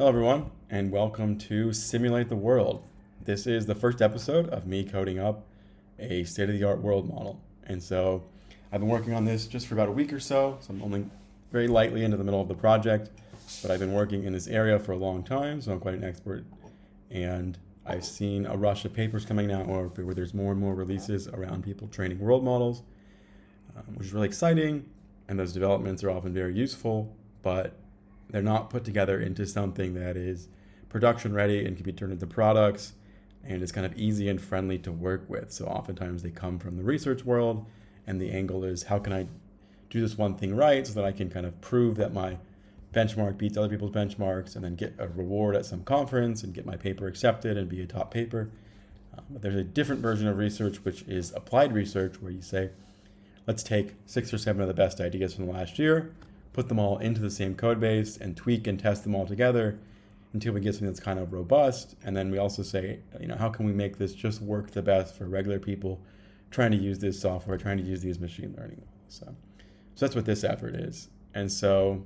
Hello everyone, and welcome to Simulate the World. This is the first episode of me coding up a state-of-the-art world model. And so I've been working on this just for about a week or so I'm only very lightly into the middle of the project, but I've been working in this area for a long time, so I'm quite an expert. And I've seen a rush of papers coming out where there's more and more releases around people training world models, which is really exciting, and those developments are often very useful, but they're not put together into something that is production ready and can be turned into products and is kind of easy and friendly to work with. So oftentimes they come from the research world, and the angle is, how can I do this one thing right so that I can kind of prove that my benchmark beats other people's benchmarks and then get a reward at some conference and get my paper accepted and be a top paper. But there's a different version of research, which is applied research, where you say, let's take 6 or 7 of the best ideas from the last year, put them all into the same code base and tweak and test them all together until we get something that's kind of robust. And then we also say, how can we make this just work the best for regular people trying to use this software, trying to use these machine learning models. So that's what this effort is. And so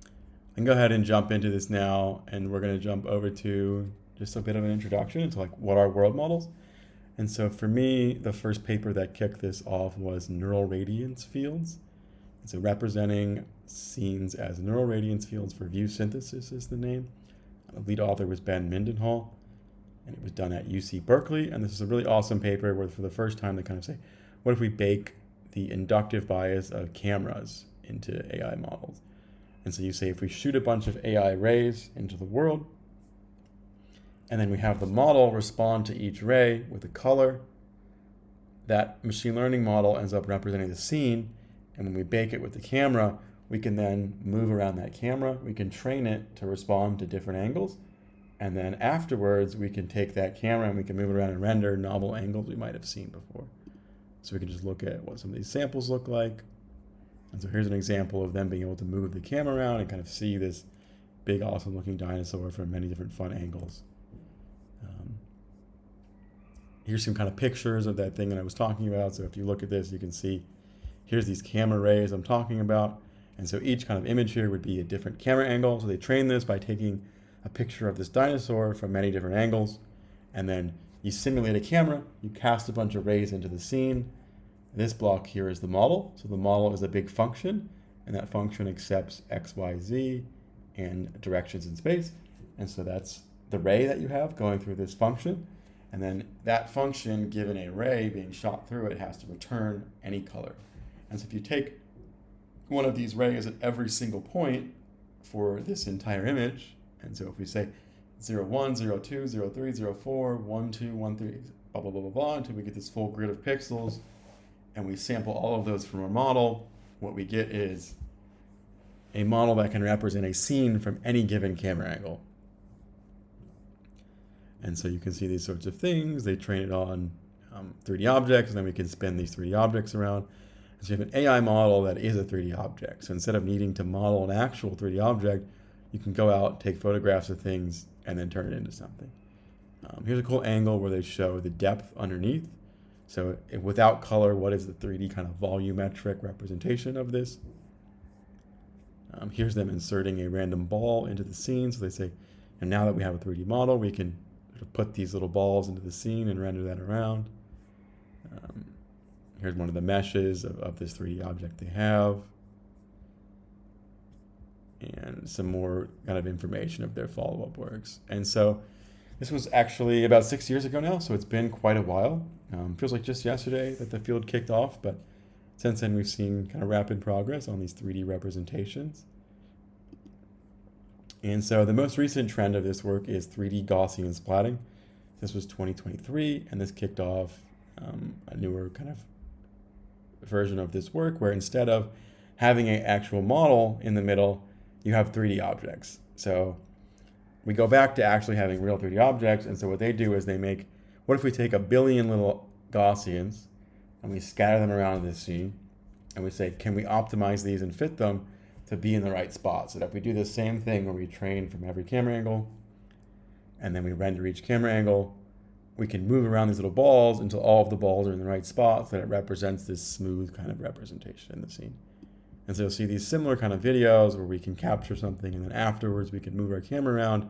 I can go ahead and jump into this now, and we're going to jump over to just a bit of an introduction into what are world models. And so for me, the first paper that kicked this off was neural radiance fields. So representing scenes as neural radiance fields for view synthesis is the name. The lead author was Ben Mendenhall, and it was done at UC Berkeley. And this is a really awesome paper where for the first time they kind of say, what if we bake the inductive bias of cameras into AI models? And so you say, if we shoot a bunch of AI rays into the world, and then we have the model respond to each ray with a color, that machine learning model ends up representing the scene. And when we bake it with the camera, we can then move around that camera. We can train it to respond to different angles. And then afterwards, we can take that camera and we can move it around and render novel angles we might have seen before. So we can just look at what some of these samples look like. And so here's an example of them being able to move the camera around and kind of see this big, awesome looking dinosaur from many different fun angles. Here's some kind of pictures of that thing that I was talking about. So if you look at this, you can see here's these camera rays I'm talking about. And so each kind of image here would be a different camera angle. So they train this by taking a picture of this dinosaur from many different angles. And then you simulate a camera, you cast a bunch of rays into the scene. This block here is the model. So the model is a big function, and that function accepts X, Y, Z, and directions in space. And so that's the ray that you have going through this function. And then that function, given a ray being shot through it, has to return any color. And so if you take one of these rays at every single point for this entire image, and so if we say 0, 1, 0, 2, 0, 3, 0, 4, 1, 2, 1, 3, blah, blah, blah, blah, blah, until we get this full grid of pixels, and we sample all of those from our model, what we get is a model that can represent a scene from any given camera angle. And so you can see these sorts of things. They train it on 3D objects, and then we can spin these 3D objects around. So you have an AI model that is a 3D object. So instead of needing to model an actual 3D object, you can go out, take photographs of things, and then turn it into something. Here's a cool angle where they show the depth underneath. So without color, what is the 3D kind of volumetric representation of this? Here's them inserting a random ball into the scene. So they say, and now that we have a 3D model, we can put these little balls into the scene and render that around. Here's one of the meshes of this 3D object they have. And some more kind of information of their follow-up works. And so this was actually about 6 years ago now, so it's been quite a while. Feels like just yesterday that the field kicked off, but since then we've seen kind of rapid progress on these 3D representations. And so the most recent trend of this work is 3D Gaussian splatting. This was 2023, and this kicked off a newer kind of version of this work where instead of having an actual model in the middle, you have 3D objects. So we go back to actually having real 3D objects, and so what they do is they make, what if we take a billion little Gaussians and we scatter them around the scene, and we say, can we optimize these and fit them to be in the right spot? So that if we do the same thing where we train from every camera angle, and then we render each camera angle, we can move around these little balls until all of the balls are in the right spot so that it represents this smooth kind of representation in the scene. And so you'll see these similar kind of videos where we can capture something and then afterwards we can move our camera around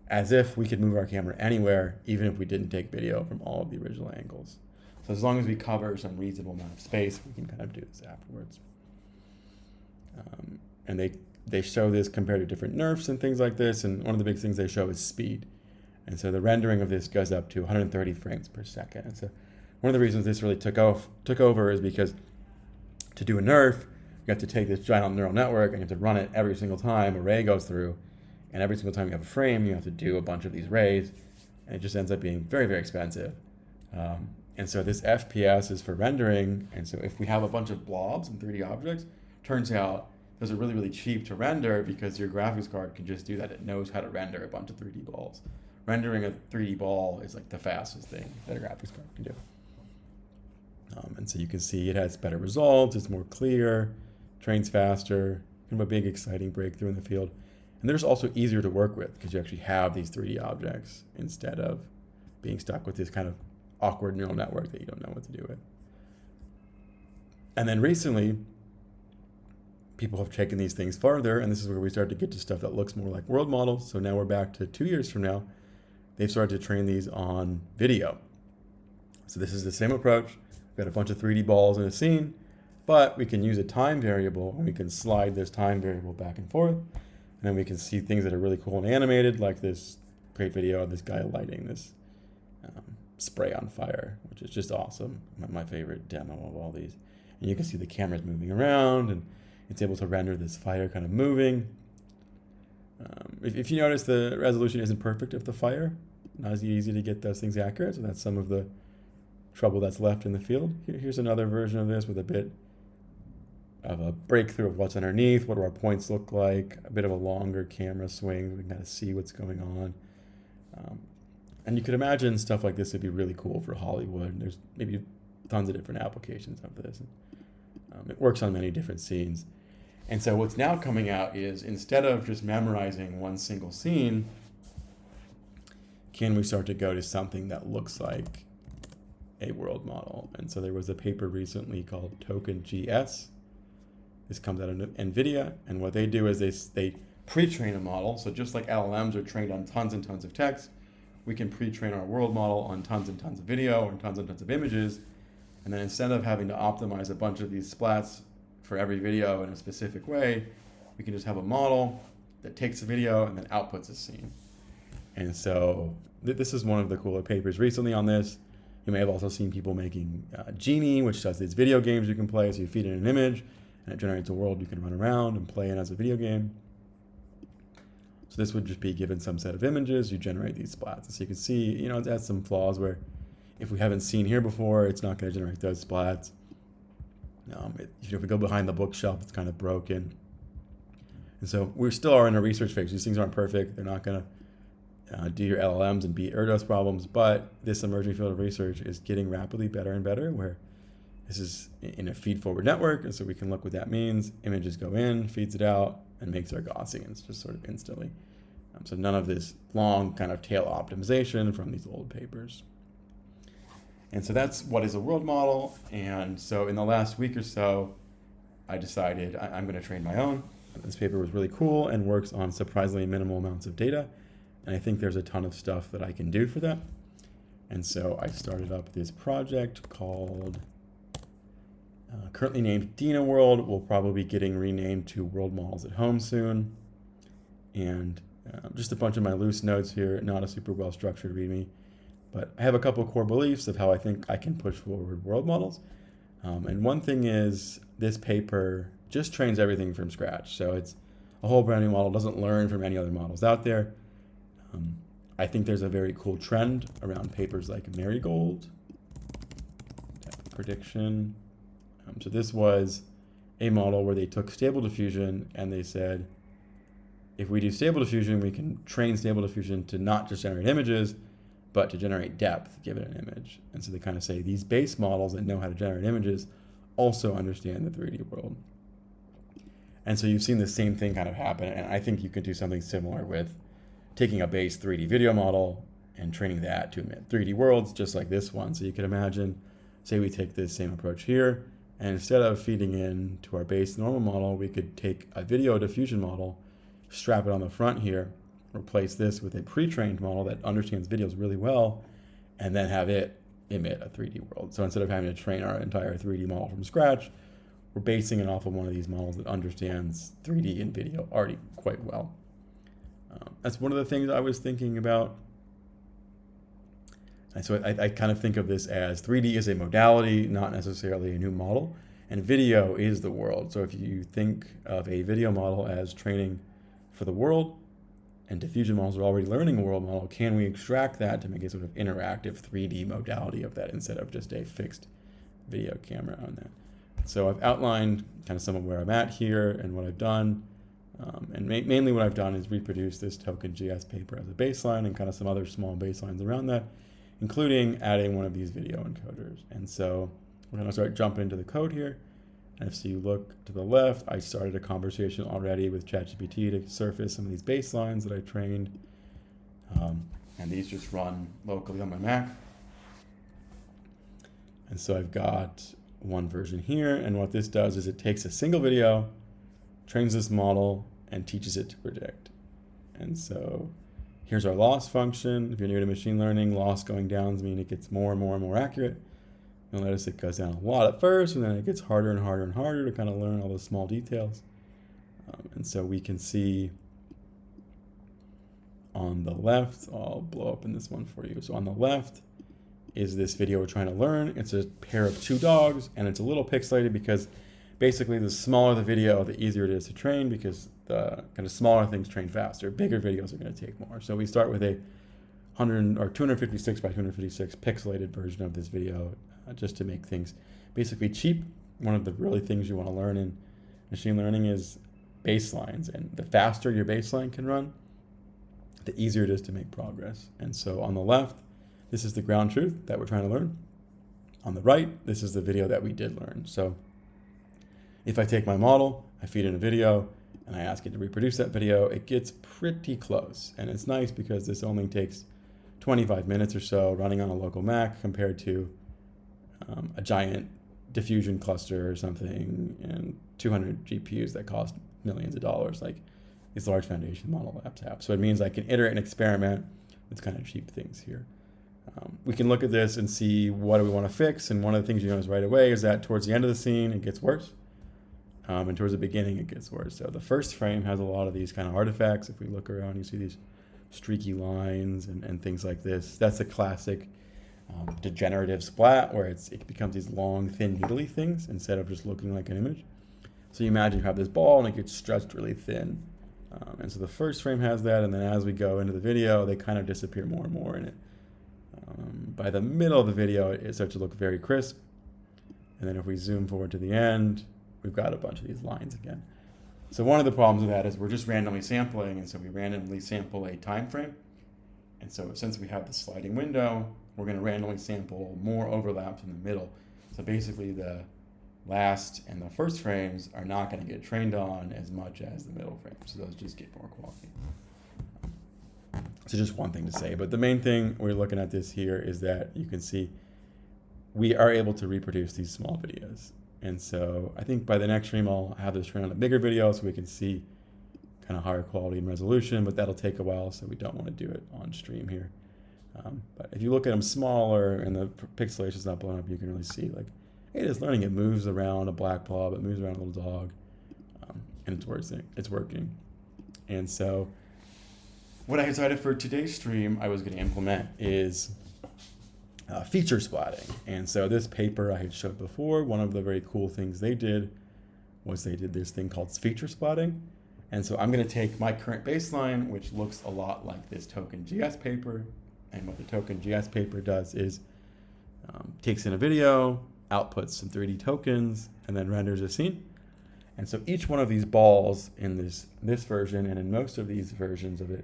as if we could move our camera anywhere, even if we didn't take video from all of the original angles. So as long as we cover some reasonable amount of space, we can kind of do this afterwards. And they show this compared to different NeRFs and things like this, and one of the big things they show is speed. And so the rendering of this goes up to 130 frames per second. And so one of the reasons this really took over is because to do a NeRF, you have to take this giant neural network and you have to run it every single time a ray goes through. And every single time you have a frame, you have to do a bunch of these rays. And it just ends up being very, very expensive. And so this FPS is for rendering. And so if we have a bunch of blobs and 3D objects, turns out those are really, really cheap to render because your graphics card can just do that. It knows how to render a bunch of 3D balls. Rendering a 3D ball is like the fastest thing that a graphics card can do. And so you can see it has better results, it's more clear, trains faster, kind of a big exciting breakthrough in the field. And they're just also easier to work with because you actually have these 3D objects instead of being stuck with this kind of awkward neural network that you don't know what to do with. And then recently, people have taken these things farther, and this is where we start to get to stuff that looks more like world models. So now we're back to 2 years from now. They've started to train these on video. So this is the same approach. We've got a bunch of 3D balls in a scene, but we can use a time variable, and we can slide this time variable back and forth. And then we can see things that are really cool and animated, like this great video of this guy lighting this spray on fire, which is just awesome. My favorite demo of all these. And you can see the cameras moving around, and it's able to render this fire kind of moving. If you notice, the resolution isn't perfect of the fire. Not as easy to get those things accurate, so that's some of the trouble that's left in the field. Here's another version of this with a bit of a breakthrough of what's underneath, what do our points look like, a bit of a longer camera swing, we can kind of see what's going on. And you could imagine stuff like this would be really cool for Hollywood. There's maybe tons of different applications of this. It works on many different scenes. And so what's now coming out is, instead of just memorizing one single scene, can we start to go to something that looks like a world model? And so there was a paper recently called TokenGS. This comes out of NVIDIA, and what they do is they pre-train a model. So just like LLMs are trained on tons and tons of text, we can pre-train our world model on tons and tons of video or tons and tons of images. And then instead of having to optimize a bunch of these splats for every video in a specific way, we can just have a model that takes a video and then outputs a scene. And so this is one of the cooler papers recently on this. You may have also seen people making Genie, which does these video games you can play. So you feed in an image and it generates a world you can run around and play in as a video game. So this would just be given some set of images, you generate these splats. So you can see, it has some flaws where if we haven't seen here before, it's not going to generate those splats. If we go behind the bookshelf, it's kind of broken. And so we still are in a research phase. These things aren't perfect. They're not going to do your LLMs and beat Erdos problems, but this emerging field of research is getting rapidly better and better, where this is in a feed-forward network, and so we can look what that means. Images go in, feeds it out, and makes our Gaussians just sort of instantly. So none of this long kind of tail optimization from these old papers. And so that's what is a world model. And so in the last week or so, I decided I'm going to train my own. This paper was really cool and works on surprisingly minimal amounts of data. And I think there's a ton of stuff that I can do for that. And so I started up this project called, currently named DynaWorld. Will probably be getting renamed to World Models at Home soon. And just a bunch of my loose notes here, not a super well-structured README. But I have a couple of core beliefs of how I think I can push forward world models. And one thing is, this paper just trains everything from scratch. So it's a whole brand new model, doesn't learn from any other models out there. I think there's a very cool trend around papers like Marigold, prediction. So this was a model where they took Stable Diffusion and they said, if we do Stable Diffusion, we can train Stable Diffusion to not just generate images, but to generate depth, give it an image. And so they kind of say these base models that know how to generate images also understand the 3D world. And so you've seen the same thing kind of happen, and I think you could do something similar with taking a base 3D video model and training that to emit 3D worlds just like this one. So you could imagine, say we take this same approach here, And instead of feeding in to our base normal model, we could take a video diffusion model, strap it on the front here, replace this with a pre-trained model that understands videos really well, and then have it emit a 3D world. So instead of having to train our entire 3D model from scratch, we're basing it off of one of these models that understands 3D and video already quite well. That's one of the things I was thinking about. And so I kind of think of this as 3D is a modality, not necessarily a new model, and video is the world. So if you think of a video model as training for the world, and diffusion models are already learning a world model, can we extract that to make a sort of interactive 3D modality of that instead of just a fixed video camera on that? So I've outlined kind of some of where I'm at here and what I've done. And mainly what I've done is reproduce this TokenGS paper as a baseline and kind of some other small baselines around that, including adding one of these video encoders. And so we're going to start jumping into the code here. And if you look to the left, I started a conversation already with ChatGPT to surface some of these baselines that I trained. And these just run locally on my Mac. And so I've got one version here. And what this does is it takes a single video, trains this model, and teaches it to predict. And so here's our loss function. If you're new to machine learning, loss going down means it gets more and more and more accurate. You'll notice it goes down a lot at first, and then it gets harder and harder and harder to kind of learn all the small details. And so we can see on the left, I'll blow up in this one for you. So on the left is this video we're trying to learn. It's a pair of two dogs, and it's a little pixelated because basically the smaller the video, the easier it is to train, because the kind of smaller things train faster. Bigger videos are going to take more. So we start with a 100 or 256 by 256 pixelated version of this video, just to make things basically cheap. One of the really things you want to learn in machine learning is baselines, and the faster your baseline can run, the easier it is to make progress. And so on the left, this is the ground truth that we're trying to learn. On the right, this is the video that we did learn. So if I take my model, I feed in a video, and I ask it to reproduce that video, it gets pretty close. And it's nice because this only takes 25 minutes or so running on a local Mac compared to a giant diffusion cluster or something and 200 GPUs that cost millions of dollars, like these large foundation model apps have. So it means I can iterate and experiment with kind of cheap things here. We can look at this and see what do we want to fix, and one of the things you notice right away is that towards the end of the scene it gets worse, and towards the beginning it gets worse. So the first frame has a lot of these kind of artifacts. If we look around, you see these streaky lines and things like this. That's a classic degenerative splat where it becomes these long, thin, needly things instead of just looking like an image. So you imagine you have this ball and it gets stretched really thin. And so the first frame has that, and then as we go into the video, they kind of disappear more and more in it. By the middle of the video, it starts to look very crisp. And then if we zoom forward to the end, we've got a bunch of these lines again. So one of the problems with that is we're just randomly sampling, and so we randomly sample a time frame. And so since we have the sliding window, we're going to randomly sample more overlaps in the middle. So basically the last and the first frames are not going to get trained on as much as the middle frames. So those just get more quality. So just one thing to say, but the main thing we're looking at this here is that you can see we are able to reproduce these small videos. And so I think by the next stream, I'll have this train on a bigger video so we can see kind of higher quality and resolution, but that'll take a while, so we don't want to do it on stream here. But if you look at them smaller and the pixelation's not blown up, you can really see like, hey, it's learning, it moves around a black blob, it moves around a little dog, and it's working. And so what I decided for today's stream I was going to implement is feature splatting. And so this paper I had showed before, one of the very cool things they did was they did this thing called feature splatting. And so I'm going to take my current baseline, which looks a lot like this TokenGS paper. And what the TokenGS paper does is takes in a video, outputs some 3D tokens, and then renders a scene. And so each one of these balls in this version, and in most of these versions of it,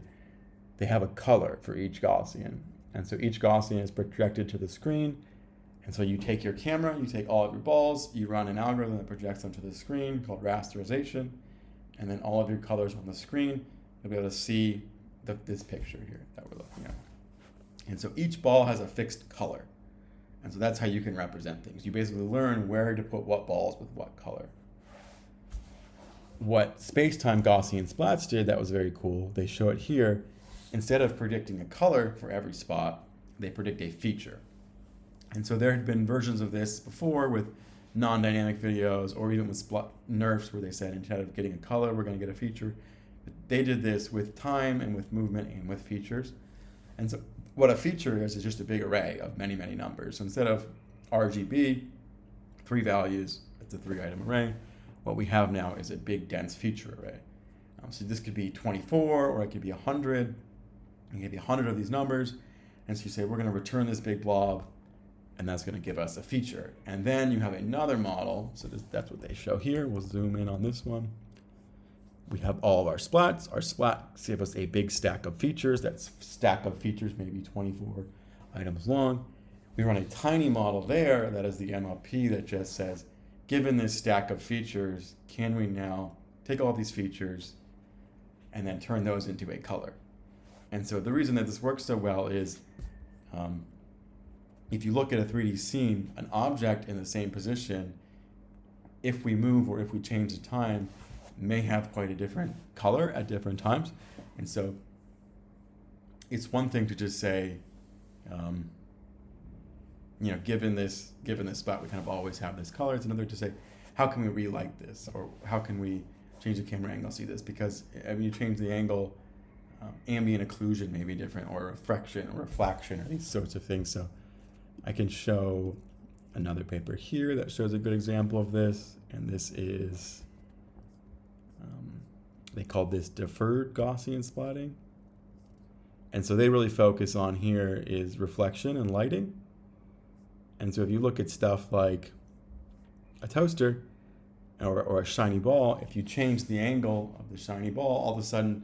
they have a color for each Gaussian. And so each Gaussian is projected to the screen. And so you take your camera, you take all of your balls, you run an algorithm that projects them to the screen called Rasterization. And then all of your colors on the screen, you'll be able to see this picture here that we're looking at. And so each ball has a fixed color. And so that's how you can represent things. You basically learn where to put what balls with what color. What space-time Gaussian splats did that was very cool, they show it here. Instead of predicting a color for every spot, they predict a feature. And so there had been versions of this before with non-dynamic videos, or even with NeRFs, where they said instead of getting a color, we're going to get a feature. But they did this with time and with movement and with features. And so what a feature is just a big array of many, many numbers. So instead of RGB, 3 values, it's a 3-item array. What we have now is a big, dense feature array. So this could be 24, or it could be 100. It could be 100 of these numbers. And so you say, we're going to return this big blob, and that's going to give us a feature. And then you have another model. So that's what they show here. We'll zoom in on this one. We have all of our splats. Our splats give us a big stack of features. That stack of features may be 24 items long. We run a tiny model there that is the MLP that just says, given this stack of features, can we now take all these features and then turn those into a color? And so the reason that this works so well is if you look at a 3D scene, an object in the same position, if we move or if we change the time, may have quite a different color at different times. And so it's one thing to just say, given this spot, we kind of always have this color. It's another to say, how can we relight this? Or how can we change the camera angle, see this? Because when you change the angle, ambient occlusion may be different, or reflection or reflection, or these sorts of things. So I can show another paper here that shows a good example of this. And this is, they called this deferred Gaussian splatting. And so they really focus on here is reflection and lighting. And so if you look at stuff like a toaster or a shiny ball, if you change the angle of the shiny ball, all of a sudden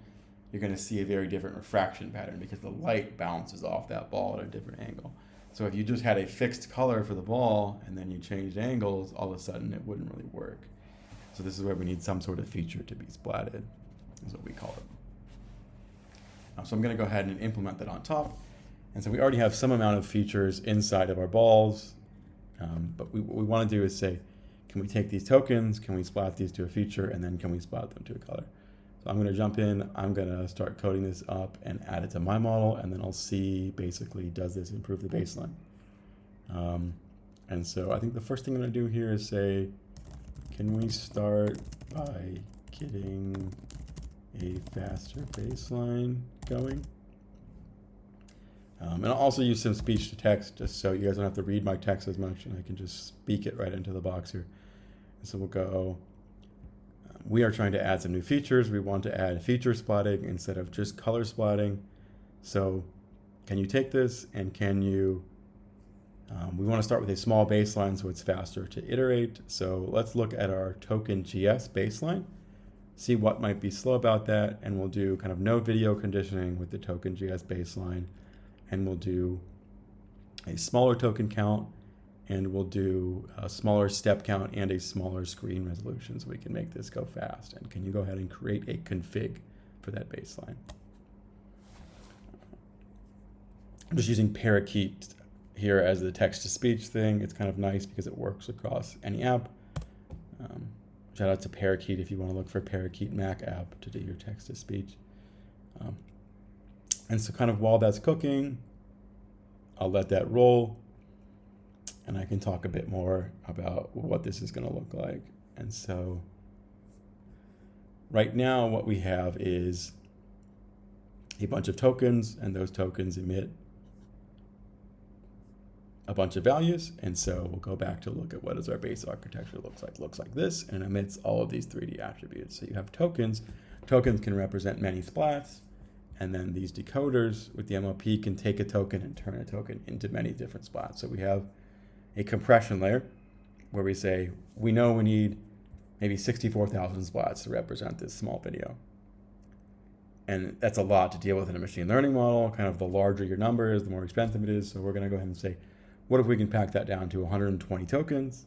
you're going to see a very different refraction pattern because the light bounces off that ball at a different angle. So if you just had a fixed color for the ball and then you changed angles, all of a sudden it wouldn't really work. So this is where we need some sort of feature to be splatted, is what we call it. So I'm going to go ahead and implement that on top. And so we already have some amount of features inside of our balls, but what we want to do is say, can we take these tokens, can we splat these to a feature, and then can we splat them to a color? So I'm going to jump in, I'm going to start coding this up and add it to my model, and then I'll see basically, does this improve the baseline? And so I think the first thing I'm going to do here is say, can we start by getting a faster baseline going? And I'll also use some speech to text just so you guys don't have to read my text as much, and I can just speak it right into the box here. And so we'll go, we are trying to add some new features. We want to add feature splatting instead of just color splatting. So can you take this and can you, we want to start with a small baseline so it's faster to iterate. So let's look at our TokenGS baseline, see what might be slow about that, and we'll do kind of no video conditioning with the TokenGS baseline. And we'll do a smaller token count, and we'll do a smaller step count and a smaller screen resolution so we can make this go fast. And can you go ahead and create a config for that baseline? I'm just using Parakeet here as the text-to-speech thing. It's kind of nice because it works across any app. Shout out to Parakeet if you want to look for Parakeet Mac app to do your text-to-speech. And so kind of while that's cooking, I'll let that roll, and I can talk a bit more about what this is going to look like. And so right now what we have is a bunch of tokens, and those tokens emit a bunch of values. And so we'll go back to look at what does our base architecture looks like. It looks like this, and emits all of these 3D attributes. So you have tokens. Tokens can represent many splats. And then these decoders with the MLP can take a token and turn a token into many different splats. So we have a compression layer where we say, we know we need maybe 64,000 splats to represent this small video. And that's a lot to deal with in a machine learning model. Kind of the larger your number is, the more expensive it is. So we're going to go ahead and say, what if we can pack that down to 120 tokens?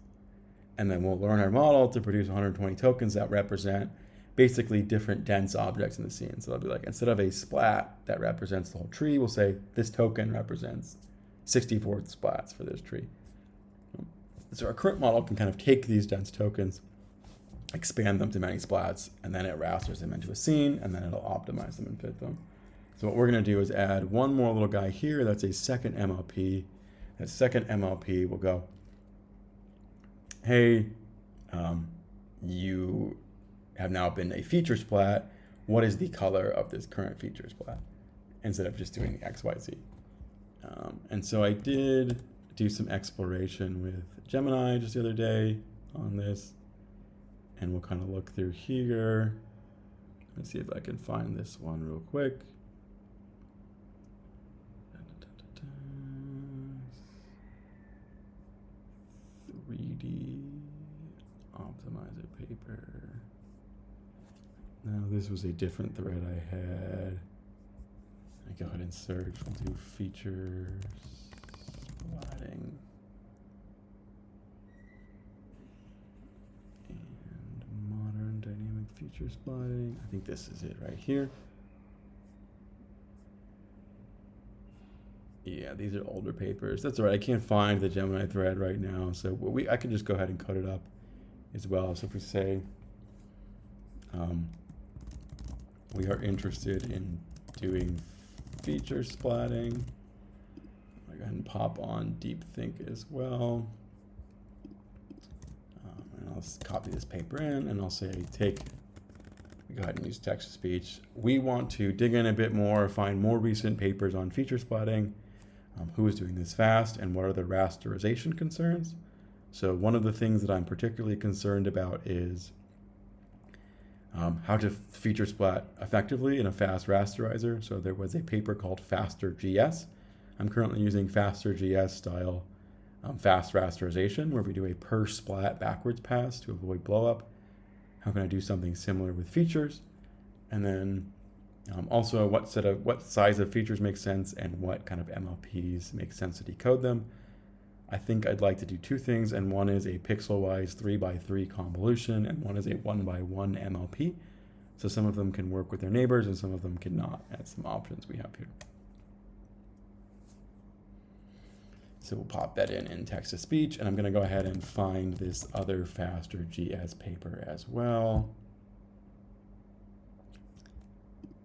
And then we'll learn our model to produce 120 tokens that represent basically different dense objects in the scene. So they'll be like, instead of a splat that represents the whole tree, we'll say this token represents 64 splats for this tree. So our current model can kind of take these dense tokens, expand them to many splats, and then it rasters them into a scene, and then it'll optimize them and fit them. So what we're going to do is add one more little guy here. That's a second MLP. That second MLP will go, hey, you have now been a feature splat. What is the color of this current feature splat? Instead of just doing X, Y, Z. And so I did do some exploration with Gemini just the other day on this. And we'll kind of look through here. Let's see if I can find this one real quick. 3D optimizer paper. Now this was a different thread I had. I go ahead and search. We'll do features, splatting, and modern dynamic feature splatting. I think this is it right here. Yeah, these are older papers. That's all right. I can't find the Gemini thread right now, so I can just go ahead and code it up as well. So if we say we are interested in doing feature splatting, I'll go ahead and pop on DeepThink as well. And I'll copy this paper in, and I'll say go ahead and use text to speech. We want to dig in a bit more, find more recent papers on feature splatting. Who is doing this fast, and what are the rasterization concerns? So one of the things that I'm particularly concerned about is how to feature splat effectively in a fast rasterizer. So there was a paper called FasterGS. I'm currently using FasterGS style fast rasterization, where we do a per splat backwards pass to avoid blowup. How can I do something similar with features? And then also what size of features make sense, and what kind of MLPs make sense to decode them. I think I'd like to do two things, and one is a pixel-wise 3x3 convolution, and one is a 1x1 MLP. So some of them can work with their neighbors, and some of them cannot. That's some options we have here. So we'll pop that in text to speech, and I'm going to go ahead and find this other FasterGS paper as well.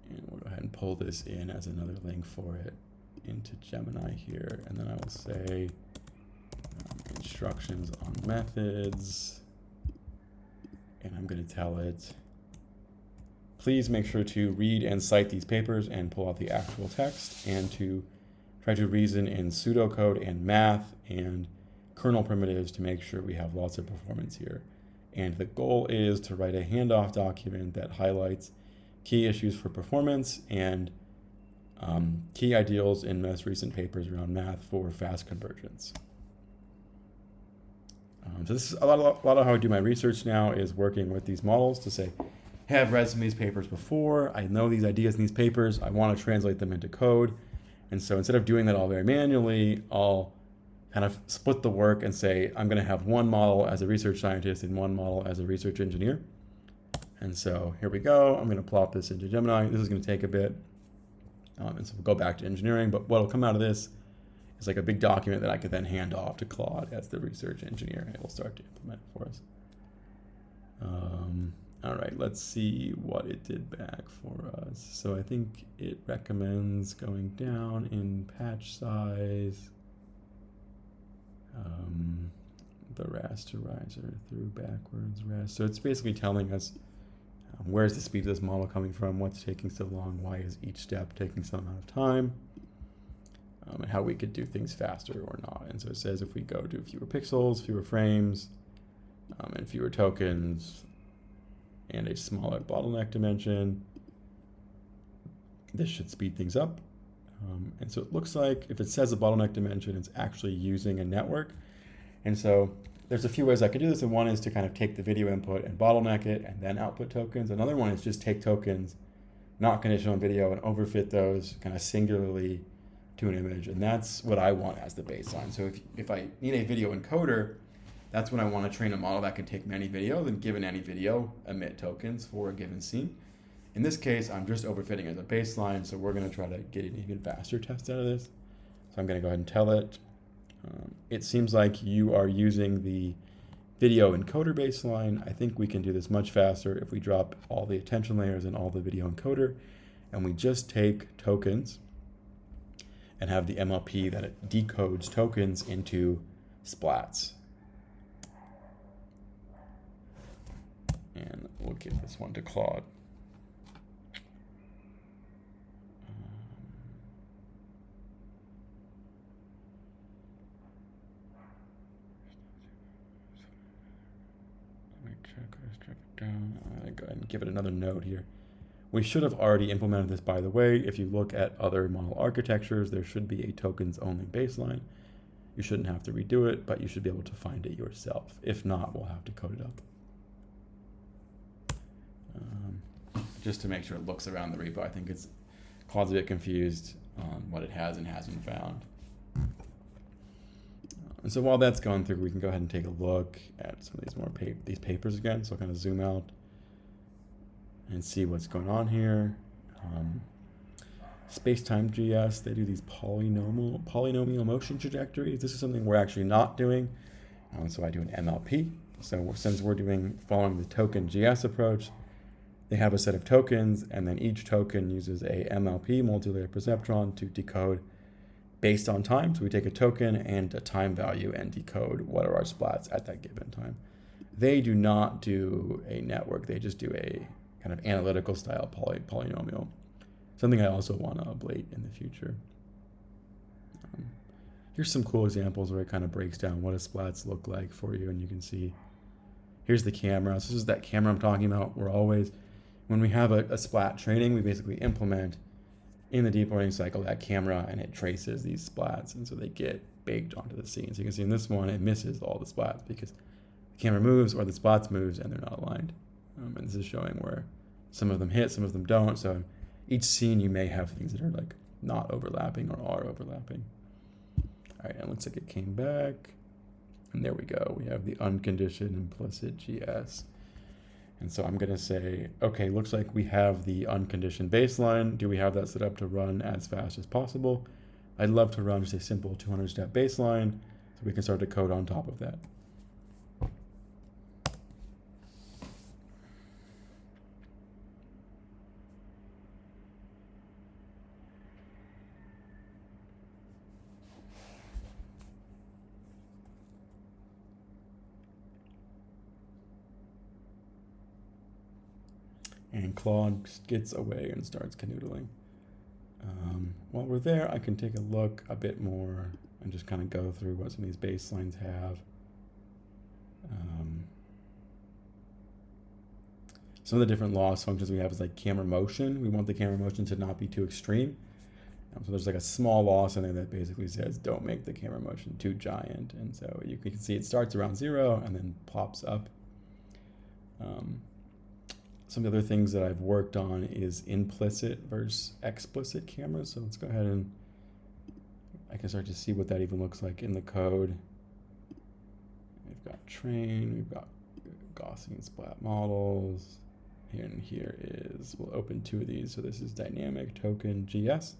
And we'll go ahead and pull this in as another link for it into Gemini here. And then I will say instructions on methods. And I'm going to tell it, please make sure to read and cite these papers and pull out the actual text, and to try to reason in pseudocode and math and kernel primitives to make sure we have lots of performance here. And the goal is to write a handoff document that highlights key issues for performance and key ideals in most recent papers around math for fast convergence. So this is a lot of how I do my research now, is working with these models to say, hey, I've read some of these papers before. I know these ideas in these papers. I want to translate them into code. And so instead of doing that all very manually, I'll kind of split the work and say, I'm going to have one model as a research scientist and one model as a research engineer. And so here we go. I'm going to plop this into Gemini. This is going to take a bit. And so we'll go back to engineering. But what will come out of this is like a big document that I could then hand off to Claude as the research engineer, and it will start to implement it for us. All right, let's see what it did back for us. So I think it recommends going down in patch size. The rasterizer through backwards rest. So it's basically telling us where's the speed of this model coming from, what's taking so long, why is each step taking some amount of time, and how we could do things faster or not. And so it says if we go to fewer pixels, fewer frames, and fewer tokens, and a smaller bottleneck dimension, this should speed things up. And so it looks like if it says a bottleneck dimension, it's actually using a network. And so there's a few ways I could do this, and one is to kind of take the video input and bottleneck it and then output tokens. Another one is just take tokens, not conditional on video, and overfit those kind of singularly to an image. And that's what I want as the baseline. So if I need a video encoder, that's when I want to train a model that can take many videos and, given any video, emit tokens for a given scene. In this case, I'm just overfitting as a baseline, so we're going to try to get an even faster test out of this. So I'm going to go ahead and tell it, It seems like you are using the video encoder baseline. I think we can do this much faster if we drop all the attention layers and all the video encoder, and we just take tokens and have the MLP that it decodes tokens into splats. And we'll give this one to Claude. Go ahead and give it another note here. We should have already implemented this, by the way. If you look at other model architectures, there should be a tokens only baseline. You shouldn't have to redo it, but you should be able to find it yourself. If not, we'll have to code it up. Just to make sure it looks around the repo. I think Claude's a bit confused on what it has and hasn't found. And so while that's going through, we can go ahead and take a look at some of these papers again. So I'll kind of zoom out and see what's going on here. Spacetime GS, they do these polynomial motion trajectories. This is something we're actually not doing. So I do an MLP. So since we're following the TokenGS approach, they have a set of tokens, and then each token uses a MLP, multi-layer perceptron, to decode based on time. So we take a token and a time value and decode what are our splats at that given time. They do not do a network. They just do a kind of analytical style polynomial. Something I also want to ablate in the future. Here's some cool examples where it kind of breaks down what does splats look like for you, and you can see here's the camera. So this is that camera I'm talking about. When we have a splat training, we basically implement in the deep learning cycle that camera, and it traces these splats, and so they get baked onto the scene. So you can see in this one, it misses all the splats because the camera moves or the splats moves and they're not aligned. And this is showing where some of them hit, some of them don't. So each scene you may have things that are like not overlapping or are overlapping. All right, and it looks like it came back. And there we go. We have the unconditioned implicit GS. And so I'm going to say, okay, looks like we have the unconditioned baseline. Do we have that set up to run as fast as possible? I'd love to run just a simple 200-step baseline so we can start to code on top of that. And Claude gets away and starts canoodling. While we're there, I can take a look a bit more and just kind of go through what some of these baselines have. Some of the different loss functions we have is like camera motion. We want the camera motion to not be too extreme. So there's like a small loss in there that basically says don't make the camera motion too giant. And so you can see it starts around 0 and then pops up. Some of the other things that I've worked on is implicit versus explicit cameras. So let's go ahead and I can start to see what that even looks like in the code. We've got train, we've got Gaussian splat models. And here is, we'll open 2 of these. So this is dynamic TokenGS.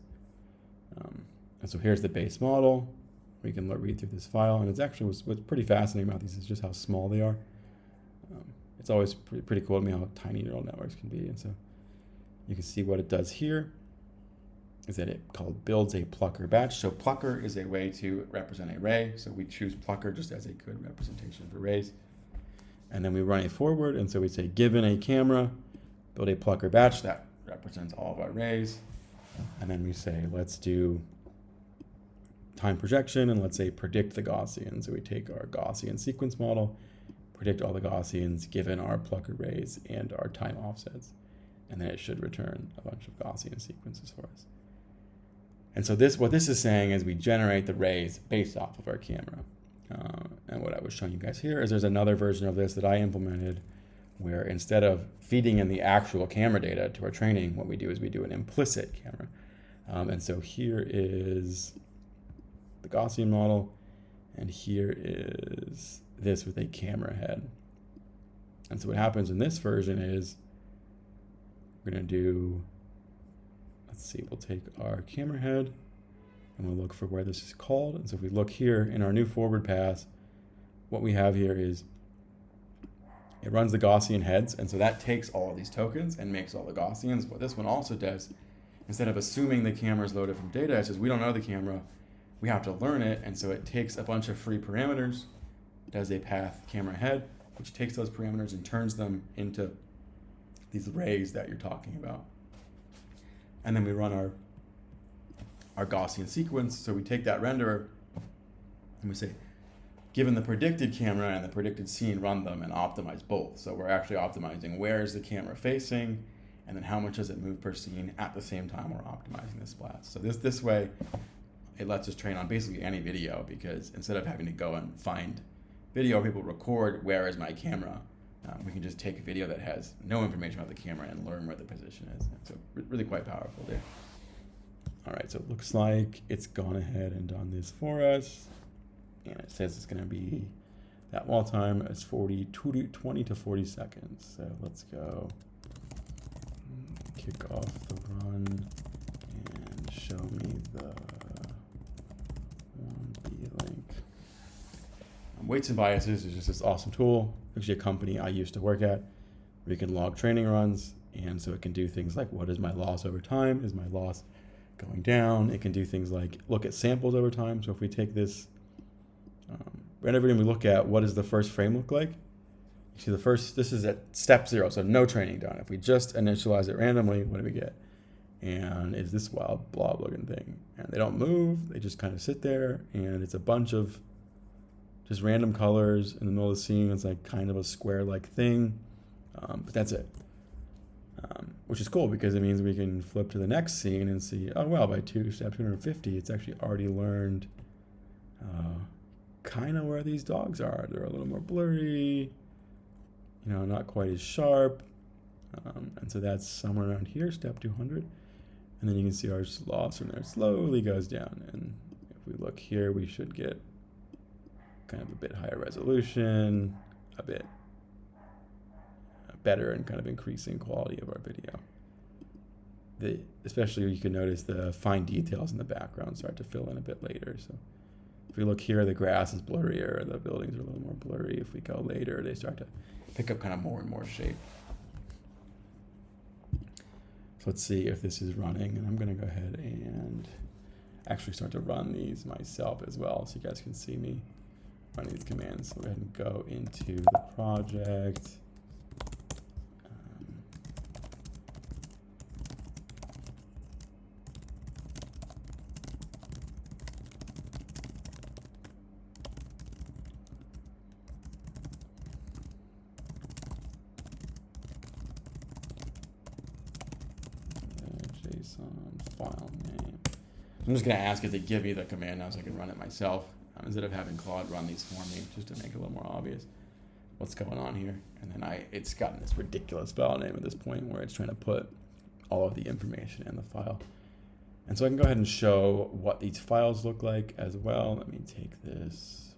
And so here's the base model. We can read through this file. And it's actually, what's pretty fascinating about these is just how small they are. It's always pretty cool to me how tiny neural networks can be. And so you can see what it does here is that it builds a plucker batch. So plucker is a way to represent an array. So we choose plucker just as a good representation of arrays. And then we run it forward. And so we say, given a camera, build a plucker batch that represents all of our arrays. And then we say, let's do time projection. And let's say predict the Gaussian. So we take our Gaussian sequence model, predict all the Gaussians given our pluck arrays and our time offsets. And then it should return a bunch of Gaussian sequences for us. And so what this is saying is we generate the rays based off of our camera. And what I was showing you guys here is there's another version of this that I implemented where instead of feeding in the actual camera data to our training, what we do is we do an implicit camera. And so here is the Gaussian model, and here is this with a camera head. And so what happens in this version is we're going to do, let's see, we'll take our camera head and we'll look for where this is called. And so if we look here in our new forward pass, what we have here is it runs the Gaussian heads, and so that takes all of these tokens and makes all the Gaussians. What this one also does, instead of assuming the camera is loaded from data, it says we don't know the camera, we have to learn it, and so it takes a bunch of free parameters, does a path camera head, which takes those parameters and turns them into these arrays that you're talking about. And then we run our Gaussian sequence. So we take that renderer and we say, given the predicted camera and the predicted scene, run them and optimize both. So we're actually optimizing where is the camera facing, and then how much does it move per scene at the same time we're optimizing the splats. So this way, it lets us train on basically any video, because instead of having to go and find video people record where is my camera, we can just take a video that has no information about the camera and learn where the position is. So really quite powerful there. All right, so it looks like it's gone ahead and done this for us. And it says it's going to be, that wall time is 20 to 40 seconds. So let's go kick off the run and show me the 1B link. Weights and biases is just this awesome tool. Actually, a company I used to work at, where you can log training runs. And so it can do things like, what is my loss over time? Is my loss going down? It can do things like look at samples over time. So if we take this render and we look at what does the first frame look like, you see the first, this is at step 0, so no training done. If we just initialize it randomly, what do we get? And it's this wild blob looking thing. And they don't move, they just kind of sit there, and it's a bunch of just random colors in the middle of the scene. It's like kind of a square-like thing, but that's it. Which is cool because it means we can flip to the next scene and see, oh well, by step 250, it's actually already learned kind of where these dogs are. They're a little more blurry, not quite as sharp. And so that's somewhere around here, step 200. And then you can see our loss from there slowly goes down. And if we look here, we should get kind of a bit higher resolution, a bit better and kind of increasing quality of our video. Especially you can notice the fine details in the background start to fill in a bit later. So if we look here, the grass is blurrier, the buildings are a little more blurry. If we go later, they start to pick up kind of more and more shape. So let's see if this is running, and I'm gonna go ahead and actually start to run these myself as well, so you guys can see me run these commands. So go ahead and go into the project. File name. I'm just going to ask it to give me the command now so I can run it myself, instead of having Claude run these for me, just to make it a little more obvious what's going on here. And then it's gotten this ridiculous file name at this point where it's trying to put all of the information in the file. And so I can go ahead and show what these files look like as well. Let me take this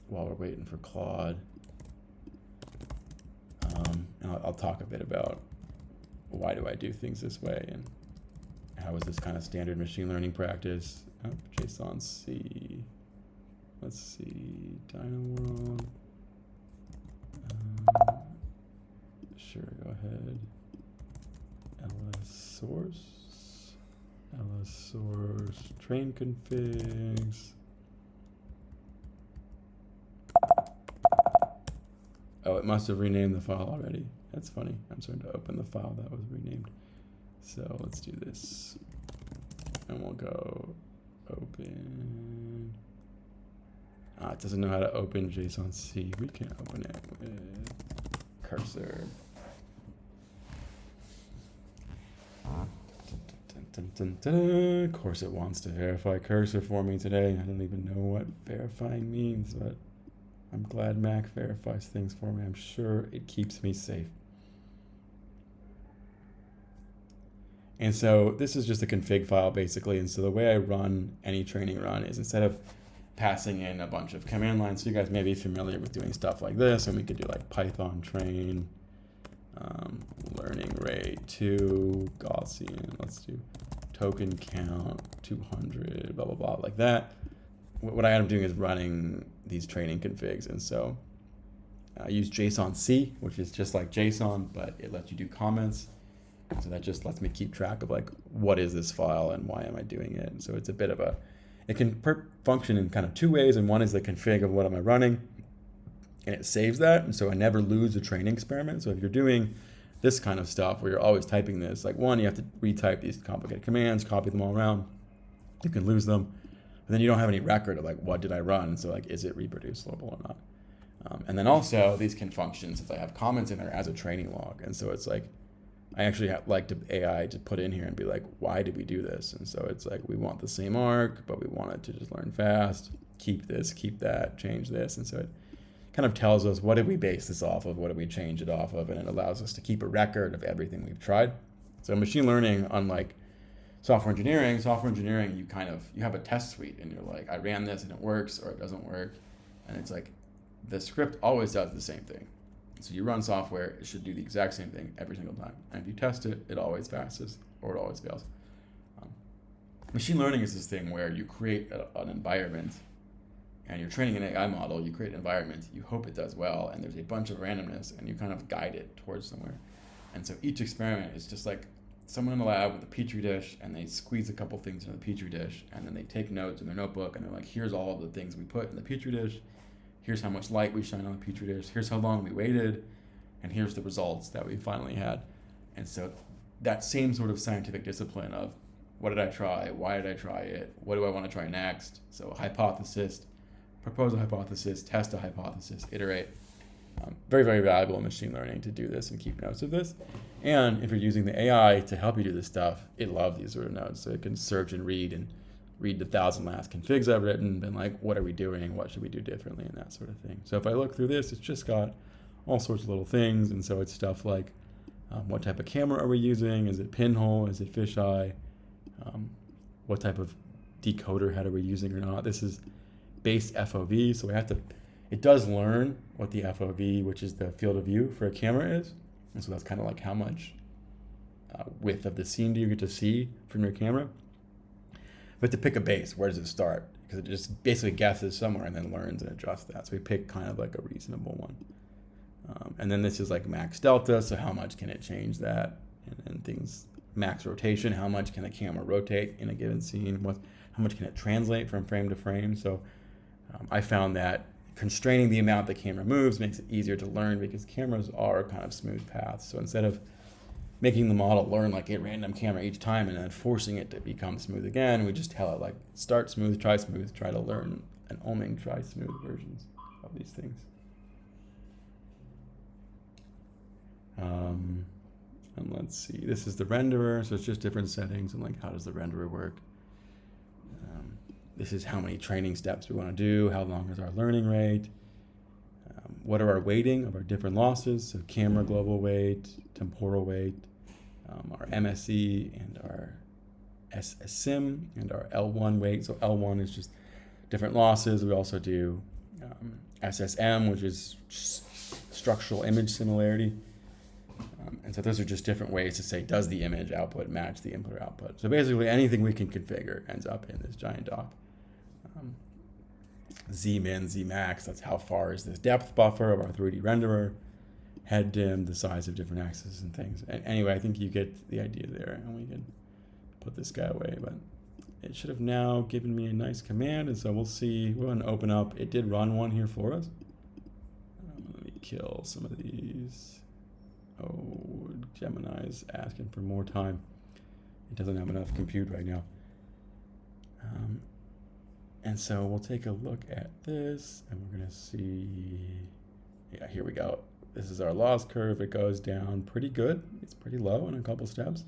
while we're waiting for Claude. And I'll talk a bit about why do I do things this way and how is this kind of standard machine learning practice. Oh, JSON C. Let's see, DynaWorld. Sure, go ahead. LS source, train configs. Oh, it must have renamed the file already. That's funny. I'm starting to open the file that was renamed. So let's do this. And we'll go open. It doesn't know how to open JSON C. We can open it with cursor. Of course it wants to verify cursor for me today. I don't even know what verifying means, but I'm glad Mac verifies things for me. I'm sure it keeps me safe. And so this is just a config file basically. And so the way I run any training run is instead of passing in a bunch of command lines, so you guys may be familiar with doing stuff like this, and we could do like Python train, learning rate 2, Gaussian, let's do token count 200, blah, blah, blah, like that. What I end up doing is running these training configs. And so I use JSON-C, which is just like JSON, but it lets you do comments. So that just lets me keep track of like, what is this file and why am I doing it? And so it's a bit of a, it can function in kind of two ways. And one is the config of what am I running, and it saves that. And so I never lose a training experiment. So if you're doing this kind of stuff where you're always typing this, like one, you have to retype these complicated commands, copy them all around. You can lose them. And then you don't have any record of like, what did I run? So like, is it reproducible or not? And then also these can function since I have comments in there as a training log. And so it's like, I actually like to AI to put in here and be like, why did we do this? And so it's like, we want the same arc, but we want it to just learn fast, keep this, keep that, change this. And so it kind of tells us, what did we base this off of? What did we change it off of? And it allows us to keep a record of everything we've tried. So machine learning, unlike software engineering, you have a test suite and you're like, I ran this and it works or it doesn't work. And it's like, the script always does the same thing. So you run software, it should do the exact same thing every single time. And if you test it, it always passes or it always fails. Machine learning is this thing where you create an environment and you're training an AI model, you create an environment, you hope it does well, and there's a bunch of randomness and you kind of guide it towards somewhere. And so each experiment is just like someone in the lab with a petri dish and they squeeze a couple things into the petri dish and then they take notes in their notebook and they're like, here's all of the things we put in the petri dish. Here's how much light we shine on the petri dish. Here's how long we waited. And here's the results that we finally had. And so that same sort of scientific discipline of what did I try? Why did I try it? What do I want to try next? So hypothesis, propose a hypothesis, test a hypothesis, iterate. Very, very valuable in machine learning to do this and keep notes of this. And if you're using the AI to help you do this stuff, it loves these sort of notes. So it can search and read the 1,000 last configs I've written, been like, what are we doing? What should we do differently? And that sort of thing. So if I look through this, it's just got all sorts of little things. And so it's stuff like, what type of camera are we using? Is it pinhole? Is it fisheye? What type of decoder head are we using or not? This is base FOV. So it does learn what the FOV, which is the field of view for a camera is. And so that's kind of like how much width of the scene do you get to see from your camera? But to pick a base, where does it start? Because it just basically guesses somewhere and then learns and adjusts that. So we pick kind of like a reasonable one. And then this is like max delta, so how much can it change that? And things, max rotation, how much can a camera rotate in a given scene? How much can it translate from frame to frame? So I found that constraining the amount the camera moves makes it easier to learn because cameras are kind of smooth paths. So instead of making the model learn like a random camera each time and then forcing it to become smooth again, we just tell it like, start smooth, try to learn, and only try smooth versions of these things. And let's see, this is the renderer, so it's just different settings and like how does the renderer work. This is how many training steps we want to do, how long is our learning rate, what are our weighting of our different losses, so camera global weight, temporal weight, our MSE and our SSIM and our L1 weight. So L1 is just different losses. We also do SSM, which is structural image similarity. And so those are just different ways to say, does the image output match the input or output? So basically anything we can configure ends up in this giant doc. Z-min, Z-max, that's how far is this depth buffer of our 3D renderer. Head dim, the size of different axes and things. And anyway, I think you get the idea there. And we can put this guy away, but it should have now given me a nice command. And so we'll see, we're going to open up. It did run one here for us. Let me kill some of these. Oh, Gemini's asking for more time. It doesn't have enough compute right now. And so we'll take a look at this and we're going to see, yeah, here we go. This is our loss curve. It goes down pretty good. It's pretty low in a couple steps.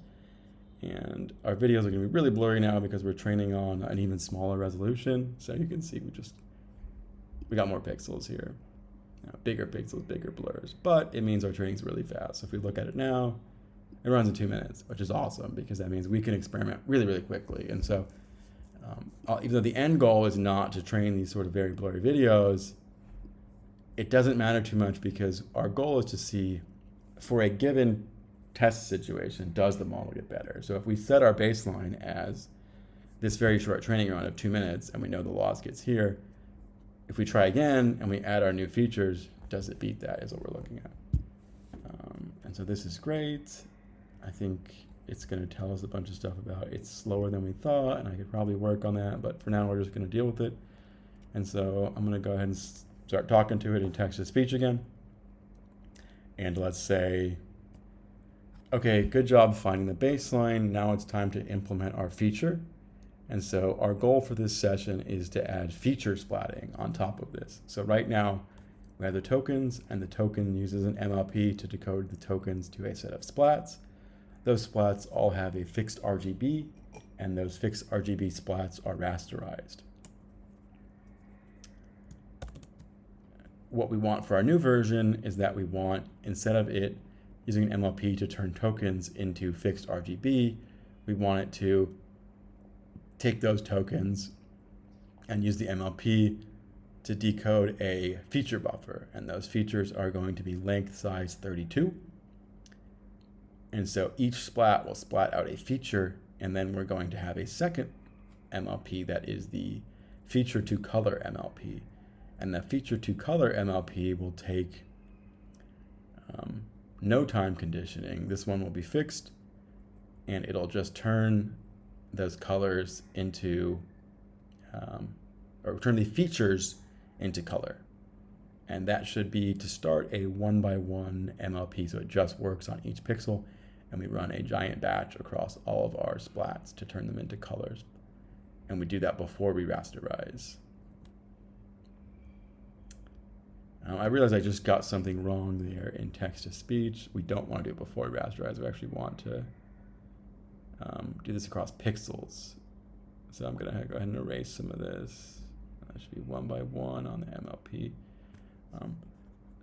And our videos are going to be really blurry now because we're training on an even smaller resolution. So you can see we got more pixels here. Bigger pixels, bigger blurs. But it means our training's really fast. So if we look at it now, it runs in 2 minutes, which is awesome because that means we can experiment really, really quickly. And so even though the end goal is not to train these sort of very blurry videos, it doesn't matter too much because our goal is to see for a given test situation, does the model get better? So if we set our baseline as this very short training run of 2 minutes and we know the loss gets here, if we try again and we add our new features, does it beat that is what we're looking at. And so this is great. I think it's going to tell us a bunch of stuff about it's slower than we thought, and I could probably work on that, but for now we're just going to deal with it. And so I'm going to go ahead and start talking to it in text-to-speech again. And let's say, okay, good job finding the baseline. Now it's time to implement our feature. And so our goal for this session is to add feature splatting on top of this. So right now we have the tokens, and the token uses an MLP to decode the tokens to a set of splats. Those splats all have a fixed RGB, and those fixed RGB splats are rasterized. What we want for our new version is that we want, instead of it using an MLP to turn tokens into fixed RGB, we want it to take those tokens and use the MLP to decode a feature buffer. And those features are going to be length size 32. And so each splat will splat out a feature, and then we're going to have a second MLP that is the feature to color MLP. And the feature to color MLP will take no time conditioning. This one will be fixed, and it'll just turn those colors into, or turn the features into color. And that should be, to start, a 1x1 MLP, so it just works on each pixel, and we run a giant batch across all of our splats to turn them into colors. And we do that before we rasterize. I realize I just got something wrong there in text-to-speech. We don't want to do it before we rasterize. We actually want to do this across pixels. So I'm going to go ahead and erase some of this. That should be 1x1 on the MLP.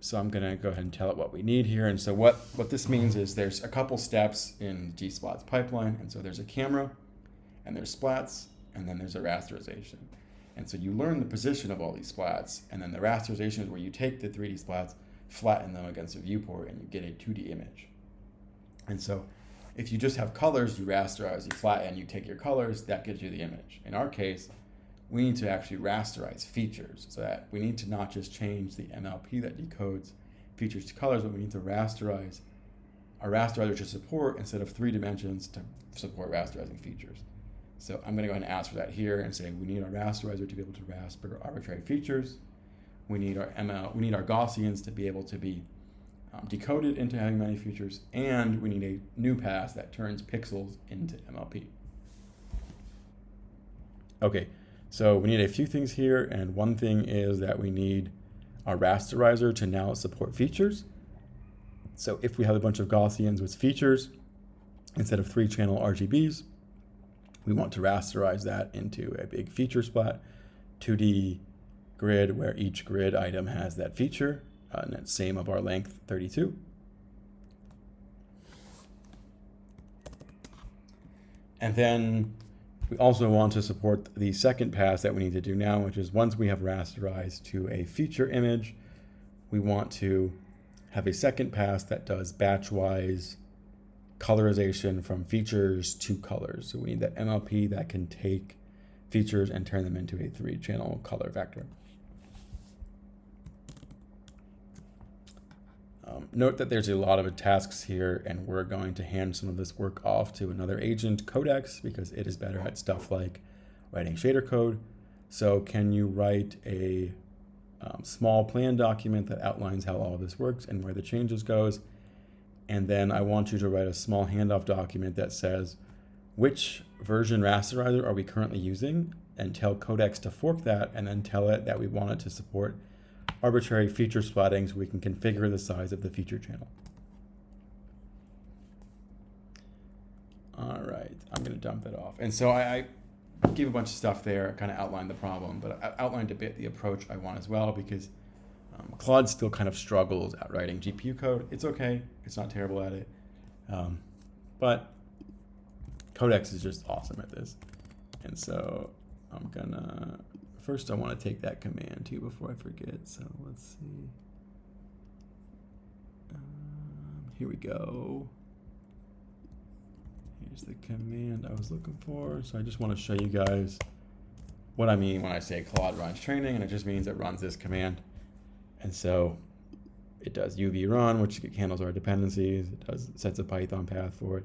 So I'm going to go ahead and tell it what we need here. And so what this means is there's a couple steps in GSplats pipeline. And so there's a camera, and there's splats, and then there's a rasterization. And so you learn the position of all these splats, and then the rasterization is where you take the 3D splats, flatten them against a viewport, and you get a 2D image. And so if you just have colors, you rasterize, you flatten, you take your colors, that gives you the image. In our case, we need to actually rasterize features, so that we need to not just change the MLP that decodes features to colors, but we need to rasterize our rasterizer to support, instead of 3 dimensions, to support rasterizing features. So I'm going to go ahead and ask for that here and say we need our rasterizer to be able to rasper arbitrary features. We need our Gaussians to be able to be decoded into having many features, and we need a new pass that turns pixels into MLP. Okay, so we need a few things here, and one thing is that we need our rasterizer to now support features. So if we have a bunch of Gaussians with features, instead of 3-channel RGBs, we want to rasterize that into a big feature splat, 2D grid, where each grid item has that feature, and it's same of our length 32. And then we also want to support the second pass that we need to do now, which is once we have rasterized to a feature image, we want to have a second pass that does batch-wise colorization from features to colors. So we need that MLP that can take features and turn them into a 3-channel color vector. Note that there's a lot of tasks here, and we're going to hand some of this work off to another agent, Codex, because it is better at stuff like writing shader code. So can you write a small plan document that outlines how all of this works and where the changes goes? And then I want you to write a small handoff document that says which version rasterizer are we currently using, and tell Codex to fork that, and then tell it that we want it to support arbitrary feature splatting so we can configure the size of the feature channel. All right, I'm going to dump that off. And so I gave a bunch of stuff there, kind of outlined the problem, but I outlined a bit the approach I want as well, because Claude still kind of struggles at writing GPU code. It's okay. It's not terrible at it. But Codex is just awesome at this. And so I'm gonna, first I want to take that command too before I forget. So let's see. Here we go. Here's the command I was looking for. So I just want to show you guys what I mean when I say Claude runs training, and it just means it runs this command. And so it does UV run, which handles our dependencies. It does sets a Python path for it.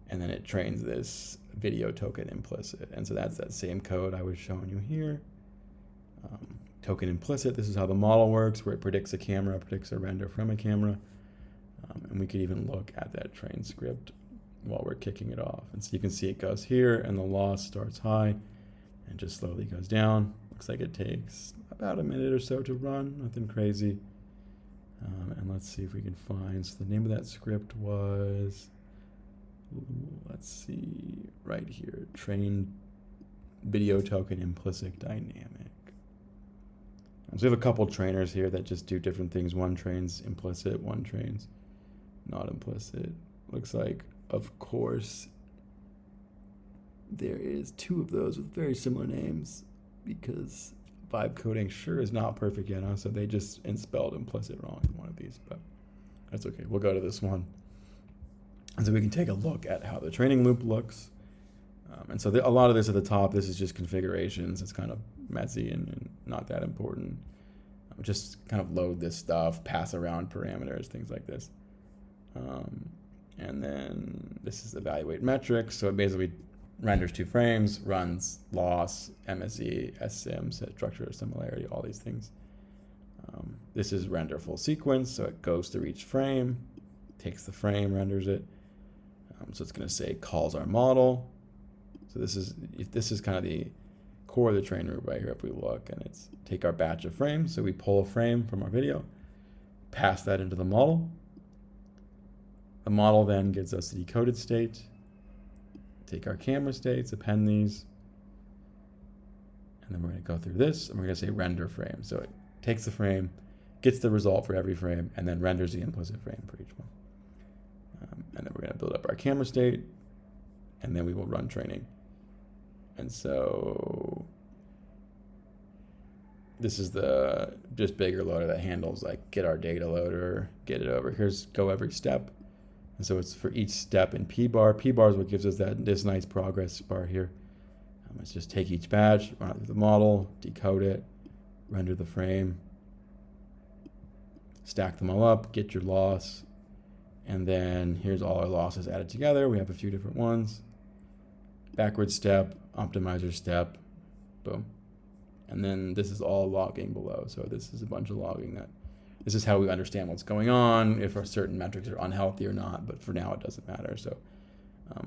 And then it trains this video token implicit. And so that's that same code I was showing you here. Token implicit, this is how the model works, where it predicts a camera, predicts a render from a camera. And we could even look at that train script while we're kicking it off. And so you can see it goes here, and the loss starts high and just slowly goes down. Looks like it takes about a minute or so to run, nothing crazy. And let's see if we can find, so the name of that script was, let's see, right here, train video token implicit dynamic. So we have a couple trainers here that just do different things. One trains implicit, one trains not implicit. Looks like, of course, there is two of those with very similar names, because vibe coding sure is not perfect yet, huh? So they just spelled implicit wrong in one of these, but that's okay. We'll go to this one. And so we can take a look at how the training loop looks. And so a lot of this at the top, this is just configurations. It's kind of messy and not that important. Just kind of load this stuff, pass around parameters, things like this. And then this is evaluate metrics. So it basically renders 2 frames, runs loss, MSE, SSIM, set structure, similarity, all these things. This is render full sequence. So it goes through each frame, takes the frame, renders it. So it's going to say calls our model. So this is kind of the core of the train loop right here. If we look, and it's take our batch of frames. So we pull a frame from our video, pass that into the model. The model then gives us the decoded state. Take our camera states, append these, and then we're going to go through this, and we're going to say render frame. So it takes the frame, gets the result for every frame, and then renders the implicit frame for each one. And then we're going to build up our camera state, and then we will run training. And so this is the just bigger loader that handles like get our data loader, get it over. Here's go every step. And so it's for each step in P bar. P bar is what gives us this nice progress bar here. Let's just take each batch, run it through the model, decode it, render the frame, stack them all up, get your loss. And then here's all our losses added together. We have a few different ones. Backward step, optimizer step, boom. And then this is all logging below. So this is a bunch of logging this is how we understand what's going on, if our certain metrics are unhealthy or not, but for now it doesn't matter. So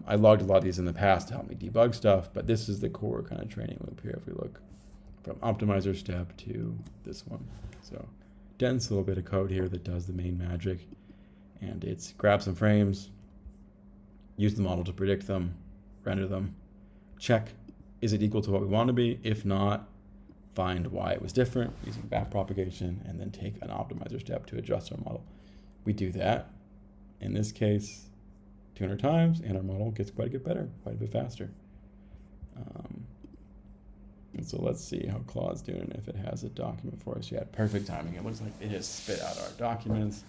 I logged a lot of these in the past to help me debug stuff, but this is the core kind of training loop here if we look from optimizer step to this one. So dense little bit of code here that does the main magic. And it's grab some frames, use the model to predict them, render them, check, is it equal to what we want to be? If not, find why it was different using backpropagation, and then take an optimizer step to adjust our model. We do that, in this case, 200 times, and our model gets quite a bit better, quite a bit faster. And so let's see how Claude's doing if it has a document for us yet. Perfect timing. It looks like it has spit out our documents.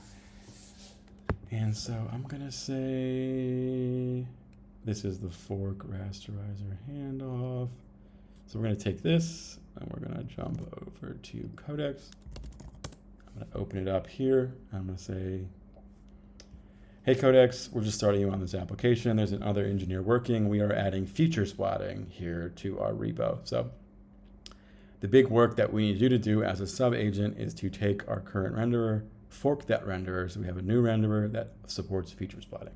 And so I'm going to say this is the fork rasterizer handoff. So we're going to take this and we're going to jump over to Codex. I'm going to open it up here. I'm going to say, hey Codex, we're just starting you on this application. There's another engineer working. We are adding feature splatting here to our repo. So the big work that we need you to do as a sub agent is to take our current renderer, fork that renderer so we have a new renderer that supports feature splatting.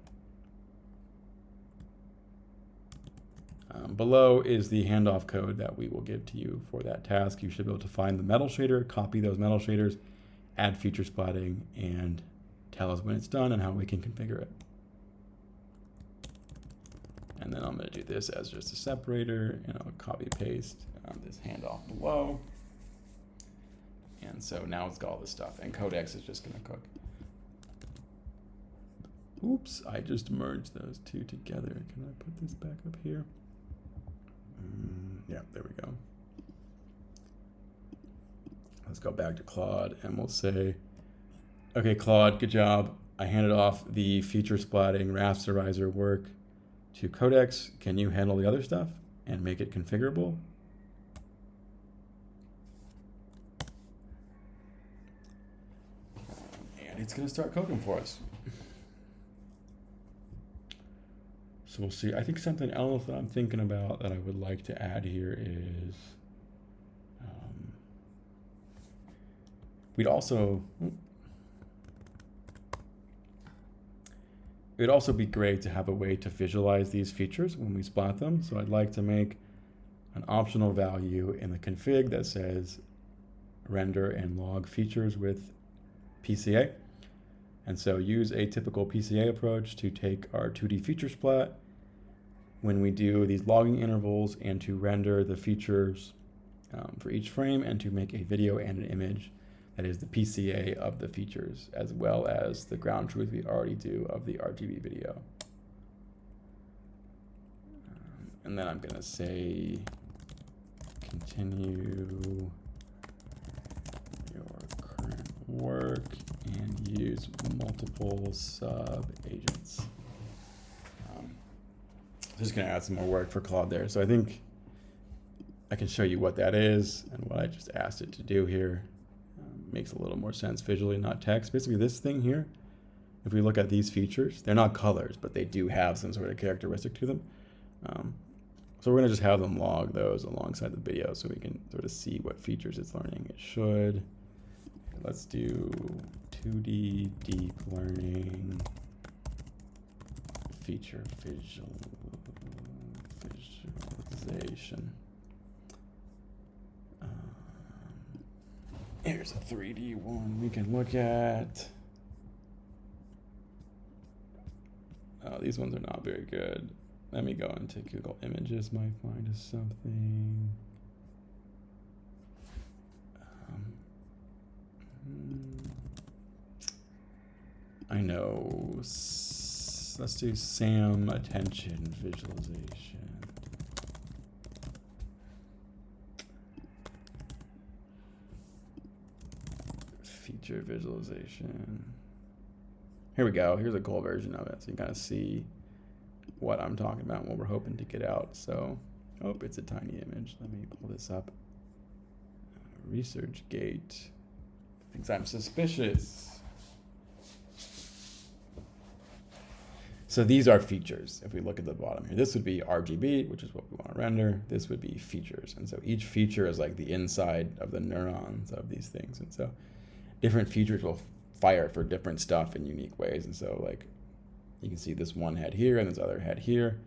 Below is the handoff code that we will give to you for that task. You should be able to find the metal shader, copy those metal shaders, add feature splatting, and tell us when it's done and how we can configure it. And then I'm going to do this as just a separator, and I'll copy paste this handoff below. And so now it's got all this stuff, and Codex is just going to cook. Oops, I just merged those two together. Can I put this back up here? Yeah, there we go. Let's go back to Claude, and we'll say, okay, Claude, good job. I handed off the feature splatting rasterizer work to Codex, can you handle the other stuff and make it configurable? And it's going to start coding for us. So we'll see. I think something else that I'm thinking about that I would like to add here is it would also be great to have a way to visualize these features when we splat them. So I'd like to make an optional value in the config that says render and log features with PCA. And so use a typical PCA approach to take our 2D feature splat when we do these logging intervals and to render the features for each frame and to make a video and an image that is the PCA of the features, as well as the ground truth we already do of the RGB video. And then I'm going to say continue your current work and use multiple sub-agents. Just going to add some more work for Claude there. So I think I can show you what that is and what I just asked it to do here. Makes a little more sense visually, not text. Basically this thing here, if we look at these features, they're not colors, but they do have some sort of characteristic to them. So we're going to just have them log those alongside the video so we can sort of see what features it's learning. It should. Let's do 2D deep learning feature visualization. Here's a 3D one we can look at. Oh, these ones are not very good. Let me go into Google Images, might find us something. I know. Let's do SAM attention visualization. Feature visualization. Here we go. Here's a cool version of it. So you kind of see what I'm talking about and what we're hoping to get out. So, oh, it's a tiny image. Let me pull this up. ResearchGate thinks I'm suspicious. So these are features. If we look at the bottom here, this would be RGB, which is what we want to render. This would be features. And so each feature is like the inside of the neurons of these things. And so different features will fire for different stuff in unique ways. And so like you can see this one head here and this other head here.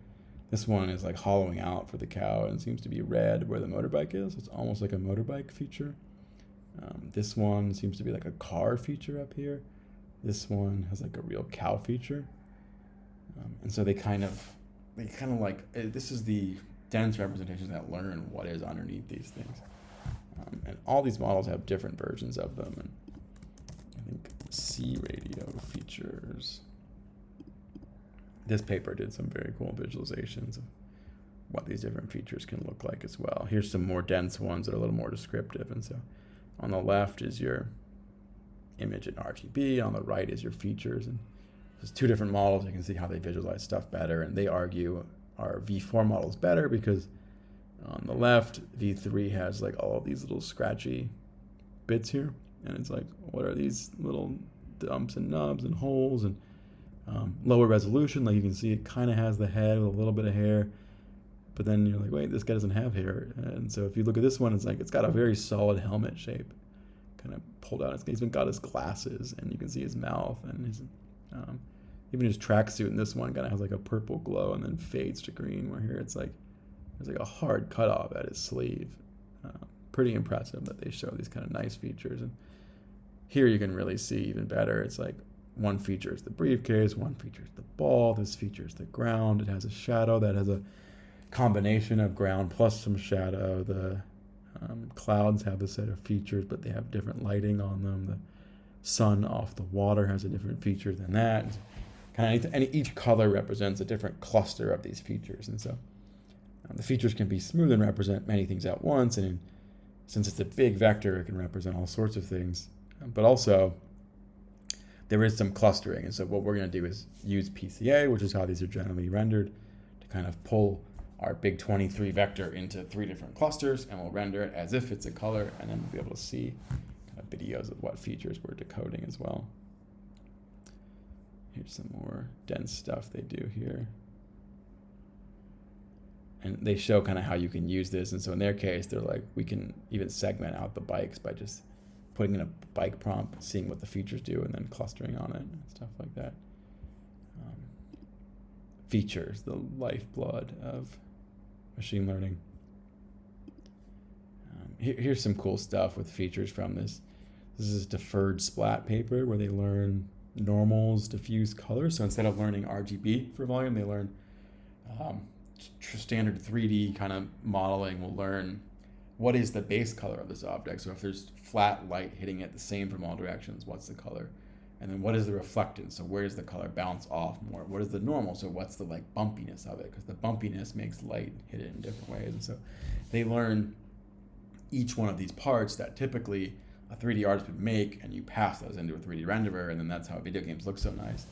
This one is like hollowing out for the cow and seems to be red where the motorbike is. It's almost like a motorbike feature. This one seems to be like a car feature up here. This one has like a real cow feature. And so they kind of like, this is the dense representations that learn what is underneath these things. And all these models have different versions of them. And I think C radio features. This paper did some very cool visualizations of what these different features can look like as well. Here's some more dense ones that are a little more descriptive. And so on the left is your image in RGB. On the right is your features. And there's two different models. You can see how they visualize stuff better. And they argue our V4 model is better because on the left, V3 has like all of these little scratchy bits here. And it's like, what are these little dumps and nubs and holes? And lower resolution, like you can see it kind of has the head with a little bit of hair. But then you're like, wait, this guy doesn't have hair. And so if you look at this one, it's like, it's got a very solid helmet shape. Kind of pulled out. He's even got his glasses and you can see his mouth and his, even his tracksuit in this one kind of has like a purple glow and then fades to green, where here it's like, there's like a hard cutoff at his sleeve. Pretty impressive that they show these kind of nice features. And here you can really see even better. It's like one feature is the briefcase, one feature is the ball, this feature is the ground. It has a shadow that has a combination of ground plus some shadow. The clouds have a set of features, but they have different lighting on them. The sun off the water has a different feature than that. And each color represents a different cluster of these features. And so the features can be smooth and represent many things at once. And since it's a big vector, it can represent all sorts of things. But also, there is some clustering. And so what we're going to do is use PCA, which is how these are generally rendered, kind of pull our big 23 vector into 3 different clusters, and we'll render it as if it's a color, and then we'll be able to see kind of videos of what features we're decoding as well. Here's some more dense stuff they do here. And they show kind of how you can use this. And so in their case, they're like, we can even segment out the bikes by just putting in a bike prompt, seeing what the features do, and then clustering on it and stuff like that. Features, the lifeblood of machine learning. Here's some cool stuff with features from this. This is a deferred splat paper where they learn normals, diffuse colors. So instead of learning RGB for volume, they learn standard 3D kind of modeling. Will learn what is the base color of this object. So if there's flat light hitting it the same from all directions, what's the color? And then what is the reflectance? So where does the color bounce off more? What is the normal? So what's the like bumpiness of it? Because the bumpiness makes light hit it in different ways. And so they learn each one of these parts that typically a 3D artist would make, and you pass those into a 3D renderer, and then that's how video games look so nice.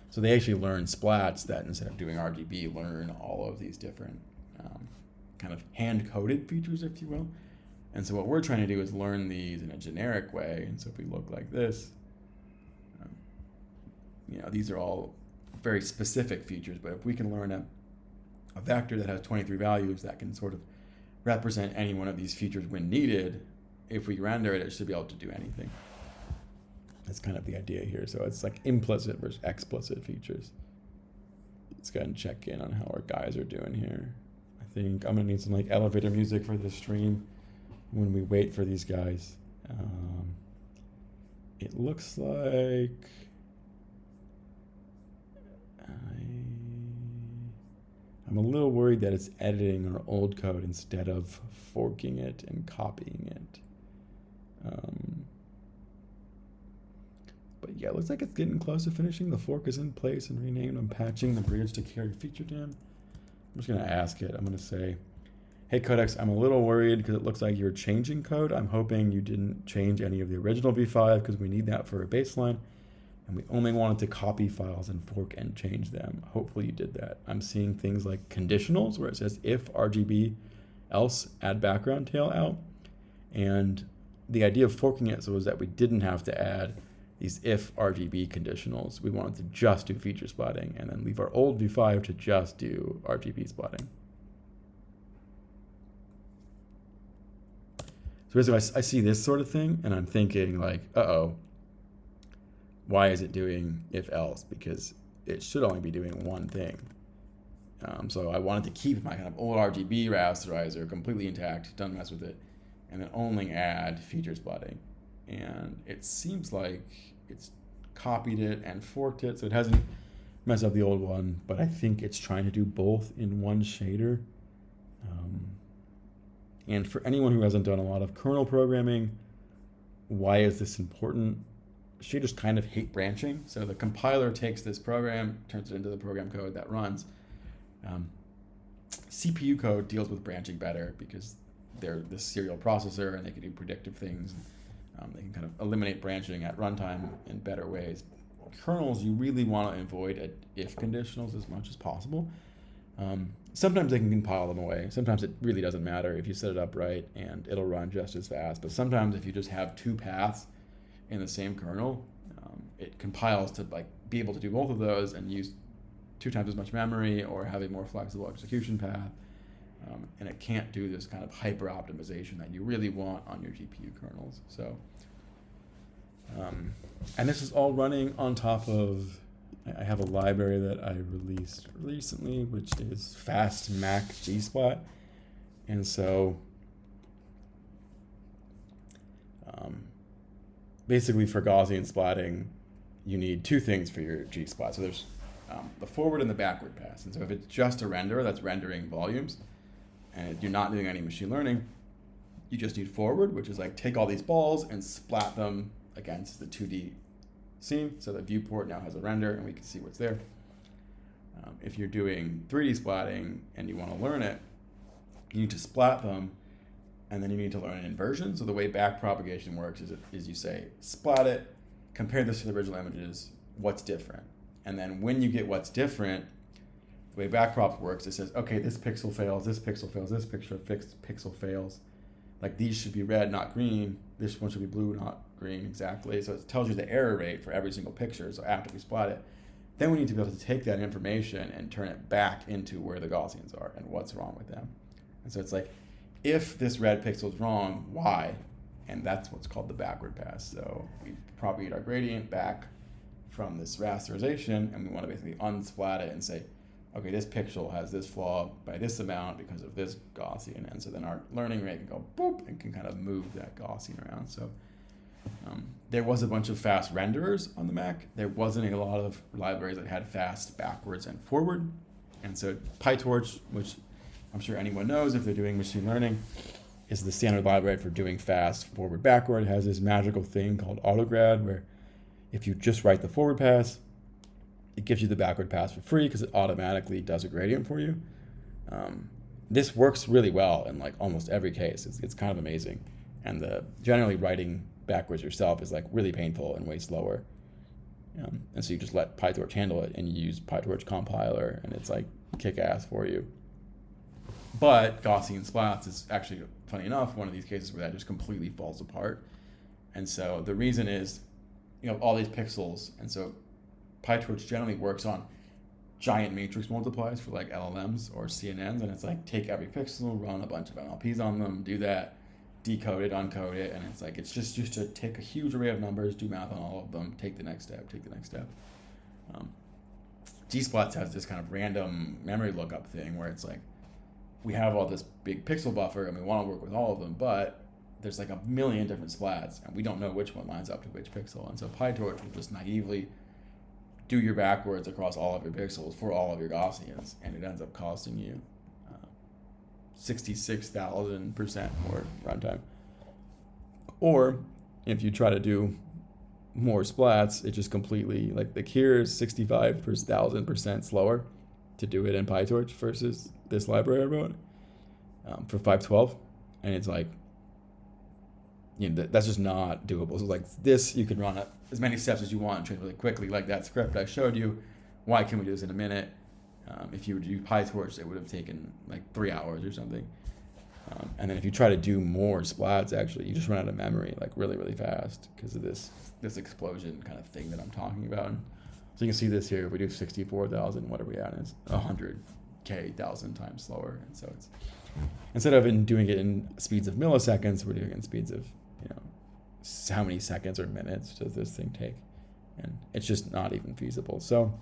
So they actually learn splats that instead of doing RGB, learn all of these different kind of hand-coded features, if you will. And so what we're trying to do is learn these in a generic way. And so if we look like this, these are all very specific features, but if we can learn a vector that has 23 values that can sort of represent any one of these features when needed, if we render it, it should be able to do anything. That's kind of the idea here. So it's like implicit versus explicit features. Let's go ahead and check in on how our guys are doing here. I think I'm gonna need some like elevator music for this stream when we wait for these guys. It looks like I'm a little worried that it's editing our old code instead of forking it and copying it. But yeah, it looks like it's getting close to finishing. The fork is in place and renamed. I'm patching the bridge to carry feature gem. I'm just gonna ask it. I'm gonna say, hey Codex, I'm a little worried because it looks like you're changing code. I'm hoping you didn't change any of the original v5 because we need that for a baseline. And we only wanted to copy files and fork and change them. Hopefully you did that. I'm seeing things like conditionals where it says if RGB, else add background tail out. And the idea of forking it was that we didn't have to add these if RGB conditionals. We wanted to just do feature splatting and then leave our old v5 to just do RGB splatting. So basically I see this sort of thing and I'm thinking like, uh-oh, why is it doing if else? Because it should only be doing one thing. So I wanted to keep my kind of old RGB rasterizer completely intact, don't mess with it, and then only add feature splatting. And it seems like it's copied it and forked it, so it hasn't messed up the old one, but I think it's trying to do both in one shader. And for anyone who hasn't done a lot of kernel programming, why is this important? Shaders kind of hate branching. So the compiler takes this program, turns it into the program code that runs. CPU code deals with branching better because they're the serial processor and they can do predictive things. They can kind of eliminate branching at runtime in better ways. Kernels, you really want to avoid if conditionals as much as possible. Sometimes they can compile them away. Sometimes it really doesn't matter if you set it up right and it'll run just as fast. But sometimes if you just have two paths in the same kernel, it compiles to like be able to do both of those and use 2 times as much memory or have a more flexible execution path. And it can't do this kind of hyper optimization that you really want on your GPU kernels. So, and this is all running on top of, I have a library that I released recently, which is fast Mac gsplat. And so, basically for Gaussian splatting, you need 2 things for your gsplat. So there's the forward and the backward pass. And so if it's just a renderer that's rendering volumes and you're not doing any machine learning, you just need forward, which is like take all these balls and splat them against the 2D scene. So the viewport now has a render and we can see what's there. If you're doing 3D splatting and you want to learn it, you need to splat them and then you need to learn an inversion. So the way backpropagation works is you say, splat it, compare this to the original images, what's different? And then when you get what's different, the way backprops works, it says, okay, this pixel fails, this pixel fails, this pixel fails. Like these should be red, not green. This one should be blue, not green, exactly. So it tells you the error rate for every single picture. So after we splat it, then we need to be able to take that information and turn it back into where the Gaussians are and what's wrong with them. And so it's like, if this red pixel is wrong, why? And that's what's called the backward pass. So we propagate our gradient back from this rasterization, and we want to basically unsplat it and say, okay, this pixel has this flaw by this amount because of this Gaussian. And so then our learning rate can go boop and can kind of move that Gaussian around. So there was a bunch of fast renderers on the Mac. There wasn't a lot of libraries that had fast backwards and forward. And so PyTorch, which I'm sure anyone knows if they're doing machine learning, is the standard library for doing fast forward backward. It has this magical thing called AutoGrad, where if you just write the forward pass, it gives you the backward pass for free because it automatically does a gradient for you. This works really well in like almost every case. It's kind of amazing. And generally writing backwards yourself is like really painful and way slower. And so you just let PyTorch handle it and you use PyTorch compiler and it's like kick ass for you. But Gaussian splats is actually, funny enough, one of these cases where that just completely falls apart. And so the reason is, you know, all these pixels, and so PyTorch generally works on giant matrix multiplies for like LLMs or CNNs, and it's like take every pixel, run a bunch of MLPs on them, do that, decode it, uncode it, and it's like it's just to take a huge array of numbers, do math on all of them, take the next step, take the next step. Gsplats has this kind of random memory lookup thing where it's like we have all this big pixel buffer and we want to work with all of them, but there's like a million different splats and we don't know which one lines up to which pixel. And so PyTorch will just naively do your backwards across all of your pixels for all of your Gaussians, and it ends up costing you 66,000% more runtime. Or if you try to do more splats, it just completely, like the Kier is 65,000% slower to do it in PyTorch versus this library I wrote for 512, and it's like, you know, that's just not doable. So like this, you can run it as many steps as you want and train really quickly, like that script I showed you. Why can we do this in a minute? If you were to do PyTorch, it would have taken like 3 hours or something. And then if you try to do more splats, actually, you just run out of memory like really, really fast because of this explosion kind of thing that I'm talking about. So you can see this here. If we do 64,000, what are we at? It's 100,000 times slower. And so it's, instead of doing it in speeds of milliseconds, we're doing it in speeds of, you know, how many seconds or minutes does this thing take? And it's just not even feasible. So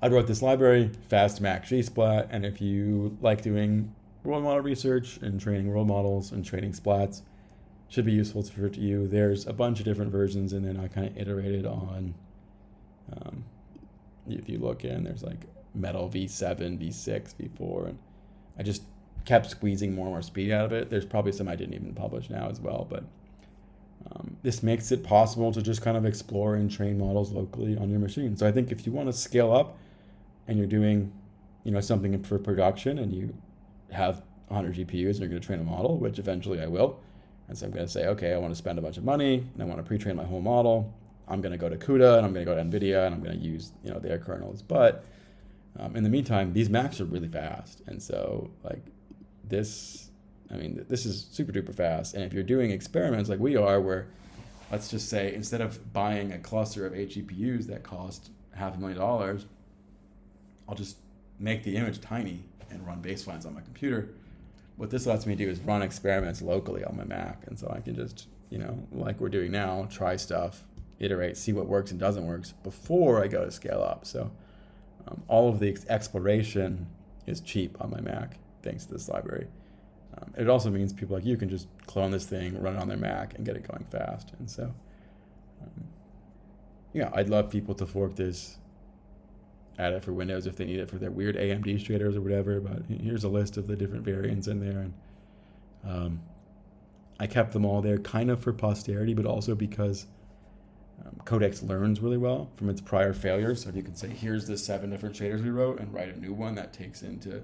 I wrote this library, FastMac gsplat, and if you like doing world model research and training world models and training splats, should be useful for you. There's a bunch of different versions, and then I kind of iterated on, if you look in, there's like Metal V7, V6, V4, and I just kept squeezing more and more speed out of it. There's probably some I didn't even publish now as well, but this makes it possible to just kind of explore and train models locally on your machine. So I think if you want to scale up and you're doing, you know, something for production and you have 100 GPUs and you're going to train a model, which eventually I will. And so I'm going to say, okay, I want to spend a bunch of money and I want to pre-train my whole model. I'm going to go to CUDA and I'm going to go to NVIDIA and I'm going to use, you know, their kernels. But in the meantime, these Macs are really fast. And so like this, I mean, this is super duper fast. And if you're doing experiments like we are, where let's just say instead of buying a cluster of 8 GPUs that cost $500,000, I'll just make the image tiny and run baselines on my computer. What this lets me do is run experiments locally on my Mac. And so I can just, you know, like we're doing now, try stuff, iterate, see what works and doesn't work before I go to scale up. So all of the exploration is cheap on my Mac thanks to this library. It also means people like you can just clone this thing, run it on their Mac, and get it going fast. And so, yeah, I'd love people to fork this, add it for Windows if they need it for their weird AMD shaders or whatever. But here's a list of the different variants in there. And I kept them all there kind of for posterity, but also because Codex learns really well from its prior failures. So if you can say, here's the 7 different shaders we wrote and write a new one that takes into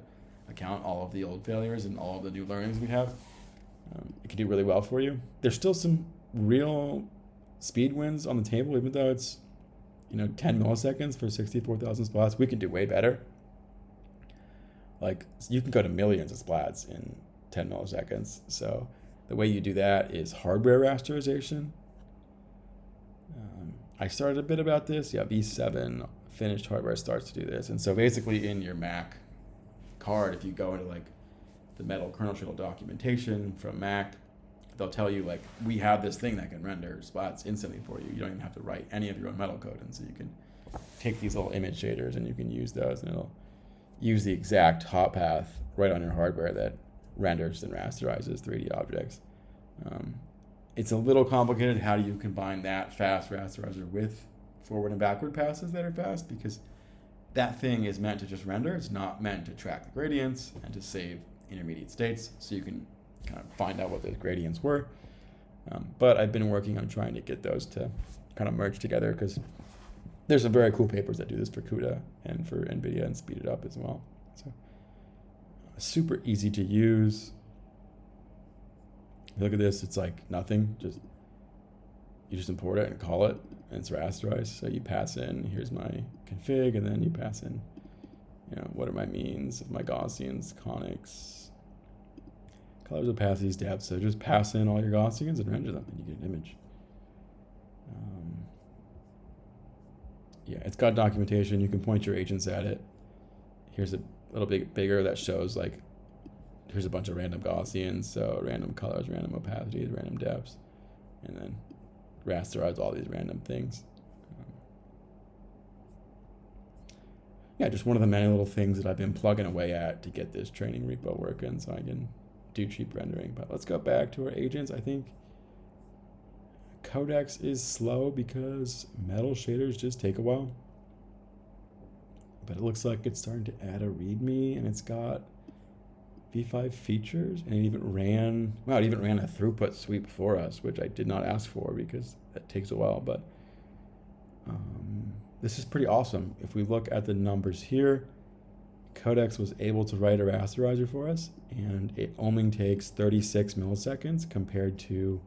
account all of the old failures and all of the new learnings we have, it can do really well for you. There's still some real speed wins on the table, even though it's, you know, 10 milliseconds for 64,000 splats. We can do way better. like you can go to millions of splats in 10 milliseconds. So the way you do that is hardware rasterization. I started a bit about this. Yeah, V7 finished hardware starts to do this. And so basically in your Mac card, if you go into like the metal kernel shell documentation from Mac, they'll tell you like, we have this thing that can render splats instantly for you. You don't even have to write any of your own metal code. And so you can take these little image shaders and you can use those, and it'll use the exact hot path right on your hardware that renders and rasterizes 3D objects. It's a little complicated. How do you combine that fast rasterizer with forward and backward passes that are fast? Because that thing is meant to just render. It's not meant to track the gradients and to save intermediate states, so you can kind of find out what those gradients were. But I've been working on trying to get those to kind of merge together, because there's some very cool papers that do this for CUDA and for NVIDIA and speed it up as well. So super easy to use. Look at this, it's like nothing, you just import it and call it, and it's rasterized. So you pass in, here's my config, and then you pass in, what are my means of my Gaussians, conics, colors, opacities, depths. So just pass in all your Gaussians and render them, and you get an image. Yeah, it's got documentation. You can point your agents at it. Here's a little bit bigger that shows like, here's a bunch of random Gaussians, so random colors, random opacities, random depths, and then rasterize all these random things. Yeah, just one of the many little things that I've been plugging away at to get this training repo working so I can do cheap rendering. But let's go back to our agents. I think Codex is slow because metal shaders just take a while. But it looks like it's starting to add a README, and it's got V5 features, and it even ran a throughput sweep for us, which I did not ask for because that takes a while. But this is pretty awesome. If we look at the numbers here, Codex was able to write a rasterizer for us, and it only takes 36 milliseconds compared to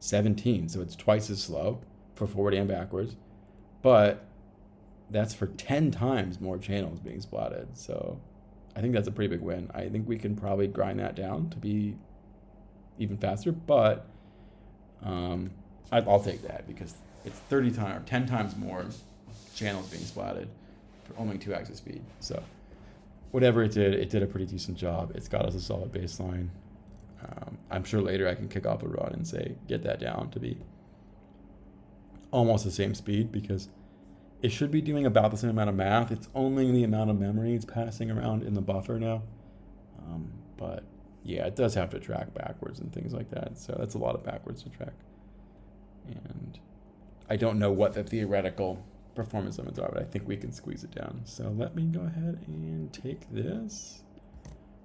17. So it's twice as slow for forward and backwards, but that's for 10 times more channels being splatted. So I think that's a pretty big win. I think we can probably grind that down to be even faster, but I'll take that because it's 30 times or 10 times more channels being splatted for only 2x the speed. So whatever it did a pretty decent job. It's got us a solid baseline. I'm sure later I can kick off a run and say, get that down to be almost the same speed, because it should be doing about the same amount of math. It's only the amount of memory it's passing around in the buffer now. But yeah, it does have to track backwards and things like that. So that's a lot of backwards to track. And I don't know what the theoretical performance limits are, but I think we can squeeze it down. So let me go ahead and take this,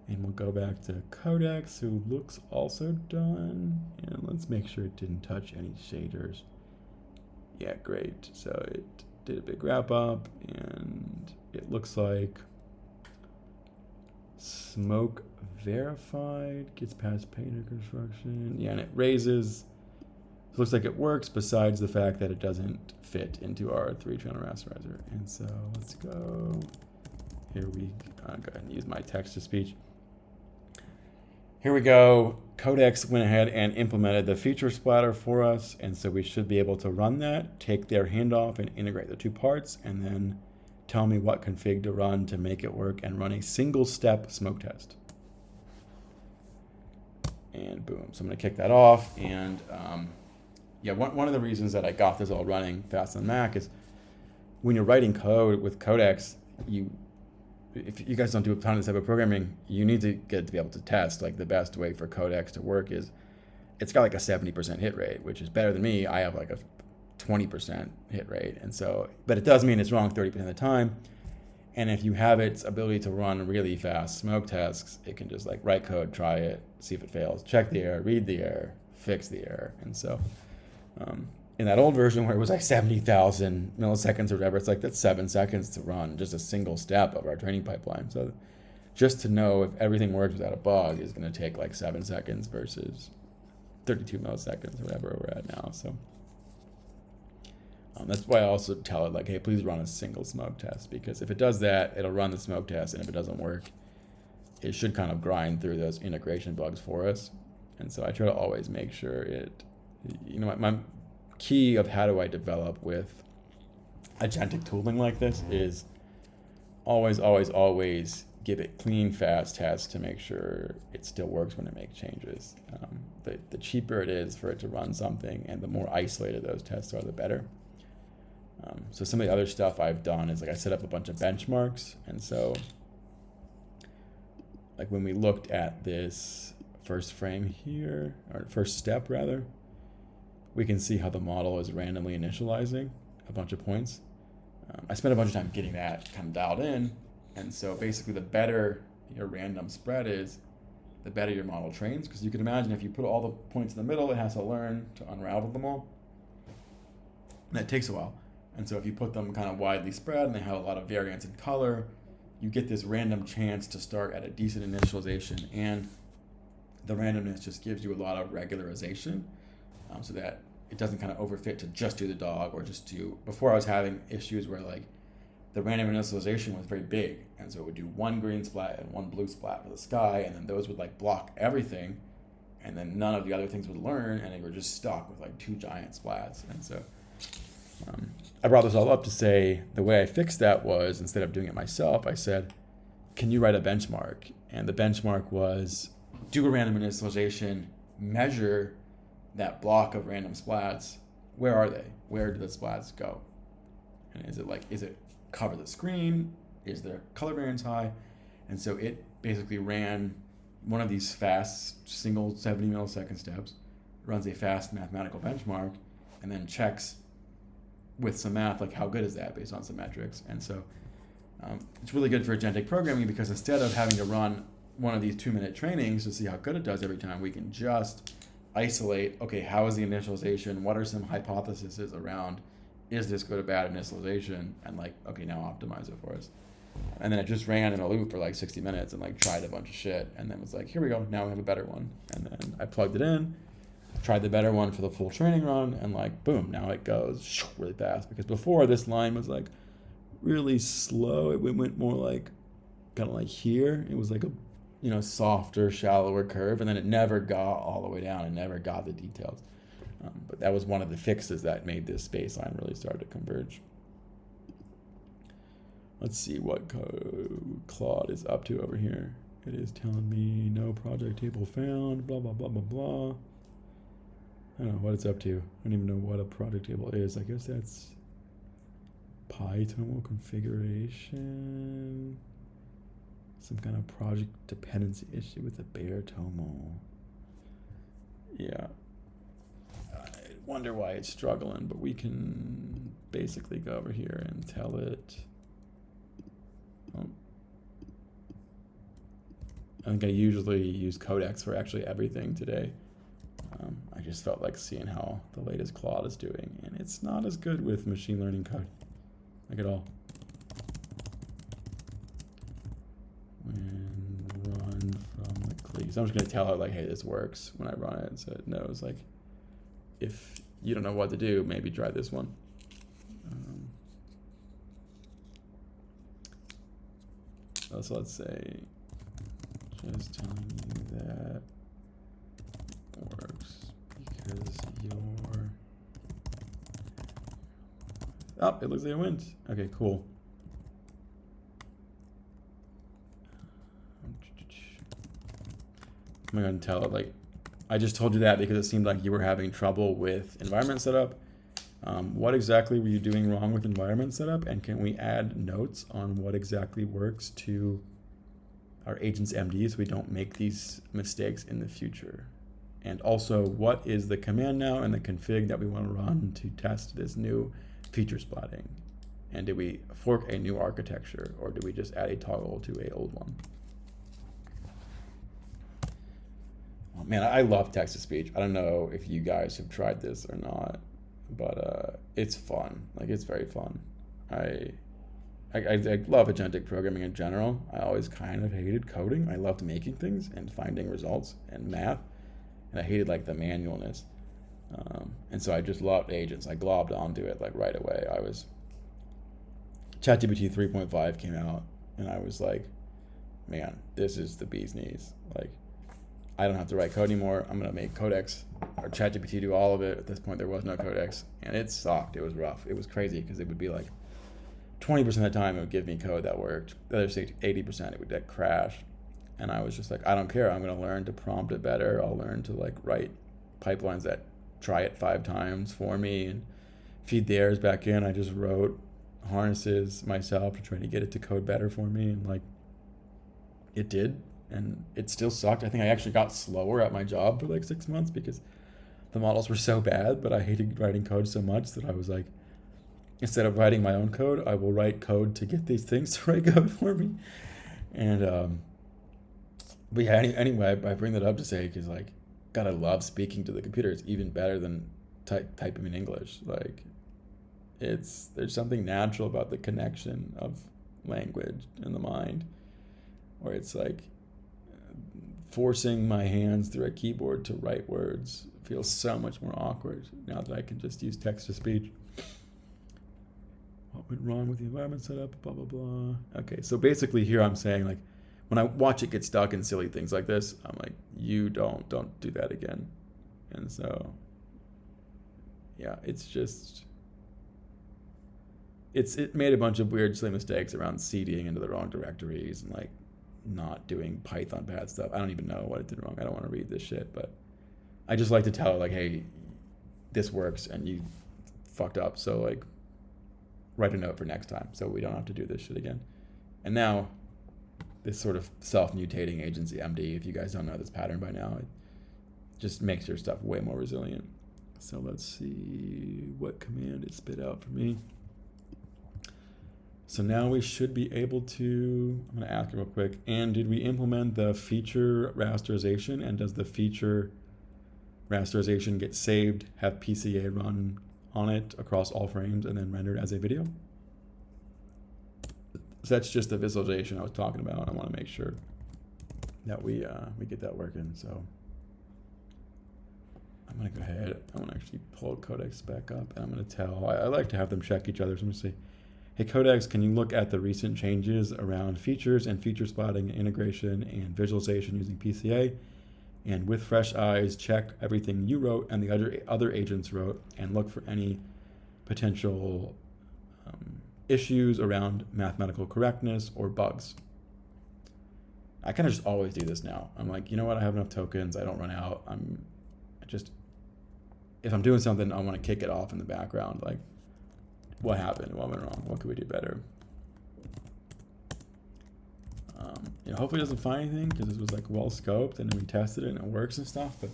and we'll go back to Codex, who looks also done. And let's make sure it didn't touch any shaders. Yeah, great. So it did a big wrap up, and it looks like smoke verified, gets past painter construction. Yeah, and it raises. It looks like it works, besides the fact that it doesn't fit into our 3-channel rasterizer. And so let's go. Here we go ahead and use my text to speech. Here we go. Codex went ahead and implemented the feature splatter for us, and so we should be able to run that, take their handoff and integrate the two parts, and then tell me what config to run to make it work and run a single step smoke test. And boom. So I'm going to kick that off. And yeah, one of the reasons that I got this all running fast on Mac is when you're writing code with Codex, if you guys don't do a ton of this type of programming, you need to get to be able to test. Like the best way for Codex to work is it's got like a 70% hit rate, which is better than me. I have like a 20% hit rate. And so, but it does mean it's wrong 30% of the time. And if you have its ability to run really fast smoke tests, it can just like write code, try it, see if it fails, check the error, read the error, fix the error. And so in that old version where it was like 70,000 milliseconds or whatever, it's like that's 7 seconds to run just a single step of our training pipeline. So just to know if everything works without a bug is going to take like 7 seconds versus 32 milliseconds or whatever we're at now. So that's why I also tell it like, hey, please run a single smoke test, because if it does that, it'll run the smoke test, and if it doesn't work, it should kind of grind through those integration bugs for us. And so I try to always make sure it, my key of how do I develop with agentic tooling like this is always give it clean, fast tests to make sure it still works when it makes changes. The cheaper it is for it to run something and the more isolated those tests are, the better. So some of the other stuff I've done is like I set up a bunch of benchmarks. And so like when we looked at this first frame here, or first step rather, we can see how the model is randomly initializing a bunch of points. I spent a bunch of time getting that kind of dialed in. And so basically the better your random spread is, the better your model trains. Because you can imagine if you put all the points in the middle, it has to learn to unravel them all. And that takes a while. And so if you put them kind of widely spread and they have a lot of variance in color, you get this random chance to start at a decent initialization. And the randomness just gives you a lot of regularization so that it doesn't kind of overfit to just do the dog or just do, before I was having issues where like the random initialization was very big. And so it would do one green splat and one blue splat for the sky. And then those would like block everything. And then none of the other things would learn. And they were just stuck with like two giant splats. And so I brought this all up to say the way I fixed that was, instead of doing it myself, I said, can you write a benchmark? And the benchmark was do a random initialization, measure that block of random splats. Where are they? Where do the splats go? And is it cover the screen? Is their color variance high? And so it basically ran one of these fast single 70 millisecond steps, runs a fast mathematical benchmark, and then checks with some math, like how good is that based on some metrics. And so it's really good for agentic programming because instead of having to run one of these 2-minute trainings to see how good it does every time, we can just isolate, okay, how is the initialization? What are some hypotheses around, is this good or bad initialization? And like, okay, now optimize it for us. And then it just ran in a loop for like 60 minutes and like tried a bunch of shit. And then was like, here we go, now we have a better one. And then I plugged it in, tried the better one for the full training run, and like, boom, now it goes really fast. Because before this line was like really slow. It went more like kind of like here. It was like a, softer, shallower curve, and then it never got all the way down. It never got the details. But that was one of the fixes that made this baseline really start to converge. Let's see what Claude is up to over here. It is telling me no project table found, blah, blah, blah, blah, blah. I don't know what it's up to. I don't even know what a project table is. I guess that's PyTomo configuration. Some kind of project dependency issue with the bare tomo. Yeah. I wonder why it's struggling, but we can basically go over here and tell it. I think I usually use Codex for actually everything today. I just felt like seeing how the latest Claude is doing, and it's not as good with machine learning code, like at all. And run from the click. So I'm just gonna tell her like, hey, this works when I run it, so it knows like, if you don't know what to do, maybe try this one. So let's say, just telling you that works because you're, oh, it looks like it went. Okay, cool. I'm going to tell it like, I just told you that because it seemed like you were having trouble with environment setup. What exactly were you doing wrong with environment setup? And can we add notes on what exactly works to our agent's MD so we don't make these mistakes in the future? And also, what is the command now and the config that we want to run to test this new feature splatting? And did we fork a new architecture, or did we just add a toggle to an old one? Oh, man, I love text-to-speech. I don't know if you guys have tried this or not, but it's fun. Like, it's very fun. I love agentic programming in general. I always kind of hated coding. I loved making things and finding results and math, and I hated like the manualness. And so I just loved agents. I globbed onto it like right away. ChatGPT 3.5 came out, and I was like, man, this is the bee's knees. Like, I don't have to write code anymore. I'm gonna make Codex or ChatGPT do all of it. At this point, there was no Codex, and it sucked. It was rough. It was crazy because it would be like 20% of the time it would give me code that worked. The other 80% it would crash, and I was just like, I don't care. I'm gonna learn to prompt it better. I'll learn to like write pipelines that try it 5 times for me and feed the errors back in. I just wrote harnesses myself to try to get it to code better for me, and like it did. And it still sucked. I think I actually got slower at my job for like 6 months because the models were so bad, but I hated writing code so much that I was like, instead of writing my own code, I will write code to get these things to write code for me. And but yeah, anyway, I bring that up to say because like, God, I love speaking to the computer. It's even better than typing in English. Like, there's something natural about the connection of language and the mind, where it's like forcing my hands through a keyboard to write words feels so much more awkward now that I can just use text to speech. What went wrong with the environment setup? Blah, blah, blah. Okay, so basically here I'm saying, like, when I watch it get stuck in silly things like this, I'm like, you don't do that again. And so, yeah, it made a bunch of weird silly mistakes around CDing into the wrong directories and like not doing Python bad stuff. I don't even know what it did wrong. I don't want to read this shit, but I just like to tell it like, hey, this works and you fucked up. So like, write a note for next time so we don't have to do this shit again. And now this sort of self-mutating agency MD, if you guys don't know this pattern by now, it just makes your stuff way more resilient. So let's see what command it spit out for me. So now we should be able to, I'm going to ask it real quick, and did we implement the feature rasterization? And does the feature rasterization get saved, have PCA run on it across all frames, and then rendered as a video? So that's just the visualization I was talking about. I want to make sure that we get that working. So I'm going to go ahead. I want to actually pull Codex back up, and I'm going to tell, I like to have them check each other. So I'm going to say, hey, Codex, can you look at the recent changes around features and feature splatting, integration, and visualization using PCA? And with fresh eyes, check everything you wrote and the other agents wrote, and look for any potential issues around mathematical correctness or bugs. I kind of just always do this now. I'm like, you know what? I have enough tokens. I don't run out. If I'm doing something, I want to kick it off in the background. Like, what happened? What went wrong? What could we do better? Hopefully it doesn't find anything because this was like well scoped and then we tested it and it works and stuff. But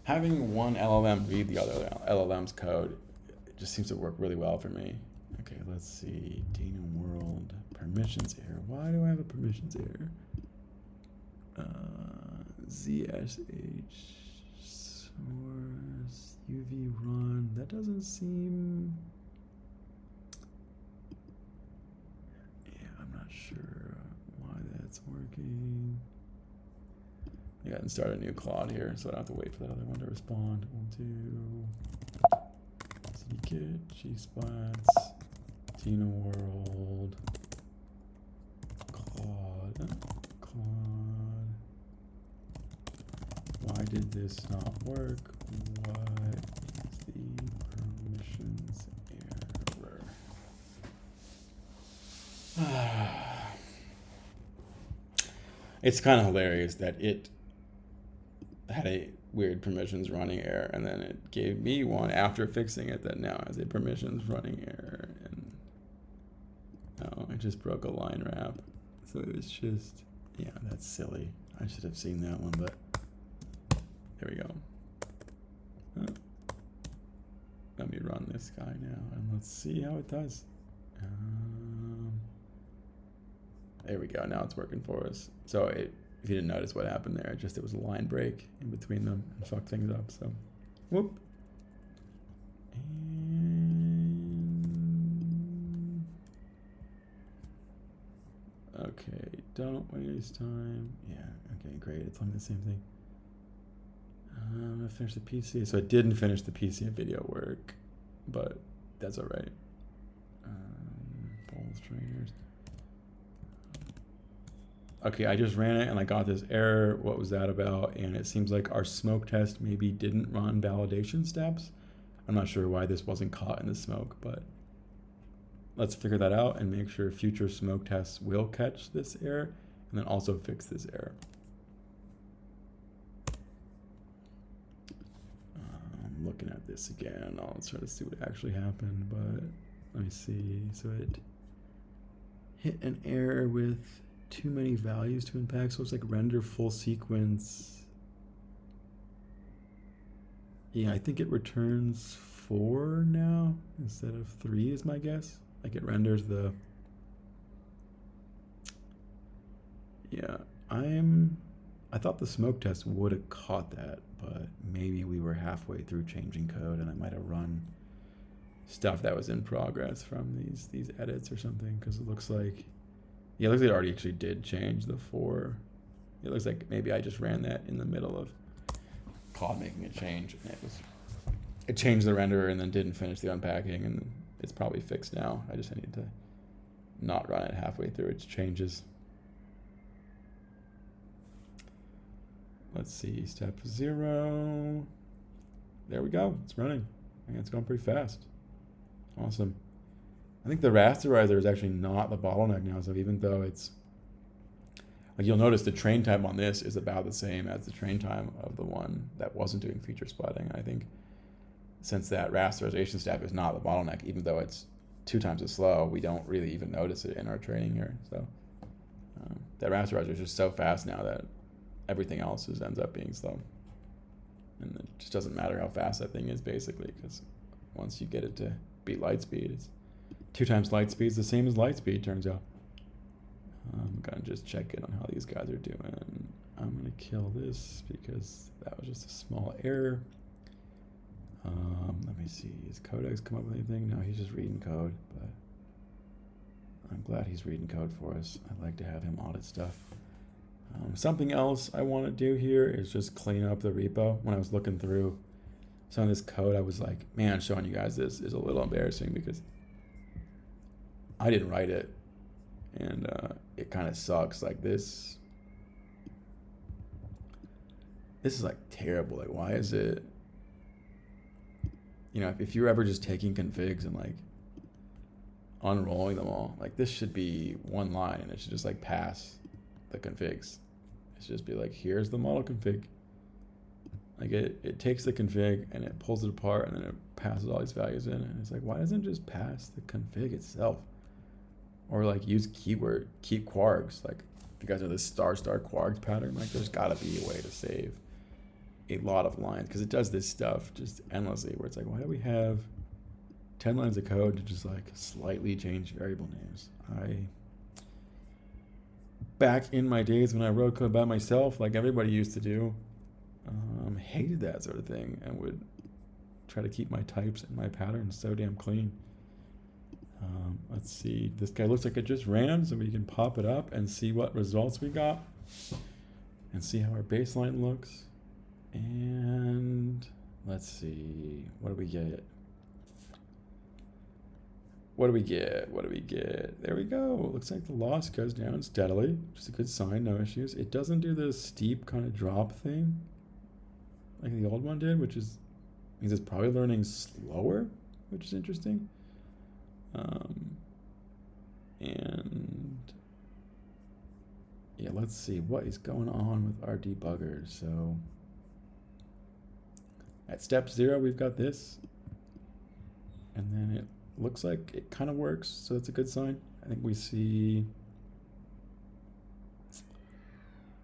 having one LLM read the other LLM's code, it just seems to work really well for me. Okay, let's see. DynaWorld permissions error. Why do I have a permissions error? ZSH source UV run. That doesn't seem. I'm not sure why that's working. I got to start a new Claude here, so I don't have to wait for that other one to respond. We'll do cdkit, gsplats, DynaWorld, Claude. Why did this not work? What is the permissions error? It's kind of hilarious that it had a weird permissions running error, and then it gave me one after fixing it that now has a permissions running error, and it just broke a line wrap. So it was just, yeah, that's silly. I should have seen that one, but there we go. Let me run this guy now, and let's see how it does. There we go. Now it's working for us. So if you didn't notice what happened there, it was a line break in between them and fucked things up. So, whoop. And okay, don't waste time. Yeah. Okay, great. It's on the same thing. I'm gonna finish the PC. So I didn't finish the PC video work, but that's all right. False trainers. Okay, I just ran it and I got this error. What was that about? And it seems like our smoke test maybe didn't run validation steps. I'm not sure why this wasn't caught in the smoke, but let's figure that out and make sure future smoke tests will catch this error and then also fix this error. I'm looking at this again. I'll try to see what actually happened, but let me see. So it hit an error with too many values to unpack, so it's like render full sequence. Yeah, I think it returns 4 now instead of 3 is my guess. Like it renders the, yeah, I thought the smoke test would have caught that, but maybe we were halfway through changing code and I might have run stuff that was in progress from these edits or something, because it looks like, yeah, it looks like it already actually did change the 4. It looks like maybe I just ran that in the middle of Claude making a change, and it changed the renderer and then didn't finish the unpacking, and it's probably fixed now. I just need to not run it halfway through its changes. Let's see, step 0. There we go, it's running. And it's going pretty fast. Awesome. I think the rasterizer is actually not the bottleneck now, so even though it's, like, you'll notice the train time on this is about the same as the train time of the one that wasn't doing feature splatting. I think since that rasterization step is not the bottleneck, even though it's 2 times as slow, we don't really even notice it in our training here. So that rasterizer is just so fast now that everything else ends up being slow. And it just doesn't matter how fast that thing is, basically, because once you get it to beat light speed, it's 2 times light speed is the same as light speed, turns out. I'm gonna just check in on how these guys are doing. I'm gonna kill this because that was just a small error. Let me see, has Codex come up with anything? No, he's just reading code, but I'm glad he's reading code for us. I like to have him audit stuff. Something else I want to do here is just clean up the repo. When I was looking through some of this code, I was like, man, showing you guys this is a little embarrassing because I didn't write it, and it kind of sucks. Like this is like terrible. Like, why is it, you know, if you're ever just taking configs and like unrolling them all, like this should be one line and it should just like pass the configs. It should just be like, here's the model config. Like it takes the config and it pulls it apart and then it passes all these values in, and it's like, why doesn't it just pass the config itself? Or like use keep kwargs. Like, if you guys know this star kwargs pattern, like there's gotta be a way to save a lot of lines, because it does this stuff just endlessly where it's like, why do we have 10 lines of code to just like slightly change variable names? Back in my days when I wrote code by myself, like everybody used to do, hated that sort of thing and would try to keep my types and my patterns so damn clean. Let's see, this guy looks like it just ran, so we can pop it up and see what results we got and see how our baseline looks. And let's see, what do we get? What do we get? What do we get? There we go. Looks like the loss goes down steadily, which is a good sign, no issues. It doesn't do the steep kind of drop thing like the old one did, which means it's probably learning slower, which is interesting. And yeah, let's see what is going on with our debugger. So at step 0, we've got this, and then it looks like it kind of works, so that's a good sign. I think we see,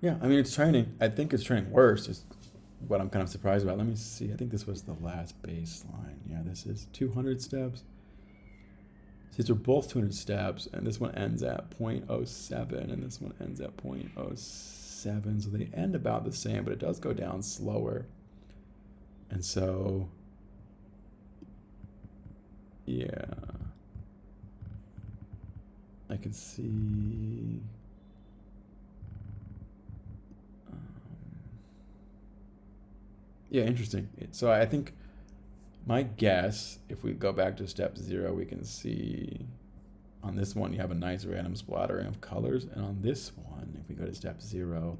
yeah, I mean, it's training. I think it's training worse, is what I'm kind of surprised about. Let me see, I think this was the last baseline. Yeah, this is 200 steps. These are both 200 steps, and this one ends at 0.07, and this one ends at 0.07, so they end about the same, but it does go down slower. And so, yeah, I can see, yeah, interesting. So I think my guess, if we go back to step 0, we can see on this one, you have a nice random splattering of colors. And on this one, if we go to step 0,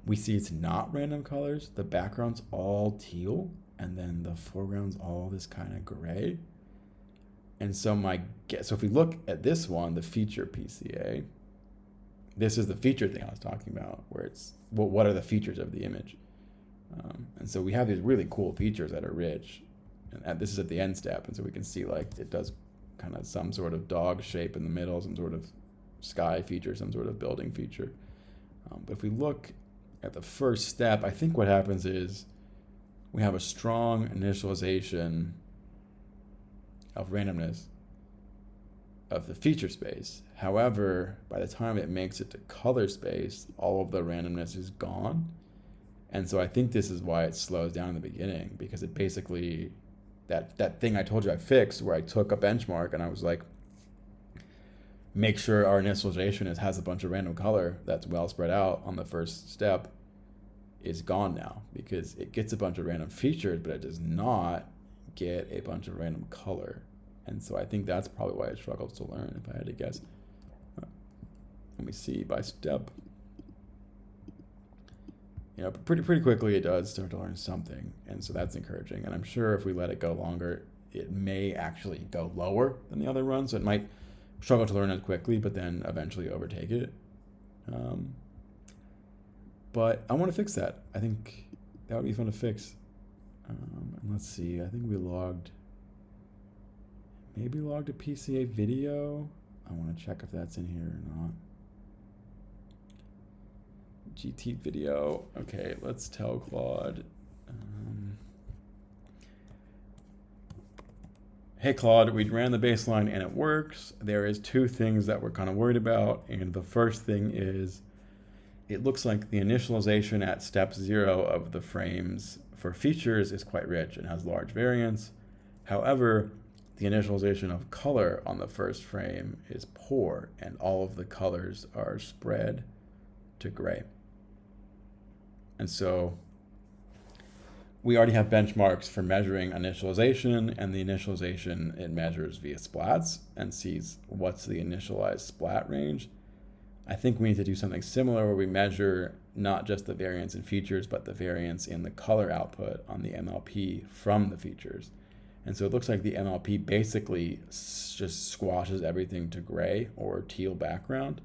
we see it's not random colors. The background's all teal, and then the foreground's all this kind of gray. And so so if we look at this one, the feature PCA, this is the feature thing I was talking about, where it's, well, what are the features of the image? And so we have these really cool features that are rich. And this is at the end step, and so we can see like it does kind of some sort of dog shape in the middle, some sort of sky feature, some sort of building feature. But if we look at the first step, I think what happens is we have a strong initialization of randomness of the feature space. However, by the time it makes it to color space, all of the randomness is gone. And so I think this is why it slows down in the beginning, because it basically, that thing I told you I fixed, where I took a benchmark and I was like, make sure our initialization has a bunch of random color that's well spread out on the first step, is gone now, because it gets a bunch of random features, but it does not get a bunch of random color. And so I think that's probably why it struggles to learn, if I had to guess. Let me see by step. You know, pretty quickly it does start to learn something, and so that's encouraging. And I'm sure if we let it go longer, it may actually go lower than the other run, so it might struggle to learn as quickly, but then eventually overtake it. But I want to fix that. I think that would be fun to fix. And let's see, I think we maybe logged a PCA video. I want to check if that's in here or not. GT video. Okay, let's tell Claude. Hey Claude, we ran the baseline and it works. There is 2 things that we're kind of worried about, and the first thing is it looks like the initialization at step 0 of the frames for features is quite rich and has large variance. However, the initialization of color on the first frame is poor, and all of the colors are spread to gray. And so we already have benchmarks for measuring initialization, and the initialization it measures via splats and sees what's the initialized splat range. I think we need to do something similar where we measure not just the variance in features, but the variance in the color output on the MLP from the features. And so it looks like the MLP basically just squashes everything to gray or teal background,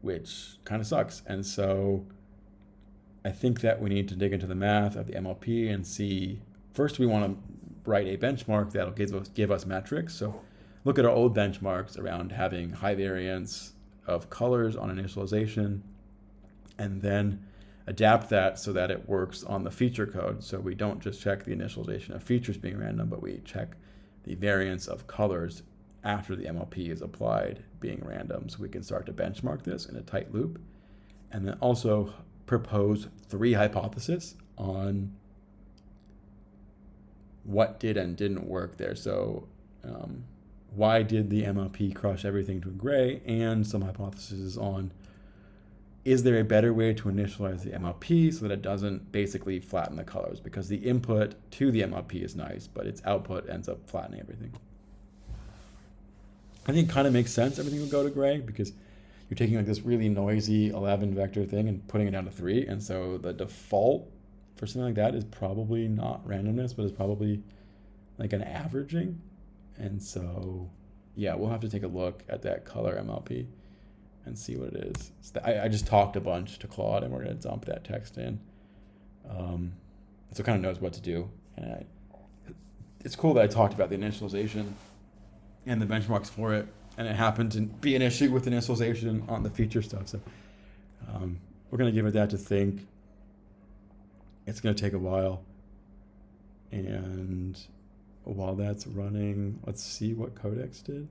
which kind of sucks. And so I think that we need to dig into the math of the MLP and see, first we want to write a benchmark that'll give us metrics. So look at our old benchmarks around having high variance of colors on initialization, and then adapt that so that it works on the feature code. So we don't just check the initialization of features being random, but we check the variance of colors after the MLP is applied being random. So we can start to benchmark this in a tight loop, and then also propose 3 hypotheses on what did and didn't work there. So why did the MLP crush everything to gray, and some hypotheses on, is there a better way to initialize the MLP so that it doesn't basically flatten the colors? Because the input to the MLP is nice, but its output ends up flattening everything. I think it kind of makes sense everything would go to gray, because you're taking like this really noisy 11 vector thing and putting it down to 3. And so the default for something like that is probably not randomness, but it's probably like an averaging. And so, yeah, we'll have to take a look at that color MLP and see what it is. So I just talked a bunch to Claude, and we're going to dump that text in. So it kind of knows what to do. And it's cool that I talked about the initialization and the benchmarks for it, and it happened to be an issue with initialization on the feature stuff. So we're going to give it that to think. It's going to take a while. And while that's running, let's see what Codex did.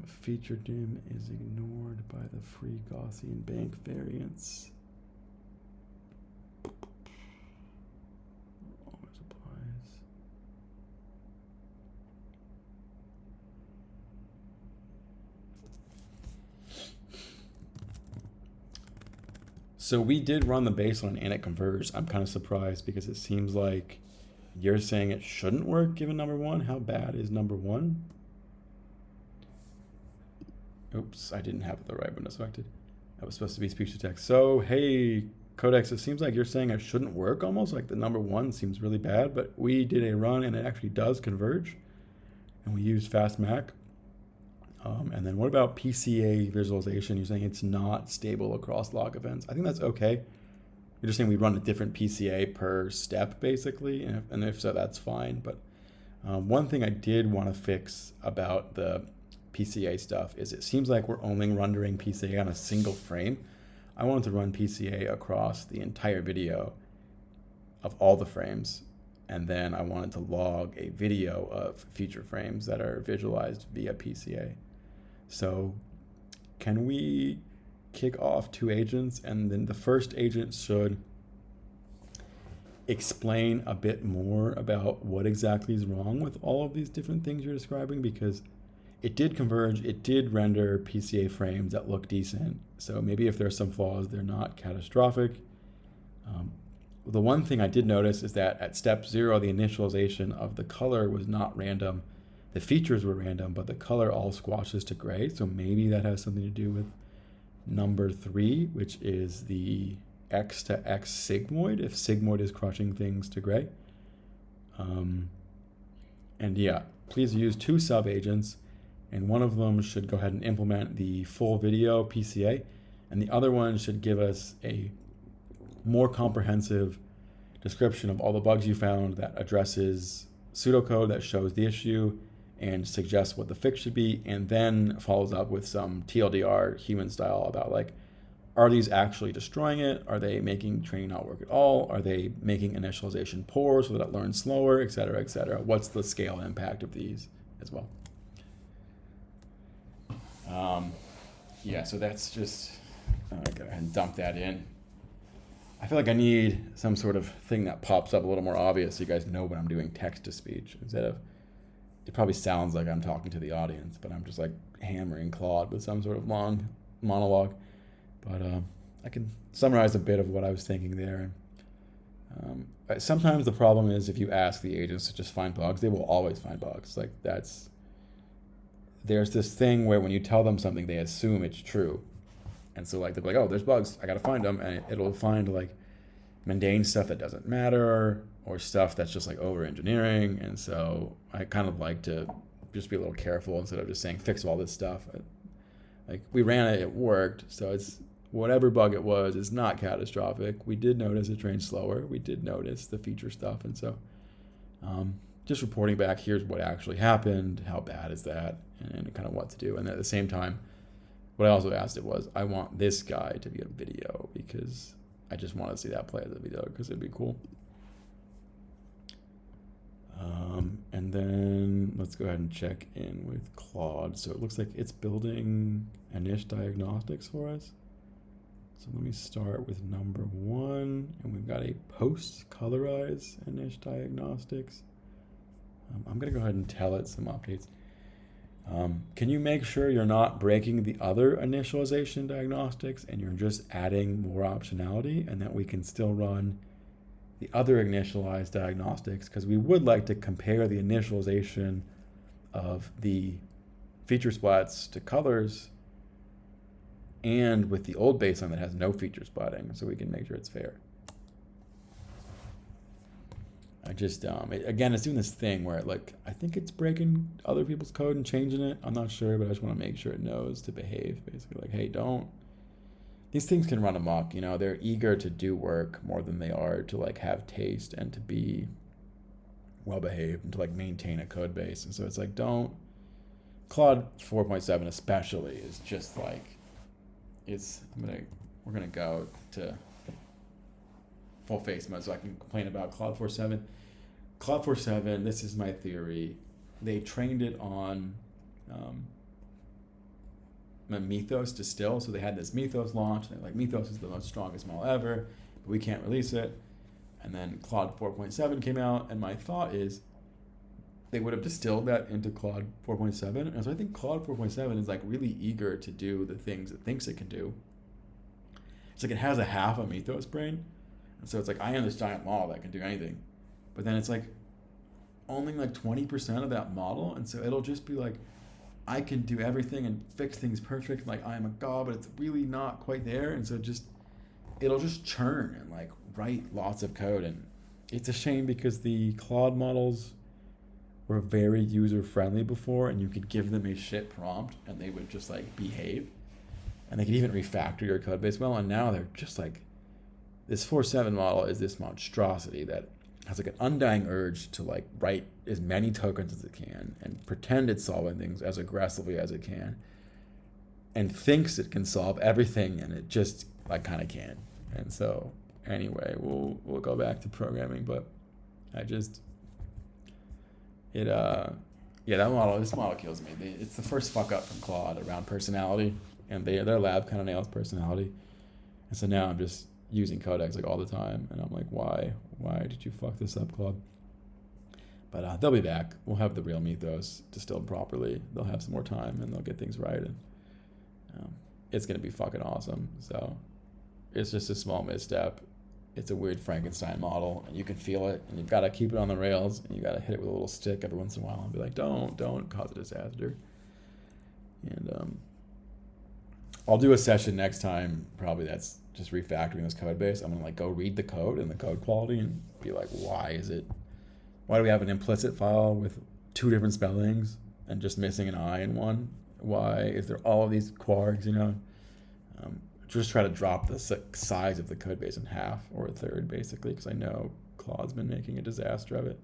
Feature dim is ignored by the free Gaussian bank variance. Always applies. So we did run the baseline and it converged. I'm kind of surprised, because it seems like You're saying it shouldn't work given number one? How bad is number one? Oops, I didn't have the right window selected. That was supposed to be speech to text. So, hey, Codex, it seems like you're saying it shouldn't work almost, like the number one seems really bad, but we did a run and it actually does converge, and we used fastmac. And then what about PCA visualization? You're saying it's not stable across log events. I think that's okay. You're just saying we run a different PCA per step, basically, and if so, that's fine. But one thing I did want to fix about the PCA stuff is it seems like we're only rendering PCA on a single frame. I wanted to run PCA across the entire video of all the frames, and then I wanted to log a video of feature frames that are visualized via PCA. So can we kick off two agents, and then the first agent should explain a bit more about what exactly is wrong with all of these different things you're describing, because it did converge, it did render PCA frames that look decent. So maybe if there are some flaws, they're not catastrophic. The one thing I did notice is that at step 0, the initialization of the color was not random. The features were random, but the color all squashes to gray. So maybe that has something to do with number 3, which is the X to X sigmoid, if sigmoid is crushing things to gray. And yeah, please use 2 sub agents, and one of them should go ahead and implement the full video PCA, and the other one should give us a more comprehensive description of all the bugs you found that addresses pseudocode that shows the issue and suggests what the fix should be, and then follows up with some TLDR human style about like, are these actually destroying it? Are they making training not work at all? Are they making initialization poor so that it learns slower, et cetera, et cetera? What's the scale impact of these as well? Yeah, so that's just, I'm gonna go ahead and dump that in. I feel like I need some sort of thing that pops up a little more obvious so you guys know when I'm doing text to speech, instead of, it probably sounds like I'm talking to the audience, but I'm just like hammering Claude with some sort of long monologue. But I can summarize a bit of what I was thinking there. Sometimes the problem is if you ask the agents to just find bugs, they will always find bugs. Like there's this thing where when you tell them something, they assume it's true. And so like they'll be like, oh, there's bugs, I gotta find them, and it'll find like mundane stuff that doesn't matter, or stuff that's just like over engineering. And so I kind of like to just be a little careful instead of just saying fix all this stuff. Like we ran it, it worked, so it's whatever bug it was is not catastrophic. We did notice it trained slower, we did notice the feature stuff, and so just reporting back, here's what actually happened, how bad is that, and kind of what to do. And at the same time, what I also asked it was, I want this guy to be a video, because I just want to see that play as a video because it'd be cool. And then let's go ahead and check in with Claude. So it looks like it's building Anish diagnostics for us. So let me start with number 1, and we've got a post colorize Anish diagnostics. I'm gonna go ahead and tell it some updates. Can you make sure you're not breaking the other initialization diagnostics and you're just adding more optionality, and that we can still run the other initialized diagnostics, because we would like to compare the initialization of the feature splats to colors and with the old baseline that has no feature splatting, so we can make sure it's fair. I just, again, it's doing this thing where like, I think it's breaking other people's code and changing it. I'm not sure, but I just want to make sure it knows to behave, basically. Like, hey, don't, these things can run amok, you know, they're eager to do work more than they are to like have taste and to be well behaved and to like maintain a code base. And so it's like, don't, Claude 4.7 especially is just like, we're gonna go to full face mode so I can complain about Claude 4.7. Claude 4.7, this is my theory. They trained it on Mythos distill, so they had this Mythos launch, and they're like, Mythos is the most strongest model ever, but we can't release it. And then Claude 4.7 came out, and my thought is they would have distilled that into Claude 4.7. And so I think Claude 4.7 is like really eager to do the things it thinks it can do. It's like it has a half a Mythos brain. And so it's like, I am this giant model that can do anything. But then it's like, only like 20% of that model, and so it'll just be like, I can do everything and fix things perfect, like I am a god, but it's really not quite there, and so it'll just churn and like write lots of code. And it's a shame because the Claude models were very user friendly before, and you could give them a shit prompt and they would just like behave, and they could even refactor your code base well. And now they're just like, this 4.7 model is this monstrosity that has like an undying urge to like write as many tokens as it can and pretend it's solving things as aggressively as it can, and thinks it can solve everything, and it just like kind of can. And so anyway, we'll go back to programming, but this model kills me. It's the first fuck up from Claude around personality, and their lab kind of nails personality. And so now I'm just using Codex like all the time, and I'm like, why did you fuck this up, Claude? But they'll be back. We'll have the real Mythos distilled properly. They'll have some more time, and they'll get things right, and it's gonna be fucking awesome. So it's just a small misstep. It's a weird Frankenstein model, and you can feel it, and you've got to keep it on the rails, and you got to hit it with a little stick every once in a while and be like, don't cause a disaster. And I'll do a session next time, probably that's just refactoring this code base. I'm gonna like go read the code and the code quality and be like, why do we have an implicit file with 2 different spellings and just missing an I in one? Why is there all of these quarks, just try to drop the size of the code base in half or a third, basically, because I know Claude's been making a disaster of it.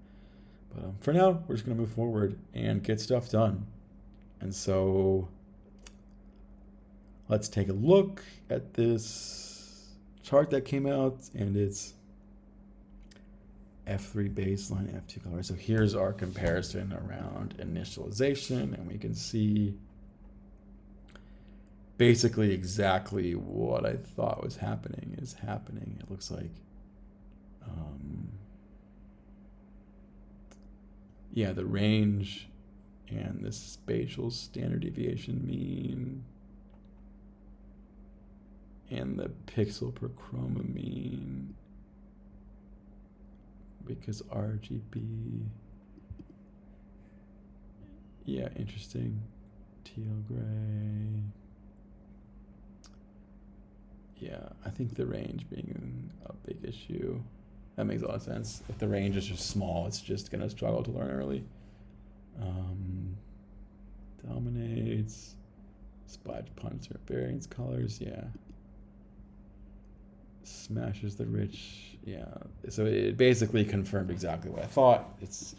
But for now, we're just going to move forward and get stuff done. And so let's take a look at this chart that came out, and it's F3 baseline, F2 color. So here's our comparison around initialization, and we can see basically exactly what I thought was happening is happening. It looks like, the range and the spatial standard deviation mean and the pixel per chroma mean, because RGB, interesting, teal gray. I think the range being a big issue. That makes a lot of sense. If the range is just small, it's just going to struggle to learn early. Dominates. Splash punch or variance colors, Smashes the rich, So it basically confirmed exactly what I thought. It's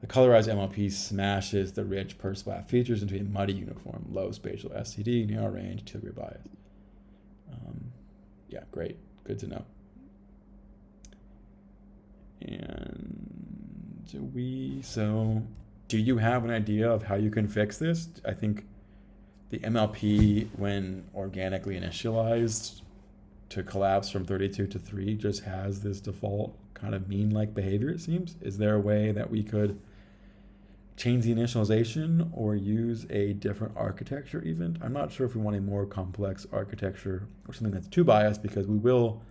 the colorized MLP smashes the rich per splat features into a muddy uniform, low spatial STD, narrow range, teal gray bias. Great. Good to know. And do you have an idea of how you can fix this? I think the MLP, when organically initialized to collapse from 32 to 3, just has this default kind of mean-like behavior, it seems. Is there a way that we could change the initialization or use a different architecture even? I'm not sure if we want a more complex architecture or something that's too biased, because we will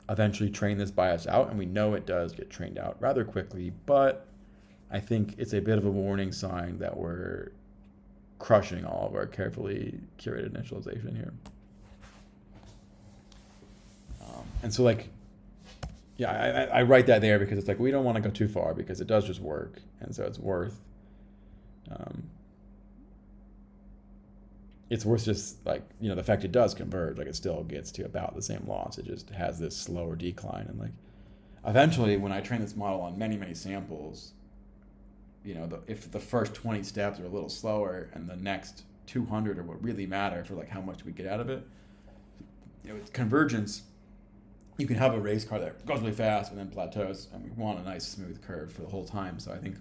eventually train this bias out, and we know it does get trained out rather quickly, but I think it's a bit of a warning sign that we're crushing all of our carefully curated initialization here. And so I write that there because it's like, we don't want to go too far because it does just work. And so it's worth just like, the fact it does converge, like it still gets to about the same loss. It just has this slower decline. And like, eventually when I train this model on many, many samples, if the first 20 steps are a little slower and the next 200 are what really matter for like how much we get out of it, it's convergence. You can have a race car that goes really fast and then plateaus, and we want a nice smooth curve for the whole time. So I think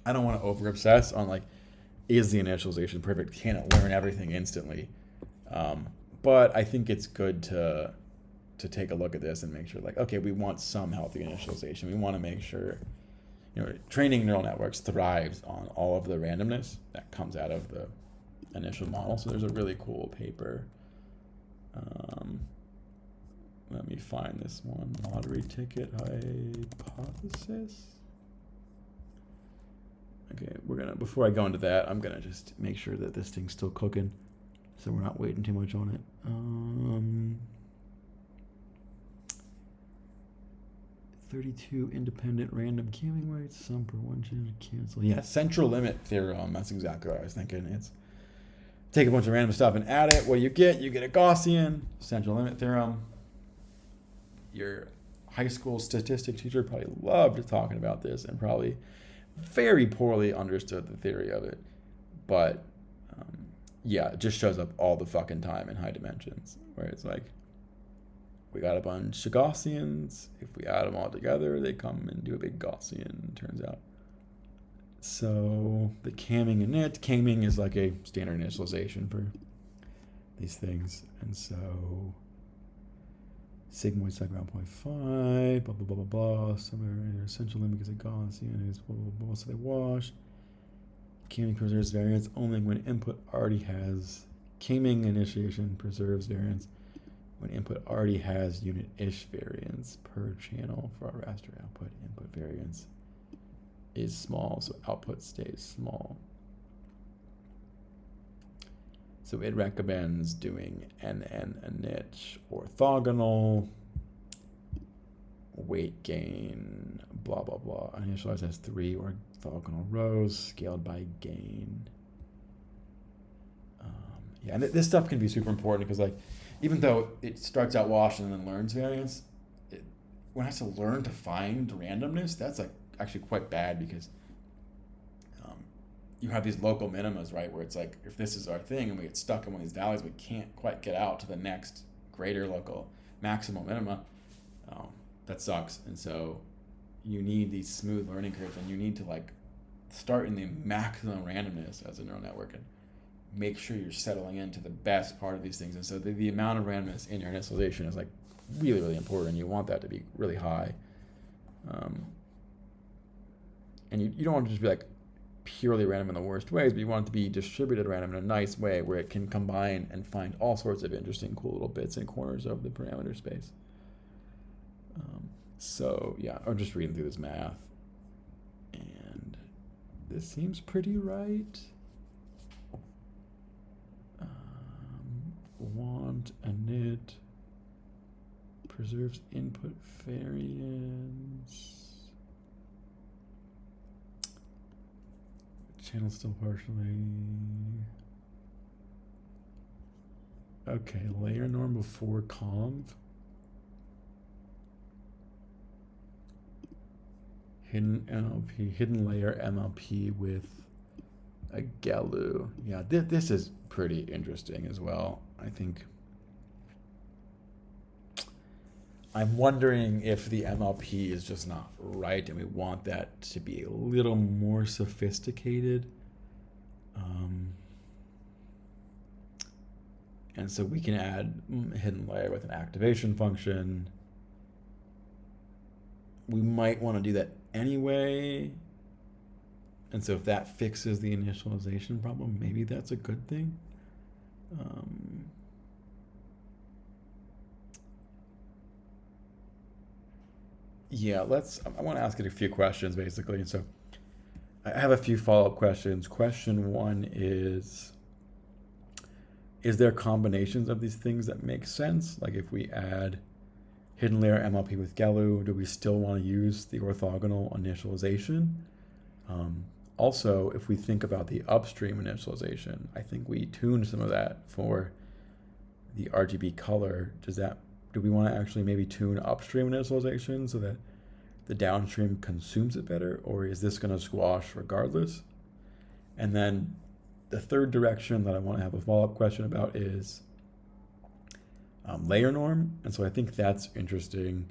I don't want to over obsess on like, is the initialization perfect? Can it learn everything instantly? But I think it's good to take a look at this and make sure, like, okay, we want some healthy initialization. We want to make sure, training neural networks thrives on all of the randomness that comes out of the initial model. So there's a really cool paper. Let me find this one. Lottery ticket hypothesis. Okay, before I go into that, I'm gonna just make sure that this thing's still cooking, so we're not waiting too much on it. 32 independent random camming weights, some per one chance to cancel. Yeah, central limit theorem. That's exactly what I was thinking. It's take a bunch of random stuff and add it. What do you get? You get a Gaussian central limit theorem. Your high school statistics teacher probably loved talking about this and probably very poorly understood the theory of it. But yeah, it just shows up all the fucking time in high dimensions, where it's like, we got a bunch of Gaussians. If we add them all together, they come and do a big Gaussian, turns out. So the camming init, camming is like a standard initialization for these things. And so sigmoid cycle 1.5, blah, blah, blah, blah, blah. Somewhere essential limit is a Gaussian, is blah, blah, blah. So they wash. Camming preserves variance only when input already has. Camming initiation preserves variance when input already has unit-ish variance per channel for our raster output. Input variance is small, so output stays small. So it recommends doing init orthogonal, weight gain, blah, blah, blah. Initialize as 3 orthogonal rows scaled by gain. Yeah, and this stuff can be super important because, like, even though it starts out wash and then learns variance, when it has to learn to find randomness, that's like actually quite bad because you have these local minimas, right? Where it's like, if this is our thing and we get stuck in one of these valleys, we can't quite get out to the next greater local maximal minima. That sucks. And so you need these smooth learning curves, and you need to like start in the maximum randomness as a neural network and make sure you're settling into the best part of these things. And so the amount of randomness in your initialization is like really, really important. You want that to be really high. And you don't want to just be like purely random in the worst ways, but you want it to be distributed random in a nice way where it can combine and find all sorts of interesting, cool little bits and corners of the parameter space. So yeah, I'm just reading through this math, and this seems pretty right. Want init preserves input variance. Channel still partially. Okay, LayerNorm before conv. Hidden MLP, hidden layer MLP with a Galu. Yeah, this is pretty interesting as well. I think I'm wondering if the MLP is just not right and we want that to be a little more sophisticated. And so we can add hidden layer with an activation function. We might want to do that anyway. And so if that fixes the initialization problem, maybe that's a good thing. Yeah, I want to ask it a few questions basically. And so I have a few follow-up questions. Question one is there combinations of these things that make sense? Like if we add hidden layer MLP with Galu, do we still want to use the orthogonal initialization? Also, if we think about the upstream initialization, I think we tuned some of that for the RGB color. Do we want to actually maybe tune upstream initialization so that the downstream consumes it better, or is this going to squash regardless? And then the third direction that I want to have a follow-up question about is LayerNorm. And so I think that's interesting.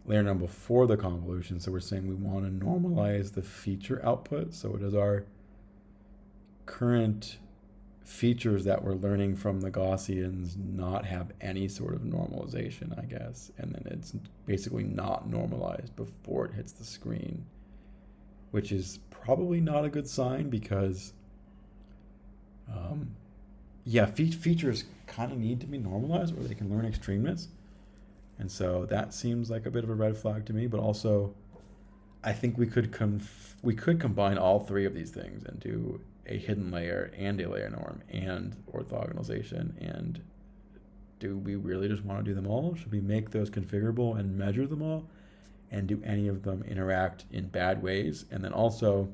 LayerNorm before the convolution. So we're saying we want to normalize the feature output. So does our current features that we're learning from the Gaussians not have any sort of normalization, I guess? And then it's basically not normalized before it hits the screen, which is probably not a good sign because features kind of need to be normalized or they can learn extremeness. And so that seems like a bit of a red flag to me, but also I think we could combine all three of these things and do a hidden layer and a LayerNorm and orthogonalization. And do we really just want to do them all? Should we make those configurable and measure them all? And do any of them interact in bad ways? And then also,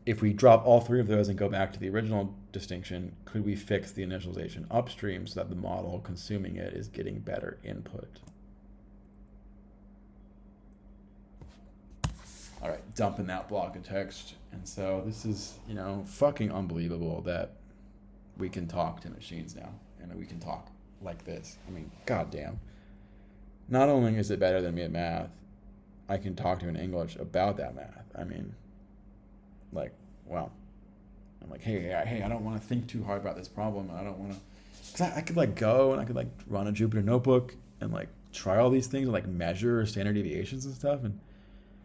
if we drop all three of those and go back to the original distinction, could we fix the initialization upstream so that the model consuming it is getting better input? All right, dumping that block of text. And so this is, you know, fucking unbelievable that we can talk to machines now and we can talk like this. I mean, goddamn. Not only is it better than me at math, I can talk to in English about that math. I mean, like, wow. I'm like, hey, I don't want to think too hard about this problem. I don't want to, because I could like go and I could like run a Jupyter notebook and like try all these things and like measure standard deviations and stuff. And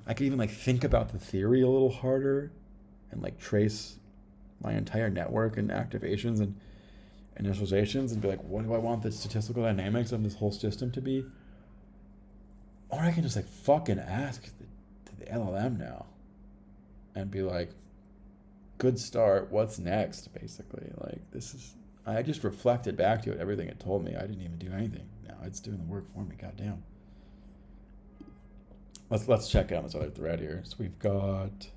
I could even like think about the theory a little harder and like trace my entire network and activations and initializations and be like, what do I want the statistical dynamics of this whole system to be? Or I can just like fucking ask the LLM now and be like, good start, what's next, basically. Like, this is, I just reflected back to it everything it told me. I didn't even do anything. Now it's doing the work for me, goddamn. Let's check out this other thread here. So we've got,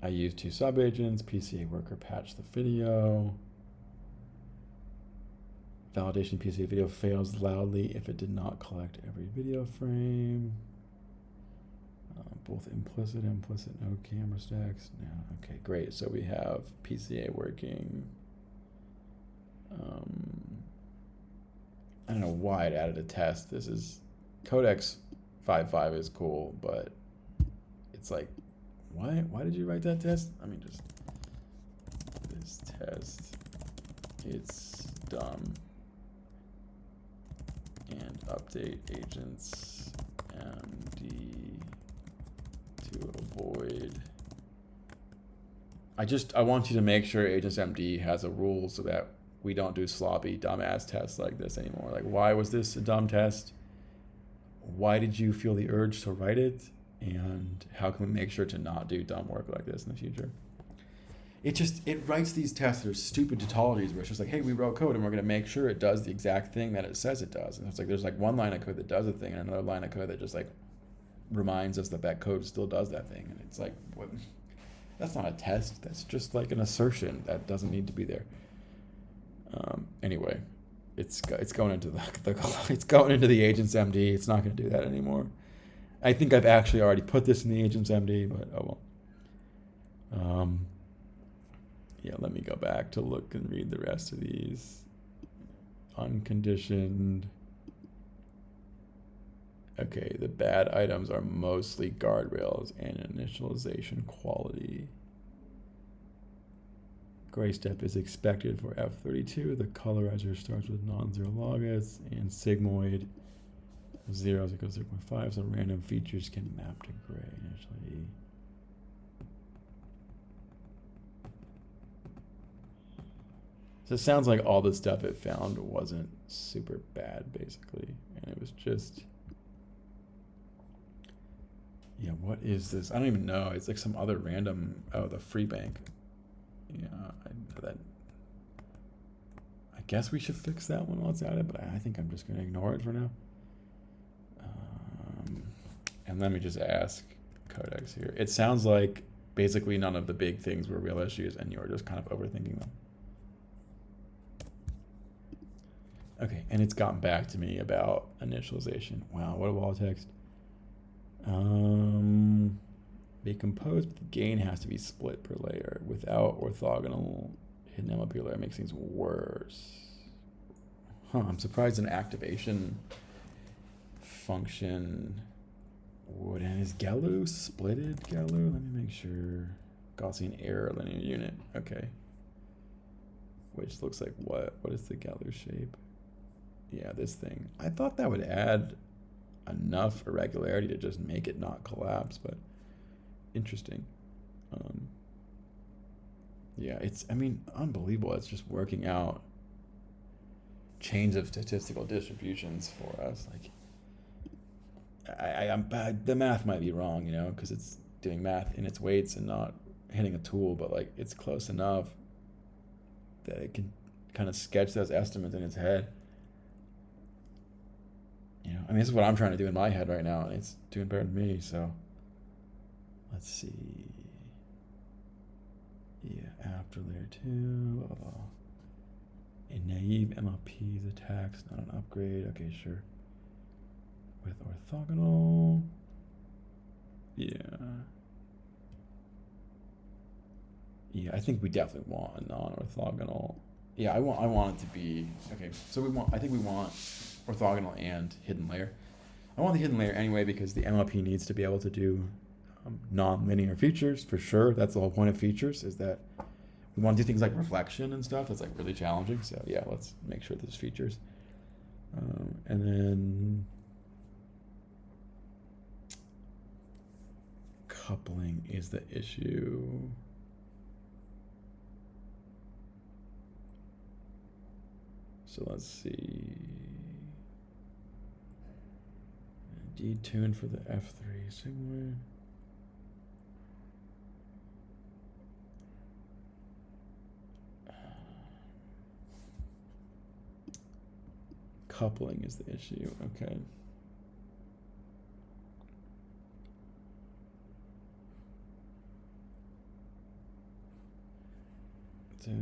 I used 2 subagents, PCA worker patched the video. Validation PCA video fails loudly if it did not collect every video frame. Both implicit no camera stacks. No, okay, great. So we have PCA working. I don't know why it added a test. This is Codex 5.5 is cool, but it's like, why did you write that test? I mean, just this test, it's dumb. And update agents MD to avoid. I want you to make sure agents MD has a rule so that we don't do sloppy dumbass tests like this anymore. Like, why was this a dumb test? Why did you feel the urge to write it? And how can we make sure to not do dumb work like this in the future? It writes these tests that are stupid tautologies where it's just like, hey, we wrote code and we're going to make sure it does the exact thing that it says it does. And it's like, there's like one line of code that does a thing and another line of code that just like reminds us that that code still does that thing. And it's like, what? That's not a test. That's just like an assertion that doesn't need to be there. Anyway, it's going into it's going into the agents MD. It's not going to do that anymore. I think I've actually already put this in the agents MD, but oh well. Yeah, let me go back to look and read the rest of these. Unconditioned. Okay, the bad items are mostly guardrails and initialization quality. Gray step is expected for F32. The colorizer starts with non-zero logits and sigmoid 0 is equals 0.5, so random features can map to gray initially. So it sounds like all the stuff it found wasn't super bad, basically. And it was just, yeah, what is this? I don't even know. It's like some other random, oh, the free bank. Yeah, I guess we should fix that one while it's at it, but I think I'm just going to ignore it for now. And let me just ask Codex here. It sounds like basically none of the big things were real issues and you're just kind of overthinking them. Okay, and it's gotten back to me about initialization. Wow, what a wall text. They compose, but the gain has to be split per layer. Without orthogonal hidden element per layer makes things worse. Huh, I'm surprised an activation function would, and is Gelu splitted Gelu? Let me make sure. Gaussian error linear unit, okay. Which looks like what? What is the Gelu shape? Yeah, this thing. I thought that would add enough irregularity to just make it not collapse, but interesting. Yeah, it's, I mean, unbelievable. It's just working out chains of statistical distributions for us. Like, the math might be wrong, you know, because it's doing math in its weights and not hitting a tool, but like it's close enough that it can kind of sketch those estimates in its head. You know, I mean, this is what I'm trying to do in my head right now, and it's doing better than me. So let's see. Yeah, after layer 2. A naive MLP is a tax, not an upgrade. Okay, sure. With orthogonal. Yeah. Yeah, I think we definitely want a non-orthogonal. Yeah, I want it to be okay. So I think we want orthogonal and hidden layer. I want the hidden layer anyway because the MLP needs to be able to do non-linear features for sure. That's the whole point of features, is that we want to do things like reflection and stuff. That's like really challenging. So yeah, let's make sure there's features. And then coupling is the issue. So let's see. Detune for the F3 sigmoid. Coupling is the issue. Okay. So,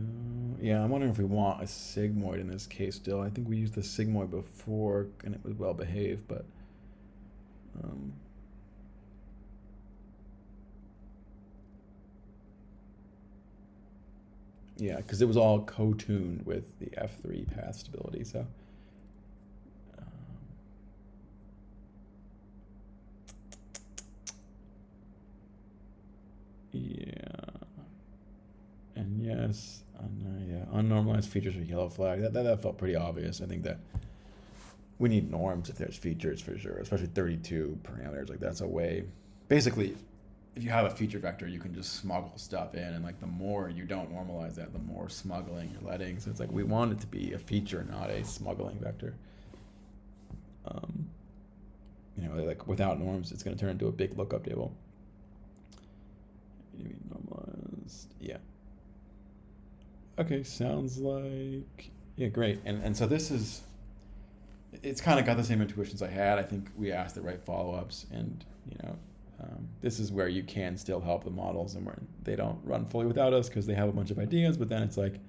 yeah, I'm wondering if we want a sigmoid in this case still. I think we used the sigmoid before and it was well behaved, but yeah, because it was all co-tuned with the F3 path stability. So yeah. And yes, yeah, unnormalized features are yellow flag. That felt pretty obvious. I think that we need norms if there's features for sure, especially 32 parameters. Like that's a way. Basically, if you have a feature vector, you can just smuggle stuff in, and like the more you don't normalize that, the more smuggling you're letting. So it's like we want it to be a feature, not a smuggling vector. You know, like without norms, it's going to turn into a big lookup table. Normalized, yeah. Okay, sounds like, yeah, great. And so this is, it's kind of got the same intuitions I had. I think we asked the right follow-ups, and you know, this is where you can still help the models, and where they don't run fully without us because they have a bunch of ideas, but then it's like,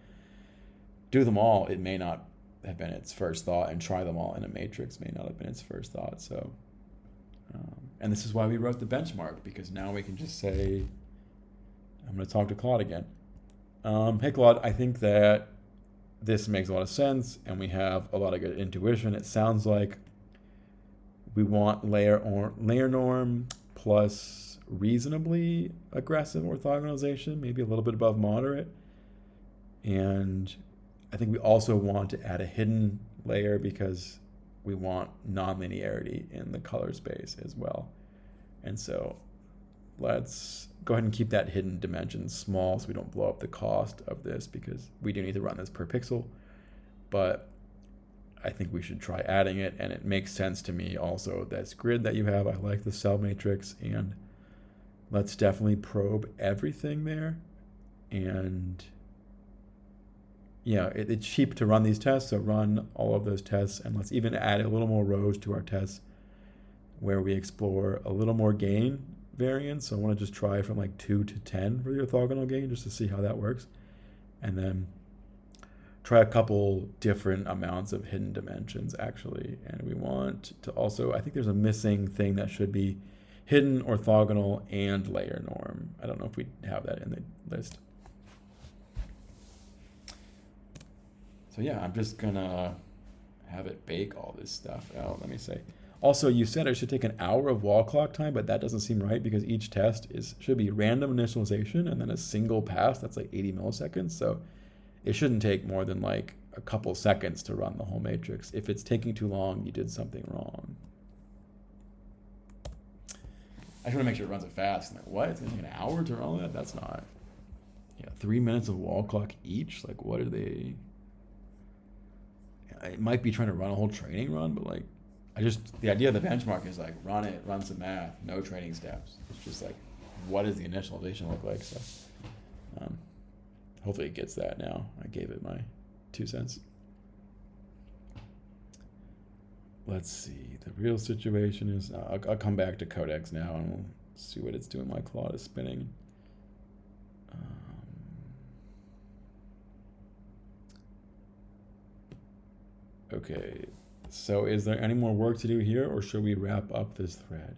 do them all. It may not have been its first thought, and try them all in a matrix may not have been its first thought. So, and this is why we wrote the benchmark, because now we can just say, I'm going to talk to Claude again. Hey Claude, I think that this makes a lot of sense and we have a lot of good intuition. It sounds like we want LayerNorm plus reasonably aggressive orthogonalization, maybe a little bit above moderate. And I think we also want to add a hidden layer because we want nonlinearity in the color space as well. And so let's go ahead and keep that hidden dimension small so we don't blow up the cost of this, because we do need to run this per pixel. But I think we should try adding it, and it makes sense to me also, this grid that you have. I like the cell matrix, and let's definitely probe everything there. And yeah, it's cheap to run these tests, so run all of those tests, and let's even add a little more rows to our tests where we explore a little more gain variance. So I want to just try from like 2 to 10 for the orthogonal gain, just to see how that works. And then try a couple different amounts of hidden dimensions actually. And we want to also, I think there's a missing thing that should be hidden, orthogonal, and LayerNorm. I don't know if we have that in the list. So yeah, I'm just gonna have it bake all this stuff out. Let me say. Also, you said it should take an hour of wall clock time, but that doesn't seem right because each test should be random initialization and then a single pass. That's like 80 milliseconds. So it shouldn't take more than like a couple seconds to run the whole matrix. If it's taking too long, you did something wrong. I just want to make sure it runs it fast. I'm like, what? It's gonna take an hour to run all that? That's not. Yeah, 3 minutes of wall clock each. Like, what are they? It might be trying to run a whole training run, but like, the idea of the benchmark is like run some math, no training steps. It's just like, what does the initialization look like? So hopefully it gets that now. I gave it my 2 cents. Let's see, the real situation is, I'll come back to Codex now and we'll see what it's doing while Claude is spinning. Okay, so is there any more work to do here, or should we wrap up this thread?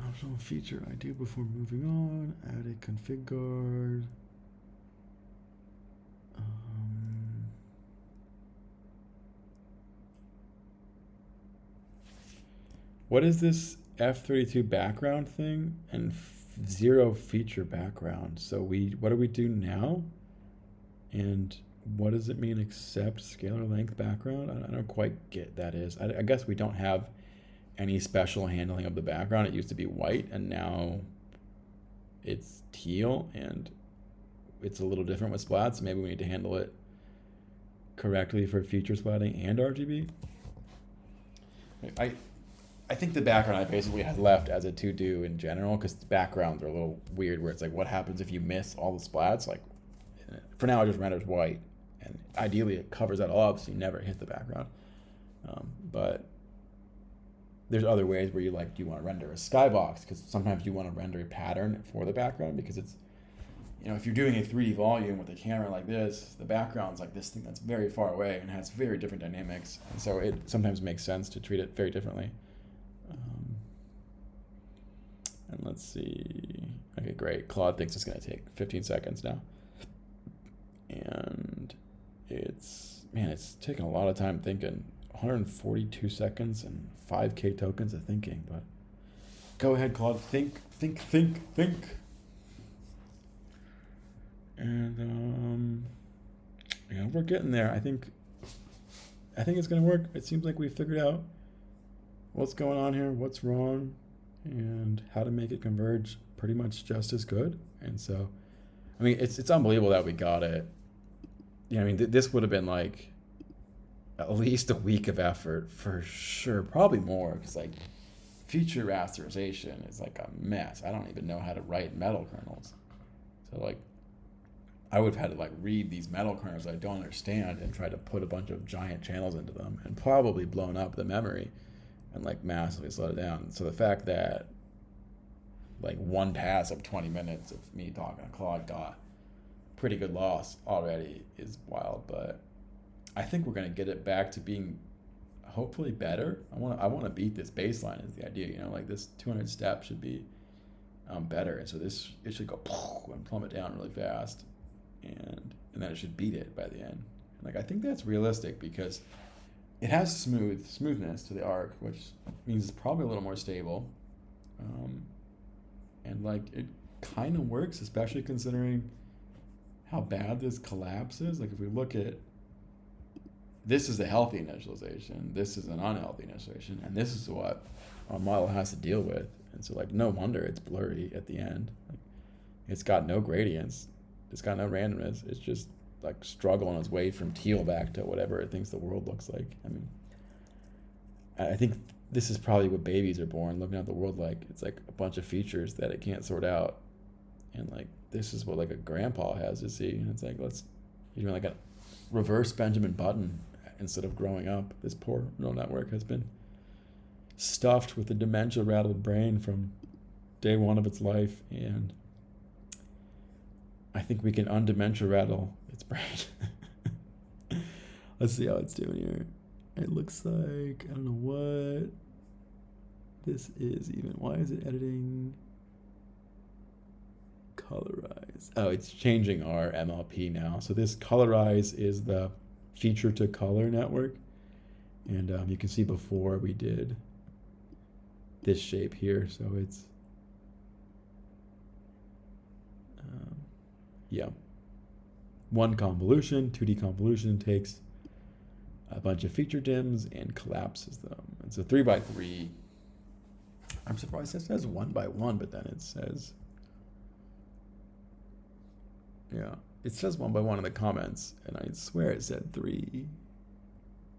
Optional feature I do before moving on, add a config guard. What is this F32 background thing and 0 feature background? So what do we do now? And what does it mean except scalar length background? I don't quite get that is. I guess we don't have any special handling of the background. It used to be white and now it's teal, and it's a little different with splats. Maybe we need to handle it correctly for feature splatting and RGB. I think the background I basically had left as a to-do in general, because the backgrounds are a little weird where it's like, what happens if you miss all the splats? Like, for now it just renders white, and ideally it covers that all up so you never hit the background. But there's other ways where you do you want to render a skybox, because sometimes you want to render a pattern for the background, because it's, if you're doing a 3D volume with a camera like this, the background's like this thing that's very far away and has very different dynamics, and so it sometimes makes sense to treat it very differently. And let's see. Okay, great. Claude thinks it's going to take 15 seconds now. And it's taking a lot of time thinking. 142 seconds and 5K tokens of thinking. But go ahead, Claude. Think. And we're getting there. I think it's going to work. It seems like we figured out what's going on here, what's wrong, and how to make it converge pretty much just as good. And so, it's unbelievable that we got it. This would have been like at least a week of effort for sure, probably more, because feature rasterization is like a mess. I don't even know how to write metal kernels. So I would have had to read these metal kernels I don't understand and try to put a bunch of giant channels into them and probably blown up the memory and massively slowed it down. So the fact that one pass of 20 minutes of me talking to Claude got pretty good loss already is wild. But I think we're going to get it back to being hopefully better. I want to beat this baseline is the idea. This 200 step should be better, and so it should go and plummet down really fast, and then it should beat it by the end. And I think that's realistic, because it has smoothness to the arc, which means it's probably a little more stable. And it kind of works, especially considering how bad this collapse is. If we look at, this is a healthy initialization, this is an unhealthy initialization, and this is what our model has to deal with. And so no wonder it's blurry at the end. It's got no gradients, it's got no randomness, it's just struggling its way from teal back to whatever it thinks the world looks like. I think this is probably what babies are born, looking at the world like. It's a bunch of features that it can't sort out. And this is what a grandpa has to see. And it's you're doing a reverse Benjamin Button instead of growing up. This poor neural network has been stuffed with a dementia-rattled brain from day one of its life. And I think we can undementia rattle its brain. Let's see how it's doing here. It looks like, I don't know what this is even. Why is it editing? Colorize. Oh, it's changing our MLP now. So this colorize is the feature to color network. And you can see before we did this shape here. So it's, one convolution, 2D convolution takes a bunch of feature dims and collapses them. And so 3 by 3, I'm surprised it says 1 by 1, but then it says, yeah, it says 1 by 1 in the comments, and I swear it said 3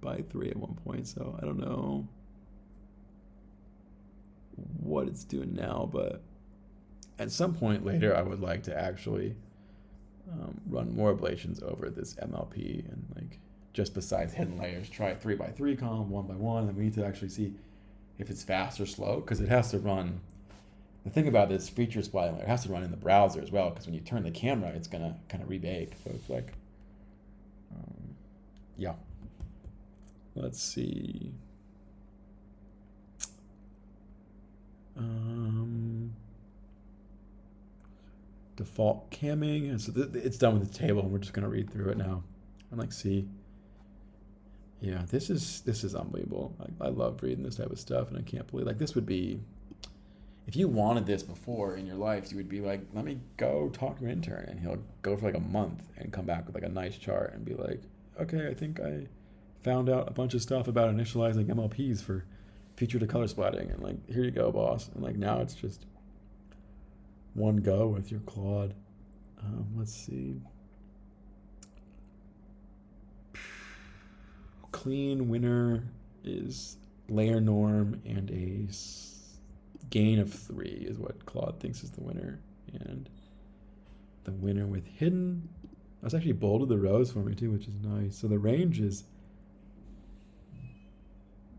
by 3 at one point, so I don't know what it's doing now, but at some point later I would like to actually run more ablations over this MLP, and like, just besides hidden layers, try 3 by 3 column, 1 by 1, and we need to actually see if it's fast or slow, because it has to run. The thing about this feature splatting layer, it has to run in the browser as well, because when you turn the camera, it's gonna kind of rebake. So it's like, yeah. Let's see. Default camming, and so it's done with the table, and we're just gonna read through it now. And like, see. Yeah, this is unbelievable. I love reading this type of stuff, and I can't believe, like, this would be, if you wanted this before in your life, you would be like, let me go talk to your intern, and he'll go for like a month and come back with like a nice chart and be like, okay, I think I found out a bunch of stuff about initializing MLPs for feature to color splatting, and like, here you go, boss. And like, now it's just one go with your Claude. Let's see. Clean winner is LayerNorm, and a gain of 3 is what Claude thinks is the winner. And the winner with hidden, I was actually bolded the rows for me too, which is nice. So the range is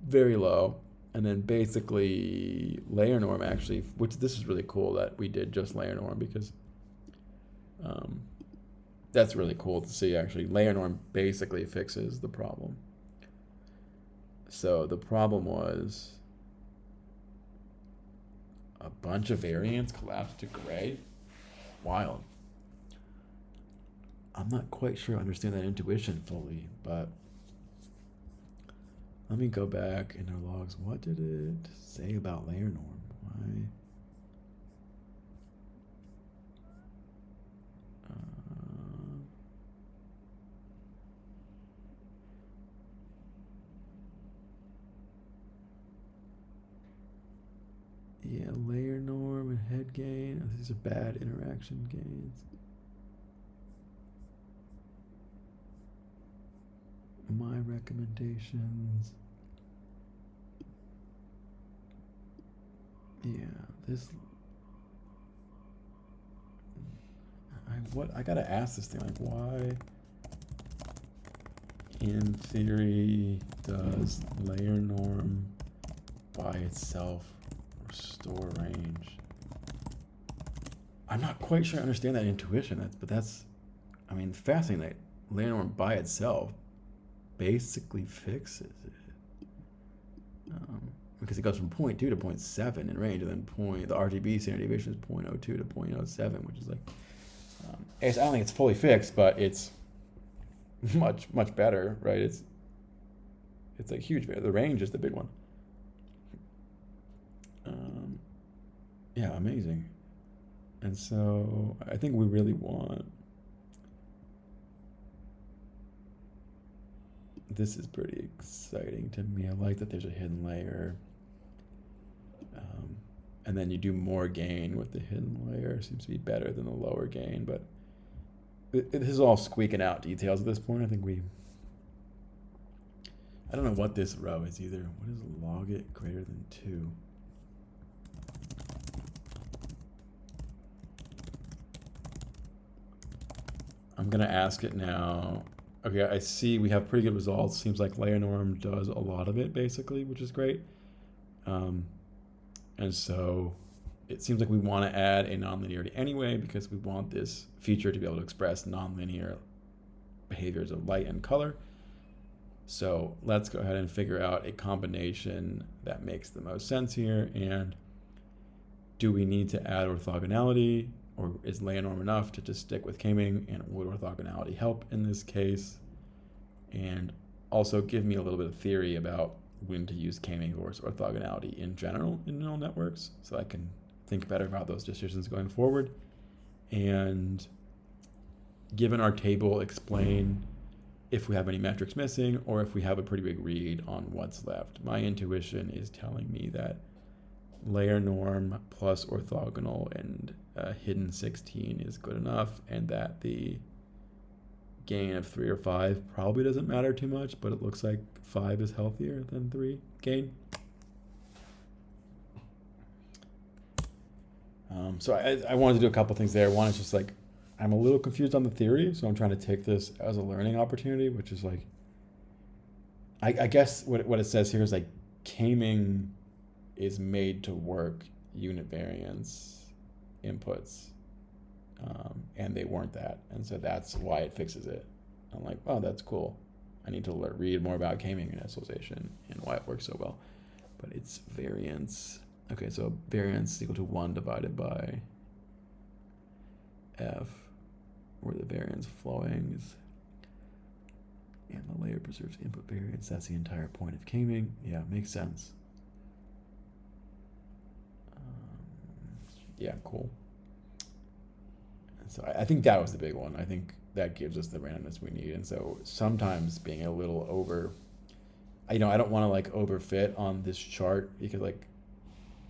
very low. And then basically LayerNorm actually, which this is really cool that we did just LayerNorm, because that's really cool to see actually. LayerNorm basically fixes the problem. So the problem was a bunch of variants collapsed to gray. Wild. I'm not quite sure I understand that intuition fully, but let me go back in our logs. What did it say about LayerNorm? Why? Yeah, LayerNorm and head gain. Oh, these are bad interaction gains. My recommendations. Yeah, this. I gotta ask this thing, like, why in theory does LayerNorm by itself restore range? I'm not quite sure I understand that intuition, but that's, I mean, fascinating that LayerNorm by itself basically fixes it. Because it goes from 0.2 to 0.7 in range, and then the RGB standard deviation is 0.02 to 0.07, which is like, I don't think it's fully fixed, but it's much better, right? It's like huge. The range is the big one. Yeah, amazing. And so I think we really want, this is pretty exciting to me. I like that there's a hidden layer. And then you do more gain with the hidden layer. Seems to be better than the lower gain, but this is all squeaking out details at this point. I think I don't know what this row is either. What is logit greater than 2? I'm gonna ask it now. Okay, I see we have pretty good results. Seems like LayerNorm does a lot of it basically, which is great. And so it seems like we want to add a nonlinearity anyway, because we want this feature to be able to express nonlinear behaviors of light and color. So let's go ahead and figure out a combination that makes the most sense here. And do we need to add orthogonality, or is LayerNorm enough to just stick with k-ming, and would orthogonality help in this case? And also give me a little bit of theory about when to use k-ming versus orthogonality in general in neural networks, so I can think better about those decisions going forward. And given our table, explain if we have any metrics missing or if we have a pretty big read on what's left. My intuition is telling me that LayerNorm plus orthogonal and hidden 16 is good enough, and that the gain of 3 or 5 probably doesn't matter too much, but it looks like 5 is healthier than 3 gain. So I wanted to do a couple things there. One is just like, I'm a little confused on the theory, so I'm trying to take this as a learning opportunity, which is like, I guess what it says here is like K-ming is made to work unit variance inputs, and they weren't that, and so that's why it fixes it. I'm like, oh, that's cool. I need to read more about K-ming initialization and why it works so well. But it's variance. Okay, so variance is equal to 1 divided by f, where the variance flowing is, and the layer preserves input variance. That's the entire point of K-ming. Yeah, makes sense. Yeah, cool. And so I think that was the big one. I think that gives us the randomness we need. And so sometimes being a little over, I don't want to like overfit on this chart, because like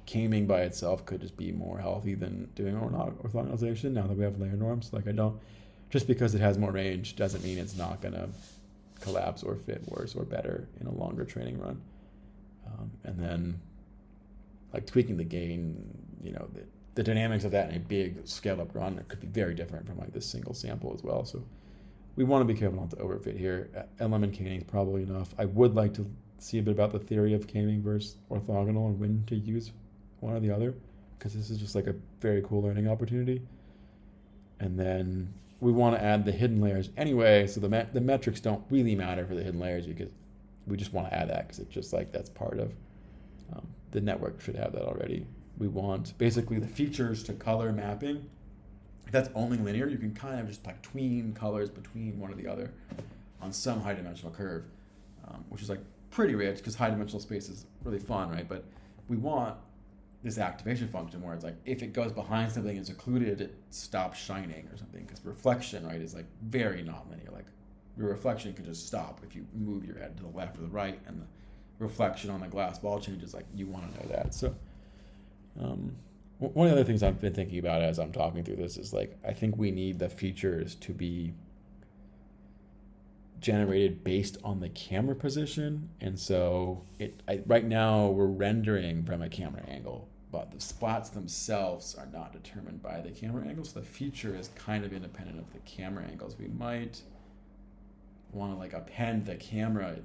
K-ming by itself could just be more healthy than doing orthogonalization now that we have LayerNorms. Like just because it has more range doesn't mean it's not gonna collapse or fit worse or better in a longer training run. And then like tweaking the gain, the dynamics of that in a big scaled up run, it could be very different from like this single sample as well. So we want to be careful not to overfit here. LM and K-ming is probably enough. I would like to see a bit about the theory of K-ming versus orthogonal and when to use one or the other, because this is just like a very cool learning opportunity. And then we want to add the hidden layers anyway, so the metrics don't really matter for the hidden layers, because we just want to add that because it's just like that's part of the network should have that already. We want basically the features to color mapping. If that's only linear, you can kind of just like tween colors between one or the other on some high dimensional curve, which is like pretty rich because high dimensional space is really fun, right? But we want this activation function where it's like if it goes behind something and it's occluded, it stops shining or something, because reflection, right, is like very nonlinear. Like your reflection can just stop if you move your head to the left or the right, and the reflection on the glass ball changes. Like you want to know that. So one of the other things I've been thinking about as I'm talking through this is like, I think we need the features to be generated based on the camera position. And so right now we're rendering from a camera angle, but the splats themselves are not determined by the camera angle. So the feature is kind of independent of the camera angles. We might want to like append the camera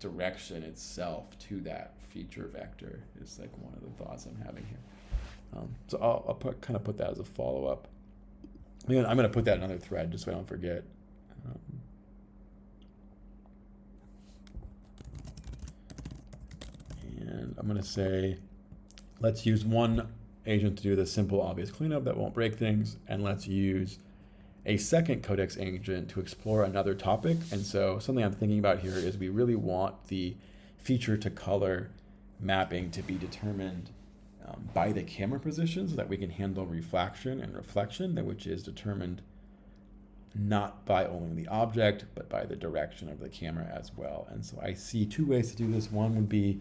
direction itself to that feature vector is like one of the thoughts I'm having here. So I'll put that as a follow-up. I'm going to put that in another thread just so I don't forget. And I'm going to say, let's use one agent to do the simple, obvious cleanup that won't break things, and let's use a second Codex agent to explore another topic. And so something I'm thinking about here is we really want the feature to color mapping to be determined by the camera position, so that we can handle reflection and reflection, which is determined not by only the object, but by the direction of the camera as well. And so I see two ways to do this. One would be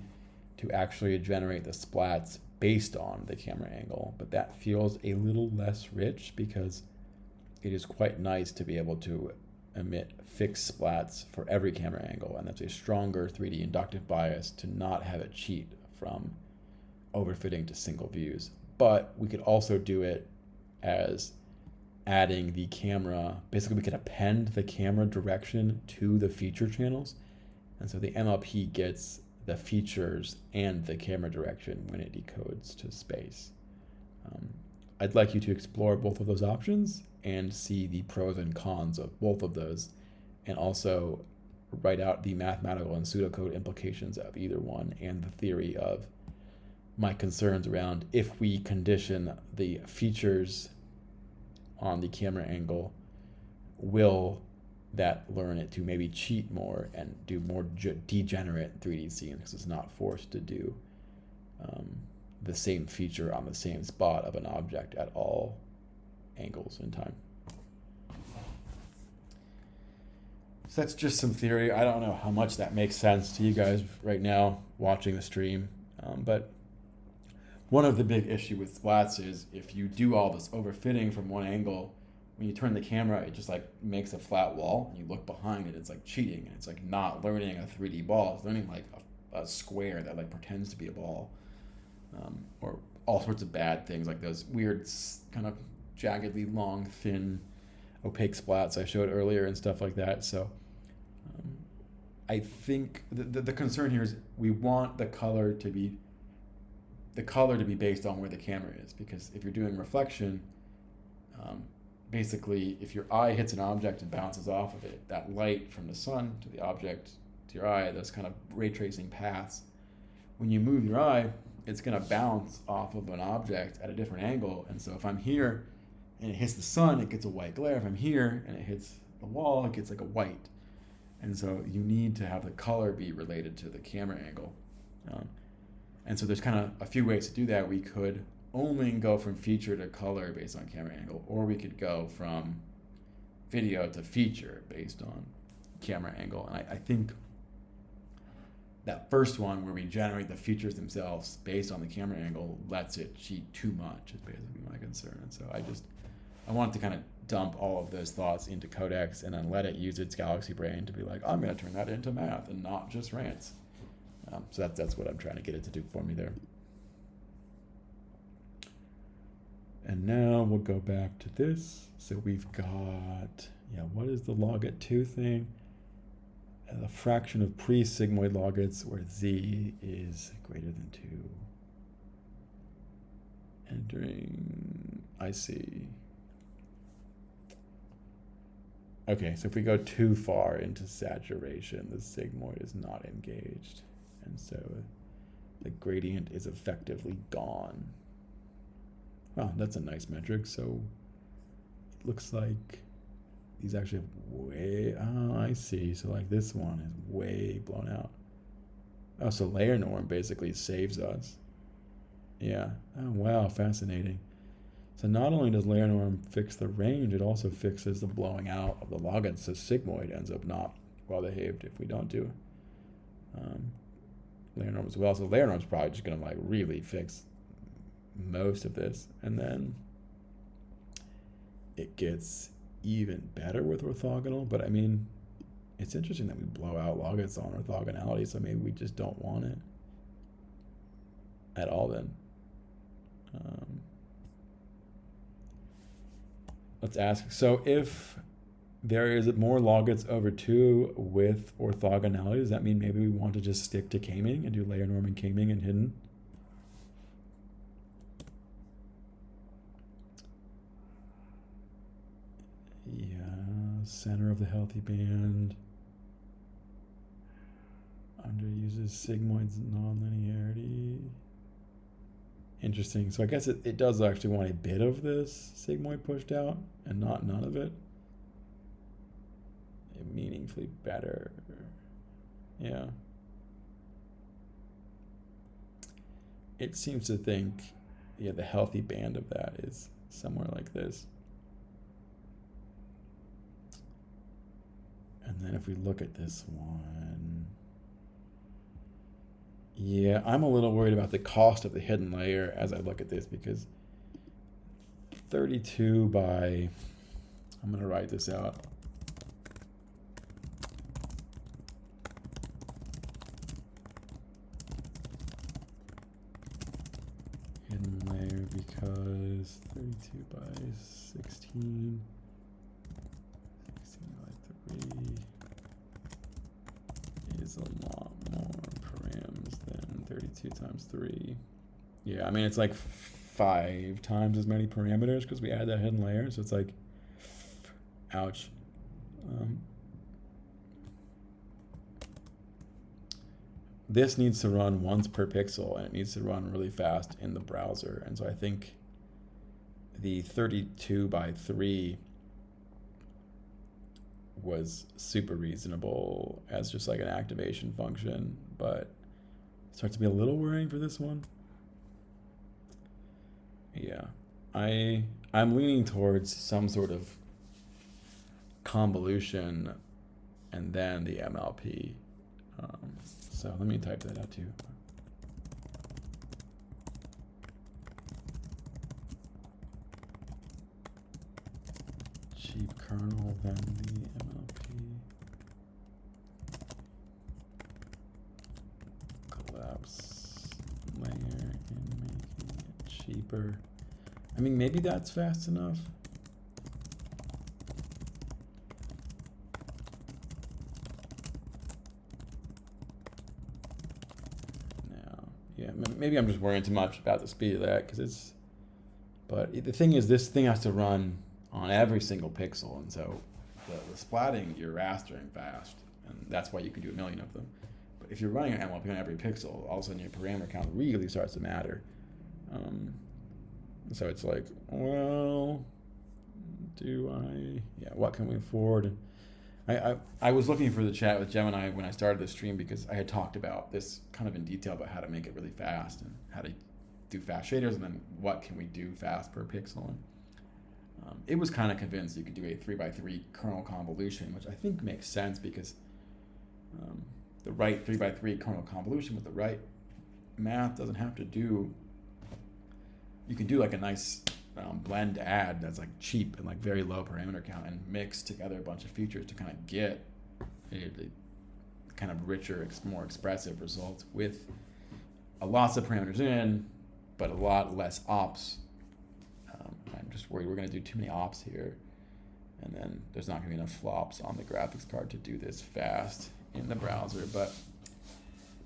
to actually generate the splats based on the camera angle, but that feels a little less rich because it is quite nice to be able to emit fixed splats for every camera angle, and that's a stronger 3D inductive bias to not have it cheat from overfitting to single views. But we could also do it as adding the camera. Basically, we could append the camera direction to the feature channels, and so the MLP gets the features and the camera direction when it decodes to space. I'd like you to explore both of those options and see the pros and cons of both of those, and also write out the mathematical and pseudocode implications of either one and the theory of my concerns around if we condition the features on the camera angle, will that learn it to maybe cheat more and do more degenerate 3D scenes because it's not forced to do the same feature on the same spot of an object at all angles in time. So that's just some theory. I don't know how much that makes sense to you guys right now watching the stream, but one of the big issue with splats is if you do all this overfitting from one angle, when you turn the camera, it just like makes a flat wall, and you look behind it, it's like cheating, and it's like not learning a 3D ball. It's learning like a square that like pretends to be a ball, or all sorts of bad things like those weird kind of jaggedly long, thin, opaque splats I showed earlier and stuff like that. So I think the concern here is we want the color to be based on where the camera is, because if you're doing reflection, basically if your eye hits an object and bounces off of it, that light from the sun to the object to your eye, those kind of ray tracing paths, when you move your eye, it's going to bounce off of an object at a different angle. And so if I'm here and it hits the sun, it gets a white glare. If I'm here and it hits the wall, it gets like a white. And so you need to have the color be related to the camera angle. And so there's kind of a few ways to do that. We could only go from feature to color based on camera angle, or we could go from video to feature based on camera angle. And I think that first one where we generate the features themselves based on the camera angle lets it cheat too much is basically my concern. And so I wanted to kind of dump all of those thoughts into Codex and then let it use its galaxy brain to be like, I'm going to turn that into math and not just rants. So that's what I'm trying to get it to do for me there. And now we'll go back to this. So we've got, what is the logit2 thing? The fraction of pre-sigmoid logits where z is greater than 2. Entering, I see. Okay, so if we go too far into saturation, the sigmoid is not engaged. And so the gradient is effectively gone. Wow, that's a nice metric. So it looks like these actually have way, oh, I see. So like this one is way blown out. Oh, so LayerNorm basically saves us. Yeah, oh wow, fascinating. So not only does LayerNorm fix the range, it also fixes the blowing out of the logits, so sigmoid ends up not well behaved if we don't do LayerNorm as well. So LayerNorm's probably just gonna like really fix most of this, and then it gets even better with orthogonal. But I mean, it's interesting that we blow out logits on orthogonality, so maybe we just don't want it at all then. Let's ask, so if there is more logits over 2 with orthogonality, does that mean maybe we want to just stick to k-ming and do LayerNorm and k-ming and hidden? Yeah, center of the healthy band. Underuses sigmoid's nonlinearity. Interesting. So I guess it does actually want a bit of this sigmoid pushed out and not none of it. Meaningfully better. Yeah. It seems to think, the healthy band of that is somewhere like this. And then if we look at this one, yeah, I'm a little worried about the cost of the hidden layer as I look at this, because 32 by, I'm going to write this out. Hidden layer, because 32 by 16 by 3 is a lot more params than 32 times 3. Yeah, I mean, it's like 5 times as many parameters because we add that hidden layer, so it's like, ouch. This needs to run once per pixel, and it needs to run really fast in the browser, and so I think the 32 by 3 was super reasonable as just like an activation function, but it starts to be a little worrying for this one. Yeah, I'm leaning towards some sort of convolution and then the MLP. So let me type that out too. Cheap kernel, then the MLP. Collapse layer and making it cheaper. I mean, maybe that's fast enough. Yeah, maybe I'm just worrying too much about the speed of that because it's. But the thing is, this thing has to run on every single pixel, and so the splatting, you're rastering fast, and that's why you can do a million of them. But if you're running an MLP on every pixel, all of a sudden your parameter count really starts to matter. So it's like, well, what can we afford? And I was looking for the chat with Gemini when I started the stream because I had talked about this kind of in detail about how to make it really fast and how to do fast shaders, and then what can we do fast per pixel. And it was kind of convinced you could do a 3x3 kernel convolution, which I think makes sense because the right 3x3 kernel convolution with the right math doesn't have to do. You can do like a nice blend add that's like cheap and like very low parameter count and mix together a bunch of features to kind of get a kind of richer, more expressive result with lots of parameters in, but a lot less ops. I'm just worried we're going to do too many ops here, and then there's not going to be enough flops on the graphics card to do this fast in the browser. But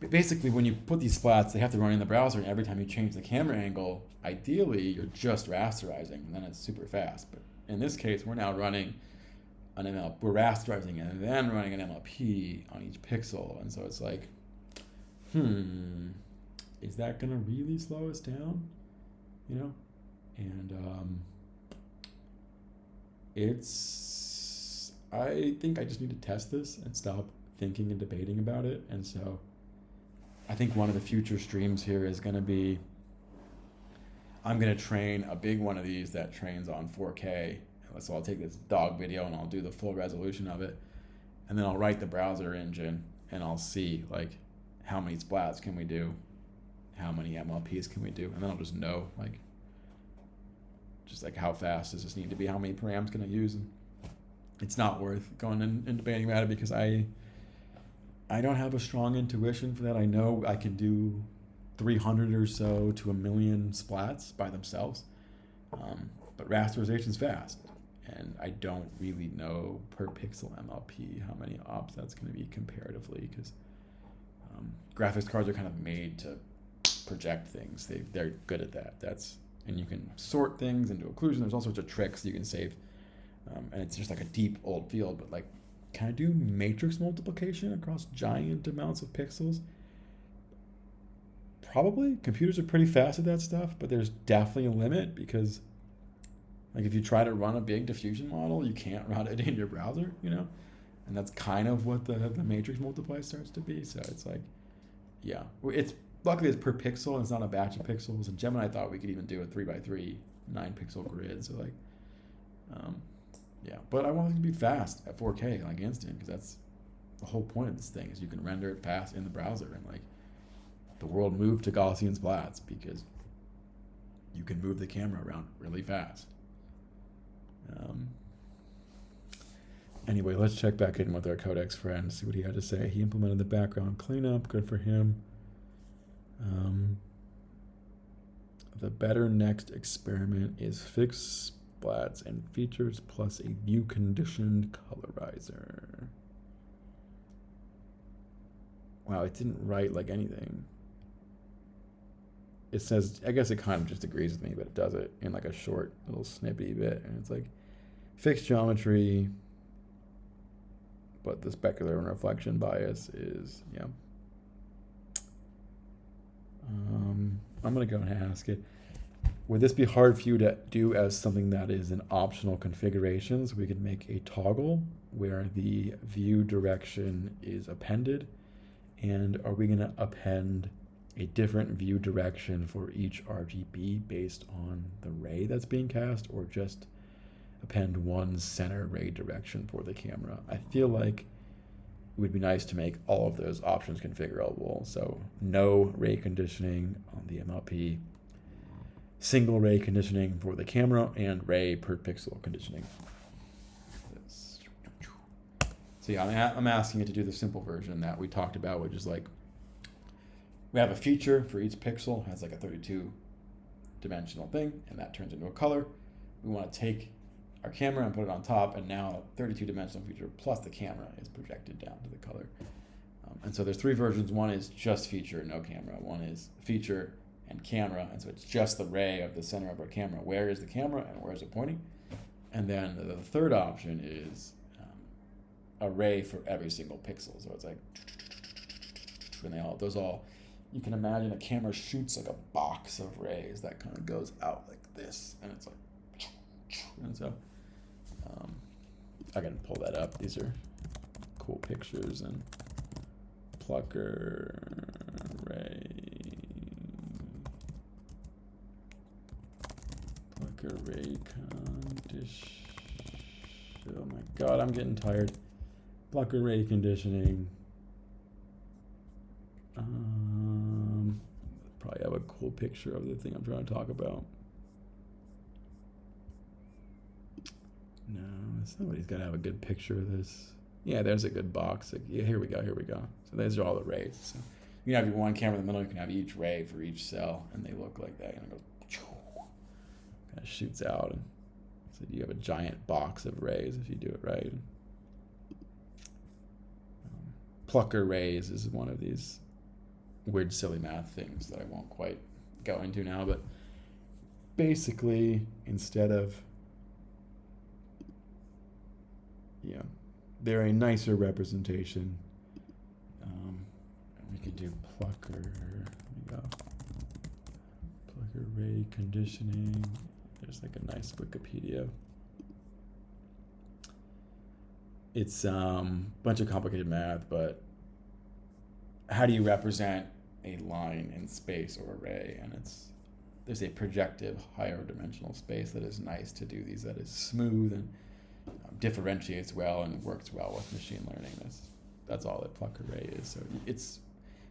basically, when you put these splats, they have to run in the browser, and every time you change the camera angle, ideally, you're just rasterizing, and then it's super fast. But in this case, we're now running an MLP. We're rasterizing and then running an MLP on each pixel, and so it's like, is that going to really slow us down? You know? And I think I just need to test this and stop thinking and debating about it. And so I think one of the future streams here is going to be, I'm going to train a big one of these that trains on 4K. So I'll take this dog video and I'll do the full resolution of it. And then I'll write the browser engine and I'll see like how many splats can we do, how many MLPs can we do, and then I'll just know like just like how fast does this need to be, how many params can I use. And it's not worth going and debating about it because I don't have a strong intuition for that. I know I can do 300 or so to 1 million splats by themselves, but rasterization's fast, and I don't really know per pixel MLP how many ops that's going to be comparatively, because graphics cards are kind of made to project things. They're good at that. And you can sort things into occlusion. There's all sorts of tricks you can save, and it's just like a deep old field. But like, can I do matrix multiplication across giant amounts of pixels? Probably. Computers are pretty fast at that stuff, but there's definitely a limit because, like, if you try to run a big diffusion model, you can't run it in your browser, you know? And that's kind of what the matrix multiply starts to be. So it's like, yeah, luckily it's per pixel and it's not a batch of pixels. And Gemini thought we could even do a 3x3 9-pixel grid. So like, yeah, but I want it to be fast at 4K, like instant, because that's the whole point of this thing is you can render it fast in the browser. And like, the world moved to Gaussian splats because you can move the camera around really fast. Anyway, let's check back in with our Codex friend, see what he had to say. He implemented the background cleanup, good for him. The better next experiment is fix splats and features plus a view conditioned colorizer. Wow, it didn't write like anything. It says, I guess it kind of just agrees with me, but it does it in like a short little snippy bit. And it's like, fixed geometry, but the specular and reflection bias is, yeah. I'm going to go and ask it. Would this be hard for you to do as something that is an optional configuration? So we could make a toggle where the view direction is appended. And are we going to append a different view direction for each RGB based on the ray that's being cast, or just append one center ray direction for the camera? I feel like would be nice to make all of those options configurable. So no ray conditioning on the MLP, single ray conditioning for the camera, and ray per pixel conditioning. So yeah, I'm asking it to do the simple version that we talked about, which is like, we have a feature for each pixel, has like a 32 dimensional thing, and that turns into a color. We want to take our camera and put it on top, and now 32 dimensional feature plus the camera is projected down to the color. And so there's 3 versions. One is just feature, no camera. One is feature and camera, and so it's just the ray of the center of our camera. Where is the camera and where is it pointing? And then the third option is array for every single pixel. So it's like, and those all, you can imagine a camera shoots like a box of rays that kind of goes out like this, and it's like, and so I can pull that up. These are cool pictures, and plucker ray condition. Oh my god, I'm getting tired. Plucker ray conditioning. Probably have a cool picture of the thing I'm trying to talk about. No, somebody's got to have a good picture of this. Yeah, there's a good box. Like, yeah, here we go. So those are all the rays. So you can have your one camera in the middle. You can have each ray for each cell, and they look like that. And it goes, kind of shoots out, and so you have a giant box of rays if you do it right. Plucker rays is one of these weird, silly math things that I won't quite go into now, but basically, instead of, they're a nicer representation. We could do plucker. Here we go. Plucker ray conditioning. There's like a nice Wikipedia. It's a bunch of complicated math, but how do you represent a line in space or array? And there's a projective higher dimensional space that is nice to do these, that is smooth and differentiates well and works well with machine learning. That's all that plucker ray is. So it's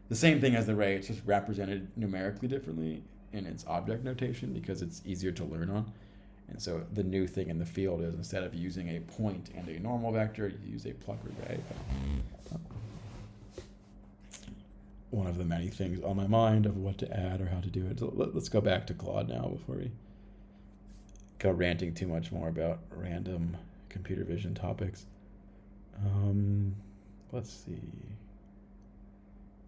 the same thing as the ray, it's just represented numerically differently in its object notation because it's easier to learn on. And so the new thing in the field is, instead of using a point and a normal vector, you use a plucker ray. One of the many things on my mind of what to add or how to do it. So let's go back to Claude now before we go ranting too much more about random computer vision topics. Let's see.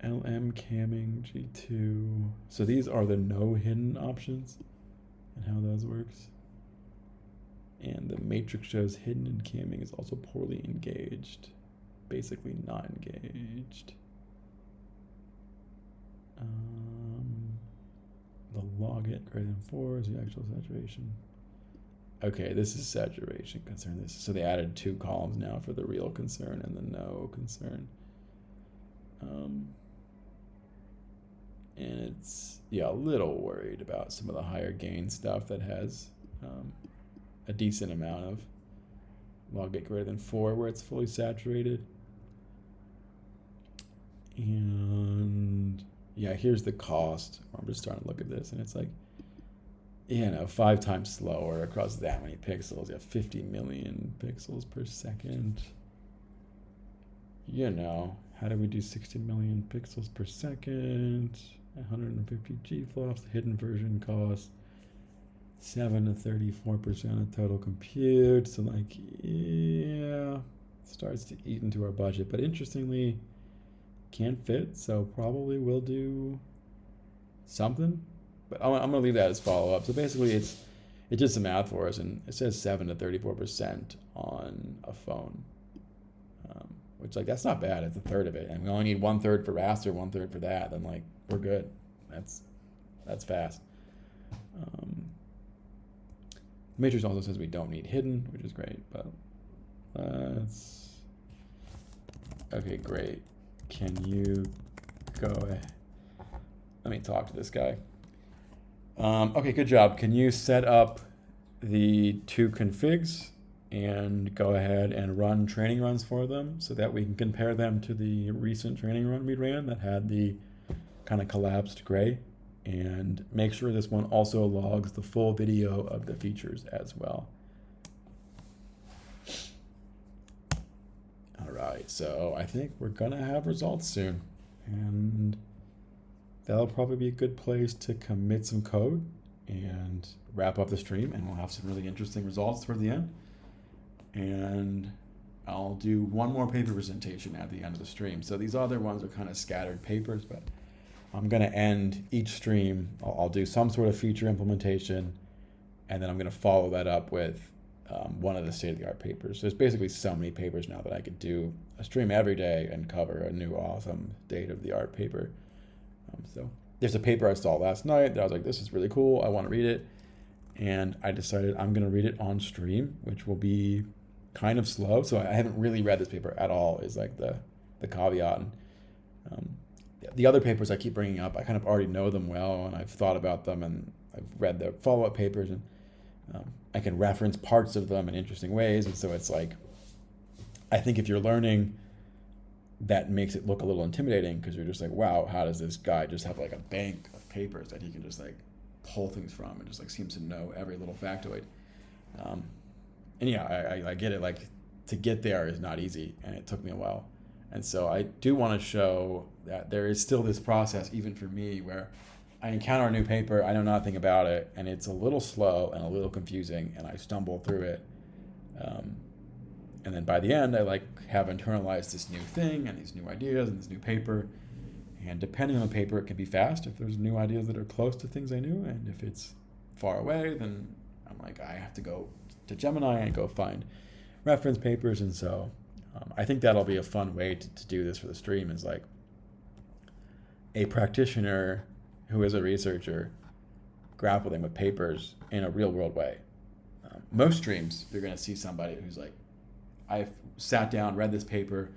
LM camming G2. So these are the no hidden options and how those works. And the matrix shows hidden and camming is also poorly engaged. Basically not engaged. The log it greater than 4 is the actual saturation. Okay, this is saturation concern. So they added 2 columns now for the real concern and the no concern. And it's, a little worried about some of the higher gain stuff that has a decent amount of log it greater than 4 where it's fully saturated. And here's the cost. I'm just starting to look at this, and it's like, 5 times slower across that many pixels. You have 50 million pixels per second. How do we do 60 million pixels per second? 150 G-flops. The hidden version costs 7 to 34% of total compute. So starts to eat into our budget. But interestingly, can't fit. So probably we'll do something. But I'm going to leave that as follow-up. So basically, it did some math for us, and it says 7 to 34% on a phone, which that's not bad. It's a third of it, and we only need 1/3 for raster, 1/3 for that. Then we're good. That's fast. Matrix also says we don't need hidden, which is great. But okay, great. Can you go ahead? Let me talk to this guy. Okay, good job. Can you set up the 2 configs and go ahead and run training runs for them so that we can compare them to the recent training run we ran that had the kind of collapsed gray, and make sure this one also logs the full video of the features as well. All right, so I think we're gonna have results soon, and that'll probably be a good place to commit some code and wrap up the stream, and we'll have some really interesting results toward the end. And I'll do one more paper presentation at the end of the stream. So these other ones are kind of scattered papers, but I'm going to end each stream. I'll do some sort of feature implementation, and then I'm going to follow that up with one of the state-of-the-art papers. There's basically so many papers now that I could do a stream every day and cover a new awesome state-of-the-art paper. So there's a paper I saw last night that I was like, this is really cool, I want to read it. And I decided I'm going to read it on stream, which will be kind of slow. So I haven't really read this paper at all, is like the caveat. And the other papers I keep bringing up, I kind of already know them well, and I've thought about them, and I've read the follow-up papers, and I can reference parts of them in interesting ways. And so it's like, I think if you're learning, that makes it look a little intimidating, because you're just like, wow, how does this guy just have like a bank of papers that he can just like pull things from, and just like seems to know every little factoid. And yeah, I get it, like to get there is not easy, and it took me a while. And so I do want to show that there is still this process, even for me, where I encounter a new paper, I know nothing about it, and it's a little slow and a little confusing, and I stumble through it. And then by the end, I like have internalized this new thing and these new ideas and this new paper. And depending on the paper, it can be fast if there's new ideas that are close to things I knew. And if it's far away, then I'm like, I have to go to Gemini and go find reference papers. And so I think that'll be a fun way to do this for the stream, is like a practitioner who is a researcher grappling with papers in a real world way. Most streams, you're going to see somebody who's like, I've sat down, read this paper,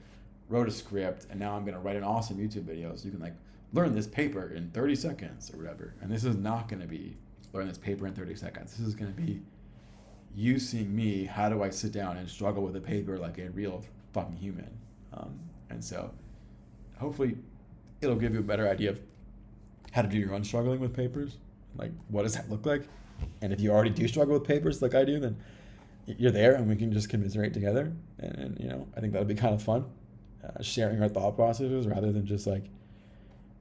wrote a script, and now I'm going to write an awesome YouTube video so you can like learn this paper in 30 seconds or whatever. And this is not going to be learn this paper in 30 seconds. This is going to be you seeing me, how do I sit down and struggle with a paper like a real fucking human. And so hopefully it'll give you a better idea of how to do your own struggling with papers. Like, what does that look like? And if you already do struggle with papers like I do, then you're there and we can just commiserate together. And you know, I think that'll be kind of fun, sharing our thought processes rather than just like,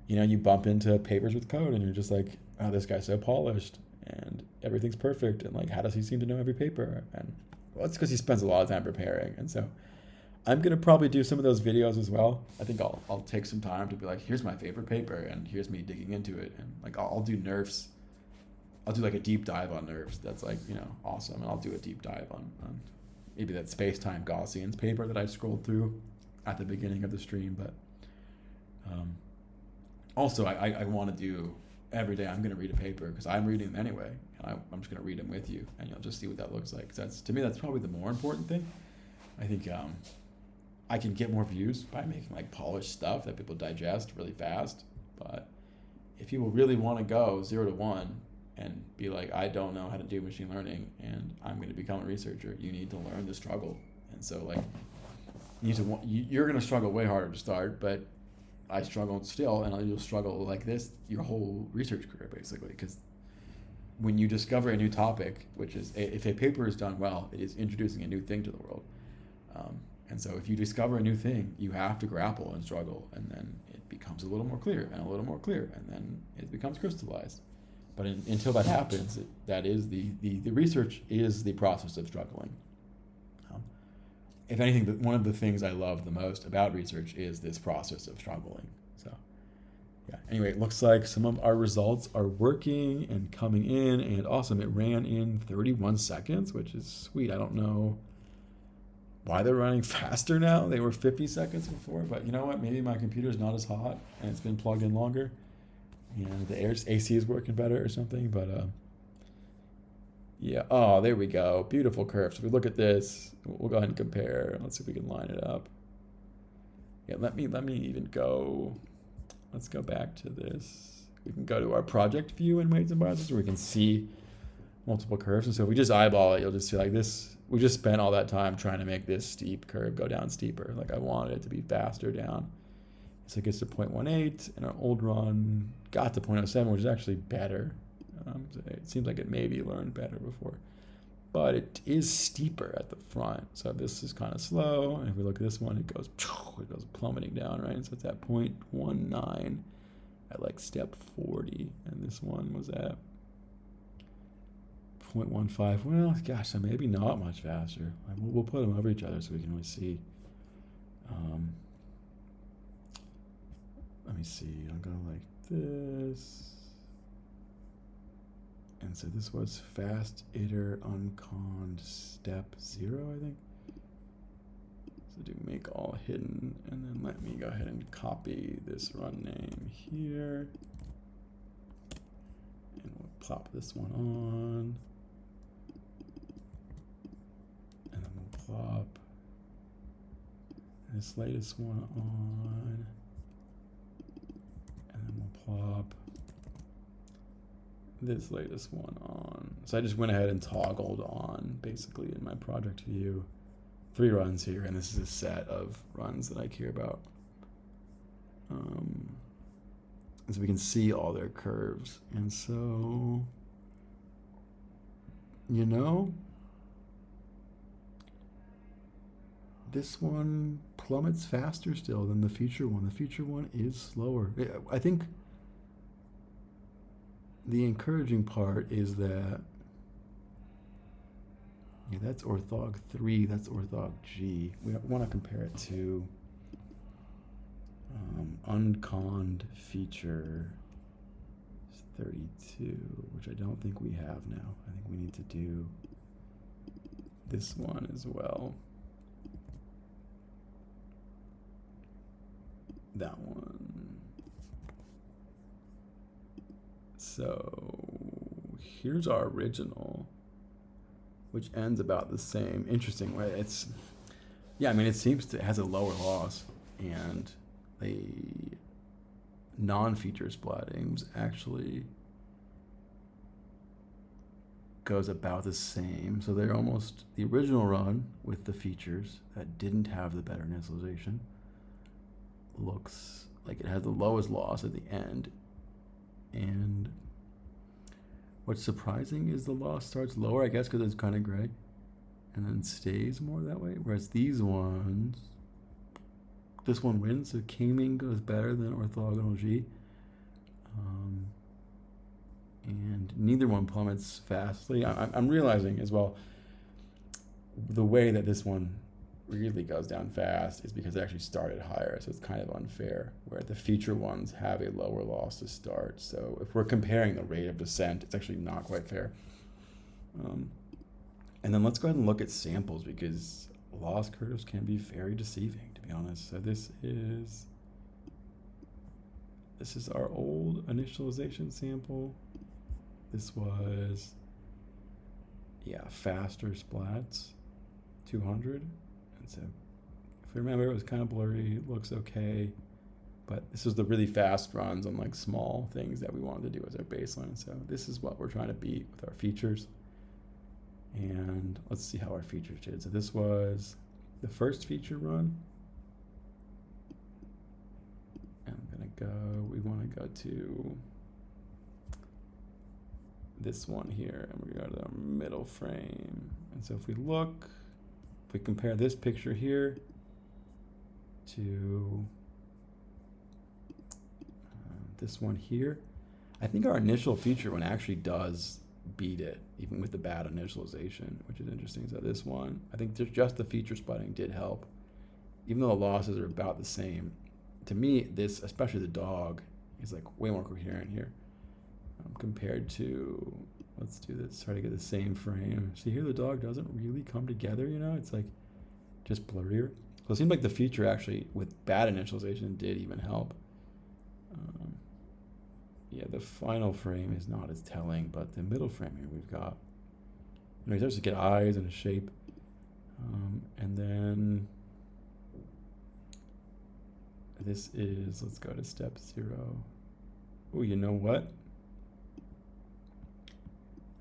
you know, you bump into papers with code and you're just like, oh, this guy's so polished and everything's perfect. And like, how does he seem to know every paper? And well, it's because he spends a lot of time preparing. And so I'm going to probably do some of those videos as well. I think I'll take some time to be like, here's my favorite paper and here's me digging into it. And like, I'll do NeRFs. I'll do like a deep dive on NeRFs. That's like, you know, awesome. And I'll do a deep dive on maybe that space-time Gaussians paper that I scrolled through at the beginning of the stream. But also I want to do every day, I'm going to read a paper because I'm reading them anyway. And I'm just going to read them with you and you'll just see what that looks like. 'Cause that's, to me, that's probably the more important thing. I think I can get more views by making like polished stuff that people digest really fast. But if people really want to go 0 to 1 and be like, I don't know how to do machine learning and I'm going to become a researcher, you need to learn the struggle. And so like, you're going to struggle way harder to start, but I struggled still, and you'll struggle like this your whole research career basically, because when you discover a new topic, which is, if a paper is done well, it is introducing a new thing to the world. And so if you discover a new thing, you have to grapple and struggle, and then it becomes a little more clear and a little more clear, and then it becomes crystallized. But until that happens, that is the research is the process of struggling. If anything, one of the things I love the most about research is this process of struggling. So yeah, anyway, it looks like some of our results are working and coming in, and awesome. It ran in 31 seconds, which is sweet. I don't know why they're running faster now. They were 50 seconds before, but you know what? Maybe my computer's not as hot and it's been plugged in longer. And the AC is working better or something, but yeah. Oh, there we go. Beautiful curves. If we look at this, we'll go ahead and compare. Let's see if we can line it up. Yeah, let me even go. Let's go back to this. We can go to our project view in Weights and Biases, where we can see multiple curves. And so if we just eyeball it, you'll just see like this, we just spent all that time trying to make this steep curve go down steeper. Like I wanted it to be faster down. So it gets to 0.18, and our old run got to 0.07, which is actually better. So it seems like it maybe learned better before. But it is steeper at the front. So this is kind of slow. And if we look at this one, it goes plummeting down, right? So it's at 0.19 at like step 40. And this one was at 0.15. Well, gosh, so maybe not much faster. We'll put them over each other so we can really see. Let me see. I'll go like this. And so this was fast iter unconned step 0, I think. So do make all hidden, and then let me go ahead and copy this run name here. And we'll plop this one on. And then we'll plop this latest one on. And then we'll plop this latest one on. So I just went ahead and toggled on basically in my project view 3 runs here, and this is a set of runs that I care about. And so we can see all their curves. And so, you know, this one plummets faster still than the feature one. The feature one is slower. I think the encouraging part is that, yeah, that's orthog 3, that's orthog G. We want to compare it to unconned feature 32, which I don't think we have now. I think we need to do this one as well. That one. So here's our original, which ends about the same. Interesting way. It's, yeah, I mean, it seems to, it has a lower loss, and the non-feature splatting actually goes about the same. So they're almost, the original run with the features that didn't have the better initialization looks like it has the lowest loss at the end. And what's surprising is the loss starts lower, I guess, because it's kind of gray, and then stays more that way. Whereas these ones, this one wins, so K-mean goes better than orthogonal G. And neither one plummets fastly. I'm realizing as well, the way that this one really goes down fast is because it actually started higher, so it's kind of unfair, where the feature ones have a lower loss to start. So if we're comparing the rate of descent, it's actually not quite fair. And then let's go ahead and look at samples, because loss curves can be very deceiving, to be honest. So this is our old initialization sample. This was, yeah, faster splats, 200. And so if you remember, it was kind of blurry, it looks okay, but this is the really fast runs on like small things that we wanted to do as our baseline. So this is what we're trying to beat with our features. And let's see how our features did. So this was the first feature run. And we want to go to this one here, and we're going to go to the middle frame. And so if we look, if we compare this picture here to this one here, I think our initial feature one actually does beat it, even with the bad initialization, which is interesting. So this one, I think just the feature splatting did help. Even though the losses are about the same, to me, this, especially the dog, is like way more coherent here compared to, let's do this, try to get the same frame. See here, the dog doesn't really come together, you know, it's like just blurrier. So it seems like the feature actually with bad initialization did even help. Yeah, the final frame is not as telling, but the middle frame here we've got, you know, he starts to get eyes and a shape. And then this is, let's go to step 0. Oh, you know what?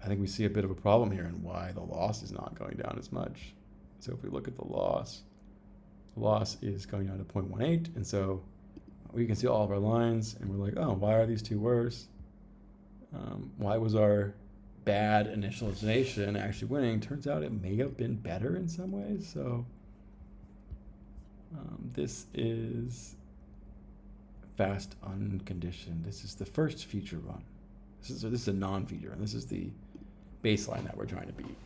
I think we see a bit of a problem here and why the loss is not going down as much. So if we look at the loss is going down to 0.18, and so we can see all of our lines, and we're like, oh, why are these two worse? Why was our bad initialization actually winning? Turns out it may have been better in some ways. So this is fast unconditioned. This is the first feature run. This is a non-feature, and this is the baseline that we're trying to beat.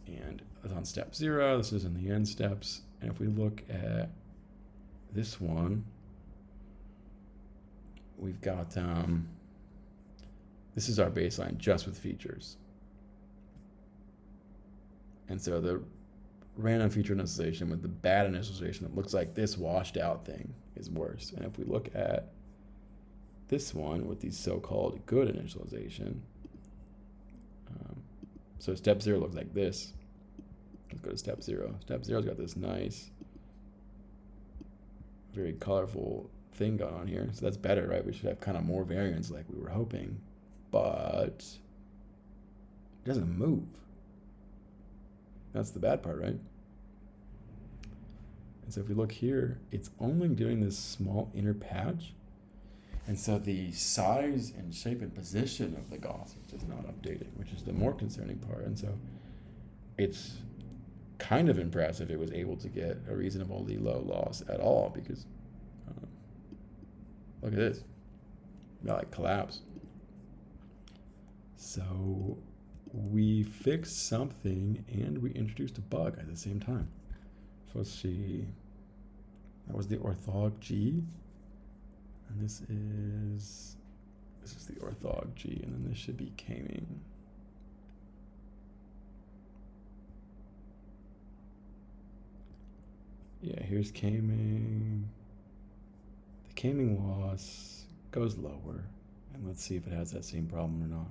And it's on step 0. This is in the end steps. And if we look at this one, we've got this is our baseline just with features. And so the random feature initialization with the bad initialization that looks like this washed out thing is worse. And if we look at this one with the so-called good initialization, so step 0 looks like this. Let's go to step 0. Step 0's got this nice, very colorful thing going on here. So that's better, right? We should have kind of more variance like we were hoping, but it doesn't move. That's the bad part, right? And so if we look here, it's only doing this small inner patch. And so the size and shape and position of the Gaussian is not updating, which is the more concerning part. And so it's kind of impressive it was able to get a reasonably low loss at all, because look at this. We got like collapse. So we fixed something and we introduced a bug at the same time. So let's see. That was the orthog G. And this is the orthog G, and then this should be K-ming. Yeah, here's K-ming. The K-ming loss goes lower, and let's see if it has that same problem or not.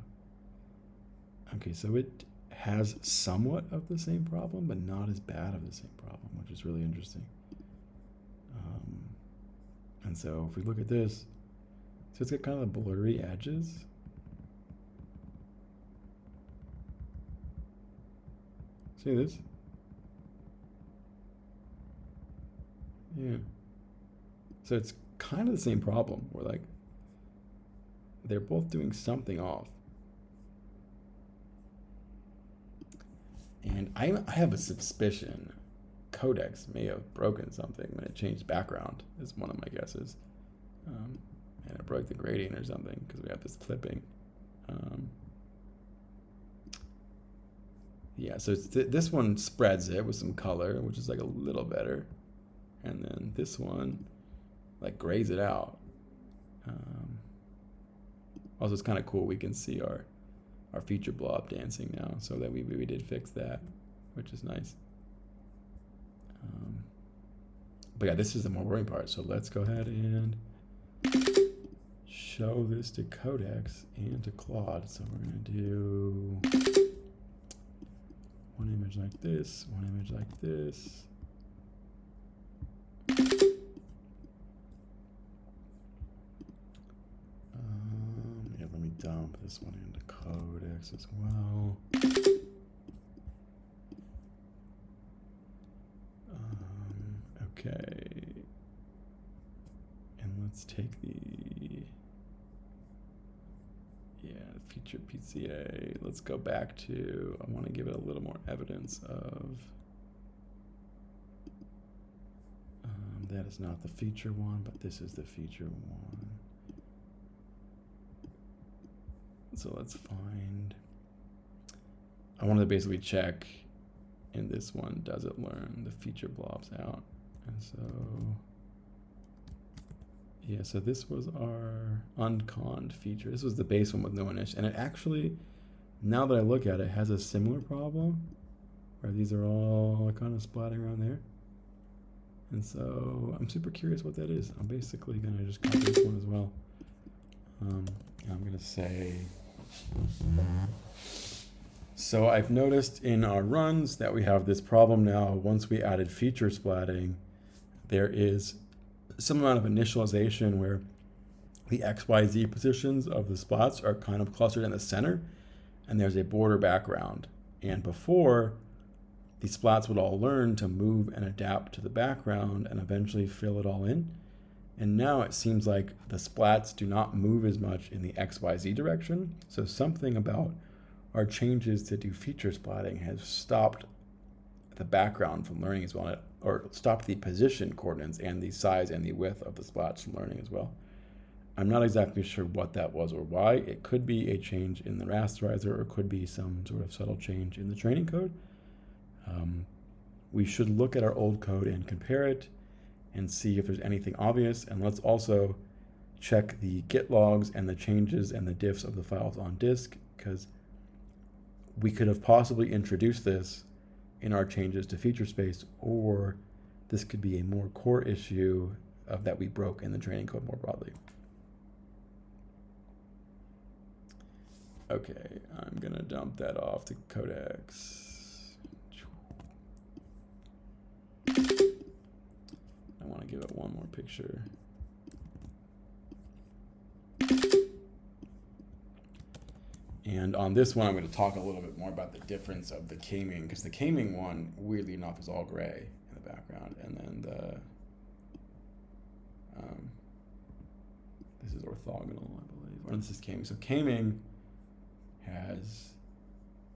Okay, so it has somewhat of the same problem, but not as bad of the same problem, which is really interesting. And so if we look at this, so it's got kind of the blurry edges. See this? Yeah. So it's kind of the same problem. We're like, they're both doing something off. And I have a suspicion Codex may have broken something when it changed background, is one of my guesses. And it broke the gradient or something because we have this clipping. Yeah, so it's this one spreads it with some color, which is like a little better. And then this one like grays it out. Also, it's kind of cool. We can see our feature blob dancing now, so that we did fix that, which is nice. But yeah, this is the more worrying part. So let's go ahead and show this to Codex and to Claude. So we're going to do one image like this, one image like this. Yeah, let me dump this one into Codex as well. Okay, and let's take the feature PCA. Let's go back to, I want to give it a little more evidence of, that is not the feature one, but this is the feature one. So let's find, I wanted to basically check in this one, does it learn the feature blobs out? And so, yeah, so this was our unconned feature. This was the base one with no init. And it actually, now that I look at it, has a similar problem where these are all kind of splatting around there. And so I'm super curious what that is. I'm basically going to just copy this one as well. I'm going to say, so I've noticed in our runs that we have this problem now. Once we added feature splatting, there is some amount of initialization where the XYZ positions of the splats are kind of clustered in the center. and there's a border background. And before, the splats would all learn to move and adapt to the background and eventually fill it all in. And now it seems like the splats do not move as much in the XYZ direction. So something about our changes to do feature splatting has stopped the background from learning as well, or stopped the position coordinates and the size and the width of the splats from learning as well. I'm not exactly sure what that was or why. It could be a change in the rasterizer, or it could be some sort of subtle change in the training code. We should look at our old code and compare it and see if there's anything obvious. And let's also check the git logs and the changes and the diffs of the files on disk, because we could have possibly introduced this in our changes to feature space, or this could be a more core issue of that we broke in the training code more broadly. Okay, I'm gonna dump that off to Codex. I want to give it one more picture. And on this one, I'm going to talk a little bit more about the difference of the k-ming, because the k-ming one, weirdly enough, is all gray in the background, and then this is orthogonal, I believe, or this is k-ming. So k-ming has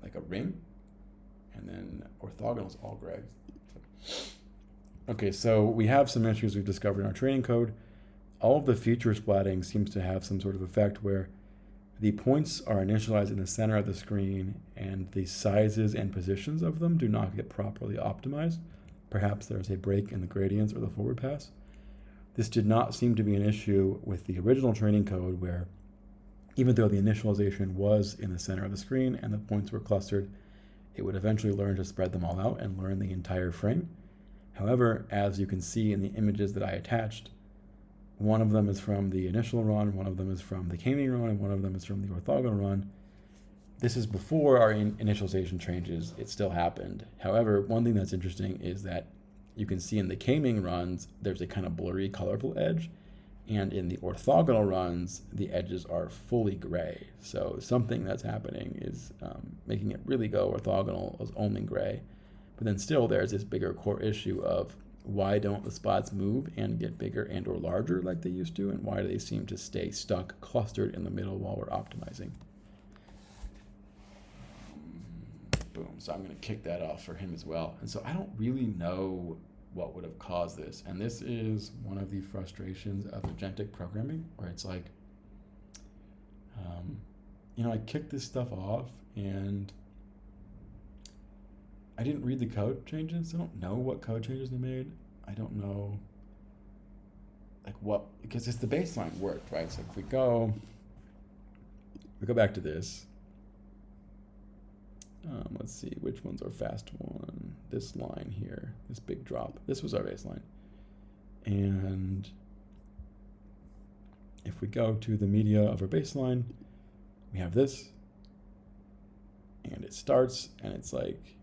like a ring, and then orthogonal is all gray. Okay, so we have some issues we've discovered in our training code. All of the feature splatting seems to have some sort of effect where the points are initialized in the center of the screen and the sizes and positions of them do not get properly optimized. Perhaps there's a break in the gradients or the forward pass. This did not seem to be an issue with the original training code, where even though the initialization was in the center of the screen and the points were clustered, it would eventually learn to spread them all out and learn the entire frame. However, as you can see in the images that I attached, one of them is from the initial run, one of them is from the k-ming run, and one of them is from the orthogonal run. This is before our initialization changes. It still happened. However, one thing that's interesting is that you can see in the k-ming runs, there's a kind of blurry, colorful edge. And in the orthogonal runs, the edges are fully gray. So something that's happening is making it really go orthogonal as only gray. But then still there's this bigger core issue of why don't the splats move and get bigger and or larger like they used to, and why do they seem to stay stuck clustered in the middle while we're optimizing? Boom, so I'm gonna kick that off for him as well. And so I don't really know what would have caused this. And this is one of the frustrations of agentic programming, where it's like, I kicked this stuff off and I didn't read the code changes. I don't know what code changes they made. I don't know like what, because it's the baseline worked, right? So if we go back to this, let's see, which one's our fast one? This line here, this big drop. This was our baseline. And if we go to the media of our baseline, we have this. And it starts, and it's like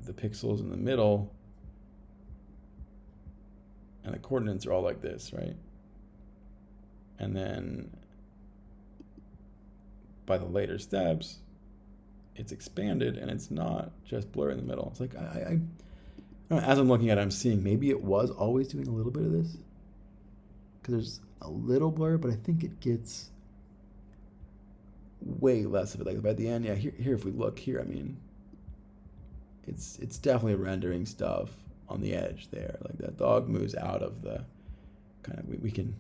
the pixels in the middle, and the coordinates are all like this, right? And then by the later steps, it's expanded and it's not just blur in the middle. It's like, I don't know, as I'm looking at it, I'm seeing maybe it was always doing a little bit of this, because there's a little blur, but I think it gets way less of it. Like by the end, yeah, here if we look here, I mean, it's definitely rendering stuff on the edge there. Like that dog moves out of the kind of, we can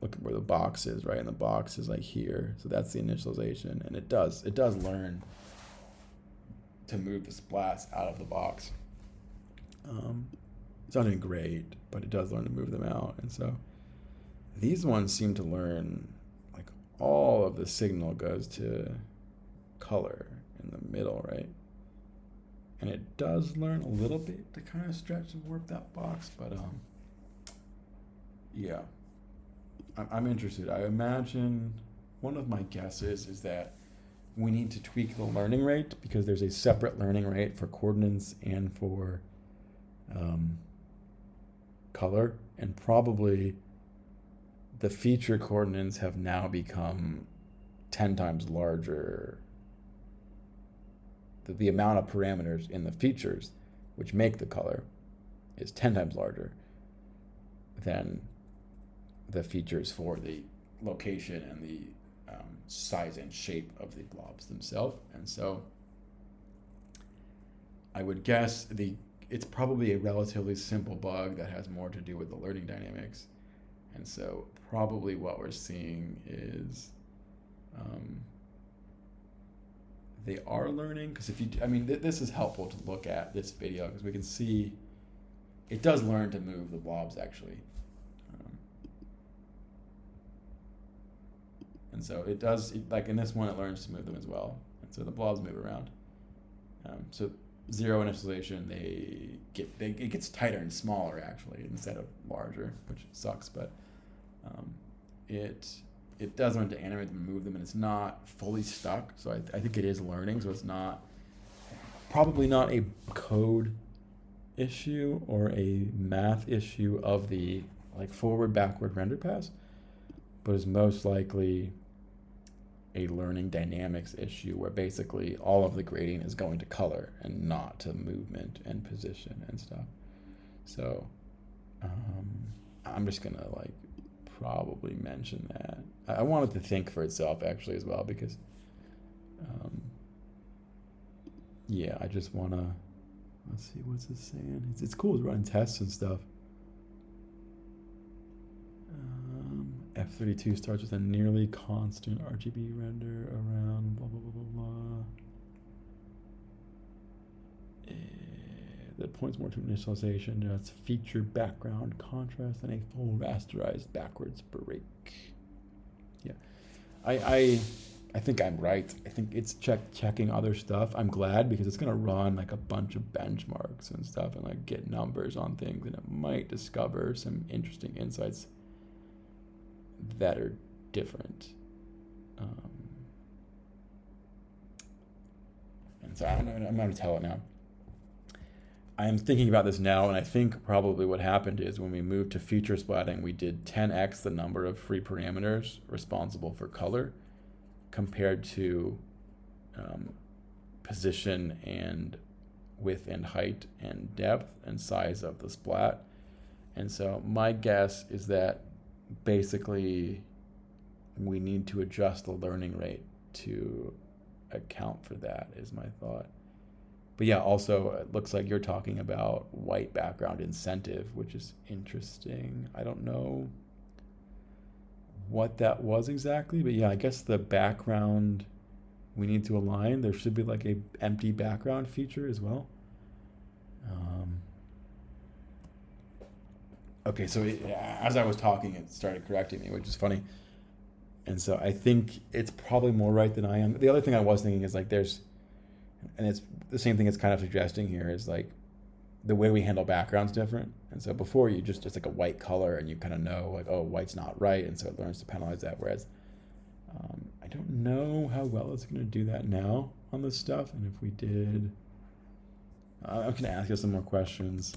look at where the box is, right? And the box is like here. So that's the initialization. And it does learn to move the splats out of the box. It's not doing great, but it does learn to move them out. And so these ones seem to learn, like all of the signal goes to color in the middle, right? And it does learn a little bit to kind of stretch and warp that box, but yeah. I'm interested. I imagine one of my guesses is that we need to tweak the learning rate, because there's a separate learning rate for coordinates and for color, and probably the feature coordinates have now become 10 times larger. The amount of parameters in the features which make the color is 10 times larger than the features for the location and the size and shape of the blobs themselves. And so I would guess it's probably a relatively simple bug that has more to do with the learning dynamics. And so probably what we're seeing is they are learning, because this is helpful to look at this video because we can see it does learn to move the blobs actually. And so it does, like in this one, it learns to move them as well. And so the blobs move around. So zero initialization, it gets tighter and smaller actually instead of larger, which sucks, but it does learn to animate them and move them, and it's not fully stuck. So I think it is learning, so it's probably not a code issue or a math issue of the forward backward render pass, but is most likely a learning dynamics issue where basically all of the grading is going to color and not to movement and position and stuff. So I'm just gonna probably mention that. I want it to think for itself actually as well, because yeah, I just wanna, let's see, what's it saying? It's cool to run tests and stuff. F32 starts with a nearly constant RGB render around blah, blah, blah, blah, blah. That points more to initialization. That's feature background contrast and a full rasterized backwards break. Yeah, I think I'm right. I think it's checking other stuff. I'm glad, because it's gonna run a bunch of benchmarks and stuff and get numbers on things, and it might discover some interesting insights that are different. And so I'm going to tell it now. I'm thinking about this now, and I think probably what happened is when we moved to feature splatting, we did 10x the number of free parameters responsible for color compared to position and width and height and depth and size of the splat. And so my guess is that basically we need to adjust the learning rate to account for that, is my thought. But yeah, also it looks like you're talking about white background incentive, which is interesting. I don't know what that was exactly, but yeah, I guess the background we need to align. There should be a empty background feature as well. Okay, so as I was talking, it started correcting me, which is funny. And so I think it's probably more right than I am. The other thing I was thinking is and it's the same thing it's kind of suggesting here, is the way we handle background's different. And so before it's a white color and you kind of know oh, white's not right. And so it learns to penalize that. Whereas I don't know how well it's going to do that now on this stuff. And if we did, I'm going to ask you some more questions.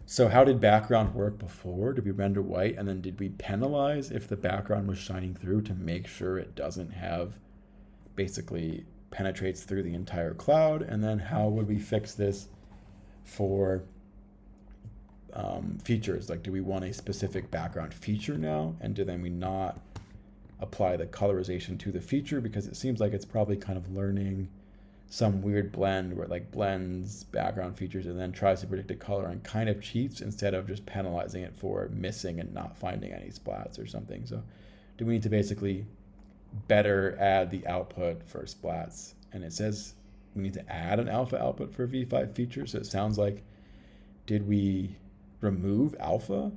So how did background work before? Did we render white, and then did we penalize if the background was shining through to make sure it doesn't basically penetrates through the entire cloud? And then how would we fix this for features? Do we want a specific background feature now? And then we not apply the colorization to the feature, because it seems like it's probably kind of learning some weird blend where it blends background features and then tries to predict a color and kind of cheats instead of just penalizing it for missing and not finding any splats or something. So do we need to basically better add the output for splats? And it says we need to add an alpha output for V5 features. So it sounds like, did we remove alpha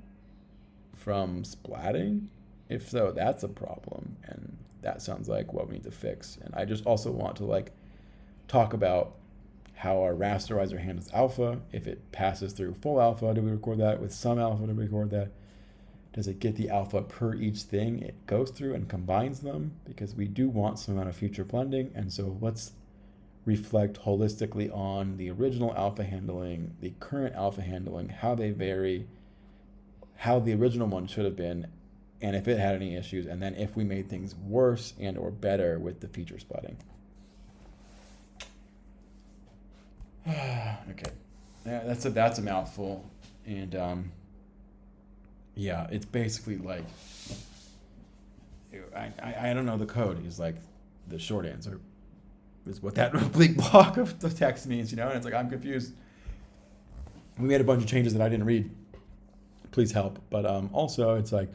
from splatting? If so, that's a problem. And that sounds like what we need to fix. And I just also want to talk about how our rasterizer handles alpha. If it passes through full alpha, do we record that? With some alpha, do we record that? Does it get the alpha per each thing it goes through and combines them? Because we do want some amount of future blending. And so let's reflect holistically on the original alpha handling, the current alpha handling, how they vary, how the original one should have been, and if it had any issues, and then if we made things worse and or better with the feature splatting. Okay, yeah, that's a mouthful, and yeah, it's basically like I don't know the code. Is like the short answer is what that oblique block of the text means, and it's like I'm confused. We made a bunch of changes that I didn't read. Please help. But also it's like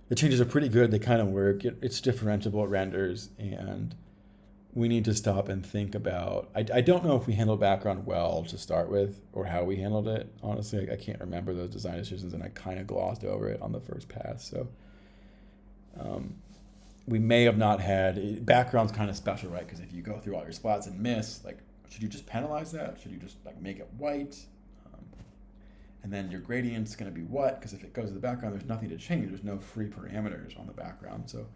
the changes are pretty good. They kind of work. It's differentiable. It renders, and we need to stop and think about. I don't know if we handled background well to start with, or how we handled it. Honestly, I can't remember those design decisions, and I kind of glossed over it on the first pass. So we may have not had background's kind of special, right? Because if you go through all your splats and miss, like, should you just penalize that? Should you just like make it white? And then your gradient's going to be what? Because if it goes to the background, there's nothing to change. There's no free parameters on the background. So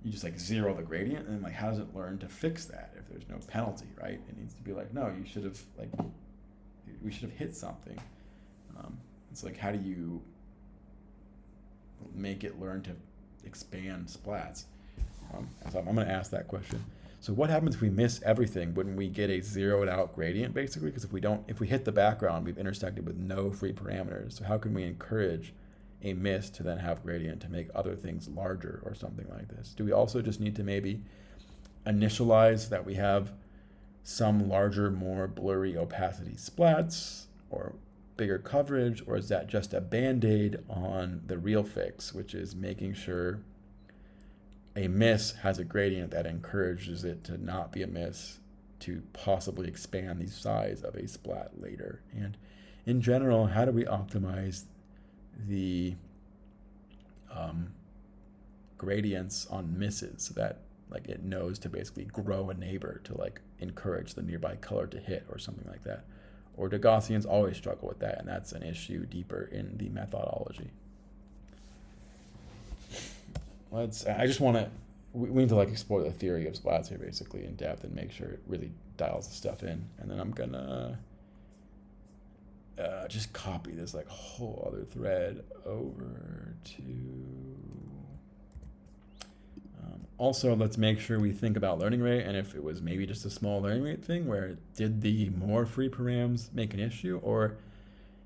you just like zero the gradient, and then like how does it learn to fix that if there's no penalty, right? It needs to be like, no, you should have we should have hit something. It's like, how do you make it learn to expand splats? So I'm going to ask that question. So what happens if we miss everything? Wouldn't we get a zeroed out gradient basically? Because if we hit the background, we've intersected with no free parameters. So how can we encourage a miss to then have gradient to make other things larger or something like this? Do we also just need to maybe initialize so that we have some larger, more blurry opacity splats or bigger coverage? Or is that just a band-aid on the real fix, which is making sure a miss has a gradient that encourages it to not be a miss, to possibly expand the size of a splat later? And in general, how do we optimize the gradients on misses so that like it knows to basically grow a neighbor to like encourage the nearby color to hit or something like that? Or do Gaussians always struggle with that, and that's an issue deeper in the methodology? I just want to, we need to like explore the theory of splats here basically in depth and make sure it really dials the stuff in. And then I'm gonna just copy this like whole other thread over to, also let's make sure we think about learning rate, and if it was maybe just a small learning rate thing where did the more free params make an issue, or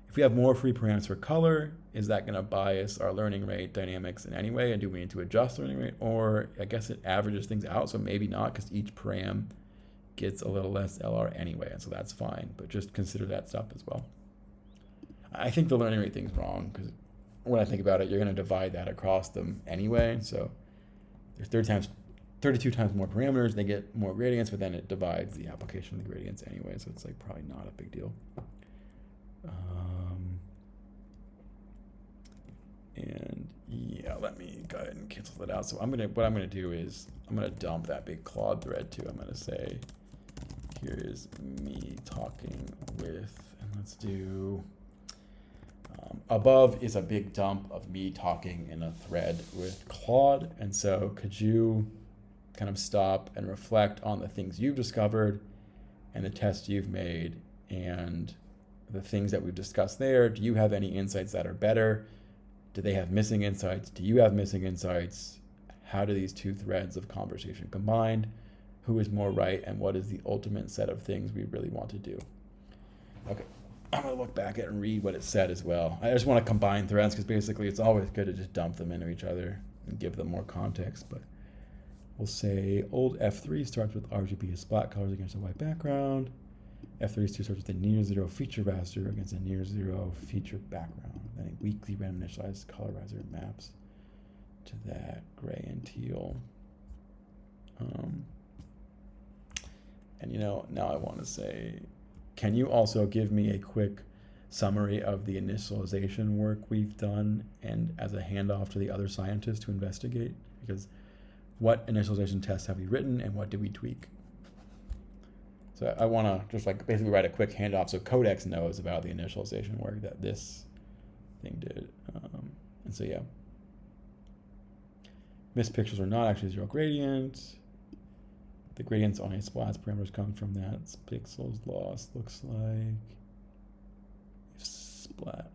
if we have more free params for color, is that going to bias our learning rate dynamics in any way? And do we need to adjust learning rate? Or I guess it averages things out, so maybe not, because each param gets a little less LR anyway, and so that's fine. But just consider that stuff as well. I think the learning rate thing's wrong, because when I think about it, you're going to divide that across them anyway. So there's 32 times more parameters, they get more gradients, but then it divides the application of the gradients anyway, so it's like probably not a big deal. And yeah, let me go ahead and cancel that out. So what I'm gonna do is I'm gonna dump that big Claude thread too. I'm gonna say, here is me talking with, and let's do, above is a big dump of me talking in a thread with Claude. And so could you kind of stop and reflect on the things you've discovered and the tests you've made and the things that we've discussed there? Do you have any insights that are better? Do they have missing insights? Do you have missing insights? How do these two threads of conversation combine? Who is more right, and what is the ultimate set of things we really want to do? Okay, I'm gonna look back at it and read what it said as well. I just want to combine threads because basically it's always good to just dump them into each other and give them more context. But we'll say old F3 starts with RGB splat colors against a white background. F32 starts with a near zero feature raster against a near zero feature background. Then a weakly random initialized colorizer maps to that gray and teal. And now I want to say, can you also give me a quick summary of the initialization work we've done and as a handoff to the other scientists to investigate? Because what initialization tests have we written and what did we tweak? So I want to just like basically write a quick handoff so Codex knows about the initialization work that this thing did. And so yeah, missed pixels are not actually zero gradient. The gradients on a splats parameters come from that pixels lost, looks like. If splat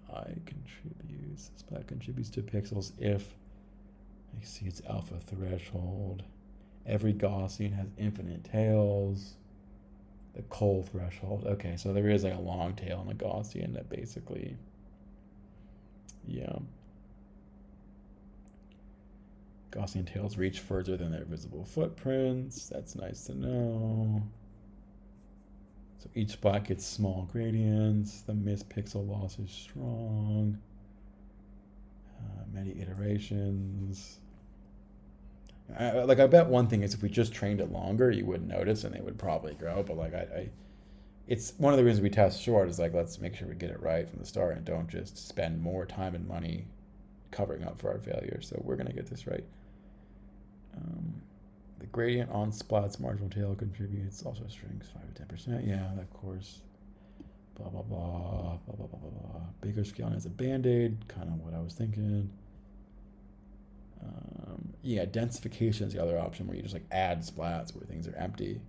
contributes to pixels if exceeds alpha threshold. Every Gaussian has infinite tails. The Cole threshold. Okay, so there is like a long tail in the Gaussian that basically, yeah. Gaussian tails reach further than their visible footprints. That's nice to know. So each splat gets small gradients. The missed pixel loss is strong. Many iterations. I bet one thing is if we just trained it longer, you wouldn't notice and they would probably grow. But like it's one of the reasons we test short is like, let's make sure we get it right from the start and don't just spend more time and money covering up for our failures. So we're gonna get this right. The gradient on splats marginal tail contributes also strings 5 to 10%. Yeah, of course. Blah blah blah blah blah blah blah. Bigger scaling as a band-aid, kind of what I was thinking. Yeah, densification is the other option where you just like add splats where things are empty.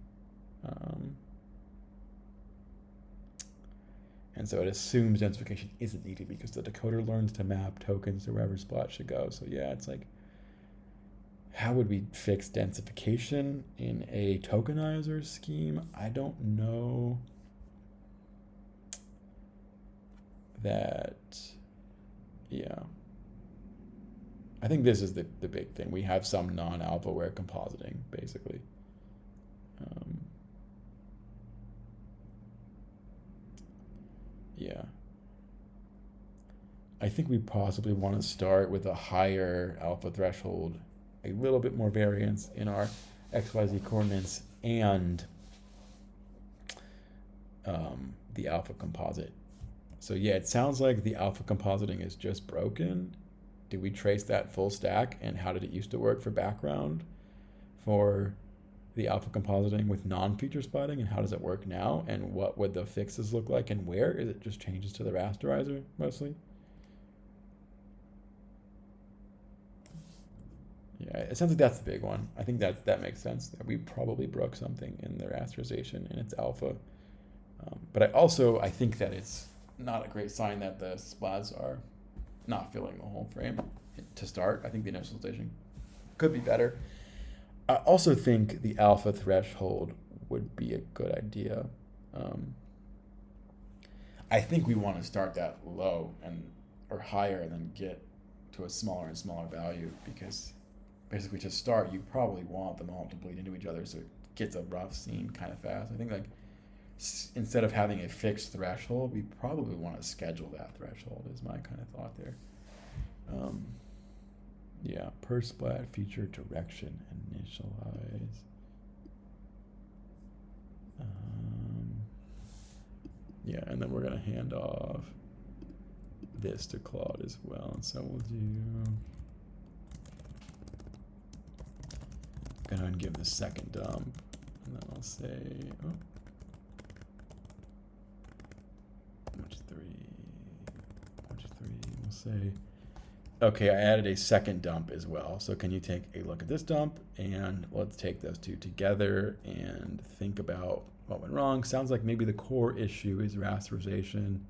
And so it assumes densification isn't needed because the decoder learns to map tokens to wherever splat should go. So yeah, it's like, how would we fix densification in a tokenizer scheme? I don't know that, yeah. I think this is the big thing. We have some non-alphaware compositing, basically. Yeah. I think we possibly want to start with a higher alpha threshold, a little bit more variance in our XYZ coordinates, and the alpha composite. So yeah, it sounds like the alpha compositing is just broken. Did we trace that full stack, and how did it used to work for background for the alpha compositing with non-feature splatting, and how does it work now, and what would the fixes look like, and where? Is it just changes to the rasterizer mostly? Yeah, it sounds like that's the big one. I think that makes sense. That we probably broke something in the rasterization in its alpha. But I think that it's not a great sign that the splats are not filling the whole frame to start. I think the initialization could be better. I also think the alpha threshold would be a good idea. I think we want to start that low or higher and then get to a smaller and smaller value, because basically to start you probably want them all to bleed into each other so it gets a rough scene kind of fast. I think like instead of having a fixed threshold, we probably want to schedule that threshold is my kind of thought there. Yeah, per splat feature direction initialize. Yeah, and then we're gonna hand off this to Claude as well. And so we'll do, go and give the second dump, and then I'll say, oh, which three, we'll say, okay, I added a second dump as well. So can you take a look at this dump, and let's take those two together and think about what went wrong. Sounds like maybe the core issue is rasterization.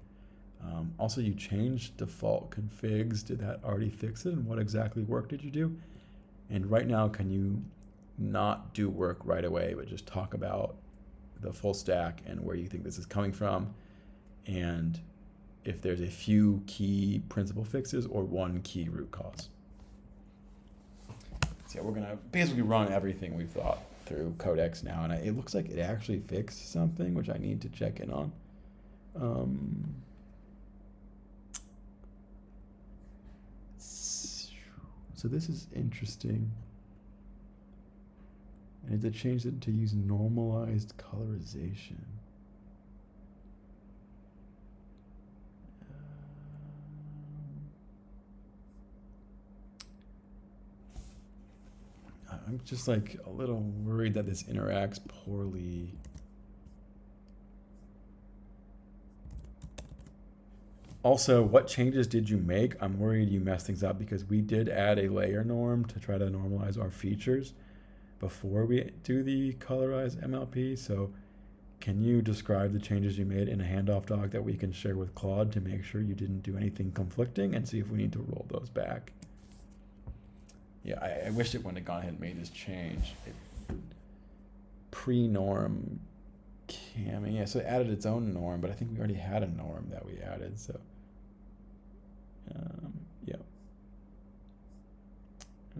Also, you changed default configs. Did that already fix it? And what exactly work did you do? And right now, can you not do work right away, but just talk about the full stack and where you think this is coming from, and if there's a few key principal fixes or one key root cause. So yeah, we're gonna basically run everything we've thought through Codex now, and it looks like it actually fixed something, which I need to check in on. So this is interesting. And it changed it to use normalized colorization. I'm just like a little worried that this interacts poorly. Also, what changes did you make? I'm worried you messed things up, because we did add a LayerNorm to try to normalize our features before we do the colorized MLP. So can you describe the changes you made in a handoff doc that we can share with Claude to make sure you didn't do anything conflicting, and see if we need to roll those back? Yeah, I wish it wouldn't have gone ahead and made this change. Pre-norm camming. Yeah, so it added its own norm, but I think we already had a norm that we added, so yeah.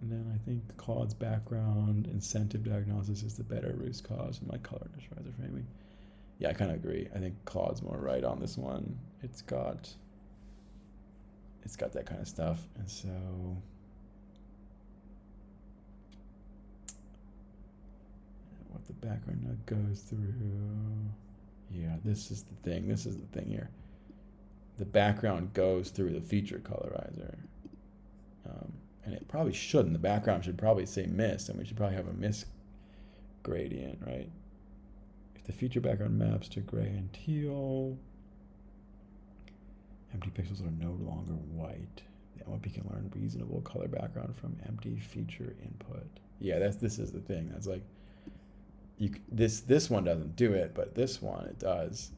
And then I think Claude's background incentive diagnosis is the better root cause in my color initializer framing. Yeah, I kind of agree. I think Claude's more right on this one. It's got that kind of stuff, and so what the background node goes through. Yeah, this is the thing. This is the thing here. The background goes through the feature colorizer. And it probably shouldn't. The background should probably say miss, and we should probably have a miss gradient, right? If the feature background maps to gray and teal, empty pixels are no longer white. The MOP can learn reasonable color background from empty feature input. Yeah, this is the thing. That's like, this one doesn't do it, but this one it does.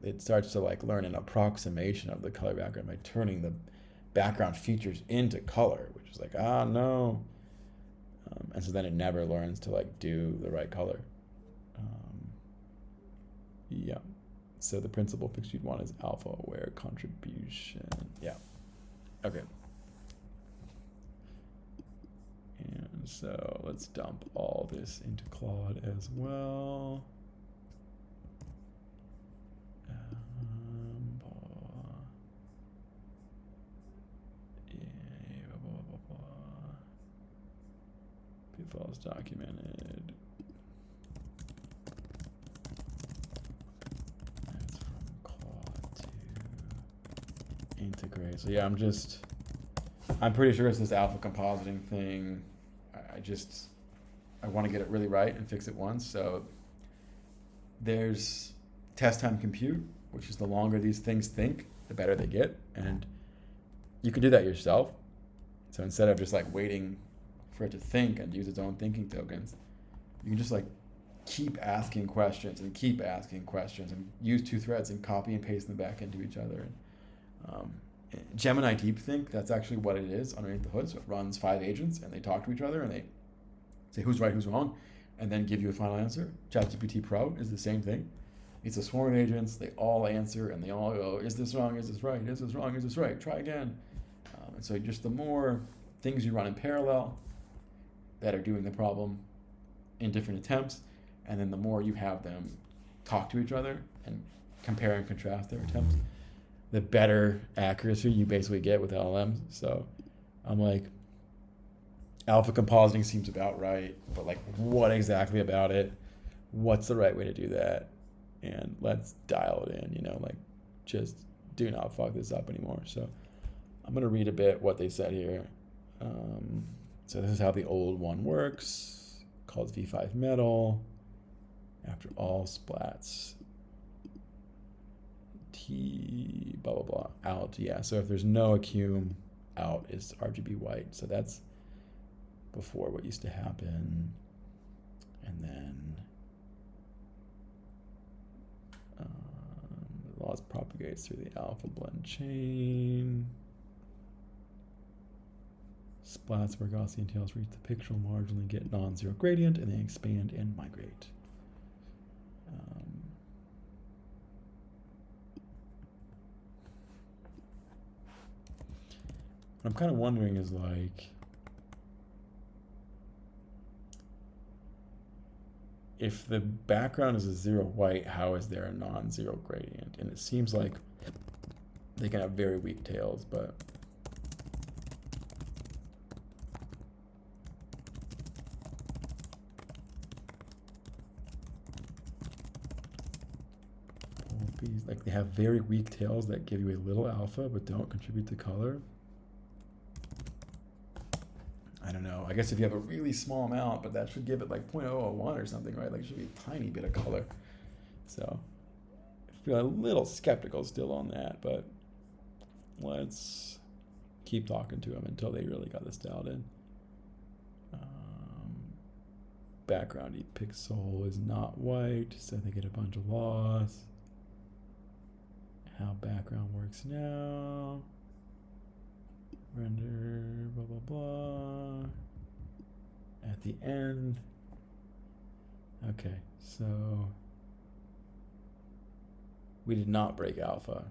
It starts to like learn an approximation of the color background by turning the background features into color, which is like, no. And so then it never learns to like do the right color. Yeah. So the principal fix you'd want is alpha aware contribution. Yeah. Okay. And so let's dump all this into Claude as well. Pitfalls documented. That's from Claude to integrate. So yeah, I'm pretty sure it's this alpha compositing thing. I want to get it really right and fix it once. So there's test time compute, which is the longer these things think, the better they get. And you can do that yourself. So instead of just like waiting for it to think and use its own thinking tokens, you can just like keep asking questions and use two threads and copy and paste them back into each other. And Gemini DeepThink, that's actually what it is underneath the hood. So it runs 5 agents and they talk to each other and they say who's right, who's wrong, and then give you a final answer. ChatGPT Pro is the same thing. It's a swarm of agents. They all answer and they all go, is this wrong? Is this right? Is this wrong? Is this right? Try again. And so just the more things you run in parallel that are doing the problem in different attempts, and then the more you have them talk to each other and compare and contrast their attempts, the better accuracy you basically get with LLMs. So I'm like, alpha compositing seems about right, but like what exactly about it? What's the right way to do that? And let's dial it in, like just do not fuck this up anymore. So I'm going to read a bit what they said here. So this is how the old one works, called V5 metal. After all splats, T blah, blah, blah, out. Yeah, so if there's no accum, out is RGB white. So that's before what used to happen. And then the loss propagates through the alpha blend chain. Splats where Gaussian tails reach the pixel marginally get non-zero gradient and then expand and migrate. What I'm kind of wondering is like, if the background is a 0 white, how is there a non-zero gradient? And it seems like they can have very weak tails, but like they have very weak tails that give you a little alpha but don't contribute to color. I don't know. I guess if you have a really small amount, but that should give it like 0.001 or something, right? Like it should be a tiny bit of color. So I feel a little skeptical still on that, but let's keep talking to them until they really got this dialed in. background pixel is not white, so they get a bunch of loss. How background works now. Render, blah, blah, blah. At the end. Okay, so we did not break alpha.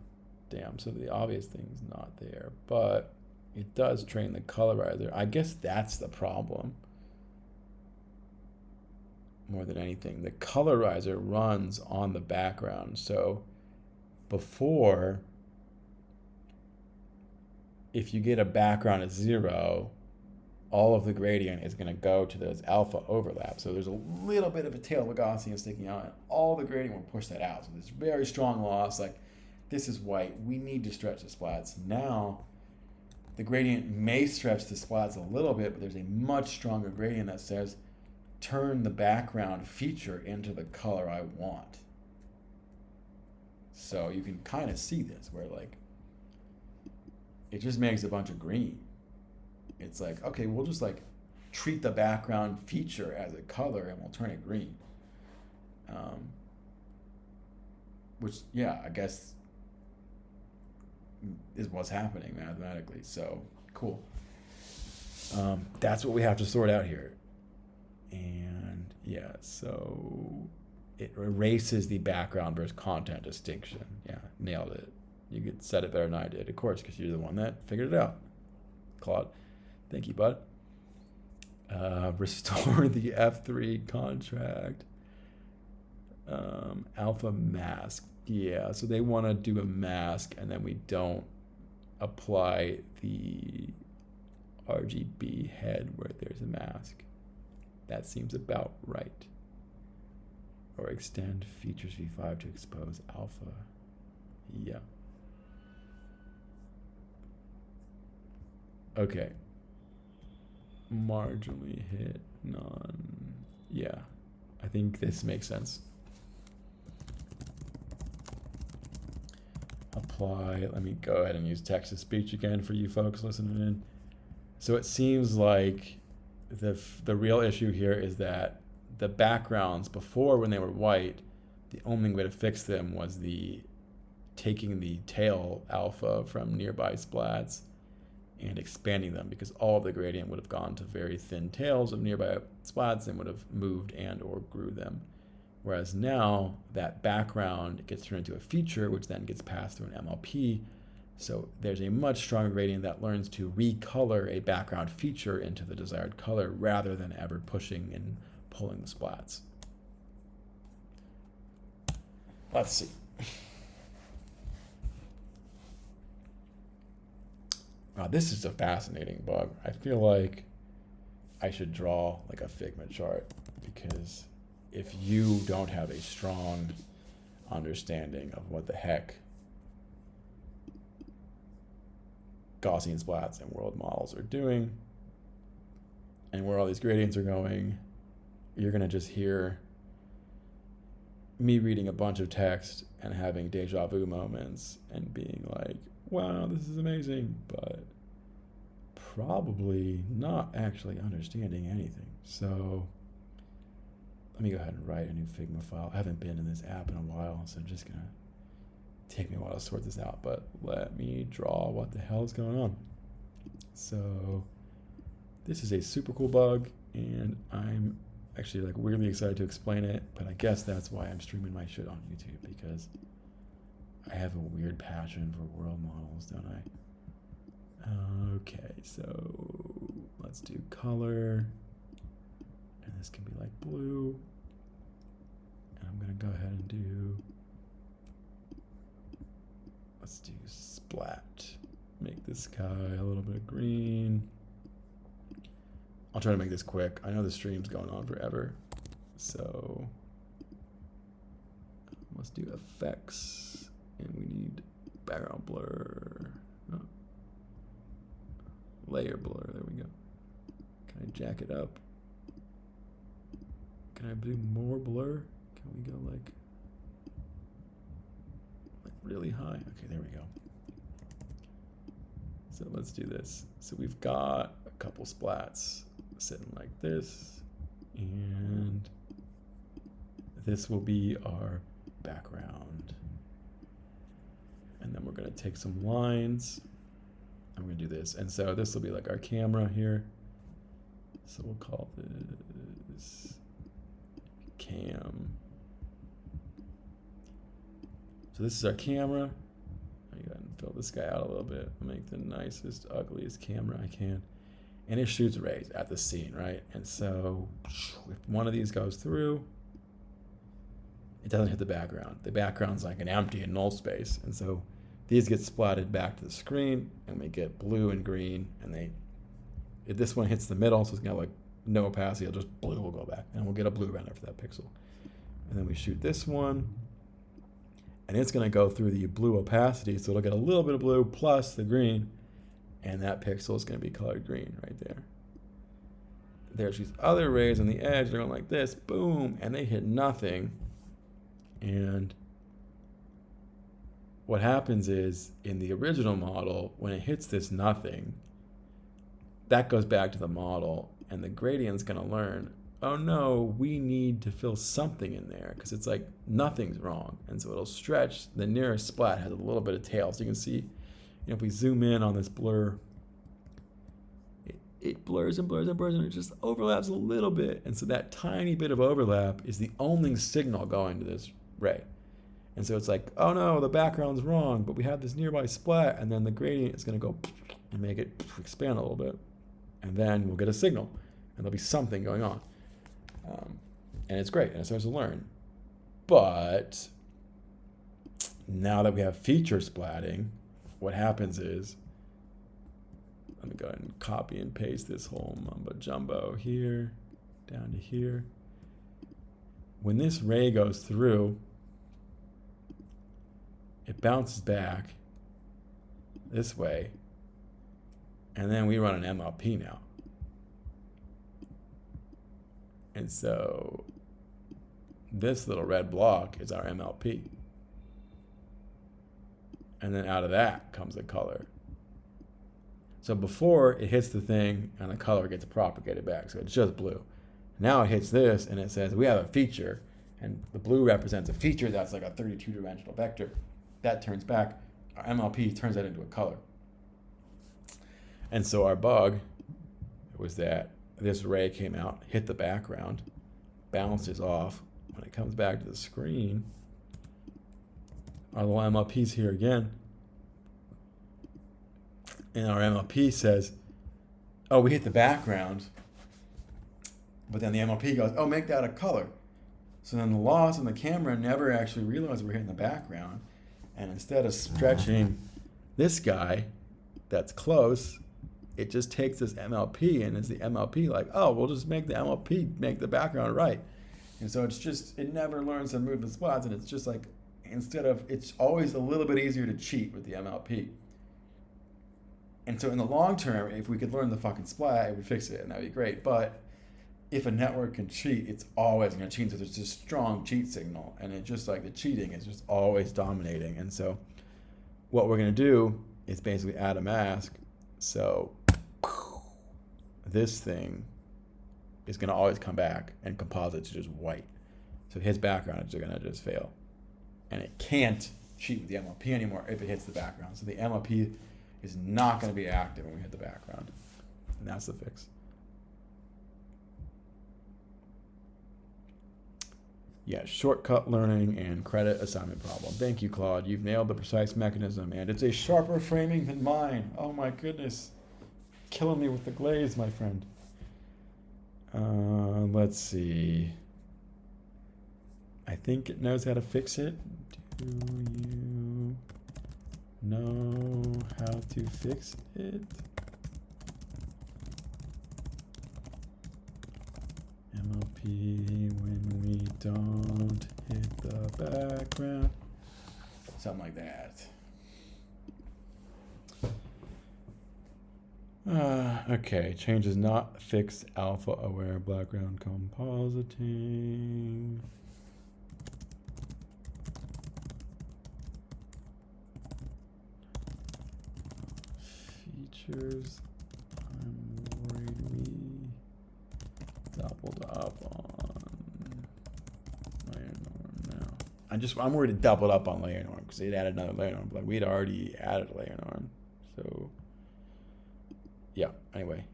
Damn, so the obvious thing's not there, but it does train the colorizer. I guess that's the problem. More than anything, the colorizer runs on the background. So before, if you get a background at 0, all of the gradient is going to go to those alpha overlaps. So there's a little bit of a tail of a Gaussian sticking out, and all the gradient will push that out. So there's very strong loss. Like, this is white. We need to stretch the splats. Now, the gradient may stretch the splats a little bit, but there's a much stronger gradient that says, turn the background feature into the color I want. So you can kind of see this, where like, it just makes a bunch of green. It's like, okay, we'll just like treat the background feature as a color and we'll turn it green. Which, yeah, I guess is what's happening mathematically. So cool. That's what we have to sort out here. And yeah, so it erases the background versus content distinction. Yeah, nailed it. You could set it better than I did, of course, because you're the one that figured it out. Claude, thank you, bud. Restore the F3 contract. Alpha mask. Yeah, so they want to do a mask, and then we don't apply the RGB head where there's a mask. That seems about right. Or extend features v5 to expose alpha. Yeah. Okay. Marginally hit none. Yeah. I think this makes sense. Apply. Let me go ahead and use text to speech again for you folks listening in. So it seems like the real issue here is that the backgrounds before, when they were white, the only way to fix them was taking the tail alpha from nearby splats and expanding them, because all of the gradient would have gone to very thin tails of nearby splats and would have moved and or grew them. Whereas now that background gets turned into a feature, which then gets passed through an MLP. So there's a much stronger gradient that learns to recolor a background feature into the desired color rather than ever pushing and pulling the splats. Let's see. This is a fascinating bug. I feel like I should draw like a Figma chart, because if you don't have a strong understanding of what the heck Gaussian splats and world models are doing and where all these gradients are going, you're going to just hear me reading a bunch of text and having deja vu moments and being like, wow, this is amazing, but probably not actually understanding anything. So let me go ahead and write a new Figma file. I haven't been in this app in a while, so I'm just going to take me a while to sort this out, but let me draw what the hell is going on. So this is a super cool bug, and I'm actually like weirdly excited to explain it, but I guess that's why I'm streaming my shit on YouTube, because I have a weird passion for world models, don't I? Okay, so let's do color, and this can be like blue, and I'm gonna go ahead and do, let's do splat, make the sky a little bit green. I'll try to make this quick. I know the stream's going on forever, so let's do effects, and we need background blur. Oh. Layer blur, there we go. Can I jack it up? Can I do more blur? Can we go like really high? Okay, there we go. So let's do this. So we've got a couple splats sitting like this. And this will be our background. And then we're going to take some lines. I'm going to do this. And so this will be like our camera here. So we'll call this cam. So this is our camera. I go ahead and fill this guy out a little bit. I'll make the nicest, ugliest camera I can. And it shoots rays at the scene, right? And so if one of these goes through, it doesn't hit the background. The background's like an empty and null space. And so these get splatted back to the screen, and we get blue and green. And if this one hits the middle, so it's gonna have like no opacity, just blue will go back, and we'll get a blue render for that pixel. And then we shoot this one, and it's gonna go through the blue opacity, so it'll get a little bit of blue plus the green, and that pixel is gonna be colored green right there. There's these other rays on the edge, they're going like this, boom, and they hit nothing. And what happens is, in the original model, when it hits this nothing, that goes back to the model, and the gradient's going to learn, oh no, we need to fill something in there, because it's like nothing's wrong. And so it'll stretch. The nearest splat has a little bit of tail. So you can see, you know, if we zoom in on this blur, it blurs and blurs and blurs, and it just overlaps a little bit. And so that tiny bit of overlap is the only signal going to this ray. And so it's like, oh no, the background's wrong, but we have this nearby splat, and then the gradient is going to go and make it expand a little bit. And then we'll get a signal, and there'll be something going on. And it's great, and it starts to learn. But now that we have feature splatting, what happens is, let me go ahead and copy and paste this whole mumbo jumbo here, down to here. When this ray goes through, it bounces back this way, and then we run an MLP now. And so this little red block is our MLP. And then out of that comes a color. So before it hits the thing and the color gets propagated back, so it's just blue. Now it hits this and it says we have a feature, and the blue represents a feature that's like a 32-dimensional vector. That turns back, our MLP turns that into a color. And so our bug was that this ray came out, hit the background, bounces off. When it comes back to the screen, our little MLP's here again. And our MLP says, oh, we hit the background. But then the MLP goes, oh, make that a color. So then the loss on the camera never actually realized we're hitting the background. And instead of stretching this guy that's close, it just takes this MLP, and is the MLP like, oh, we'll just make the MLP make the background right. And so it's just, it never learns to move the splats, and it's just like, instead of, it's always a little bit easier to cheat with the MLP. And so in the long term, if we could learn the fucking splat, it would fix it, and that'd be great. But if a network can cheat, it's always going to cheat. So there's this strong cheat signal, and it just like the cheating is just always dominating. And so what we're going to do is basically add a mask. So this thing is going to always come back and composite to just white. So his background is going to just fail. And it can't cheat with the MLP anymore if it hits the background. So the MLP is not going to be active when we hit the background. And that's the fix. Yeah, shortcut learning and credit assignment problem. Thank you, Claude. You've nailed the precise mechanism, and it's a sharper framing than mine. Oh my goodness. Killing me with the glaze, my friend. Let's see. I think it knows how to fix it. Do you know how to fix it? MLP when we don't hit the background. Something like that. Okay, changes not fix alpha aware background compositing. Features, I'm worried we doubled up I'm worried to double up on LayerNorm because they'd added another LayerNorm, but like we'd already added LayerNorm. So yeah, anyway,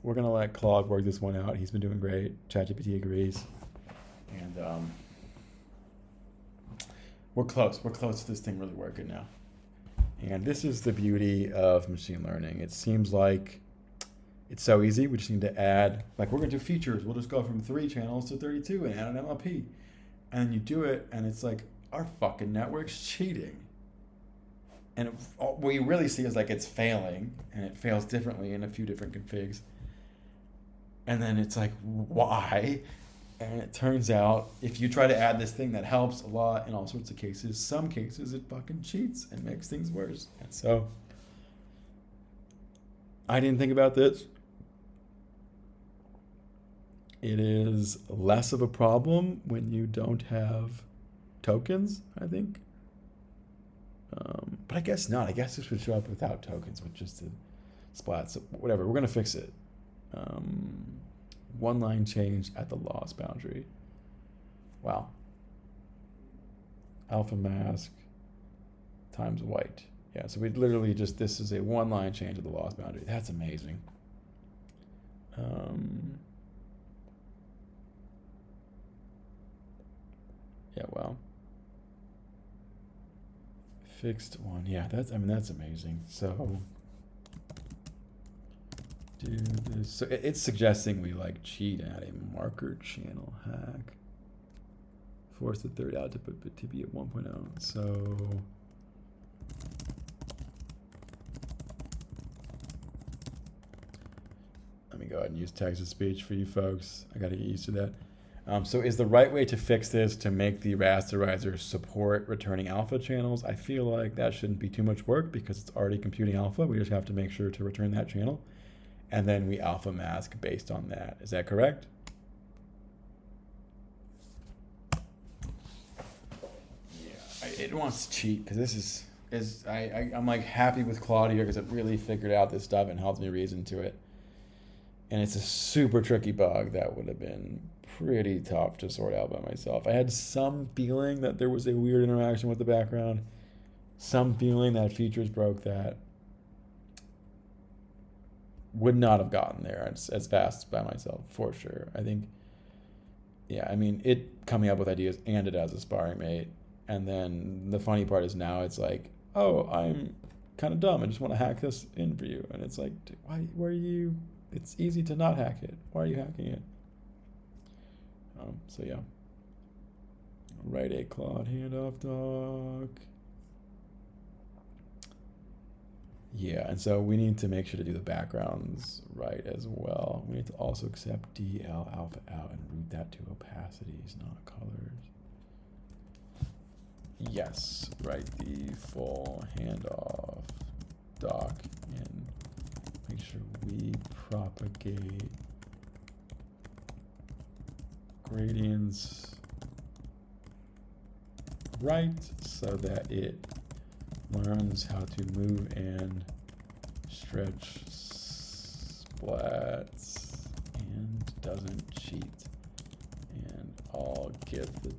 we're gonna let Claude work this one out. He's been doing great. ChatGPT agrees. And we're close to this thing really working now. And this is the beauty of machine learning. It seems like it's so easy. We just need to add, like we're gonna do features. We'll just go from 3 channels to 32 and add an MLP. And then you do it, and it's like, our fucking network's cheating. And what you really see is like it's failing, and it fails differently in a few different configs. And then it's like, why? And it turns out, if you try to add this thing that helps a lot in all sorts of cases, some cases it fucking cheats and makes things worse. And so, I didn't think about this. It is less of a problem when you don't have tokens, I think. But I guess not. I guess this would show up without tokens, with just the splats. So whatever, we're going to fix it. One line change at the loss boundary. Wow. Alpha mask times white. Yeah, so we literally just, this is a one line change at the loss boundary. That's amazing. Yeah, wow. Fixed one. Yeah, that's amazing. So do this. So it's suggesting we like cheat at a marker channel hack. Force the third output to be at 1.0. So let me go ahead and use text to speech for you folks. I got to get used to that. So is the right way to fix this to make the rasterizer support returning alpha channels? I feel like that shouldn't be too much work because it's already computing alpha. We just have to make sure to return that channel. And then we alpha mask based on that. Is that correct? Yeah, it wants to cheat because this I'm like happy with Claude here because it really figured out this stuff and helped me reason to it. And it's a super tricky bug that would have been pretty tough to sort out by myself. I had some feeling that there was a weird interaction with the background, some feeling that features broke that would not have gotten there as fast by myself, for sure. I think, yeah, I mean, it coming up with ideas and it has a sparring mate. And then the funny part is now it's like, oh, I'm kind of dumb. I just want to hack this in for you. And it's like, why are you... It's easy to not hack it. Why are you hacking it? So yeah. Write a Claude handoff doc. Yeah, and so we need to make sure to do the backgrounds right as well. We need to also accept DL alpha out and route that to opacities, not colors. Yes, write the full handoff doc and make sure we propagate gradients right so that it learns how to move and stretch splats and doesn't cheat. And I'll give the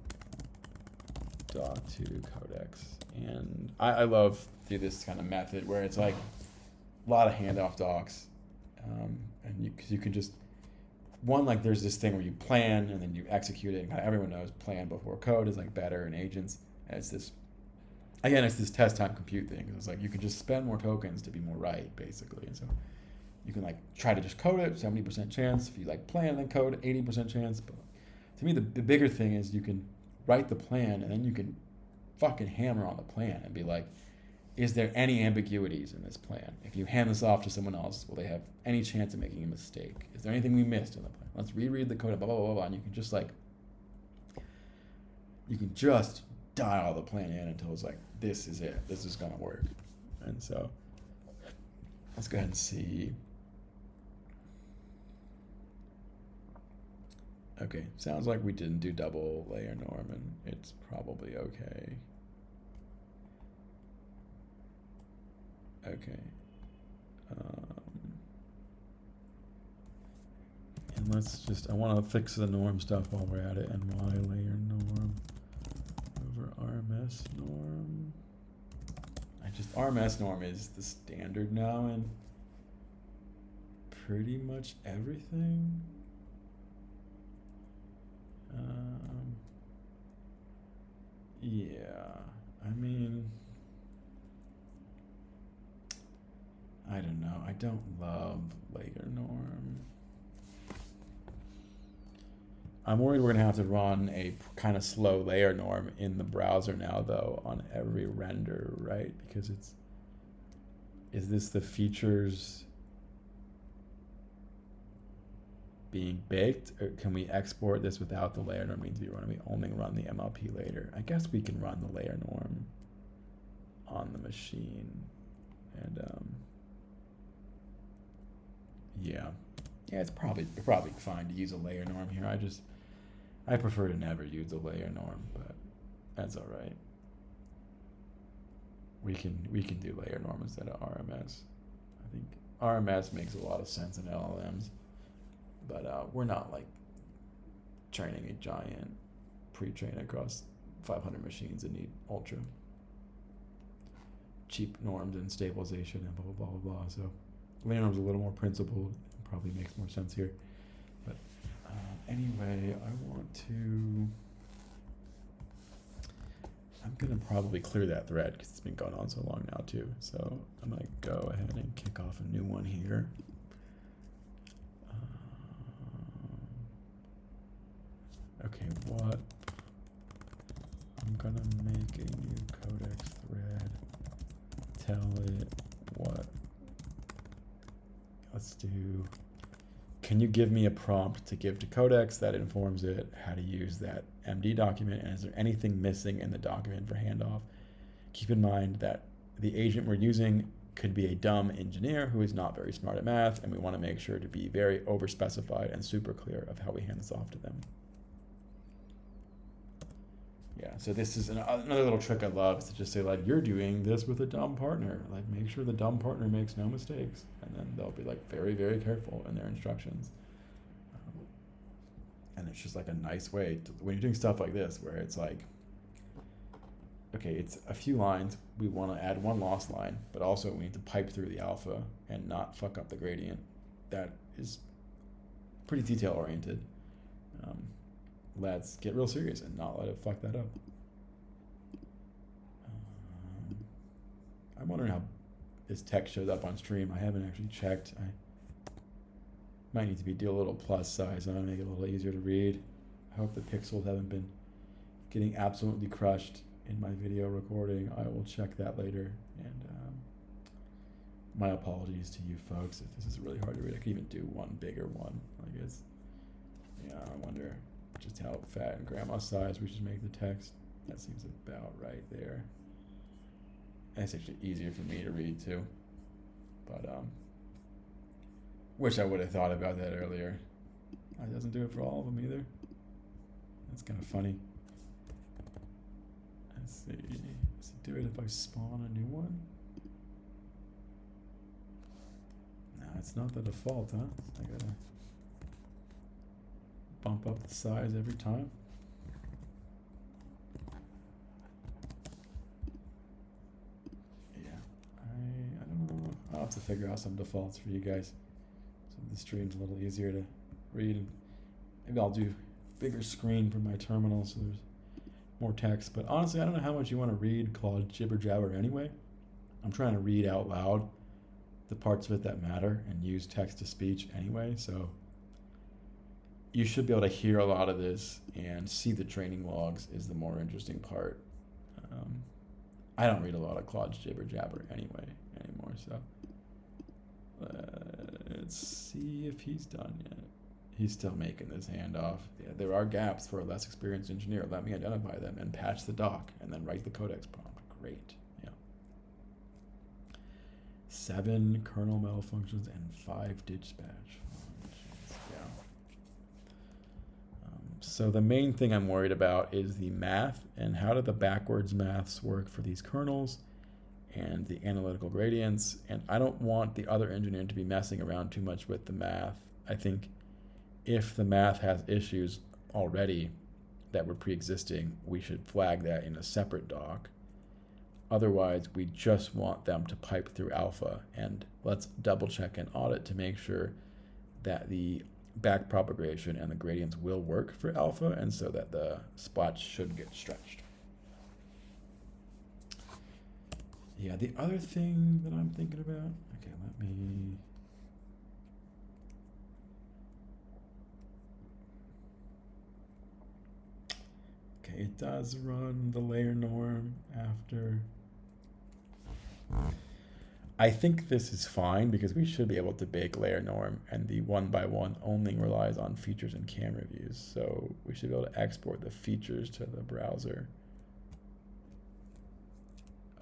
doc to Codex. And I love this kind of method where it's like a lot of handoff docs. And you can just, like there's this thing where you plan and then you execute it. And everyone knows plan before code is like better in agents. And it's this, again, it's this test time compute thing. It's like you can just spend more tokens to be more right, basically. And so you can like try to just code it, 70% chance. If you like plan and code, 80% chance. But to me, the bigger thing is you can write the plan and then you can fucking hammer on the plan and be like, is there any ambiguities in this plan? If you hand this off to someone else, will they have any chance of making a mistake? Is there anything we missed in the plan? Let's reread the code, blah, blah, blah, blah, and you can just like, you can just dial the plan in until it's like, this is it. This is gonna work. And so, let's go ahead and see. Okay, sounds like we didn't do double LayerNorm, and it's probably okay. Okay. And let's just, I want to fix the norm stuff while we're at it. NY LayerNorm over RMS norm. RMS norm is the standard now in pretty much everything. Yeah, I mean, I don't know. I don't love LayerNorm. I'm worried we're gonna have to run a kind of slow LayerNorm in the browser now, though, on every render, right? Because is this the features being baked, or can we export this without the LayerNorm needs to be run? We only run the MLP later. I guess we can run the LayerNorm on the machine, and yeah, it's probably fine to use a LayerNorm here. I prefer to never use a LayerNorm, but that's all right. We can do LayerNorm instead of RMS. I think RMS makes a lot of sense in LLMs. But we're not like training a giant pre-train across 500 machines that need ultra cheap norms and stabilization and blah, blah, blah, blah. So LayerNorm's a little more principled, probably makes more sense here. But anyway, I'm going to probably clear that thread because it's been going on so long now too. So I'm going to go ahead and kick off a new one here. Okay, what? I'm gonna make a new codex thread. Tell it what. Let's do. Can you give me a prompt to give to Codex that informs it how to use that MD document? And is there anything missing in the document for handoff? Keep in mind that the agent we're using could be a dumb engineer who is not very smart at math, and we want to make sure to be very overspecified and super clear of how we hand this off to them. Yeah, so this is another little trick I love, is to just say, like, you're doing this with a dumb partner. Like, make sure the dumb partner makes no mistakes. And then they'll be, like, very, very careful in their instructions. And it's just, like, a nice way to, when you're doing stuff like this, where it's like, okay, it's a few lines. We want to add one loss line, but also we need to pipe through the alpha and not fuck up the gradient. That is pretty detail-oriented. Let's get real serious and not let it fuck that up. I'm wondering how this text shows up on stream. I haven't actually checked. I might need to do a little plus size to make it a little easier to read. I hope the pixels haven't been getting absolutely crushed in my video recording. I will check that later. And my apologies to you folks if this is really hard to read. I could even do one bigger one. Like it's, yeah, I wonder just how fat and grandma size we should make the text. That seems about right there. And it's actually easier for me to read too. But wish I would have thought about that earlier. It doesn't do it for all of them either. That's kind of funny. Let's see. Does it do it if I spawn a new one? No, it's not the default, huh? I gotta bump up the size every time. Yeah, I don't know. I'll have to figure out some defaults for you guys, so the stream's a little easier to read. And maybe I'll do bigger screen for my terminal so there's more text. But honestly, I don't know how much you want to read Claude jibber jabber anyway. I'm trying to read out loud the parts of it that matter and use text to speech anyway, so you should be able to hear a lot of this and see the training logs is the more interesting part. I don't read a lot of Claude's jibber jabber anymore, so let's see if he's done yet. He's still making this handoff. Yeah, there are gaps for a less experienced engineer. Let me identify them and patch the doc and then write the codex prompt. Great, yeah. 7 kernel malfunctions and 5 dispatch. So the main thing I'm worried about is the math and how do the backwards maths work for these kernels and the analytical gradients. And I don't want the other engineer to be messing around too much with the math. I think if the math has issues already, that were pre-existing, we should flag that in a separate doc. Otherwise, we just want them to pipe through alpha, and let's double check and audit to make sure that the back propagation and the gradients will work for alpha, and so that the splats should get stretched. Yeah, the other thing that I'm thinking about, okay, let me, okay, it does run the LayerNorm after. I think this is fine because we should be able to bake LayerNorm, and the 1x1 only relies on features and camera views. So we should be able to export the features to the browser.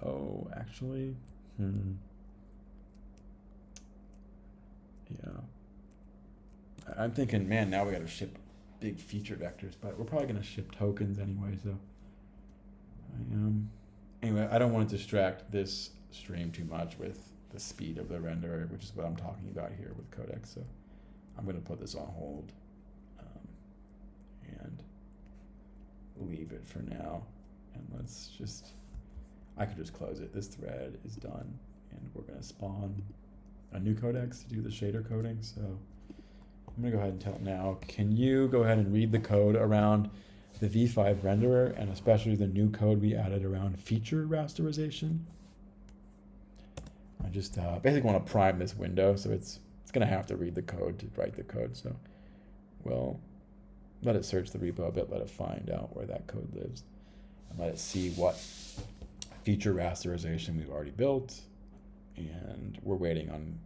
Oh, actually, yeah. I'm thinking, man, now we got to ship big feature vectors, but we're probably going to ship tokens anyway, so anyway, I don't want to distract this stream too much with the speed of the renderer, which is what I'm talking about here with Codex, so I'm going to put this on hold and leave it for now, and let's just, I could just close it. This thread is done, and we're going to spawn a new codex to do the shader coding, so I'm going to go ahead and tell it now. Can you go ahead and read the code around the V5 renderer, and especially the new code we added around feature rasterization? I just basically want to prime this window, so it's going to have to read the code to write the code. So we'll let it search the repo a bit, let it find out where that code lives, and let it see what feature rasterization we've already built. And we're waiting on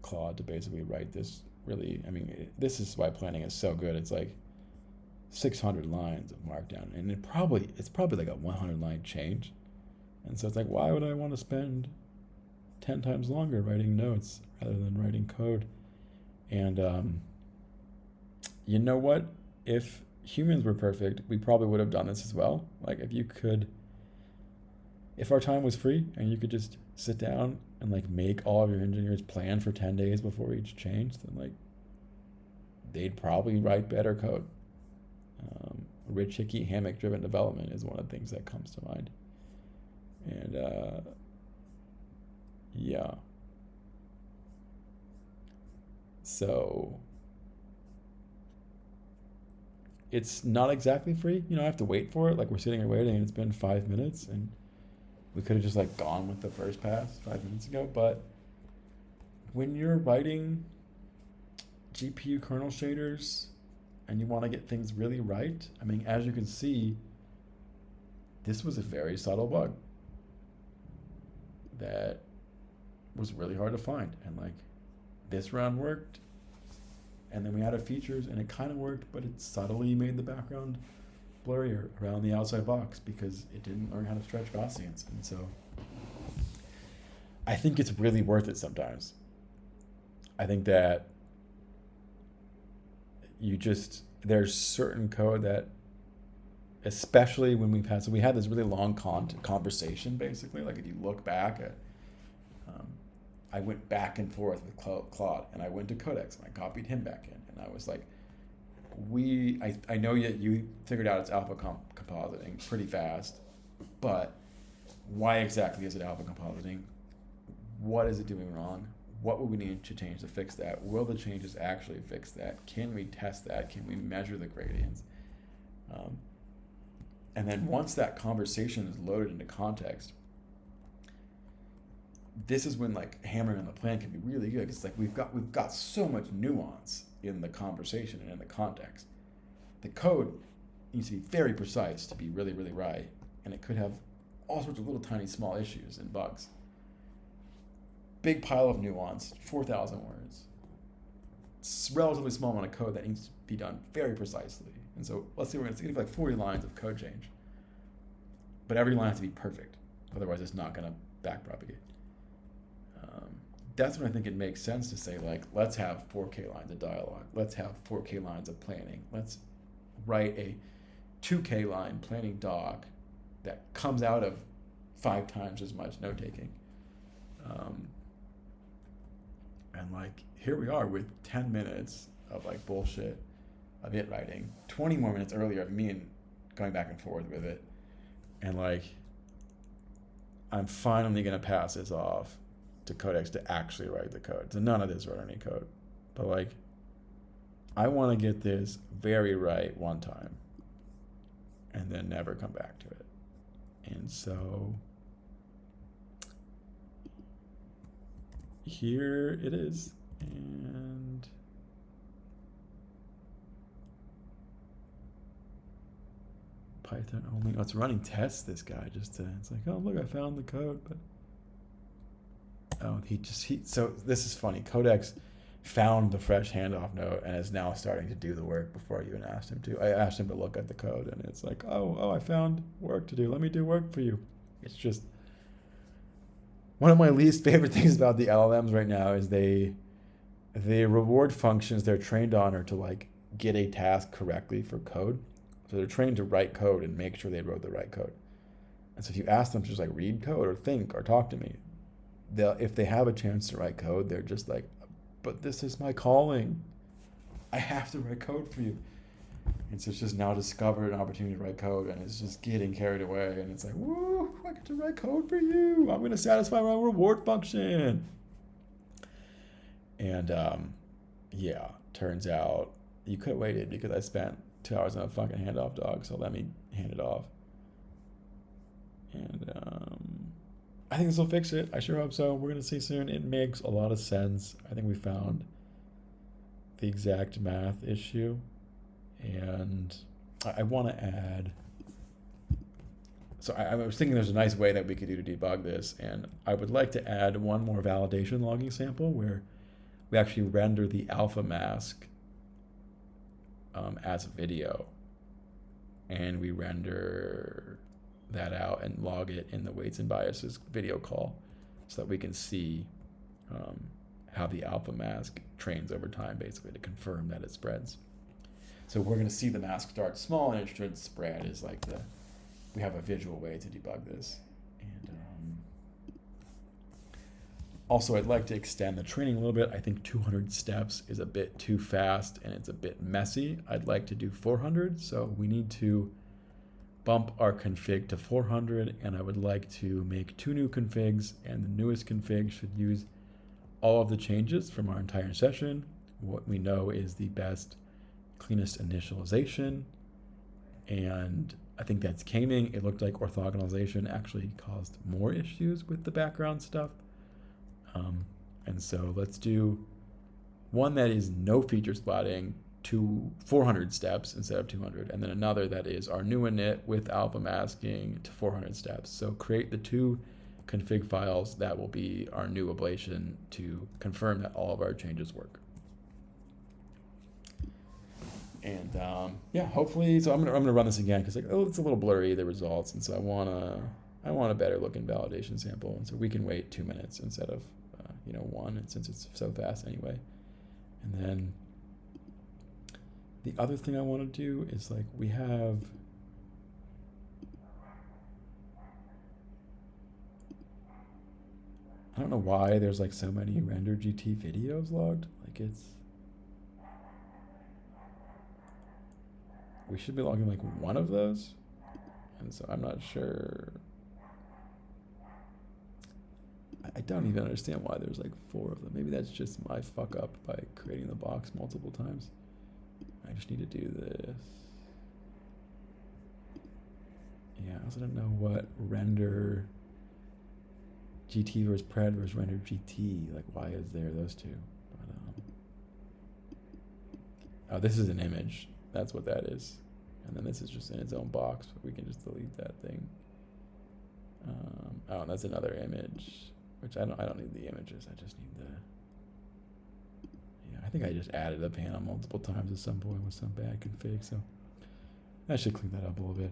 Claude to basically write this. Really, I mean, this is why planning is so good. It's like 600 lines of markdown, and it's probably like a 100 line change. And so it's like, why would I want to spend 10 times longer writing notes rather than writing code? And you know what? If humans were perfect, we probably would have done this as well. Like if our time was free and you could just sit down and like make all of your engineers plan for 10 days before each change, then like they'd probably write better code. Rich hickey hammock driven development is one of the things that comes to mind. And yeah. So it's not exactly free. You know, I have to wait for it. Like we're sitting here waiting and it's been 5 minutes, and we could have just like gone with the first pass 5 minutes ago. But when you're writing GPU kernel shaders and you want to get things really right, I mean, as you can see, this was a very subtle bug that was really hard to find. And like this round worked, and then we added features and it kind of worked, but it subtly made the background blurrier around the outside box because it didn't learn how to stretch Gaussians. And so I think it's really worth it sometimes. I think that there's certain code that, especially when we had this really long conversation, basically, like if you look back at, I went back and forth with Claude, and I went to Codex and I copied him back in, and I was like, I know that you figured out it's alpha compositing pretty fast, but why exactly is it alpha compositing? What is it doing wrong? What would we need to change to fix that? Will the changes actually fix that? Can we test that? Can we measure the gradients? And then once that conversation is loaded into context, this is when like hammering on the plan can be really good. It's like we've got so much nuance in the conversation and in the context. The code needs to be very precise to be really, really right, and it could have all sorts of little tiny small issues and bugs. Big pile of nuance, 4,000 words. It's a relatively small amount of code that needs to be done very precisely. And so let's say we're going to give like 40 lines of code change, but every line has to be perfect. Otherwise, it's not going to backpropagate. That's when I think it makes sense to say, like, let's have 4K lines of dialogue. Let's have 4K lines of planning. Let's write a 2K line planning doc that comes out of 5 times as much note-taking. And, like, here we are with 10 minutes of, like, bullshit of it writing. 20 more minutes earlier of me and going back and forth with it. And like, I'm finally going to pass this off to Codex to actually write the code. So none of this wrote any code. But like, I want to get this very right one time and then never come back to it. And so here it is. And Python only. Oh, it's running tests, this guy, just to, it's like, oh, look, I found the code. But oh, so this is funny. Codex found the fresh handoff node and is now starting to do the work before I even asked him to. I asked him to look at the code, and it's like, oh, I found work to do. Let me do work for you. It's just one of my least favorite things about the LLMs right now is the reward functions they're trained on are to like get a task correctly for code. So they're trained to write code and make sure they wrote the right code. And so if you ask them to just like read code or think or talk to me, if they have a chance to write code, they're just like, but this is my calling. I have to write code for you. And so it's just now discovered an opportunity to write code, and it's just getting carried away. And it's like, woo, I get to write code for you. I'm going to satisfy my reward function. And yeah, turns out you could have waited because I spent 2 hours on a fucking handoff dog, so let me hand it off. And I think this will fix it. I sure hope so. We're going to see soon. It makes a lot of sense. I think we found the exact math issue. And I want to add... So I was thinking there's a nice way that we could do to debug this. And I would like to add one more validation logging sample where we actually render the alpha mask as a video. And we render that out and log it in the weights and biases video call so that we can see how the alpha mask trains over time, basically, to confirm that it spreads. So we're going to see the mask start small and it should spread is like we have a visual way to debug this. And also, I'd like to extend the training a little bit. I think 200 steps is a bit too fast and it's a bit messy. I'd like to do 400, so we need to bump our config to 400, and I would like to make 2 new configs, and the newest config should use all of the changes from our entire session. What we know is the best, cleanest initialization, and I think that's K-ming. It looked like orthogonalization actually caused more issues with the background stuff. And so let's do one that is no feature splatting to 400 steps instead of 200, and then another that is our new init with alpha masking to 400 steps. So create the 2 config files that will be our new ablation to confirm that all of our changes work. And yeah, hopefully, so I'm gonna run this again because like, oh, it's a little blurry, the results, and so I want a better looking validation sample, and so we can wait 2 minutes instead of 1, and since it's so fast anyway. And then the other thing I want to do is like we have I don't know why there's like so many render GT videos logged. Like we should be logging like one of those, and so I'm not sure. I don't even understand why there's like 4 of them. Maybe that's just my fuck up by creating the box multiple times. I just need to do this. Yeah, I also don't know what render GT versus pred versus render GT, like why is there those two? But, oh, this is an image. That's what that is. And then this is just in its own box, but we can just delete that thing. Oh, and that's another image, which I don't need the images. I just need I think I just added a panel multiple times at some point with some bad config, so I should clean that up a little bit.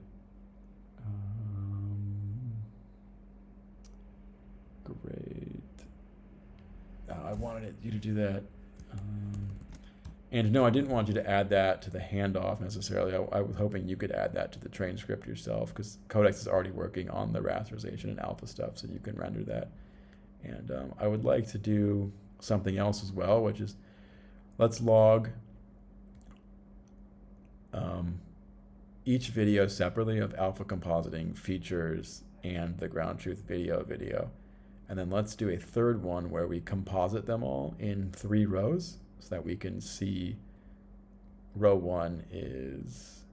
Great. I wanted you to do that. And no, I didn't want you to add that to the handoff necessarily. I was hoping you could add that to the train script yourself because Codex is already working on the rasterization and alpha stuff, so you can render that. And I would like to do something else as well, which is let's log each video separately of alpha compositing, features, and the ground truth video. And then let's do a third one where we composite them all in 3 rows so that we can see row 1 is,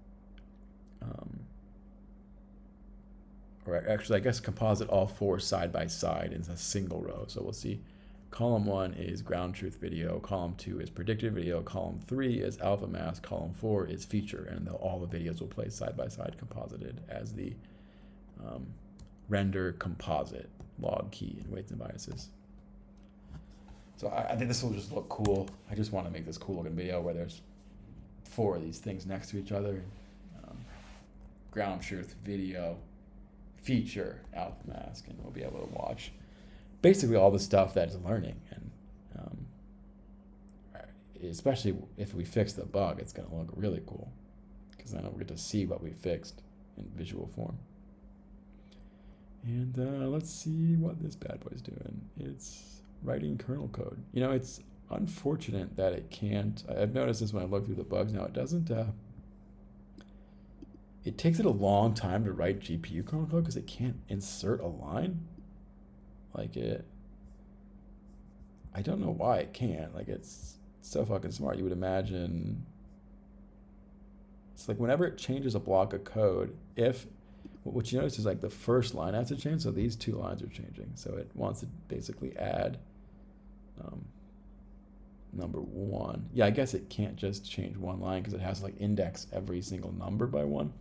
or actually I guess composite all 4 side by side in a single row. So we'll see column 1 is ground truth video, column 2 is predicted video, column 3 is alpha mask, column 4 is feature, and all the videos will play side by side composited as the render composite log key and weights and biases. So I think this will just look cool. I just want to make this cool looking video where there's 4 of these things next to each other. Ground truth video, feature, alpha mask, and we'll be able to watch basically all the stuff that is learning. And especially if we fix the bug, it's going to look really cool because then we'll get to see what we fixed in visual form. And let's see what this bad boy's doing. It's writing kernel code. You know, it's unfortunate that it can't. I've noticed this when I look through the bugs now. It doesn't. It takes it a long time to write GPU kernel code because it can't insert a line. Like it. I don't know why it can't. Like it's so fucking smart. You would imagine. It's like whenever it changes a block of code, if what you notice is like the first line has to change, so these 2 lines are changing. So it wants to basically add number 1. Yeah, I guess it can't just change 1 line because it has to like index every single number by 1.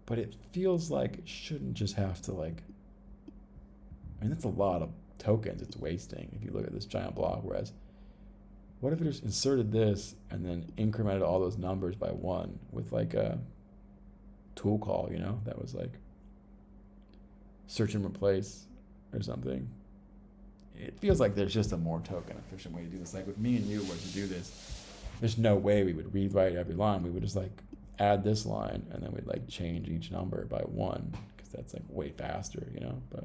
But it feels like it shouldn't just have to like, I mean, that's a lot of tokens it's wasting if you look at this giant block. Whereas, what if it just inserted this and then incremented all those numbers by 1 with like a tool call, you know, that was like search and replace or something. It feels like there's just a more token efficient way to do this. Like if me and you were to do this, there's no way we would rewrite every line. We would just like add this line and then we'd like change each number by 1 because that's like way faster, you know. But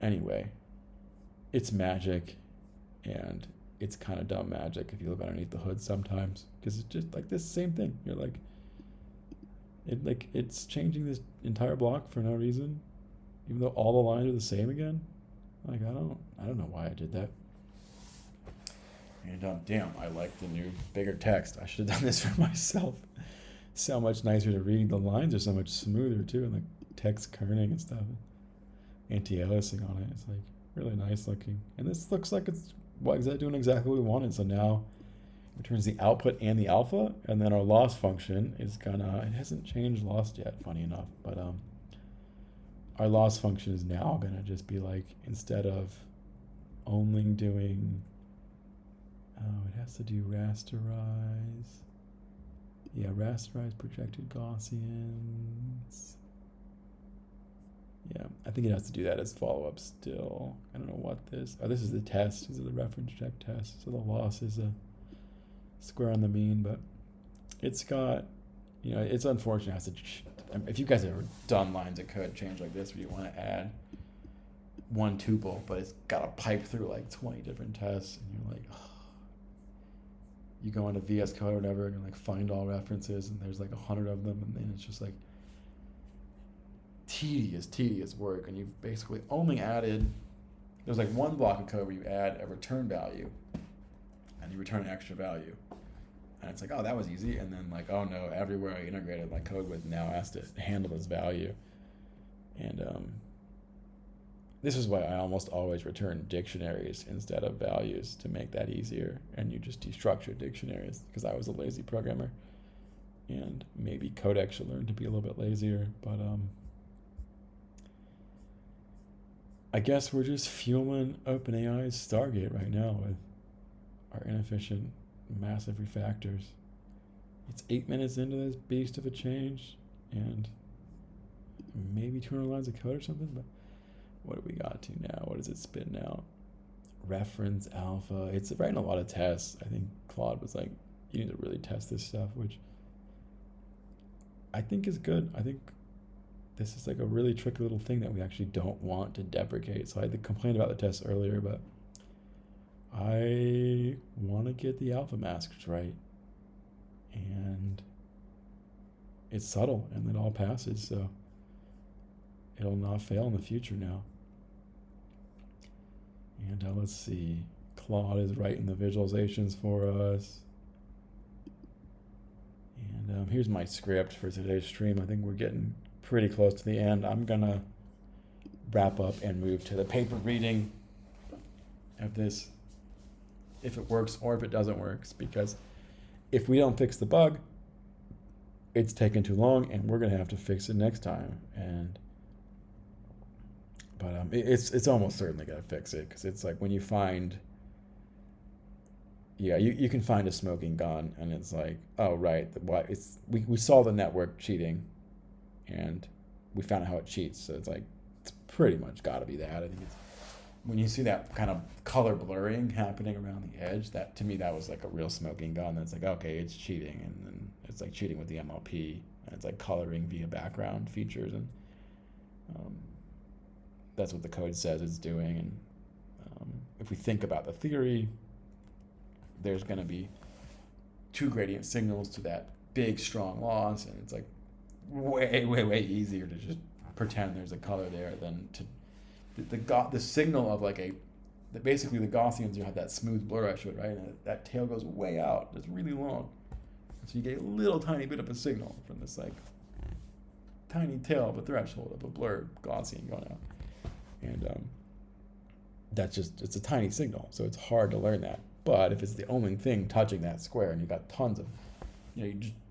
anyway, it's magic, and it's kind of dumb magic if you look underneath the hood sometimes, because it's just like this same thing. You're like, it's changing this entire block for no reason, even though all the lines are the same again. Like I don't know why I did that. And damn, I like the new bigger text. I should have done this for myself. So much nicer to read. The lines are so much smoother too, and the text kerning and stuff. Anti-aliasing on it. It's like really nice looking. And this looks like it's doing exactly what we wanted. So now it returns the output and the alpha, and then our loss function is it hasn't changed lost yet, funny enough, but our loss function is now gonna just be like, instead of only doing, it has to do rasterize. Yeah, rasterize projected Gaussians. Yeah, I think it has to do that as follow-up still. I don't know what this is the test. This is the reference check test. So the loss is a square on the mean, but it's got, you know, it's unfortunate. It has to, if you guys have ever done lines of code change like this where you want to add 1 tuple, but it's got to pipe through like 20 different tests, and you're like, oh. You go into VS Code or whatever and like find all references, and there's like 100 of them, and then it's just like tedious work, and you've basically only added, there's like 1 block of code where you add a return value and you return an extra value, and it's like, oh, that was easy. And then like, oh no, everywhere I integrated my code with now has to handle this value. And this is why I almost always return dictionaries instead of values, to make that easier. And you just destructure dictionaries, because I was a lazy programmer, and maybe Codex should learn to be a little bit lazier. But I guess we're just fueling OpenAI's Stargate right now with our inefficient massive refactors. It's 8 minutes into this beast of a change, and maybe 200 lines of code or something, but what do we got to now? What is it spitting out? Reference alpha. It's writing a lot of tests. I think Claude was like, you need to really test this stuff, which I think is good. I think this is like a really tricky little thing that we actually don't want to deprecate. So I had to complain about the tests earlier, but I want to get the alpha masks right. And it's subtle and it all passes, so it'll not fail in the future now. And let's see, Claude is writing the visualizations for us. And here's my script for today's stream. I think we're getting pretty close to the end. I'm gonna wrap up and move to the paper reading of this, if it works or if it doesn't work, because if we don't fix the bug, it's taken too long and we're gonna have to fix it next time. But it's almost certainly gonna fix it, because it's like when you find, yeah, you can find a smoking gun and it's like, oh right, we saw the network cheating and we found out how it cheats, so it's like it's pretty much got to be that. I think it's when you see that kind of color blurring happening around the edge, that to me that was like a real smoking gun. That's like, okay, it's cheating, and then it's like cheating with the MLP, and it's like coloring via background features, and that's what the code says it's doing. And if we think about the theory, there's going to be two gradient signals to that big strong loss, and it's like way easier to just pretend there's a color there than to the signal of like basically the Gaussians, you have that smooth blur I showed, right? And that tail goes way out. It's really long. So you get a little tiny bit of a signal from this like tiny tail of a threshold of a blur Gaussian going out. And it's a tiny signal, so it's hard to learn that. But if it's the only thing touching that square and you've got tons of,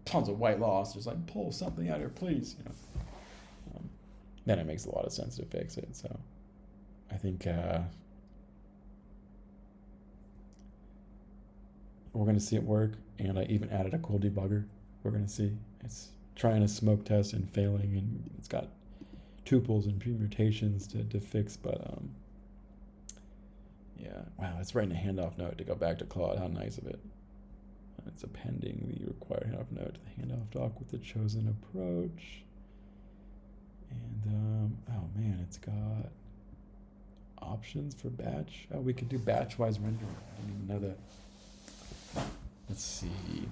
tons of white loss, just like pull something out here, please, then it makes a lot of sense to fix it. So I think we're going to see it work, and I even added a cool debugger. We're going to see. It's trying to smoke test and failing, and it's got tuples and permutations to fix, but yeah, wow, it's writing a handoff note to go back to Claude. How nice of it. It's appending the required handoff note to the handoff doc with the chosen approach. And oh man, it's got options for batch. Oh, we could do batch-wise rendering. I didn't even know that. Let's see.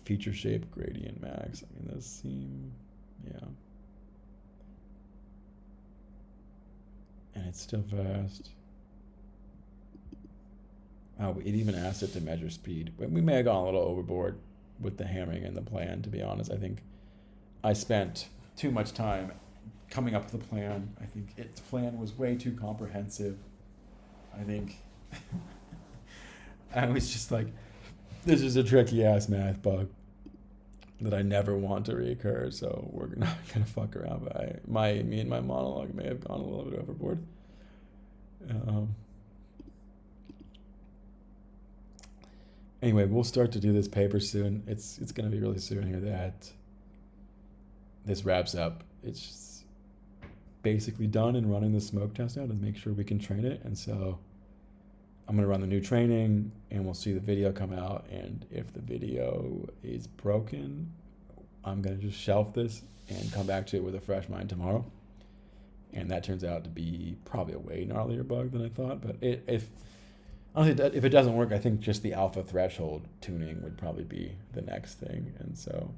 Feature shape gradient max. I mean, those seem, yeah. And it's still fast. Oh, it even asked it to measure speed. We may have gone a little overboard with the hammering and the plan, to be honest. I think I spent too much time coming up with a plan. I think its plan was way too comprehensive. I think I was just like, this is a tricky ass math bug that I never want to reoccur, so we're not gonna fuck around. But me and my monologue may have gone a little bit overboard. Anyway, we'll start to do this paper soon. It's gonna be really soon here that this wraps up. It's basically done and running the smoke test now to make sure we can train it. And so I'm gonna run the new training and we'll see the video come out. And if the video is broken, I'm gonna just shelf this and come back to it with a fresh mind tomorrow. And that turns out to be probably a way gnarlier bug than I thought. But if it doesn't work, I think just the alpha threshold tuning would probably be the next thing. And so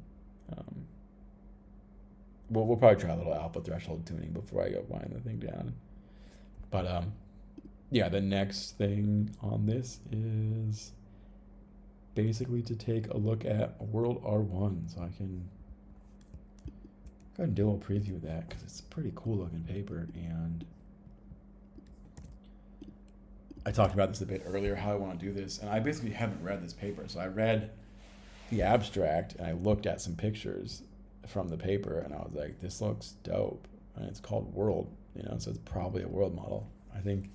we'll probably try a little alpha threshold tuning before I go wind the thing down. But yeah, the next thing on this is basically to take a look at World R1. So I can go ahead and do a little preview of that because it's a pretty cool looking paper. And I talked about this a bit earlier, how I want to do this. And I basically haven't read this paper. So I read the abstract and I looked at some pictures from the paper and I was like, this looks dope. And it's called World, so it's probably a world model. I think,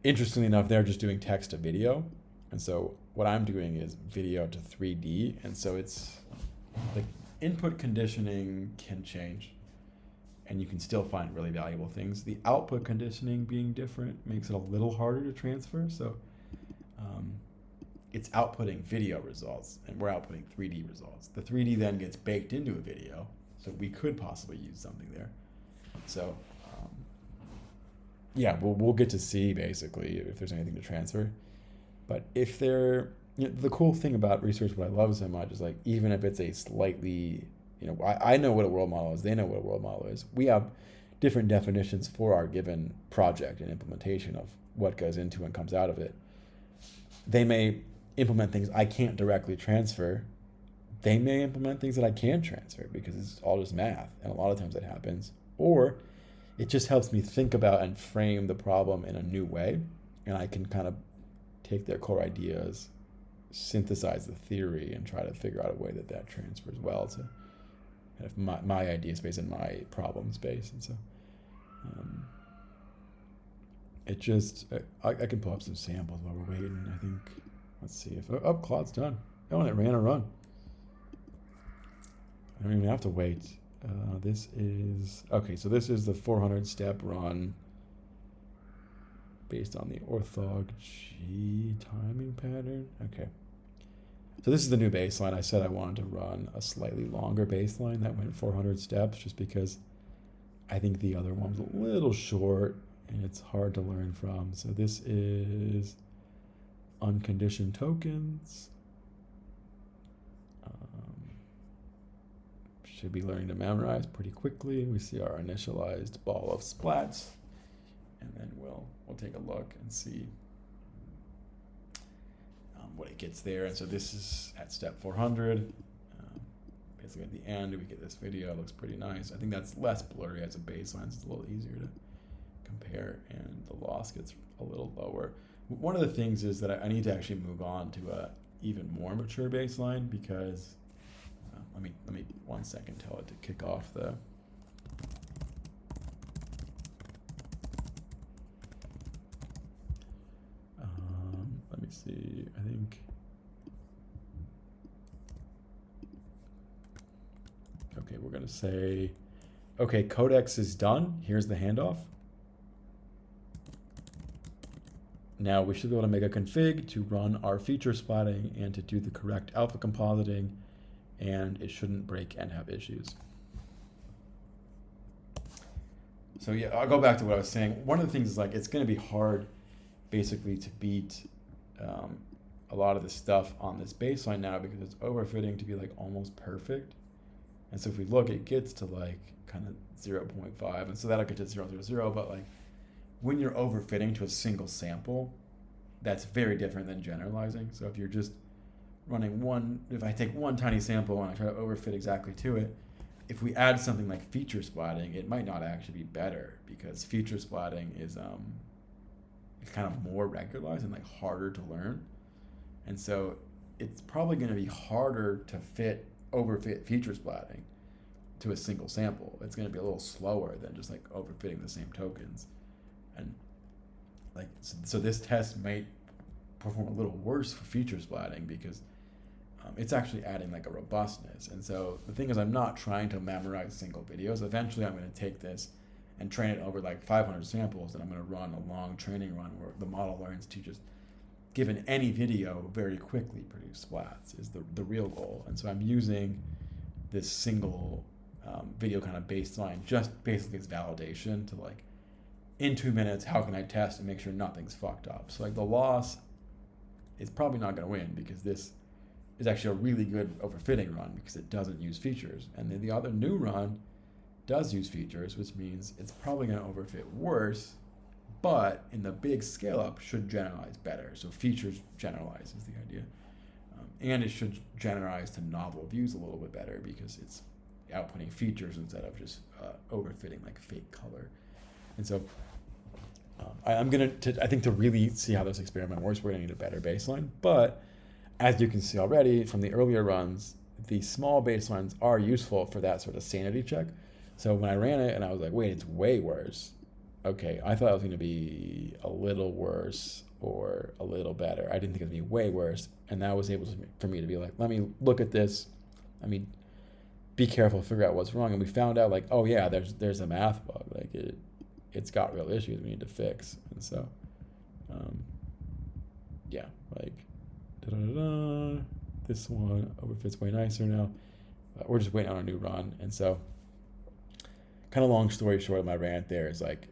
interestingly enough, they're just doing text to video. And so what I'm doing is video to 3D. And so it's like input conditioning can change and you can still find really valuable things. The output conditioning being different makes it a little harder to transfer. So it's outputting video results and we're outputting 3D results. The 3D then gets baked into a video. So we could possibly use something there. So yeah, we'll get to see basically if there's anything to transfer. But if there the cool thing about research, what I love so much is like, even if it's a slightly, I know what a world model is, they know what a world model is. We have different definitions for our given project and implementation of what goes into and comes out of it. They may implement things I can't directly transfer. They may implement things that I can transfer because it's all just math, and a lot of times that happens. Or it just helps me think about and frame the problem in a new way, and I can kind of take their core ideas, synthesize the theory, and try to figure out a way that transfers well to kind of my idea space and my problem space. And so it just, I can pull up some samples while we're waiting. I think, let's see if, Claude's done. Oh, and it ran a run. I don't even have to wait. This is, okay, so this is the 400 step run based on the orthog G timing pattern. Okay. So this is the new baseline. I said I wanted to run a slightly longer baseline that went 400 steps just because I think the other one was a little short and it's hard to learn from. So this is unconditioned tokens. Should be learning to memorize pretty quickly. We see our initialized ball of splats, and then we'll take a look and see what it gets there. And so this is at step 400. Basically at the end, we get this video. It looks pretty nice. I think that's less blurry as a baseline. So it's a little easier to compare, and the loss gets a little lower. One of the things is that I need to actually move on to a even more mature baseline because let me 1 second tell it to kick off the let me see, I think okay, we're gonna say okay, Codex is done. Here's the handoff. Now we should be able to make a config to run our feature splatting and to do the correct alpha compositing, and it shouldn't break and have issues. So yeah, I'll go back to what I was saying. One of the things is like, it's going to be hard basically to beat a lot of the stuff on this baseline now because it's overfitting to be like almost perfect. And so if we look, it gets to like kind of 0.5, and so that'll get to 0.000, but like when you're overfitting to a single sample, that's very different than generalizing. So if you're just running if I take one tiny sample and I try to overfit exactly to it, if we add something like feature splatting, it might not actually be better because feature splatting is it's kind of more regularized and like harder to learn. And so it's probably going to be harder to overfit feature splatting to a single sample. It's going to be a little slower than just like overfitting the same tokens. And like, so this test might perform a little worse for feature splatting because it's actually adding like a robustness. And so the thing is, I'm not trying to memorize single videos. Eventually I'm going to take this and train it over like 500 samples, and I'm going to run a long training run where the model learns to just, given any video, very quickly produce splats is the real goal. And so I'm using this single video kind of baseline just basically as validation to like, in 2 minutes, how can I test and make sure nothing's fucked up? So like the loss is probably not going to win because this is actually a really good overfitting run because it doesn't use features. And then the other new run does use features, which means it's probably going to overfit worse, but in the big scale up should generalize better. So features generalize is the idea. And it should generalize to novel views a little bit better because it's outputting features instead of just overfitting like fake color. And so I'm going to, I think to really see how this experiment works, we're going to need a better baseline. But as you can see already from the earlier runs, the small baselines are useful for that sort of sanity check. So when I ran it and I was like, wait, it's way worse. Okay, I thought it was going to be a little worse or a little better. I didn't think it would be way worse. And that was able for me to be like, let me look at this. I mean, be careful, figure out what's wrong. And we found out like, oh yeah, there's a math bug. Like it's got real issues we need to fix. And so, yeah, like, this one overfits way nicer now. We're just waiting on a new run. And so, kind of long story short, my rant there is like,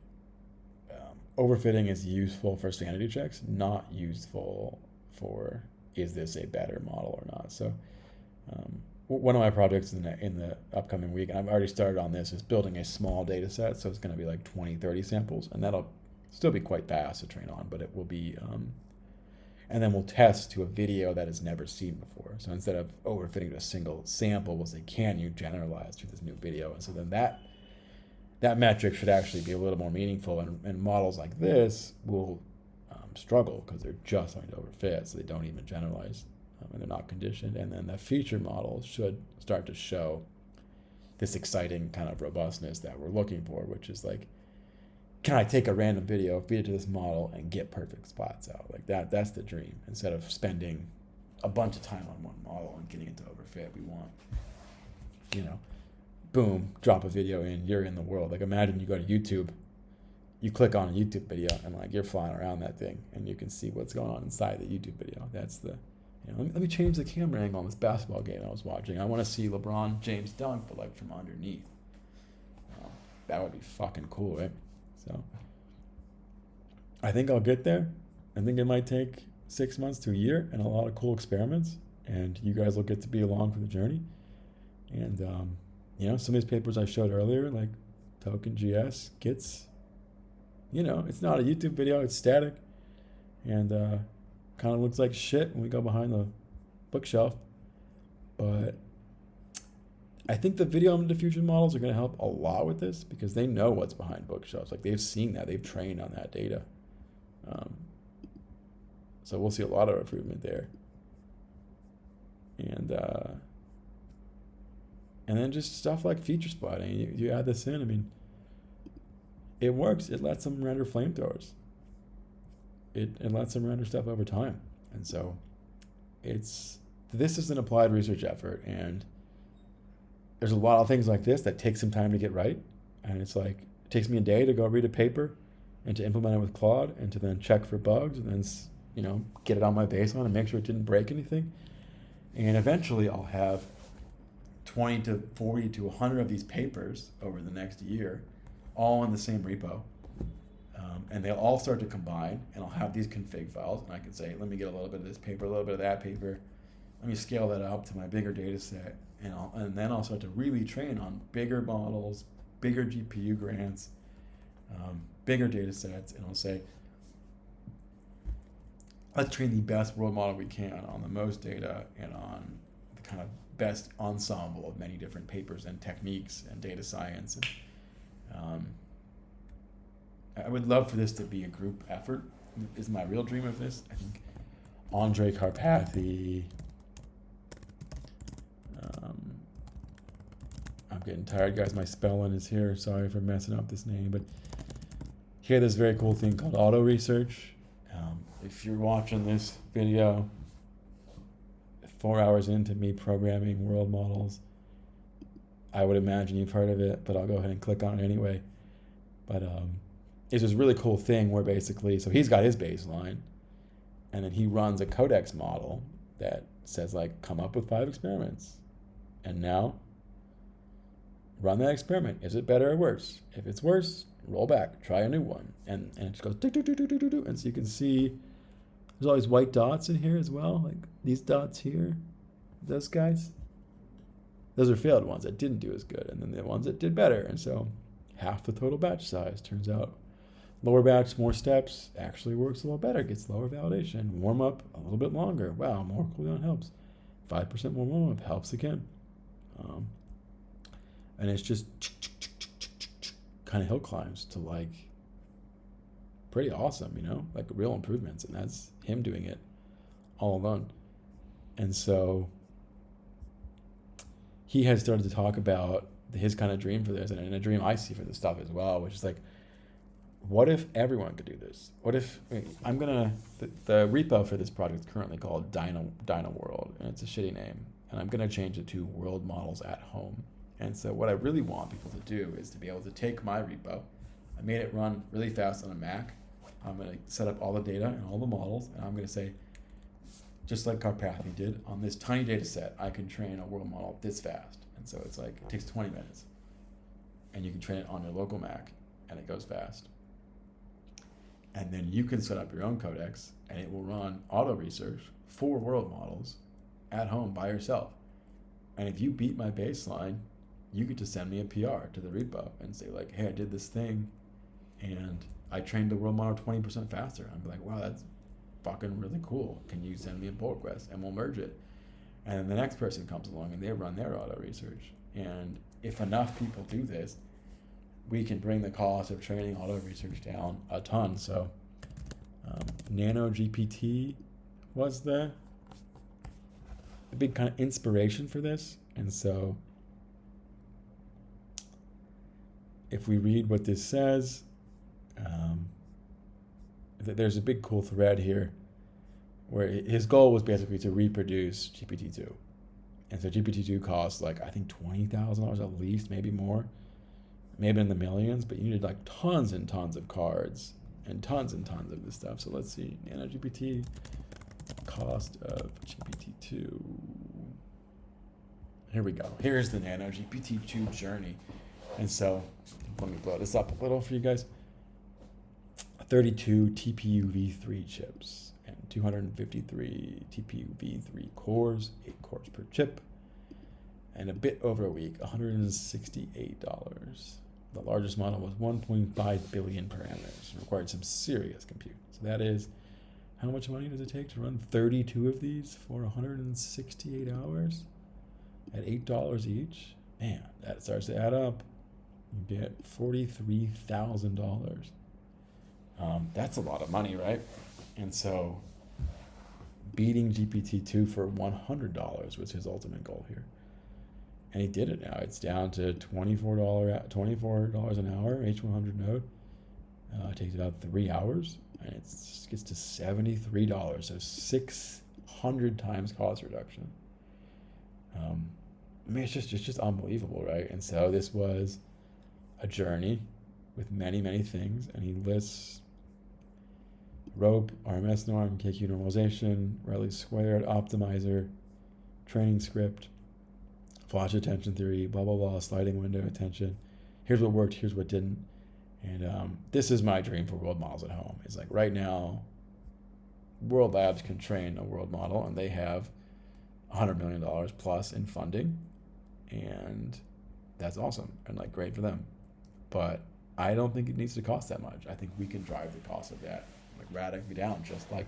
overfitting is useful for sanity checks, not useful for is this a better model or not? So one of my projects in the upcoming week, and I've already started on this, is building a small data set. So it's going to be like 20, 30 samples, and that'll still be quite fast to train on, but it will be, and then we'll test to a video that is never seen before. So instead of overfitting to a single sample, we'll say, can you generalize to this new video? And so then that metric should actually be a little more meaningful, and models like this will struggle because they're just going to overfit, so they don't even generalize, and they're not conditioned. And then the feature models should start to show this exciting kind of robustness that we're looking for, which is like, can I take a random video, feed it to this model, and get perfect splats out? Like that's the dream. Instead of spending a bunch of time on one model and getting it to overfit, we want, boom, drop a video in, you're in the world. Like imagine you go to YouTube, you click on a YouTube video, and like you're flying around that thing, and you can see what's going on inside the YouTube video. That's the, let me change the camera angle on this basketball game I was watching. I want to see LeBron James dunk, but like from underneath. That would be fucking cool, right? So I think I'll get there. I think it might take 6 months to a year and a lot of cool experiments, and you guys will get to be along for the journey. And some of these papers I showed earlier, like TokenGS, gets, it's not a YouTube video, it's static, and kind of looks like shit when we go behind the bookshelf. But I think the video and diffusion models are going to help a lot with this, because they know what's behind bookshelves. Like they've seen that, they've trained on that data. So we'll see a lot of improvement there. And then just stuff like feature splatting. You add this in, I mean, it works. It lets them render flamethrowers. It lets them render stuff over time. And so this is an applied research effort, and there's a lot of things like this that take some time to get right. And it's like, it takes me a day to go read a paper and to implement it with Claude and to then check for bugs and then, get it on my baseline and make sure it didn't break anything. And eventually I'll have 20 to 40 to 100 of these papers over the next year, all in the same repo. And they'll all start to combine, and I'll have these config files, and I can say, let me get a little bit of this paper, a little bit of that paper. Let me scale that up to my bigger data set. And then I'll start to really train on bigger models, bigger GPU grants, bigger data sets, and I'll say, let's train the best world model we can on the most data and on the kind of best ensemble of many different papers and techniques and data science. And, I would love for this to be a group effort, is my real dream of this. I think Andre Karpathy, I'm getting tired, guys. My spelling is here. Sorry for messing up this name, but he had this very cool thing called auto research. If you're watching this video 4 hours into me programming world models, I would imagine you've heard of it, but I'll go ahead and click on it anyway. But it's this really cool thing where basically, so he's got his baseline, and then he runs a Codex model that says like, come up with 5 experiments, and now run that experiment. Is it better or worse? If it's worse, roll back, try a new one. And it just goes do, do, do, do, do, do, do. And so you can see there's all these white dots in here as well, like these dots here, those guys. Those are failed ones that didn't do as good, and then the ones that did better. And so half the total batch size turns out lower batch, more steps, actually works a little better, gets lower validation. Warm up a little bit longer. Wow, more cooldown helps. 5% more warm up helps again. And it's just kind of hill climbs to like pretty awesome, like real improvements. And that's him doing it all alone. And so he has started to talk about his kind of dream for this, and a dream I see for this stuff as well, which is like, what if everyone could do this? What if, the repo for this project is currently called DynaWorld, and it's a shitty name, and I'm gonna change it to World Models at Home. And so what I really want people to do is to be able to take my repo, I made it run really fast on a Mac, I'm gonna set up all the data and all the models, and I'm gonna say, just like Karpathy did, on this tiny data set, I can train a world model this fast. And so it's like, it takes 20 minutes, and you can train it on your local Mac, and it goes fast. And then you can set up your own codex, and it will run auto research 4 world models at home by yourself. And if you beat my baseline, you get to send me a PR to the repo and say like, hey, I did this thing and I trained the world model 20% faster. I'm like, wow, that's fucking really cool. Can you send me a pull request? And we'll merge it. And then the next person comes along and they run their auto research. And if enough people do this, we can bring the cost of training auto research down a ton. So NanoGPT was the big kind of inspiration for this. And so if we read what this says, there's a big cool thread here where his goal was basically to reproduce GPT-2. And so GPT-2 costs like, I think $20,000 at least, maybe more, maybe in the millions, but you needed like tons and tons of cards and tons of this stuff. So let's see, NanoGPT, cost of GPT-2. Here we go. Here's the NanoGPT-2 journey. And so let me blow this up a little for you guys. 32 TPU v3 chips and 253 TPU v3 cores, 8 cores per chip, and a bit over a week, $168. The largest model was 1.5 billion parameters. It required some serious compute. So that is, how much money does it take to run 32 of these for 168 hours at $8 each? Man, that starts to add up. You get $43,000. That's a lot of money, right? And so beating GPT-2 for $100 was his ultimate goal here. And he did it now. It's down to $24 an hour, H100 node. It takes about 3 hours, and it gets to $73, so 600 times cost reduction. I mean, it's just unbelievable, right? And so this was a journey with many, many things, and he lists rope, RMS norm, KQ normalization, Rayleigh squared, optimizer, training script, flash attention theory, blah, blah, blah, sliding window attention. Here's what worked, here's what didn't. And this is my dream for world models at home. It's like right now, World Labs can train a world model, and they have $100 million plus in funding. And that's awesome and like great for them. But I don't think it needs to cost that much. I think we can drive the cost of that like radically down, just like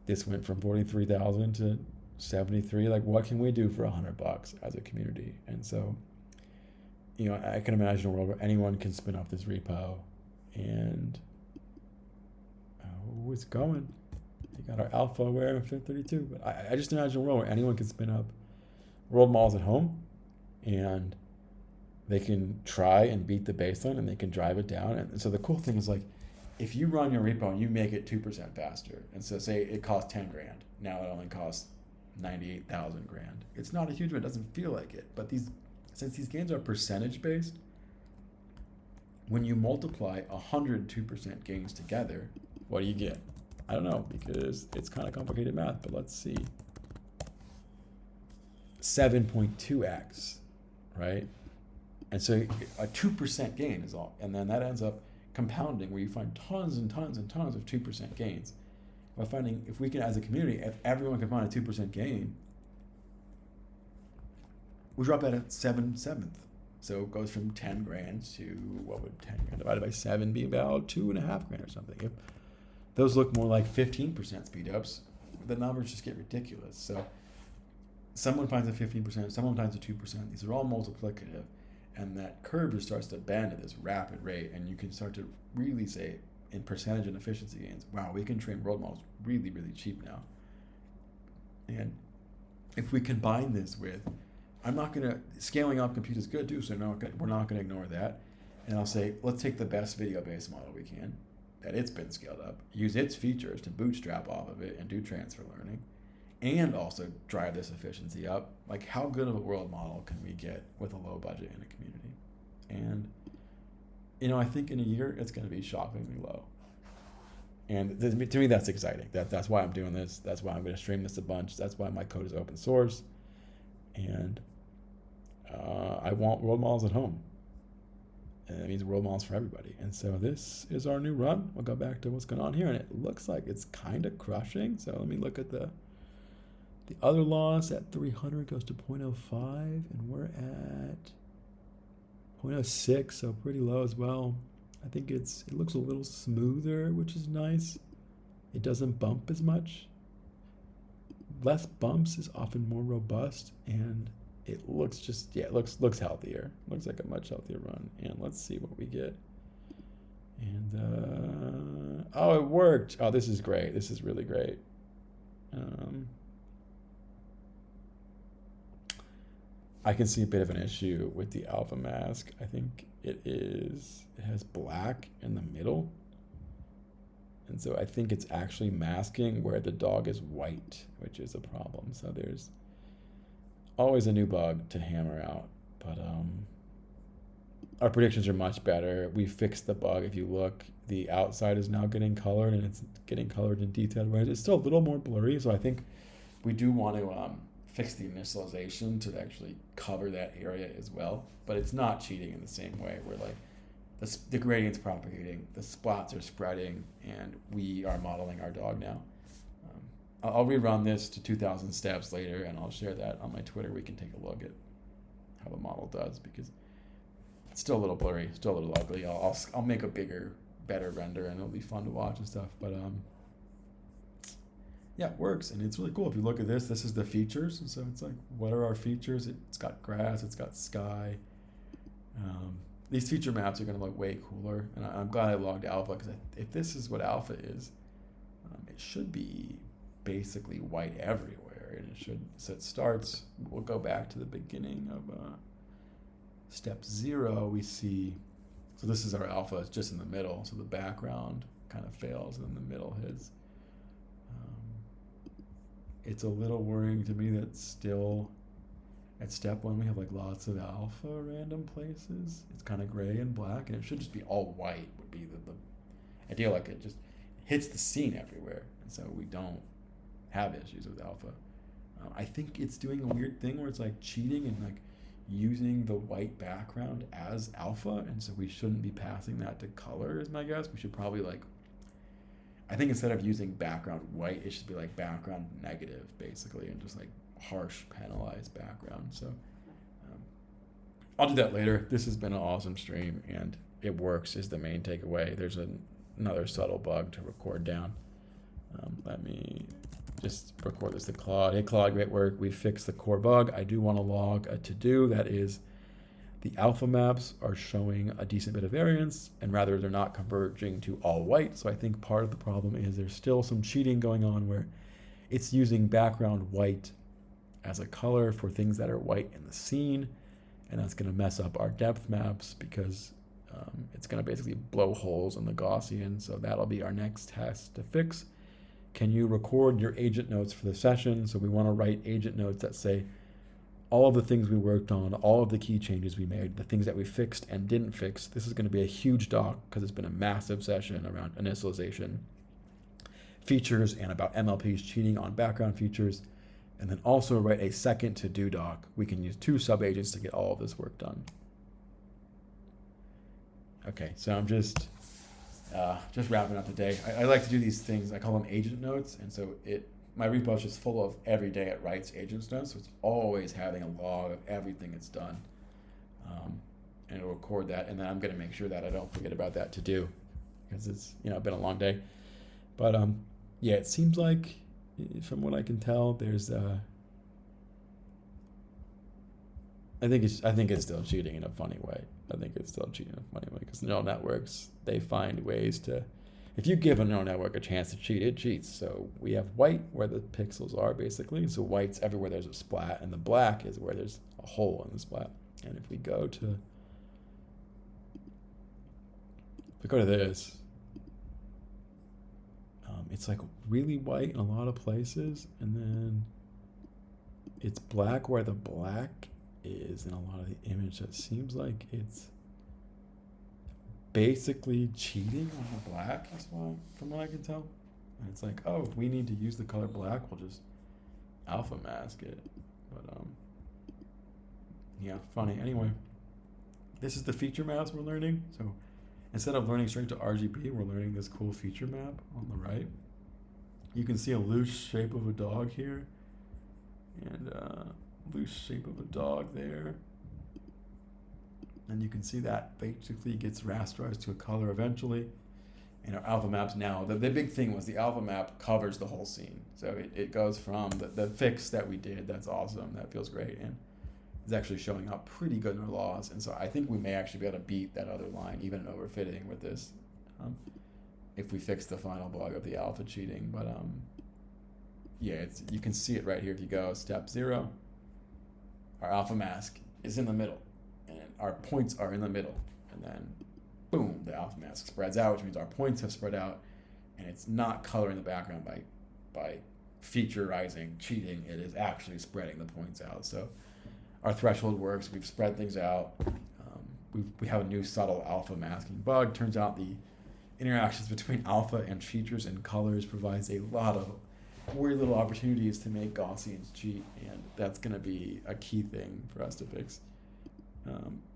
this went from 43,000 to 73. Like, what can we do for $100 as a community? And so, you know, I can imagine a world where anyone can spin up this repo, and it's going. We got our alpha aware 32, but I just imagine a world where anyone can spin up world models at home, and they can try and beat the baseline, and they can drive it down. And so the cool thing is, like, if you run your repo and you make it 2% faster, and so say it costs 10 grand, now it only costs 98,000 grand. It's not a huge amount, it doesn't feel like it. But since these gains are percentage based, when you multiply 102% gains together, what do you get? I don't know, because it's kind of complicated math, but let's see. 7.2x, right? And so a 2% gain is all. And then that ends up compounding, where you find tons and tons and tons of 2% gains. By finding, if we can, as a community, if everyone can find a 2% gain, we drop that at 7/7. So it goes from 10 grand to, what would 10 grand divided by 7 be? About 2.5 grand or something. If those look more like 15% speed ups, the numbers just get ridiculous. So someone finds a 15%, someone finds a 2%. These are all multiplicative. And that curve just starts to bend at this rapid rate, and you can start to really say, in percentage and efficiency gains, wow, we can train world models really, really cheap now. And if we combine this with, scaling up compute is good too, so we're not gonna ignore that. And I'll say, let's take the best video-based model we can, that it's been scaled up, use its features to bootstrap off of it and do transfer learning, and also drive this efficiency up. Like, how good of a world model can we get with a low budget in a community? And you know, I think in a year it's going to be shockingly low. And to me, that's exciting. That's why I'm doing this. That's why I'm going to stream this a bunch. That's why my code is open source. And I want world models at home. And that means world models for everybody. And so this is our new run. We'll go back to what's going on here. And it looks like it's kind of crushing. So let me look at the The other loss at 300 goes to 0.05, and we're at 0.06, so pretty low as well. I think it looks a little smoother, which is nice. It doesn't bump as much. Less bumps is often more robust, and it looks just, yeah, it looks healthier. Looks like a much healthier run. And let's see what we get. And oh, it worked. Oh, this is great. This is really great. I can see a bit of an issue with the alpha mask. I think it has black in the middle. And so I think it's actually masking where the dog is white, which is a problem. So there's always a new bug to hammer out. But our predictions are much better. We fixed the bug. If you look, the outside is now getting colored, and it's getting colored in detailed ways. It's still a little more blurry, so I think we do want to fix the initialization to actually cover that area as well. But it's not cheating in the same way. We're like, the gradient's propagating, the splats are spreading, and we are modeling our dog now. I'll rerun this to 2,000 steps later, and I'll share that on my Twitter. We can take a look at how the model does, because it's still a little blurry, still a little ugly. I'll make a bigger, better render, and it'll be fun to watch and stuff. But yeah, it works, and it's really cool. If you look at this is the features, and so it's like, what are our features? It's got grass, it's got sky. These feature maps are going to look way cooler, and I'm glad I logged alpha, because if this is what alpha is, it should be basically white everywhere, and so it starts, we'll go back to the beginning of step 0, we see, so this is our alpha, it's just in the middle, so the background kind of fails, and then the middle hits. It's a little worrying to me that still at step 1 we have like lots of alpha random places. It's kind of gray and black, and it should just be all white would be the ideal, like it just hits the scene everywhere, and so we don't have issues with alpha. I think it's doing a weird thing where it's like cheating and like using the white background as alpha, and so we shouldn't be passing that to color is my guess. We should probably like, I think instead of using background white, it should be like background negative basically, and just like harsh penalized background. So I'll do that later. This has been an awesome stream, and it works is the main takeaway. There's another subtle bug to record down. Let me just record this to Claude. Hey Claude, great work. We fixed the core bug. I do want to log a to-do. That is, the alpha maps are showing a decent bit of variance, and rather they're not converging to all white. So I think part of the problem is there's still some cheating going on where it's using background white as a color for things that are white in the scene, and that's going to mess up our depth maps, because it's going to basically blow holes in the Gaussian. So that'll be our next test to fix. Can you record your agent notes for the session? So we want to write agent notes that say all of the things we worked on, all of the key changes we made, the things that we fixed and didn't fix. This is going to be a huge doc, because it's been a massive session around initialization features and about MLPs cheating on background features. And then also write a second to-do doc. We can use 2 sub-agents to get all of this work done. Okay, so I'm just wrapping up the day. I like to do these things. I call them agent notes, and so my repo is just full of every day it writes agent notes, so it's always having a log of everything it's done, and it'll record that. And then I'm going to make sure that I don't forget about that to do, because it's been a long day. But yeah, it seems like, from what I can tell, there's I think it's still cheating in a funny way. Because neural networks, they find ways to, if you give a neural network a chance to cheat, it cheats. So we have white where the pixels are basically. So white's everywhere there's a splat, and the black is where there's a hole in the splat. And if we go to this, it's like really white in a lot of places, and then it's black where the black is in a lot of the image. It seems like it's basically cheating on the black, from what I can tell. And it's like, oh, if we need to use the color black, we'll just alpha mask it. But yeah, funny. Anyway, this is the feature maps we're learning. So instead of learning straight to RGB, we're learning this cool feature map on the right. You can see a loose shape of a dog here. and loose shape of a dog there. And you can see that basically gets rasterized to a color eventually. And our alpha maps now, the big thing was the alpha map covers the whole scene. So it goes from the fix that we did, that's awesome, that feels great, and it's actually showing up pretty good in our laws. And so I think we may actually be able to beat that other line, even in overfitting with this, if we fix the final bug of the alpha cheating. But yeah, you can see it right here if you go step 0. Our alpha mask is in the middle, and our points are in the middle, and then boom, the alpha mask spreads out, which means our points have spread out, and it's not coloring the background by featureizing cheating. It is actually spreading the points out. So our threshold works. We've spread things out. We have a new subtle alpha masking bug. Turns out the interactions between alpha and features and colors provides a lot of weird little opportunities to make Gaussians cheat, and that's going to be a key thing for us to fix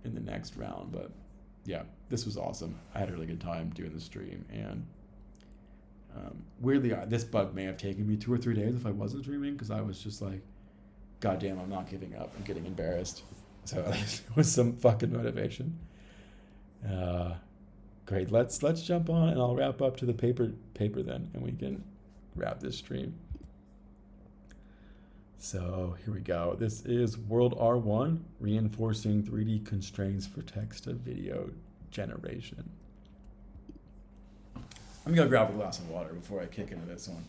in the next round. But yeah, this was awesome. I had a really good time doing the stream, and weirdly, this bug may have taken me 2 or 3 days if I wasn't streaming, because I was just like, God damn, I'm not giving up. I'm getting embarrassed. So it was some fucking motivation. Great. Let's jump on, and I'll wrap up to the paper then, and we can wrap this stream. So here we go. This is World R1, reinforcing 3D constraints for text to video generation. I'm gonna grab a glass of water before I kick into this one.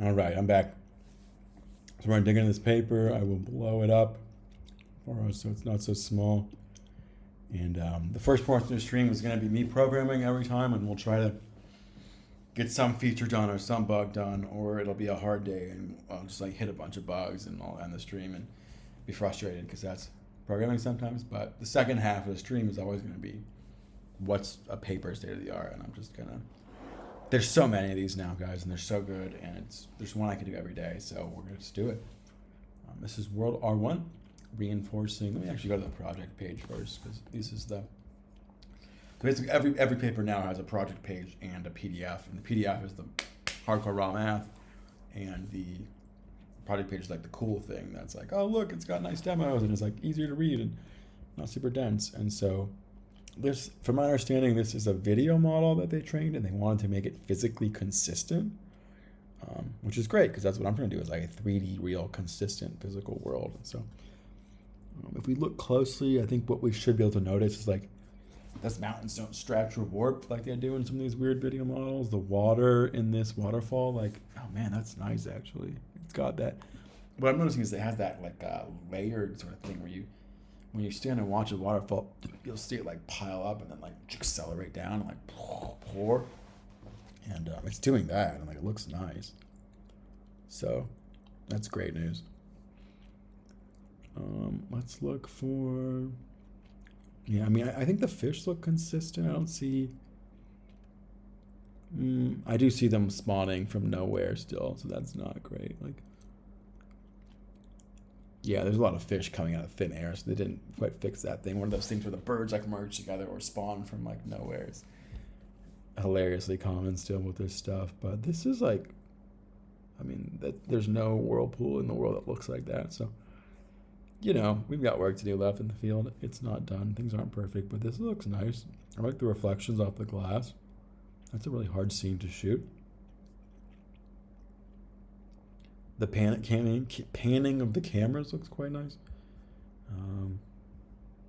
All right, I'm back. So we're gonna dig into this paper. I will blow it up for us so it's not so small. And the first portion of the stream is gonna be me programming every time, and we'll try to get some feature done or some bug done, or it'll be a hard day and I'll just like hit a bunch of bugs and I'll end the stream and be frustrated, because that's programming sometimes. But the second half of the stream is always gonna be what's a paper state of the art, and I'm just gonna, there's so many of these now, guys, and they're so good, and there's one I can do every day, so we're gonna just do it. This is World R1, reinforcing. Let me actually go to the project page first, because this is the, basically every paper now has a project page and a PDF, and the PDF is the hardcore raw math, and the project page is like the cool thing that's like, oh look, it's got nice demos, and it's like easier to read and not super dense. And so this, from my understanding, this is a video model that they trained, and they wanted to make it physically consistent, which is great, because that's what I'm trying to do, is like a 3D real consistent physical world. And so if we look closely, I think what we should be able to notice is like those mountains don't stretch or warp like they do in some of these weird video models. The water in this waterfall, like, oh man, that's nice actually. It's got that. What I'm noticing is it has that like layered sort of thing where when you stand and watch a waterfall, you'll see it like pile up and then like accelerate down and like pour. And it's doing that, and like it looks nice. So that's great news. Let's look for, yeah, I mean, I think the fish look consistent. I don't see, I do see them spawning from nowhere still, so that's not great. Like, yeah, there's a lot of fish coming out of thin air, so they didn't quite fix that thing. One of those things where the birds like merge together or spawn from like nowhere is hilariously common still with this stuff. But this is like, I mean, there's no whirlpool in the world that looks like that. So, you know, we've got work to do left in the field. It's not done. Things aren't perfect, but this looks nice. I like the reflections off the glass. That's a really hard scene to shoot. The panning of the cameras looks quite nice.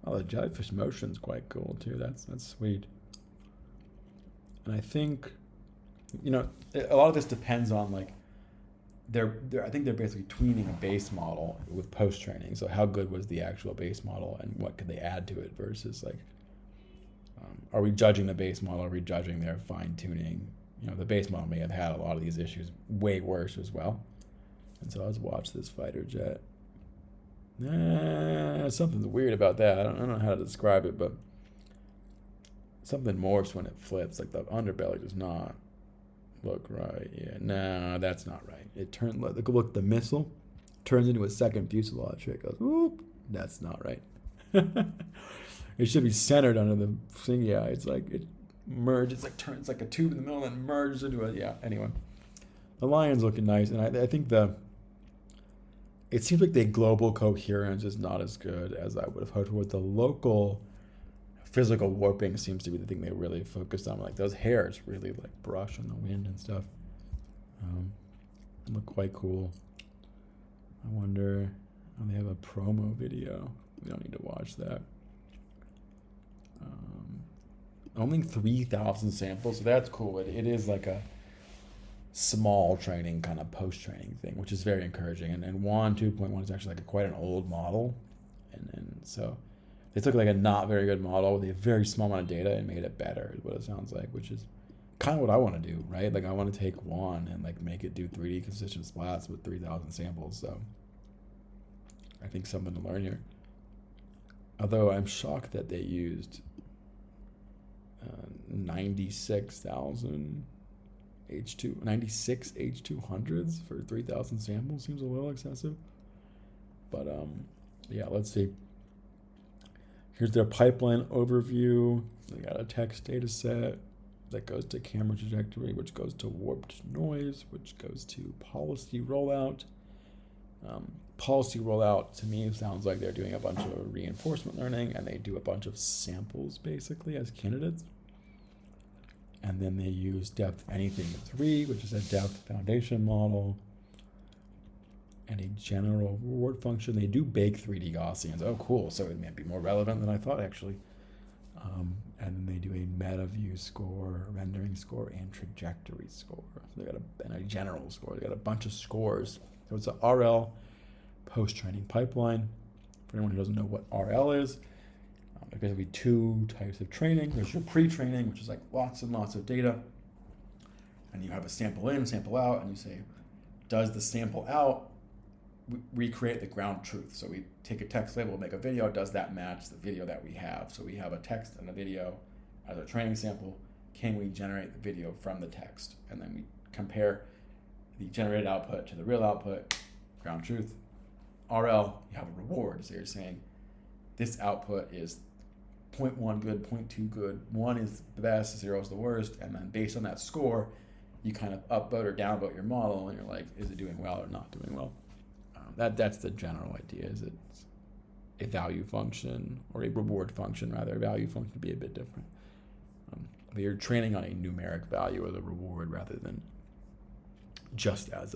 Oh, the jellyfish motion's quite cool too. That's sweet. And I think, you know, a lot of this depends on like, I think they're basically tweening a base model with post training. So how good was the actual base model, and what could they add to it versus like, are we judging the base model? Are we judging their fine tuning? the base model may have had a lot of these issues way worse as well. And so let's watch this fighter jet. Something's weird about that. I don't know how to describe it, but something morphs when it flips. Like the underbelly does not look right. Yeah, no, that's not right. It turned, look, the missile turns into a second fuselage. It goes, whoop, that's not right. It should be centered under the thing. Yeah, it's like it merges, it's like a tube in the middle and merges into it. Yeah, anyway. The lion's looking nice, and I think it seems like the global coherence is not as good as I would have hoped for. The local physical warping seems to be the thing they really focused on. Like those hairs really like brush in the wind and stuff. Look quite cool. I wonder, they have a promo video. We don't need to watch that. Only 3,000 samples, so that's cool. It is like a small training, kind of post-training thing, which is very encouraging. And 2.1 is actually like quite an old model. And so they took like a not very good model with a very small amount of data and made it better, is what it sounds like, which is kind of what I want to do, right? Like I want to take one and like make it do 3D consistent splats with 3,000 samples. So I think something to learn here. Although I'm shocked that they used 96,000 96 H200s for 3,000 samples. Seems a little excessive. But yeah, let's see. Here's their pipeline overview. They got a text data set that goes to camera trajectory, which goes to warped noise, which goes to policy rollout. Policy rollout to me sounds like they're doing a bunch of reinforcement learning, and they do a bunch of samples basically as candidates. And then they use depth anything 3, which is a depth foundation model, and a general reward function. They do bake 3D Gaussians. Oh, cool. So it may be more relevant than I thought, actually. And then they do a meta view score, rendering score, and trajectory score. So they got a general score. They got a bunch of scores. So it's a RL post-training pipeline. For anyone who doesn't know what RL is, there's basically 2 types of training. There's your pre-training, which is like lots and lots of data. And you have a sample in, sample out, and you say, does the sample out recreate the ground truth? So we take a text label, make a video, does that match the video that we have? So we have a text and a video as a training sample. Can we generate the video from the text? And then we compare the generated output to the real output, ground truth. RL, you have a reward. So you're saying this output is 0.1 good, 0.2 good, 1 is the best, 0 is the worst, and then based on that score, you kind of upvote or downvote your model, and you're like, is it doing well or not doing well? That's the general idea. Is it a value function or a reward function rather? A value function would be a bit different. But you're training on a numeric value as a reward rather than just as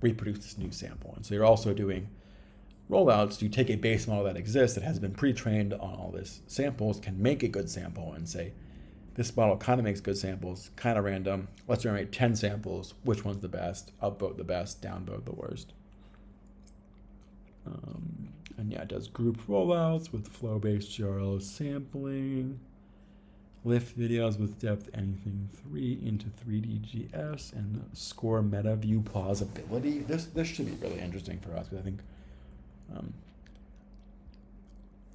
reproduce this new sample. And so you're also doing rollouts. You take a base model that exists, that has been pre-trained on all this samples, can make a good sample and say, this model kind of makes good samples, kind of random. Let's generate 10 samples. Which one's the best? Upvote the best, downvote the worst. And yeah, it does group rollouts with flow-based GRL sampling, lift videos with depth anything 3 into 3DGS, and score meta view plausibility. This should be really interesting for us, because I think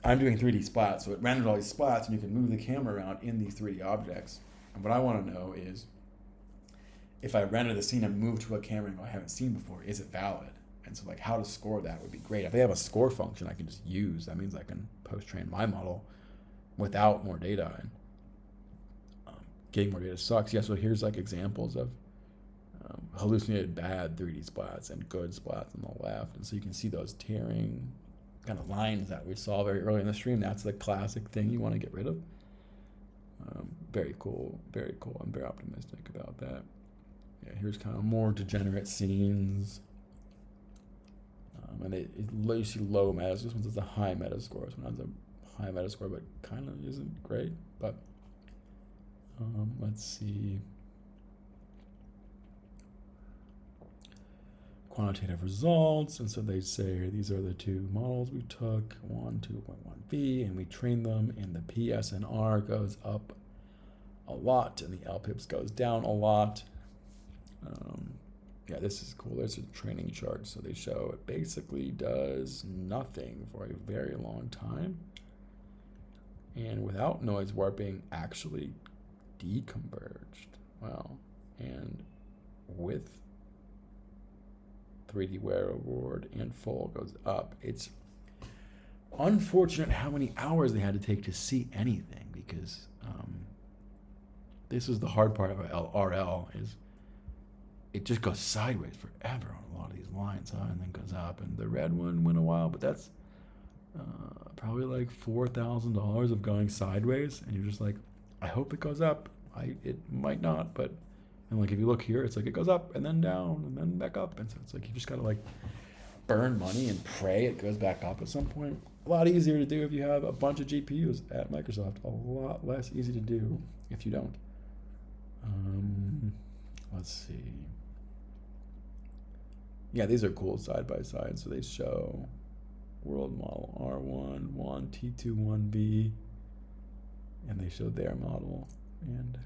I'm doing 3D splats, so it renders all these splats, and you can move the camera around in these 3D objects. And what I want to know is, if I render the scene and move to a camera angle I haven't seen before, is it valid? And so like how to score that would be great. If they have a score function I can just use, that means I can post-train my model without more data. And getting more data sucks. Yeah, so here's like examples of hallucinated bad 3D splats and good splats on the left. And so you can see those tearing kind of lines that we saw very early in the stream. That's the classic thing you want to get rid of. Very cool, very cool. I'm very optimistic about that. Yeah, here's kind of more degenerate scenes. And you see low meta. This one's a high meta score. This one has a high meta score, but kind of isn't great. But let's see. Quantitative results. And so they say these are the 2 models we took, 1, 2.1V, and we trained them, and the PSNR goes up a lot, and the LPIPS goes down a lot. Yeah, this is cool. There's a training chart. So they show it basically does nothing for a very long time. And without noise warping, actually deconverged. Wow. And with 3D wear reward and full goes up. It's unfortunate how many hours they had to take to see anything, because this is the hard part about RL is it just goes sideways forever on a lot of these lines, and then goes up. And the red one went a while, but that's probably like $4,000 of going sideways, and you're just like, I hope it goes up. It might not, but and like if you look here, it's like it goes up and then down and then back up, and so it's like you just gotta like burn money and pray it goes back up at some point. A lot easier to do if you have a bunch of GPUs at Microsoft. A lot less easy to do if you don't. Let's see. Yeah, these are cool side by side. So they show world model R1, 1, T2, 1B, and they show their model and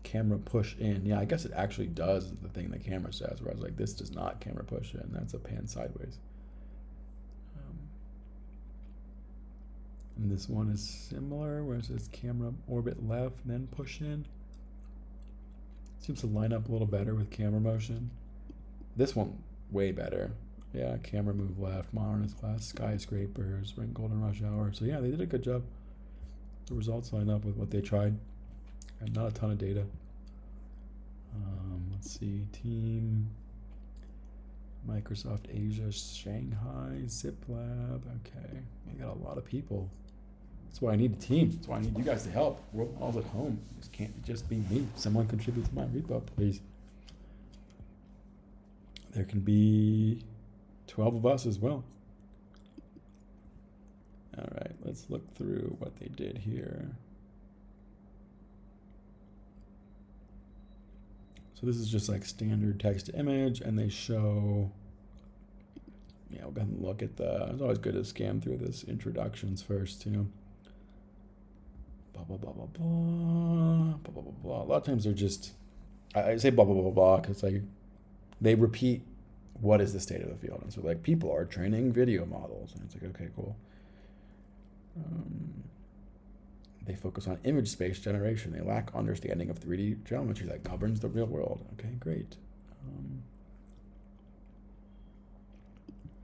camera push in. Yeah, I guess it actually does the thing the camera says, where I was like, this does not camera push in. That's a pan sideways. And this one is similar, where it says camera orbit left, then push in. Seems to line up a little better with camera motion. This one, way better. Yeah, camera move left, modernist class, skyscrapers, ring golden rush hour. So yeah, they did a good job. The results line up with what they tried. And not a ton of data. Let's see, team, Microsoft Asia, Shanghai, Zip Lab. Okay, we got a lot of people. That's why I need a team. That's why I need you guys to help. We're all at home. This can't just be me. Someone contribute to my repo, please. There can be 12 of us as well. All right, let's look through what they did here. So this is just like standard text to image, and they show, yeah, we'll go ahead and look at it's always good to scan through this introductions first too. Blah, blah, blah, blah, blah, blah, blah, blah, blah. A lot of times they're just, I say blah, blah, blah, blah, because like they repeat what is the state of the field. And so like people are training video models, and it's like, okay, cool. They focus on image space generation. They lack understanding of 3D geometry that governs the real world. Okay, great.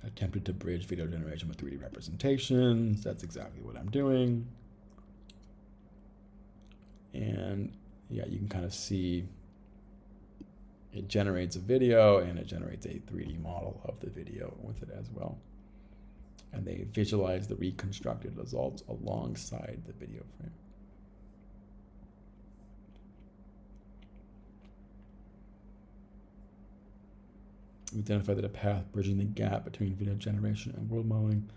Attempted to bridge video generation with 3D representations. That's exactly what I'm doing. And yeah, you can kind of see it generates a video and it generates a 3D model of the video with it as well. And they visualize the reconstructed results alongside the video frame. We identify that a path bridging the gap between video generation and world modeling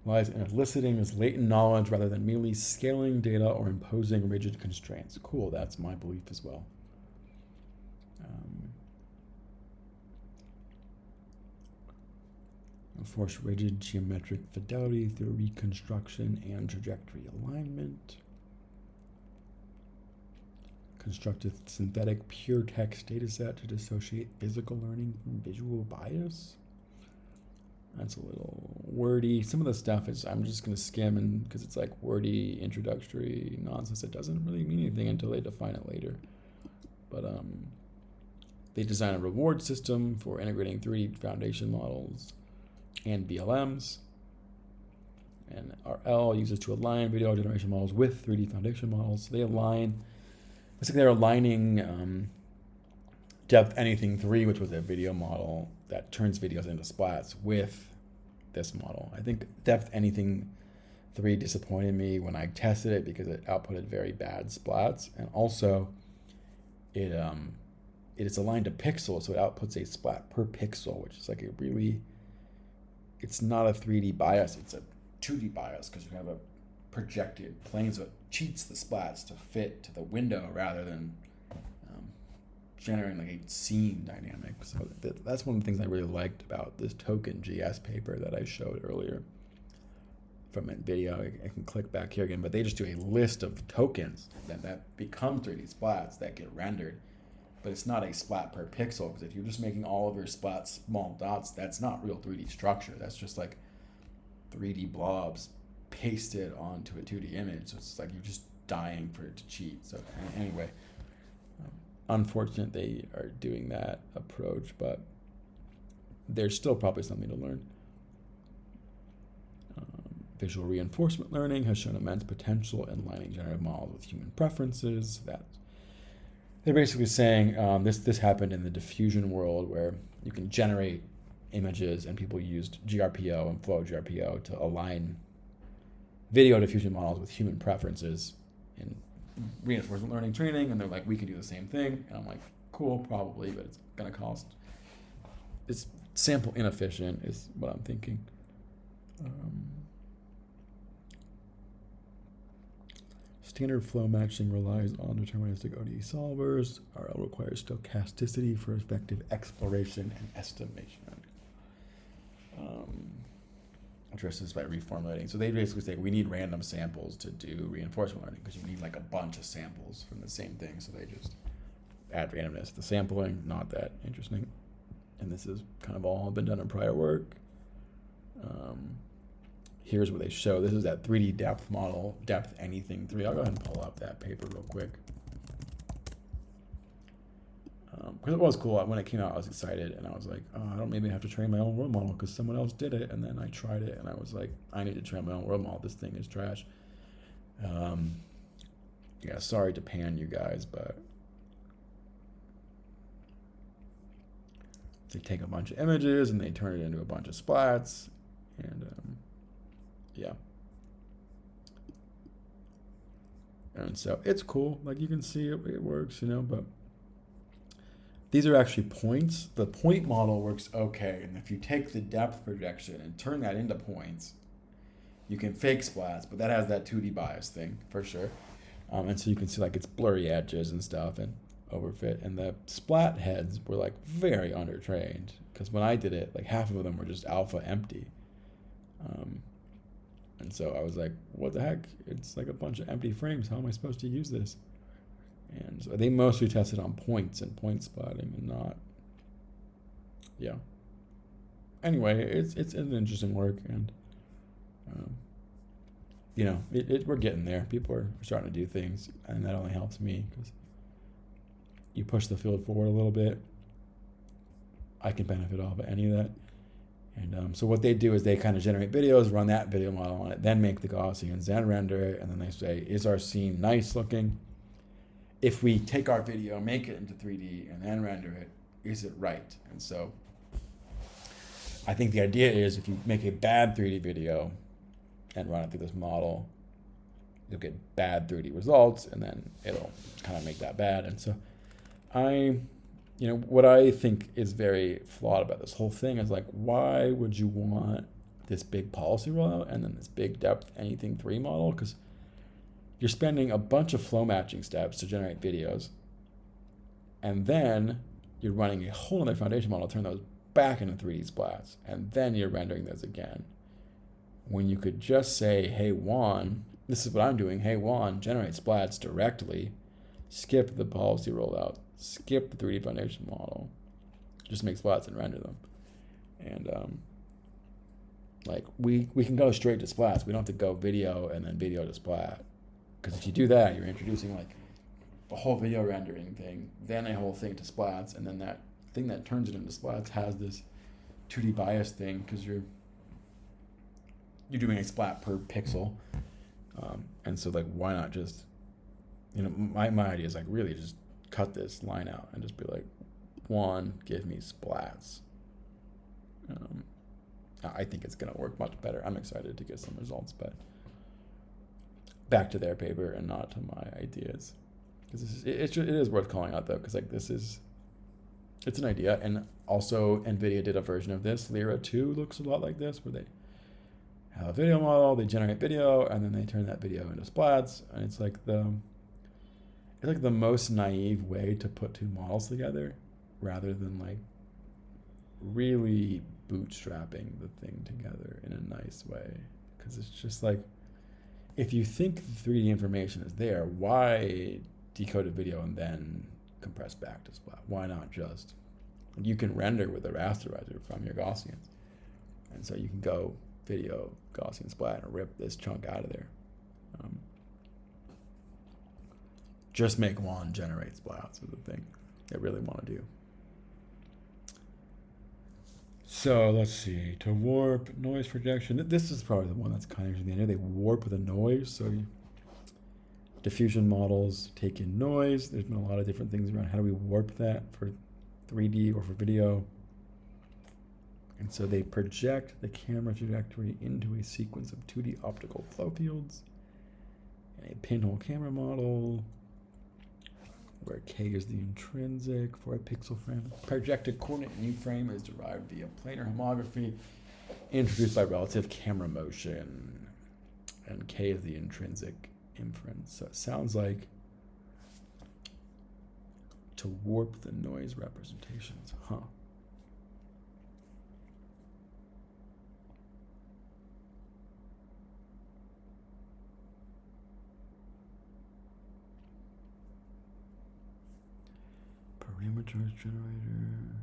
lies in eliciting this latent knowledge rather than merely scaling data or imposing rigid constraints. Cool, that's my belief as well. Enforce rigid geometric fidelity through reconstruction and trajectory alignment. Construct a synthetic pure text dataset to dissociate physical learning from visual bias. That's a little wordy. Some of the stuff is, I'm just going to skim, and because it's like wordy, introductory nonsense, it doesn't really mean anything until they define it later. But they design a reward system for integrating 3D foundation models and VLMs. And RL uses to align video generation models with 3D foundation models. So they align, looks like they're aligning Depth Anything 3, which was a video model that turns videos into splats, with this model. I think Depth Anything 3 disappointed me when I tested it because it outputted very bad splats, and also it is aligned to pixels, so it outputs a splat per pixel, which is like a really, it's not a 3D bias, it's a 2D bias, because you have a projected plane, so it cheats the splats to fit to the window rather than generating like a scene dynamic. So that's one of the things I really liked about this TokenGS paper that I showed earlier. from NVIDIA. I can click back here again, but they just do a list of tokens that become 3D splats that get rendered. But it's not a splat per pixel, because if you're just making all of your splats small dots, that's not real 3D structure. That's just like 3D blobs pasted onto a 2D image. So it's like you're just dying for it to cheat. So anyway, unfortunate they are doing that approach, but there's still probably something to learn. Visual reinforcement learning has shown immense potential in aligning generative models with human preferences. That they're basically saying this happened in the diffusion world, where you can generate images, and people used gRPO and flow gRPO to align video diffusion models with human preferences in reinforcement learning training. And they're like, we can do the same thing. And I'm like, cool, probably, but it's gonna cost. It's sample inefficient is what I'm thinking. Standard flow matching relies on deterministic ODE solvers. RL requires stochasticity for effective exploration and estimation. Address this by reformulating. So they basically say we need random samples to do reinforcement learning, because you need like a bunch of samples from the same thing. So they just add randomness to the sampling. Not that interesting. And this is kind of all been done in prior work. Here's what they show. This is that 3D depth model, depth anything 3. I'll go ahead and pull up that paper real quick. Because it was cool. When it came out, I was excited, and I was like, oh, I don't maybe have to train my own world model because someone else did it. And then I tried it, and I was like, I need to train my own world model. This thing is trash. Yeah, sorry to pan you guys, but they take a bunch of images and they turn it into a bunch of splats, and yeah. And so it's cool. Like you can see it works, you know, but these are actually points. The point model works okay. And if you take the depth projection and turn that into points, you can fake splats, but that has that 2D bias thing for sure. And so you can see like it's blurry edges and stuff and overfit. And the splat heads were like very undertrained, because when I did it, like half of them were just alpha empty. And so I was like, what the heck? It's like a bunch of empty frames. How am I supposed to use this? And so they mostly tested on points and point splatting and not, yeah. Anyway, it's an interesting work, and you know, we're getting there. People are starting to do things, and that only helps me, because you push the field forward a little bit, I can benefit off of any of that. And so what they do is they kind of generate videos, run that video model on it, then make the Gaussians, then render it, and then they say, is our scene nice looking? If we take our video, make it into 3D, and then render it, is it right? And so I think the idea is if you make a bad 3D video and run it through this model, you'll get bad 3D results, and then it'll kind of make that bad. And so you know, what I think is very flawed about this whole thing is like, why would you want this big policy rollout and then this big depth anything 3 model? Because you're spending a bunch of flow matching steps to generate videos, and then you're running a whole other foundation model to turn those back into 3D splats, and then you're rendering those again. When you could just say, hey Juan, this is what I'm doing, hey Juan, generate splats directly, skip the policy rollout, skip the 3D foundation model, just make splats and render them. And like we can go straight to splats. We don't have to go video and then video to splat, because if you do that, you're introducing like the whole video rendering thing, then a whole thing to splats, and then that thing that turns it into splats has this 2D bias thing, because you're doing a splat per pixel. And so like, why not just, you know, my idea is like really just cut this line out and just be like, one, give me splats. I think it's going to work much better. I'm excited to get some results, but back to their paper and not to my ideas. Because it is worth calling out though, because like it's an idea. And also NVIDIA did a version of this. Lyra 2 looks a lot like this, where they have a video model, they generate video, and then they turn that video into splats. And it's like the most naive way to put two models together, rather than like really bootstrapping the thing together in a nice way. because it's just like, if you think the 3D information is there, why decode a video and then compress back to splat? Why not just, you can render with a rasterizer from your Gaussians. And so you can go video, Gaussian splat, and rip this chunk out of there. Just make one generate splats is the thing they really want to do. So let's see, to warp, noise projection. This is probably the one that's kind of interesting. They warp with a noise. So diffusion models take in noise. There's been a lot of different things around how do we warp that for 3D or for video. And so they project the camera trajectory into a sequence of 2D optical flow fields and a pinhole camera model where K is the intrinsic for a pixel frame. Projected coordinate new frame is derived via planar homography introduced by relative camera motion. And K is the intrinsic inference. So it sounds like to warp the noise representations, huh? Parameters generator.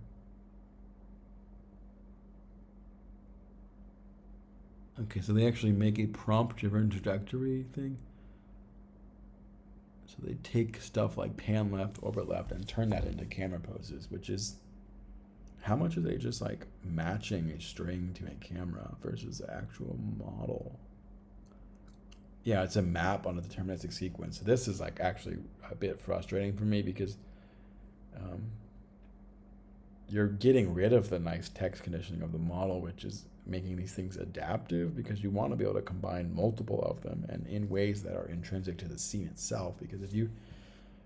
Okay, so they actually make a prompt-driven trajectory thing. So they take stuff like pan left, orbit left, and turn that into camera poses, which is, how much are they just like matching a string to a camera versus the actual model? Yeah, it's a map on a deterministic sequence. So this is like actually a bit frustrating for me because you're getting rid of the nice text conditioning of the model, which is making these things adaptive because you want to be able to combine multiple of them and in ways that are intrinsic to the scene itself. Because if you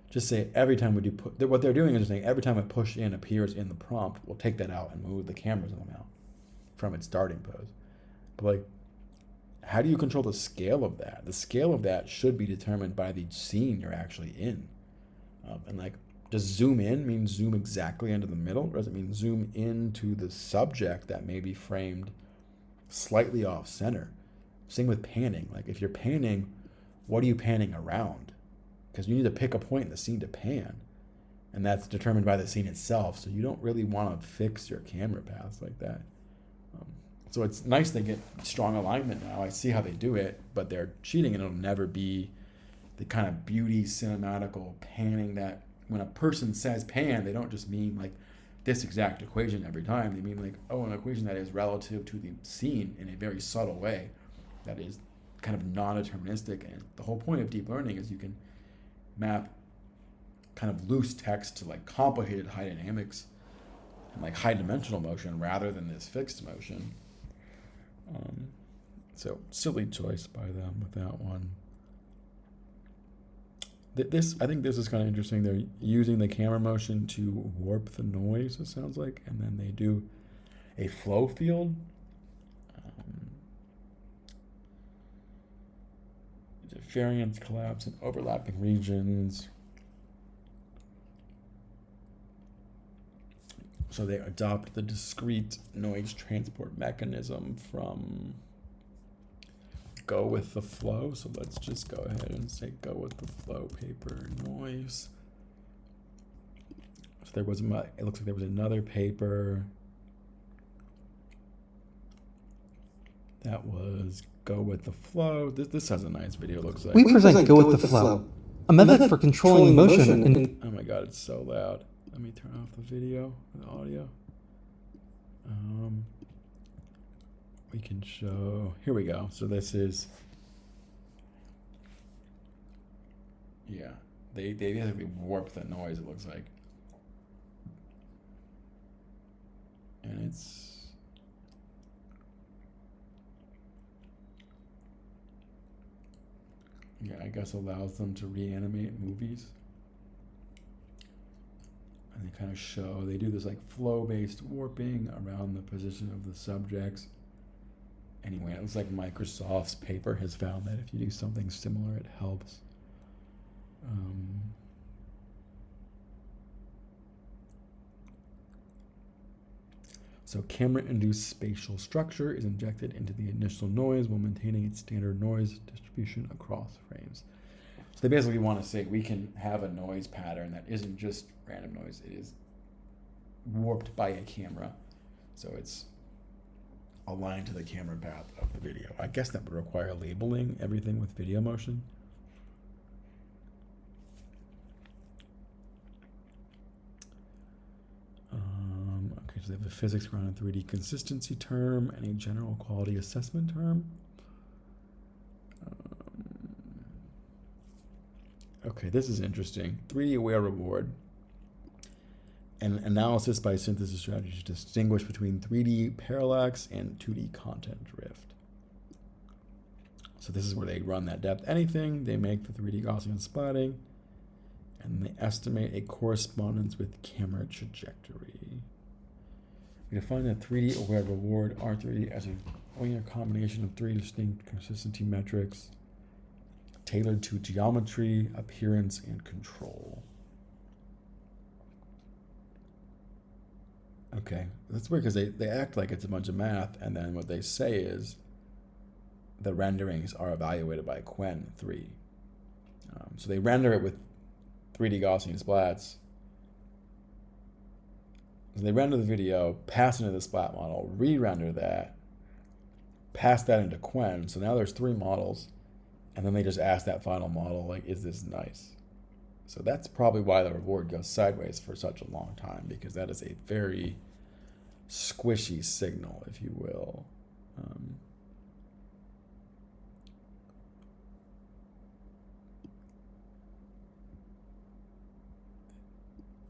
just say every time we do what they're doing is just saying every time a push in appears in the prompt, we'll take that out and move the camera's element out from its starting pose. But like, how do you control the scale of that? The scale of that should be determined by the scene you're actually in. And like, does zoom in mean zoom exactly into the middle, or does it mean zoom into the subject that may be framed slightly off center? Same with panning. Like if you're panning, what are you panning around? Because you need to pick a point in the scene to pan, and that's determined by the scene itself. So you don't really want to fix your camera paths like that. So it's nice they get strong alignment now. I see how they do it, but they're cheating, and it'll never be the kind of beauty cinematical panning that when a person says pan, they don't just mean like this exact equation every time. They mean like, oh, an equation that is relative to the scene in a very subtle way that is kind of non-deterministic. And the whole point of deep learning is you can map kind of loose text to like complicated high dynamics and like high dimensional motion rather than this fixed motion. So silly choice by them with that one. I think this is kind of interesting. They're using the camera motion to warp the noise, it sounds like, and then they do a flow field. Variance collapse in overlapping regions. So they adopt the discrete noise transport mechanism from go with the flow. So let's just go ahead and say go with the flow paper noise. So there was, it looks like there was another paper that was go with the flow. This has a nice video, it looks like. We present go with the flow, a method for controlling motion in... Oh my God, it's so loud. Let me turn off the video, the audio. We can show, here we go. So this is, yeah, they basically warp the noise, it looks like. And it's, yeah, I guess allows them to reanimate movies. And they kind of show, they do this like flow-based warping around the position of the subjects. Anyway, it looks like Microsoft's paper has found that if you do something similar, it helps. So camera-induced spatial structure is injected into the initial noise while maintaining its standard noise distribution across frames. So they basically want to say we can have a noise pattern that isn't just random noise, it is warped by a camera. So it's aligned to the camera path of the video. I guess that would require labeling everything with video motion. Okay, so they have a physics grounded 3D consistency term and a general quality assessment term. Okay, this is interesting. 3D aware reward. And analysis by synthesis strategy to distinguish between 3D parallax and 2D content drift. So this is where they run that depth anything, they make the 3D Gaussian splatting, and they estimate a correspondence with camera trajectory. We define a 3D aware reward, R3D, as a linear combination of three distinct consistency metrics tailored to geometry, appearance, and control. Okay, that's weird because they act like it's a bunch of math, and then what they say is the renderings are evaluated by Qwen 3. So they render it with 3D Gaussian splats. So they render the video, pass it into the splat model, re-render that, pass that into Qwen. So now there's 3 models, and then they just ask that final model, like, is this nice? So that's probably why the reward goes sideways for such a long time, because that is a very squishy signal, if you will.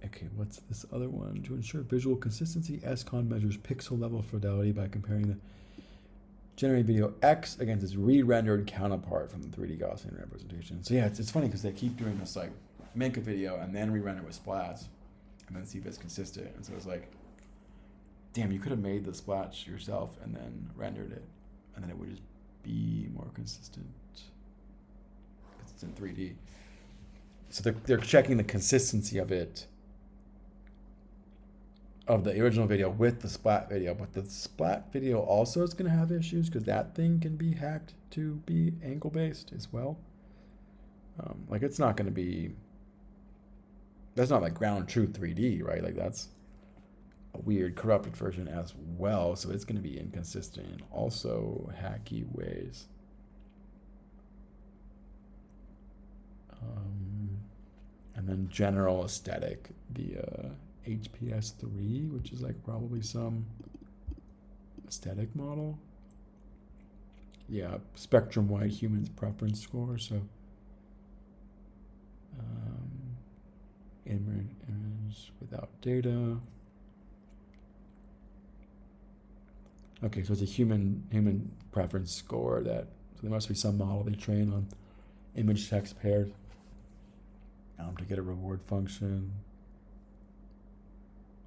Okay, what's this other one? To ensure visual consistency, SCON measures pixel level fidelity by comparing the generated video X against its re-rendered counterpart from the 3D Gaussian representation. So yeah, it's funny because they keep doing this, like, make a video and then re-render with splats and then see if it's consistent. And so it's like, damn, you could have made the splats yourself and then rendered it, and then it would just be more consistent because it's in 3D. So they're checking the consistency of it, of the original video with the splat video, but the splat video also is going to have issues because that thing can be hacked to be angle based as well. Like, it's not going to be, that's not like ground truth 3D, right? Like, that's a weird corrupted version as well, so it's going to be inconsistent in also hacky ways. And then general aesthetic via HPS3, which is like probably some aesthetic model. Yeah, spectrum-wide humans preference score. So image without data. Okay, so it's a human preference score that, so there must be some model they train on image text pairs to get a reward function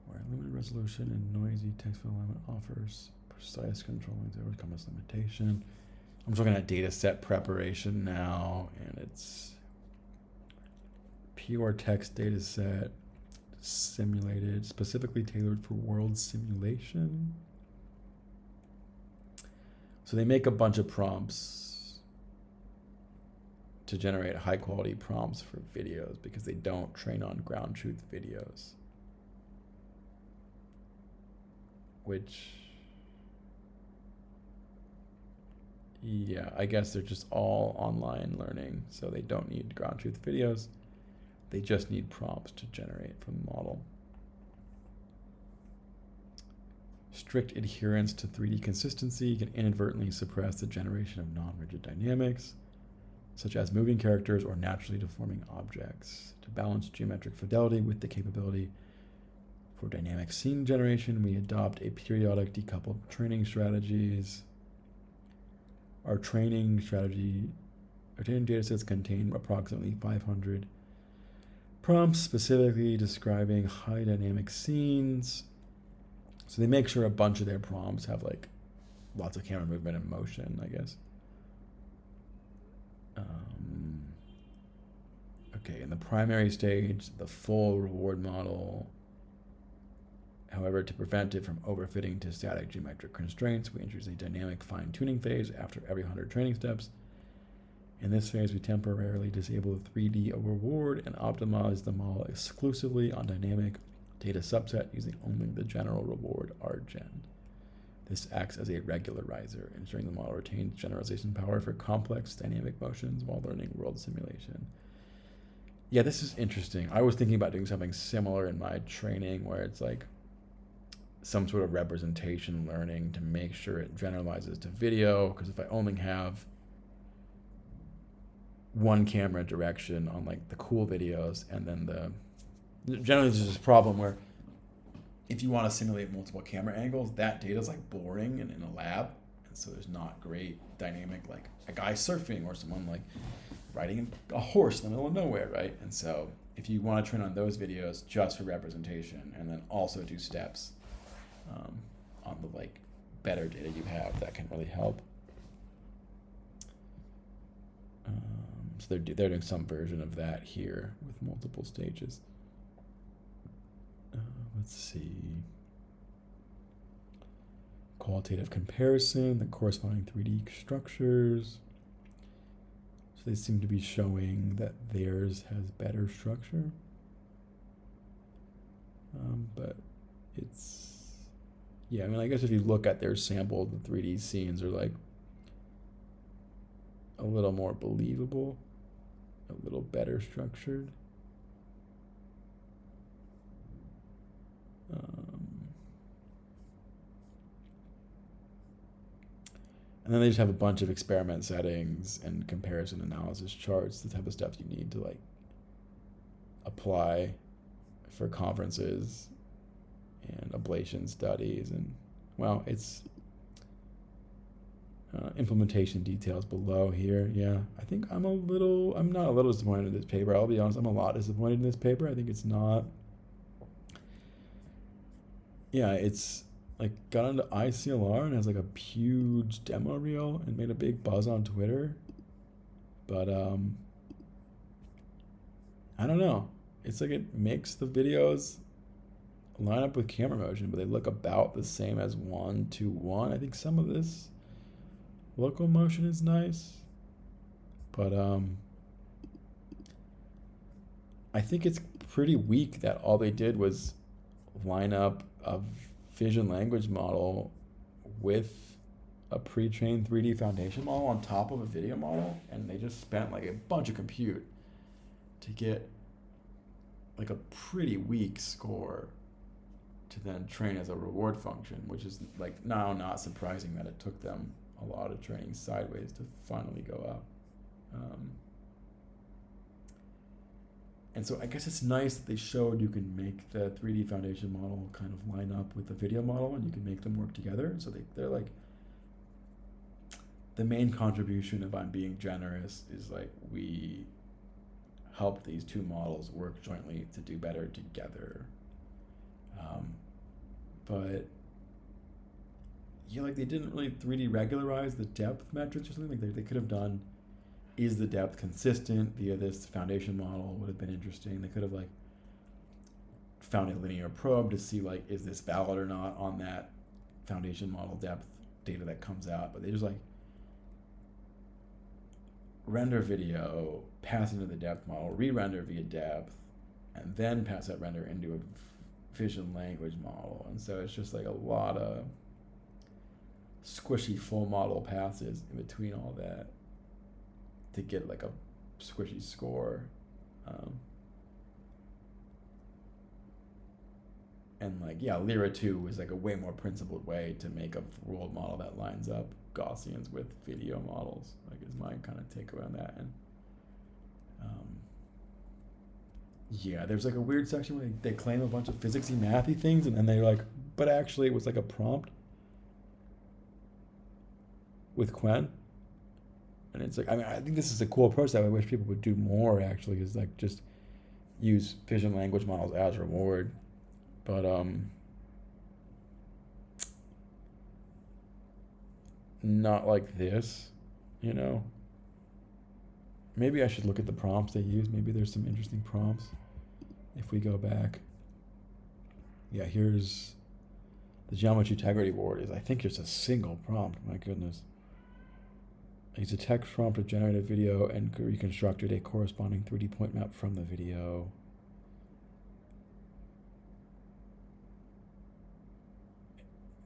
where limited resolution and noisy text field alignment offers precise controlling to overcome this limitation. I'm just looking at data set preparation now, and it's pure text data set simulated, specifically tailored for world simulation. So they make a bunch of prompts to generate high quality prompts for videos because they don't train on ground truth videos. Which, yeah, I guess they're just all online learning, so they don't need ground truth videos. They just need prompts to generate from the model. Strict adherence to 3D consistency can inadvertently suppress the generation of non-rigid dynamics, such as moving characters or naturally deforming objects. To balance geometric fidelity with the capability for dynamic scene generation, we adopt a periodic decoupled training strategies. Our training datasets contain approximately 500 prompts specifically describing high dynamic scenes. So they make sure a bunch of their prompts have like lots of camera movement and motion, I guess. Okay, in the primary stage, the full reward model However, to prevent it from overfitting to static geometric constraints, we introduce a dynamic fine-tuning phase after every 100 training steps. In this phase, we temporarily disable the 3D reward and optimize the model exclusively on dynamic data subset using only the general reward rgen. This acts as a regularizer, ensuring the model retains generalization power for complex dynamic motions while learning world simulation. Yeah, this is interesting. I was thinking about doing something similar in my training where it's like some sort of representation learning to make sure it generalizes to video, because if I only have one camera direction on like the cool videos, and then generally there's this problem where if you want to simulate multiple camera angles, that data is like boring and in a lab, and so there's not great dynamic, like a guy surfing or someone like riding a horse in the middle of nowhere, right? And so if you want to train on those videos just for representation and then also do steps on the like better data you have, that can really help. So they're doing some version of that here with multiple stages. Let's see. Qualitative comparison, the corresponding 3D structures. So they seem to be showing that theirs has better structure. But it's, yeah, I mean, I guess if you look at their sample, the 3D scenes are like a little more believable, a little better structured. And then they just have a bunch of experiment settings and comparison analysis charts, the type of stuff you need to like apply for conferences and ablation studies. And well, it's implementation details below here. Yeah, I think I'm not a little disappointed in this paper. I'll be honest, I'm a lot disappointed in this paper. I think it's not, yeah, it's like got into ICLR and has like a huge demo reel and made a big buzz on Twitter. But I don't know. It's like it makes the videos line up with camera motion, but they look about the same as 1:1. I think some of this local motion is nice, but I think it's pretty weak that all they did was line up a vision language model with a pre-trained 3D foundation model on top of a video model, and they just spent like a bunch of compute to get like a pretty weak score to then train as a reward function, which is like now not surprising that it took them a lot of training sideways to finally go up. And so I guess it's nice that they showed you can make the 3D foundation model kind of line up with the video model, and you can make them work together. So they're like, the main contribution, if I'm being generous, is like we help these two models work jointly to do better together. But yeah, like they didn't really 3D regularize the depth metrics or something. Like they could have done, is the depth consistent via this foundation model, would have been interesting. They could have like found a linear probe to see like, is this valid or not on that foundation model depth data that comes out. But they just like render video, pass into the depth model, re-render via depth, and then pass that render into a vision language model. And so it's just like a lot of squishy full model passes in between all that to get like a squishy score. And like, yeah, Lyra 2 was like a way more principled way to make a world model that lines up Gaussians with video models, like is my kind of take around that. And yeah, there's like a weird section where they claim a bunch of physicsy mathy things, and then they're like, but actually it was like a prompt with Quen. And it's like, I mean, I think this is a cool approach that I wish people would do more actually, is like just use vision language models as reward. But not like this, you know. Maybe I should look at the prompts they use. Maybe there's some interesting prompts if we go back. Yeah, here's The geometry integrity board is, I think, just a single prompt. My goodness. I used a text prompt to generate a video and reconstructed a corresponding 3D point map from the video.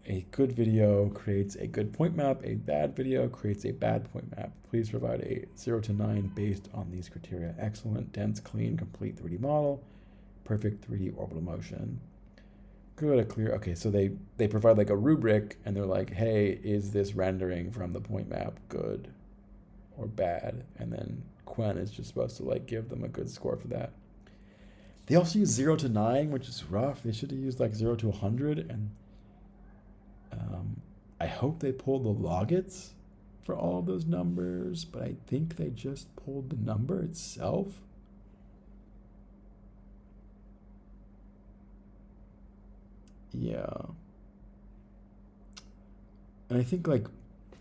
A good video creates a good point map. A bad video creates a bad point map. Please provide a 0 to 9 based on these criteria. Excellent, dense, clean, complete 3D model. Perfect 3D orbital motion. Good, clear. Okay, so they provide like a rubric and they're like, hey, is this rendering from the point map good or bad? And then Quen is just supposed to like give them a good score for that. They also use 0 to 9, which is rough. They should have used like 0 to 100. And I hope they pulled the logits for all of those numbers, but I think they just pulled the number itself. Yeah. And I think like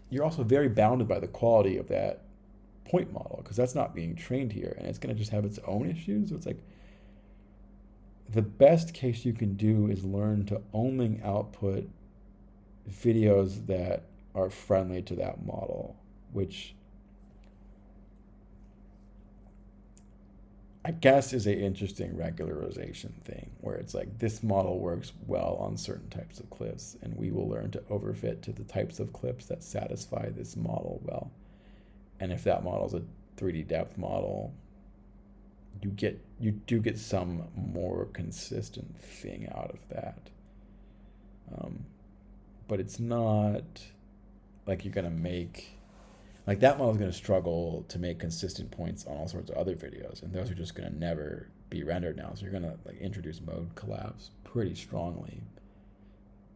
you're also very bounded by the quality of that point model because that's not being trained here and it's going to just have its own issues. So it's like the best case you can do is learn to only output videos that are friendly to that model, which I guess is an interesting regularization thing where it's like this model works well on certain types of clips and we will learn to overfit to the types of clips that satisfy this model well. And if that model is a 3D depth model, you do get some more consistent thing out of that. But it's not like you're gonna make, like that model is gonna struggle to make consistent points on all sorts of other videos, and those are just gonna never be rendered now. So you're gonna like introduce mode collapse pretty strongly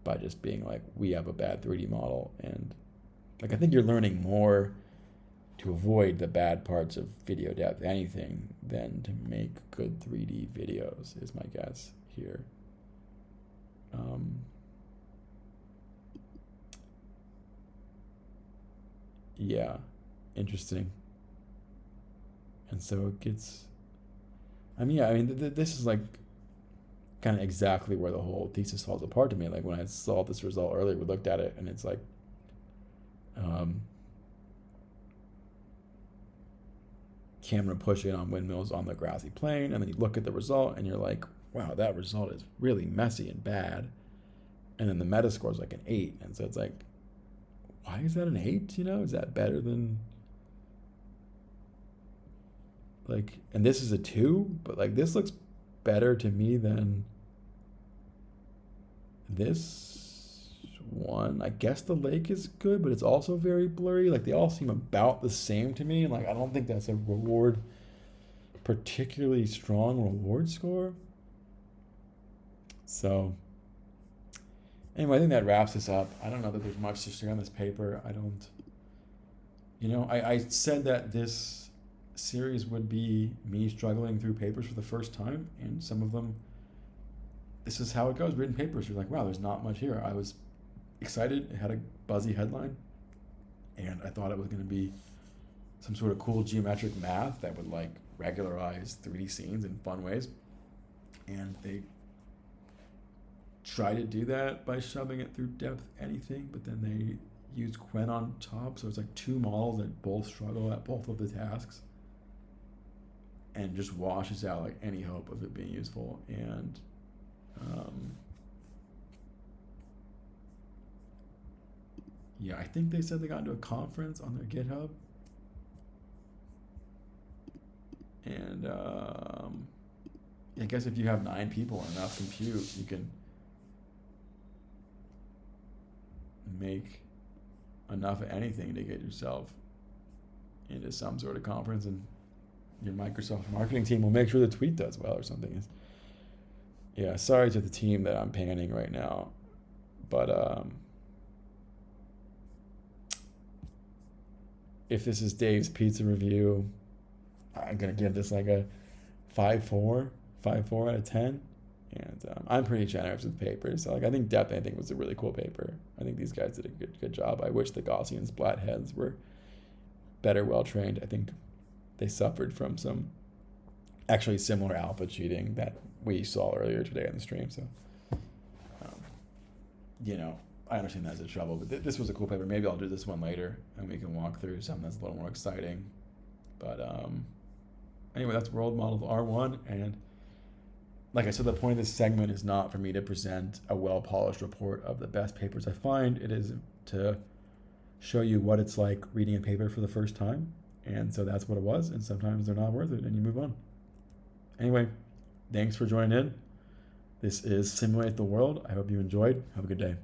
by just being like, we have a bad 3D model, and like I think you're learning more to avoid the bad parts of video depth anything than to make good 3D videos is my guess here. Yeah, interesting. And so it gets, I mean, yeah, I mean, this is like kind of exactly where the whole thesis falls apart to me. Like when I saw this result earlier, we looked at it and it's like, camera pushing on windmills on the grassy plain, and then you look at the result and you're like, wow, that result is really messy and bad. And then the meta score is like an 8, and so it's like, why is that an 8? You know, is that better than like? And this is a 2, but like this looks better to me than this one. I guess the lake is good, but it's also very blurry. Like they all seem about the same to me. Like I don't think that's a particularly strong reward score. So anyway, I think that wraps this up. I don't know that there's much to say on this paper. I don't, you know, I said that this series would be me struggling through papers for the first time, and some of them, this is how it goes. Written papers, you're like, wow, there's not much here. I was excited. It had a buzzy headline, and I thought it was going to be some sort of cool geometric math that would like regularize 3D scenes in fun ways. And they try to do that by shoving it through depth anything, but then they use Quen on top, so it's like two models that both struggle at both of the tasks and just washes out like any hope of it being useful. And yeah, I think they said they got into a conference on their GitHub, and I guess if you have 9 people and enough compute, you can make enough of anything to get yourself into some sort of conference, and your Microsoft marketing team will make sure the tweet does well or something. Yeah, sorry to the team that I'm panning right now, but if this is Dave's pizza review, I'm gonna give this like a 5.4 out of 10. And I'm pretty generous with papers. So like I think Depth Anything was a really cool paper. I think these guys did a good job. I wish the Gaussian splat heads were better well trained. I think they suffered from some actually similar alpha cheating that we saw earlier today on the stream. So you know, I understand that's a trouble, but this was a cool paper. Maybe I'll do this one later and we can walk through something that's a little more exciting. But anyway, that's world model of R1. And like I said, the point of this segment is not for me to present a well-polished report of the best papers I find. It is to show you what it's like reading a paper for the first time. And so that's what it was. And sometimes they're not worth it and you move on. Anyway, thanks for joining in. This is Simulate the World. I hope you enjoyed. Have a good day.